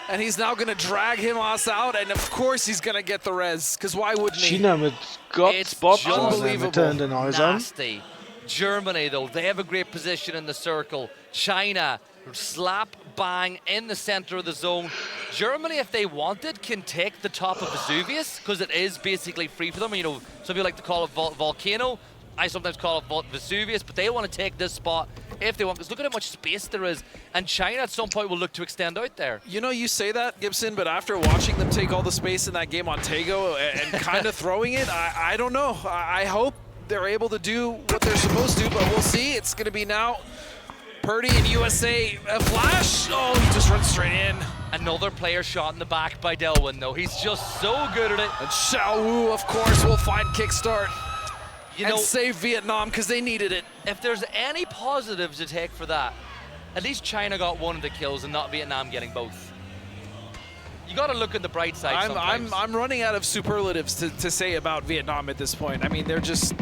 And he's now going to drag Himas out, and of course he's going to get the res, because why wouldn't he? China mit Gott-Spot in der Mitte in den Häusern. Nasty. Germany, though, they have a great position in the circle. China, slap bang in the center of the zone. Germany, if they wanted, can take the top of Vesuvius, because it is basically free for them. You know, some people like to call it volcano. I sometimes call it Vesuvius, but they want to take this spot if they want, because look at how much space there is. And China at some point will look to extend out there. You know, you say that, Gibson, but after watching them take all the space in that game on Tego and kind of throwing it, I don't know. I hope they're able to do what they're supposed to, but we'll see. It's going to be now Purdy and USA a flash. Oh, he just runs straight in. Another player shot in the back by Delwyn, though. He's just so good at it. And Xiao, of course, will find kickstart You and know, save Vietnam because they needed it. if there's any positives to take for that, at least China got one of the kills and not Vietnam getting both. You got to look at the bright side sometimes. I'm running out of superlatives to say about Vietnam at this point. I mean, they're just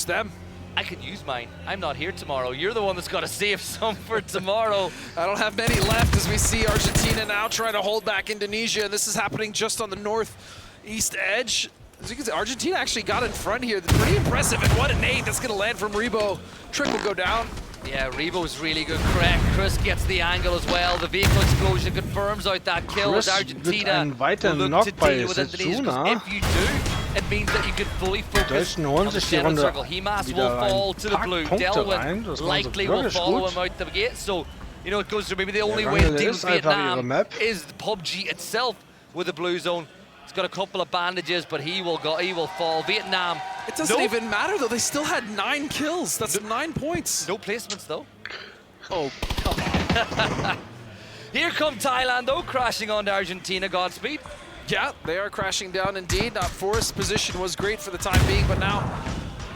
them. I could use mine. I'm not here tomorrow. You're the one that's got to save some for tomorrow. I don't have many left as we see Argentina now trying to hold back Indonesia. And this is happening just on the northeast edge. As you can see, Argentina actually got in front here. Pretty impressive. And what a nade that's going to land from Rebo. Trick will go down. Yeah, Rebo's really good. Correct. Chris gets the angle as well. The vehicle explosion confirms out that kill with Argentina. Weiter will Knock look to bei deal with Indonesia, 'cause Setsuna. if you do, it means that you can fully focus on the center circle. Himas will fall to the blue. Delwyn likely will follow him out the gate. So, you know, it goes to maybe the only way to deal with Vietnam is the PUBG itself with the blue zone. He's got a couple of bandages, but he will fall. Vietnam. It doesn't even matter though. They still had 9 kills. That's 9 points. No placements though. Oh, come on. Here come Thailand though, crashing onto Argentina. Godspeed. Yeah, they are crashing down indeed. Now, Forrest's position was great for the time being, but now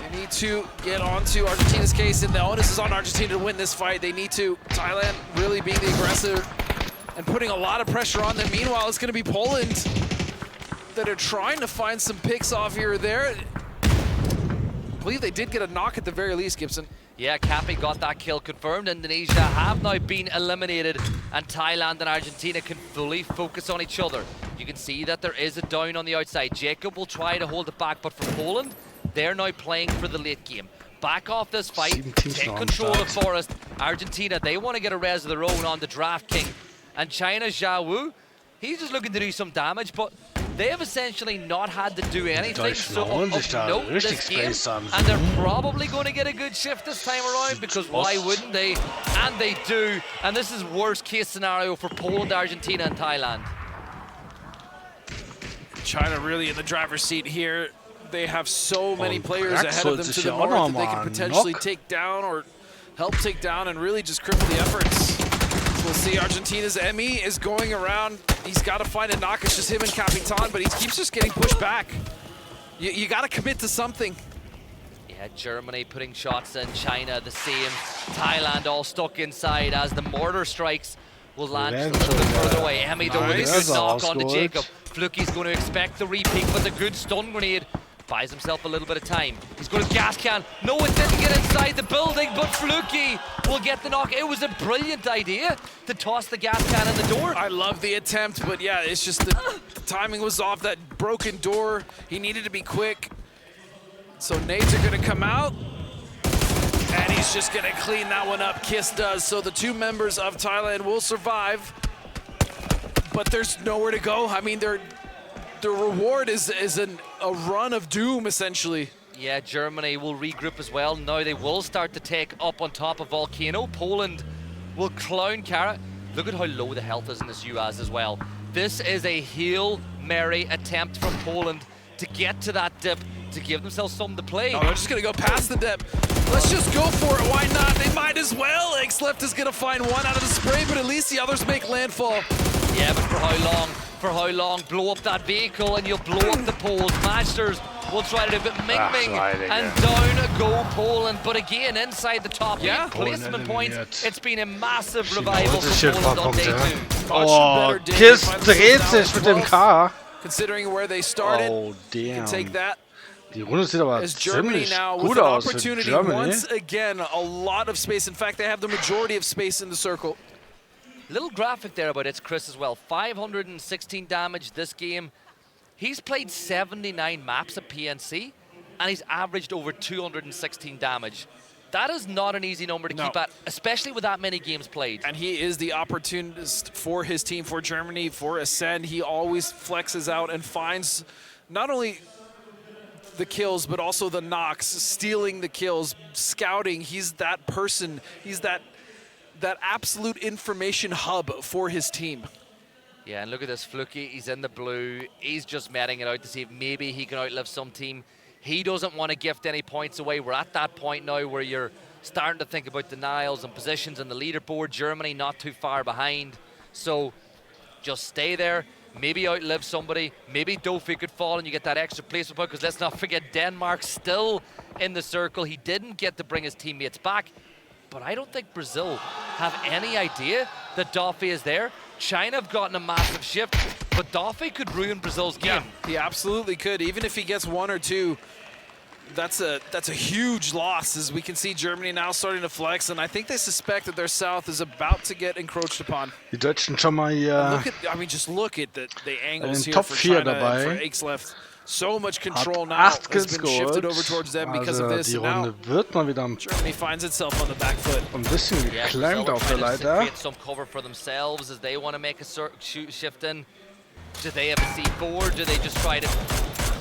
they need to get onto Argentina's case, and the onus is on Argentina to win this fight. They need to. Thailand really being the aggressor and putting a lot of pressure on them. Meanwhile, it's going to be Poland that are trying to find some picks off here or there. I believe they did get a knock at the very least, Gibson. Yeah, Cappy got that kill confirmed. Indonesia have now been eliminated, and Thailand and Argentina can fully focus on each other. You can see that there is a down on the outside. Jacob will try to hold it back, but for Poland, they're now playing for the late game. Back off this fight, take control of Forrest. Argentina, they want to get a res of their own on the Draft King. And China's Zhao Wu, he's just looking to do some damage, but they have essentially not had to do anything. So of note this game, and they're probably going to get a good shift this time around, because why wouldn't they? And they do. And this is worst case scenario for Poland, Argentina, and Thailand. China really in the driver's seat here. They have so many players ahead of them to the north that they can potentially take down or help take down and really just cripple the efforts. We'll see Argentina's Emmy is going around. He's got to find a knock. It's just him and Capitan, but he keeps just getting pushed back. You got to commit to something. Yeah, Germany putting shots in, China the same. Thailand all stuck inside as the mortar strikes will land just a little bit further away. Emmy though with a good knock onto Jacob. Fluky's going to expect the repeat, but the good stun grenade buys himself a little bit of time. He's going to gas can. No, it didn't get inside the building, but Fluky will get the knock. It was a brilliant idea to toss the gas can in the door. I love the attempt, but yeah, it's just the timing was off. That broken door, he needed to be quick. So nades are going to come out, and he's just going to clean that one up. Kiss does. So the 2 members of Thailand will survive, but there's nowhere to go. I mean, the reward is a run of doom, essentially. Yeah, Germany will regroup as well. Now they will start to take up on top of Volcano. Poland will clown Carrot. Look at how low the health is in this UAS as well. This is a Hail Mary attempt from Poland to get to that dip, to give themselves something to play. No, they're just going to go past the dip. Let's just go for it. Why not? They might as well. X-Left is going to find one out of the spray, but at least the others make landfall. Yeah, but for how long? For how long? Blow up that vehicle and you'll blow up the poles. Masters will try to do a bit Ming, and down go Poland. But again, inside the top 8 placement points, it's been a massive revival for Poland on day 2. Oh, Kiss dreht sich mit dem K. Considering where they started, oh, damn. You can take that. Die Runde sieht aber as Germany ziemlich now gut with an aus für opportunity Germany. once again, a lot of space. In fact, they have the majority of space in the circle. Little graphic there about it's Chris as well. 516 damage this game. He's played 79 maps at PNC, and he's averaged over 216 damage. That is not an easy number to keep at, especially with that many games played. And he is the opportunist for his team, for Germany, for Ascend. He always flexes out and finds not only the kills, but also the knocks, stealing the kills, scouting. He's that person. He's that absolute information hub for his team. Yeah, and look at this Fluky. He's in the blue. He's just meting it out to see if maybe he can outlive some team. He doesn't want to gift any points away. We're at that point now where you're starting to think about denials and positions in the leaderboard. Germany not too far behind. So just stay there. Maybe outlive somebody. Maybe Dofi could fall and you get that extra placement point, because let's not forget Denmark still in the circle. He didn't get to bring his teammates back. But I don't think Brazil have any idea that Dofi is there. China have gotten a massive shift, but Dofi could ruin Brazil's game. Yeah, he absolutely could. Even if he gets 1 or 2, that's a huge loss, as we can see Germany now starting to flex, and I think they suspect that their south is about to get encroached upon. Die Deutschen schon mal hier Just look at the angles in here Top for 4 China dabei. and for Aix left. So much control now Hat 8 has Kills been shifted geholt. over towards them because of Also this. die And now Runde wird mal wieder Germany finds itself on the back foot. ein bisschen geklemmt auf der Leiter. Create some cover for themselves as they want to make a shift in. Do they have a C4? Do they just try to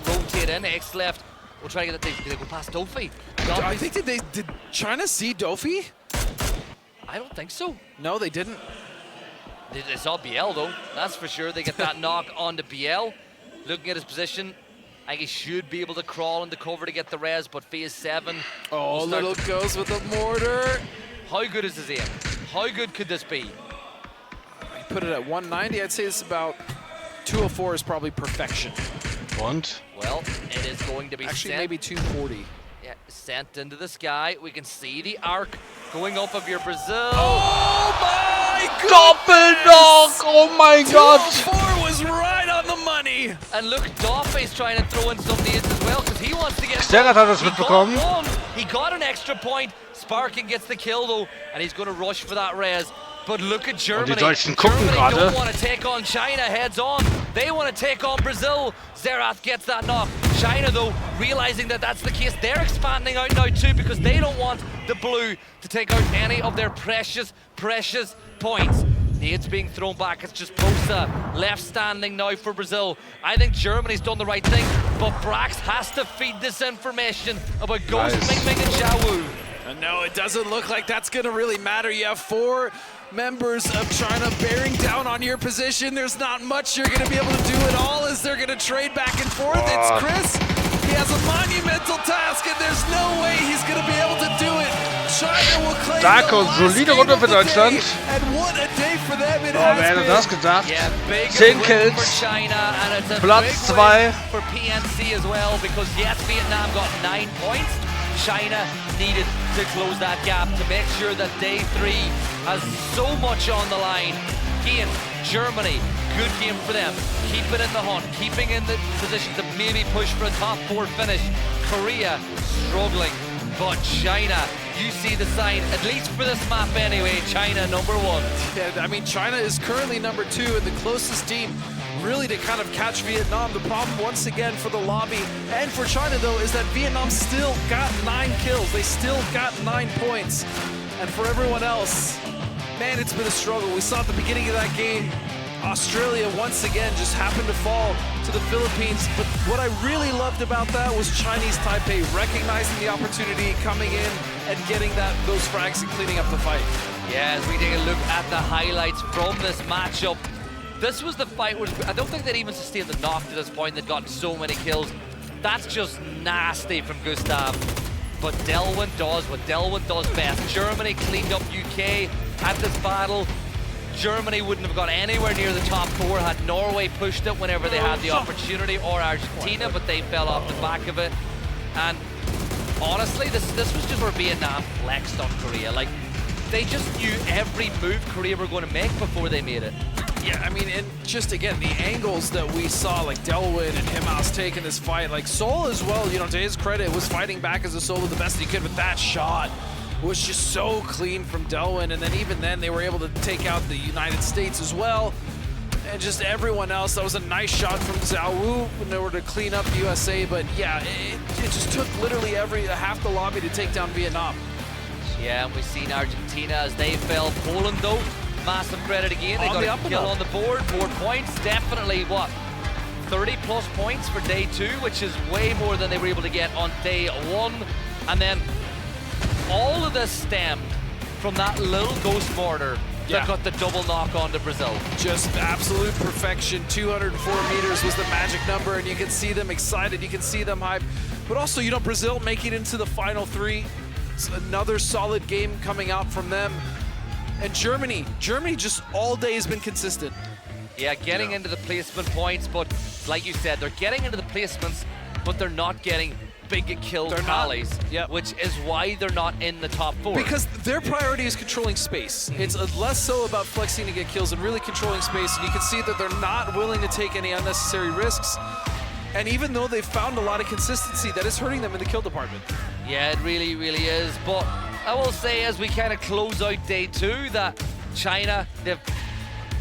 rotate in? X left. We'll try to get they go past Dofi. I think did China see Dofi? I don't think so. No, they didn't. They saw BL though. That's for sure. They get that knock onto BL. Looking at his position, I think he should be able to crawl into cover to get the res, but phase 7. Oh, little goes with the mortar. How good is his aim? How good could this be? He put it at 190. I'd say it's about 204 is probably perfection. Und? Well, it is going to be actually sent. maybe 240. Yeah, sent into the sky. We can see the arc going up of your Brazil. Oh my Doppelknock! Oh my God! 204 was right on the money. And look, Doffey's trying to throw in some nades as well, because he wants to get. Sterrat hat das mitbekommen. He got an extra point. Sparking gets the kill though, and he's going to rush for that res. But look at Germany. Die Deutschen gucken Germany gerade. don't want to take on China heads on. They want to take on Brazil. Zerath gets that knock. China though, realizing that that's the case, they're expanding out now too, because they don't want the blue to take out any of their precious points. Nades being thrown back. It's just Posa left standing now for Brazil. I think Germany's done the right thing, but Brax has to feed this information about Ghost, Ming Ming, and Zhao Wu. No, it doesn't look like that's going to really matter. You have 4 members of China bearing down on your position. There's not much you're going to be able to do at all as they're going to trade back and forth. It's Chris. He has a monumental task, and there's no way he's going to be able to do it. China will claim Starke und solide Runde für Deutschland. And what a day for them it Oh, has wer hätte been. das gedacht? Yeah, big 10 win Kills. for China, and it's a Platz big 2. win for PNC as well, because yes, Vietnam got 9 points. China needed to close that gap to make sure that day 3 has so much on the line. Again, Germany, good game for them. Keeping in the hunt, keeping in the position to maybe push for a top 4 finish. Korea struggling, but China, you see the sign, at least for this map anyway, China #1. Yeah, I mean, China is currently #2 and the closest team really to kind of catch Vietnam. The problem once again for the lobby and for China though is that Vietnam still got 9 kills. They still got 9 points. And for everyone else, man, it's been a struggle. We saw at the beginning of that game, Australia once again just happened to fall to the Philippines. But what I really loved about that was Chinese Taipei recognizing the opportunity, coming in and getting those frags and cleaning up the fight. Yeah, as we take a look at the highlights from this matchup, this was the fight where I don't think they'd even sustained the knock to this point. They'd gotten so many kills. That's just nasty from Gustav. But Delwyn does what Delwyn does best. Germany cleaned up UK at this battle. Germany wouldn't have got anywhere near the top 4 had Norway pushed it whenever they had the opportunity, or Argentina, but they fell off the back of it. And honestly, this was just where Vietnam flexed on Korea. Like, they just knew every move Korea were going to make before they made it. Yeah, I mean, and just again, the angles that we saw, like Delwyn and Himhouse taking this fight, like Seoul as well, you know, to his credit, was fighting back as a solo the best he could, but that shot was just so clean from Delwyn, and then even then they were able to take out the United States as well, and just everyone else. That was a nice shot from Zhao Wu in order to clean up the USA, but yeah, it just took literally half the lobby to take down Vietnam. Yeah, and we've seen Argentina as they fell. Poland though, massive credit again. They got a kill on the board, 4 points. Definitely, what, 30 plus points for day 2, which is way more than they were able to get on day 1. And then all of this stemmed from that little ghost mortar that got the double knock onto Brazil. Just absolute perfection. 204 meters was the magic number, and you can see them excited, you can see them hyped. But also, you know, Brazil making it into the final three. It's another solid game coming out from them. And Germany just all day has been consistent. Yeah, getting into the placement points, but like you said, they're getting into the placements, but they're not getting big kill tallies, which is why they're not in the top 4. Because their priority is controlling space. It's less so about flexing to get kills and really controlling space, and you can see that they're not willing to take any unnecessary risks. And even though they've found a lot of consistency, that is hurting them in the kill department. Yeah, it really, really is. But I will say, as we kind of close out day 2, that China, they've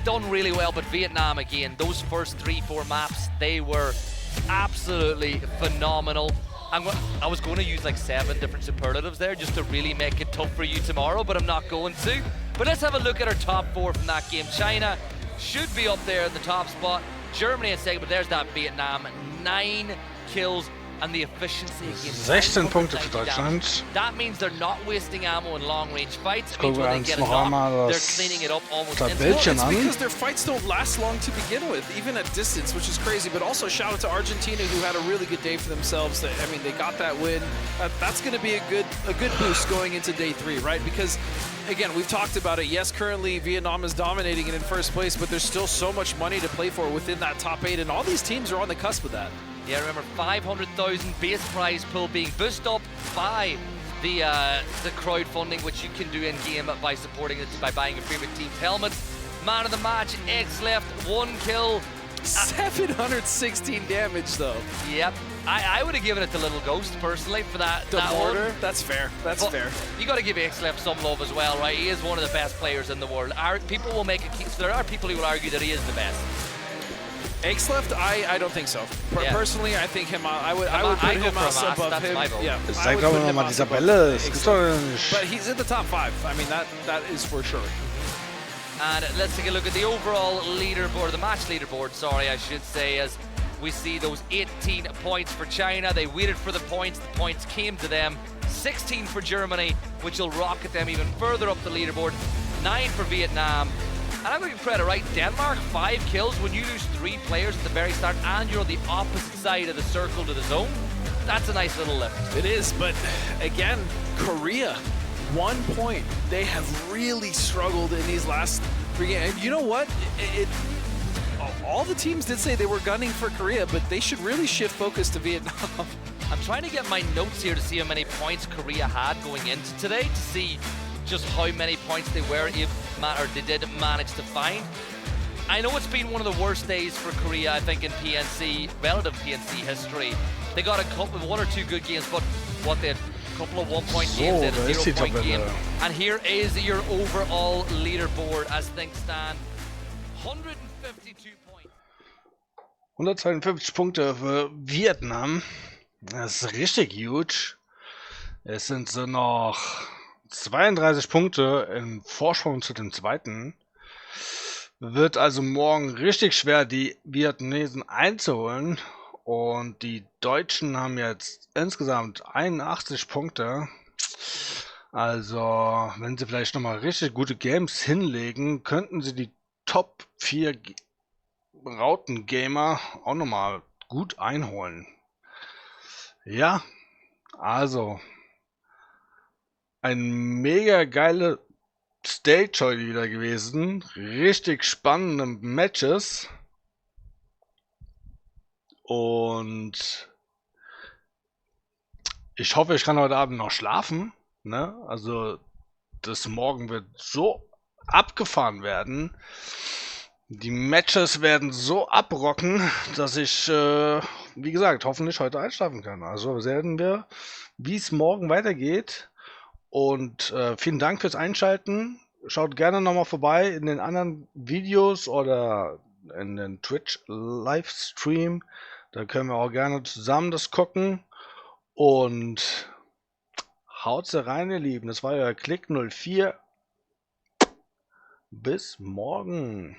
done really well, but Vietnam again, those first 3-4 maps, they were absolutely phenomenal. I was going to use like 7 different superlatives there just to really make it tough for you tomorrow, but I'm not going to. But let's have a look at our top 4 from that game. China should be up there in the top spot. Germany in second, but there's that Vietnam. 9 kills, and the efficiency again. 16 Punkte für Deutschland. That means they're not wasting ammo in long-range fights. It Gucken means wir when they uns get a noch knock, einmal they're cleaning it up almost das instantly. Bildchen It's an. because their fights don't last long to begin with, even at distance, which is crazy. But also shout out to Argentina, who had a really good day for themselves. I mean, they got that win. That's going to be a good boost going into day 3, right? Because again, we've talked about it. Yes, currently Vietnam is dominating it in first place, but there's still so much money to play for within that top 8, and all these teams are on the cusp of that. Yeah, remember 500,000 base prize pool being boosted up by the crowdfunding, which you can do in game by supporting it by buying your favorite team's helmets. Man of the match, X left, 1 kill. 716 damage though. Yep. I would have given it to Little Ghost personally for that. The that mortar? one. That's fair. That's fair. You got to give Xlef some love as well, right? He is one of the best players in the world. People will make a case. There are people who will argue that he is the best. Xlef, I don't think so. Personally, I think him. I would put him above him. Yeah. Zeig doch mal die Tabelle. Es gibt's doch nicht. But he's in the top 5. I mean, that is for sure. And let's take a look at the overall leaderboard, the match leaderboard, sorry, I should say, as we see those 18 points for China. They waited for the points came to them. 16 for Germany, which will rocket them even further up the leaderboard. 9 for Vietnam. And I'm going to give credit, right? Denmark, 5 kills. When you lose 3 players at the very start and you're on the opposite side of the circle to the zone, that's a nice little lift. It is, but again, Korea, 1 point. They have really struggled in these last 3 games. And you know what? All the teams did say they were gunning for Korea, but they should really shift focus to Vietnam. I'm trying to get my notes here to see how many points Korea had going into today, to see just how many points they did manage to find. I know it's been one of the worst days for Korea, I think, in PNC, relative PNC history. They got a couple, 1 or 2 good games, but what they had a couple of 1-point games, they had a 0-point game. And here is your overall leaderboard as things stand. 152 points. 152 Punkte für Vietnam. Das ist richtig huge. Es sind so noch 32 Punkte im Vorsprung zu dem zweiten. Wird also morgen richtig schwer, die Vietnamesen einzuholen. Und die Deutschen haben jetzt insgesamt 81 Punkte. Also, wenn sie vielleicht nochmal richtig gute Games hinlegen, könnten sie die Top 4 Rauten-Gamer auch nochmal gut einholen. Ja, also ein mega geile Stage heute wieder gewesen. Richtig spannende Matches. Und ich hoffe, ich kann heute Abend noch schlafen. Ne? Also das morgen wird so abgefahren werden. Die Matches werden so abrocken, dass ich, wie gesagt, hoffentlich heute einschlafen kann. Also werden wir, wie es morgen weitergeht. Und vielen Dank fürs Einschalten. Schaut gerne nochmal vorbei in den anderen Videos oder in den Twitch-Livestream. Da können wir auch gerne zusammen das gucken. Und haut's rein, ihr Lieben. Das war euer Klick 04. Bis morgen.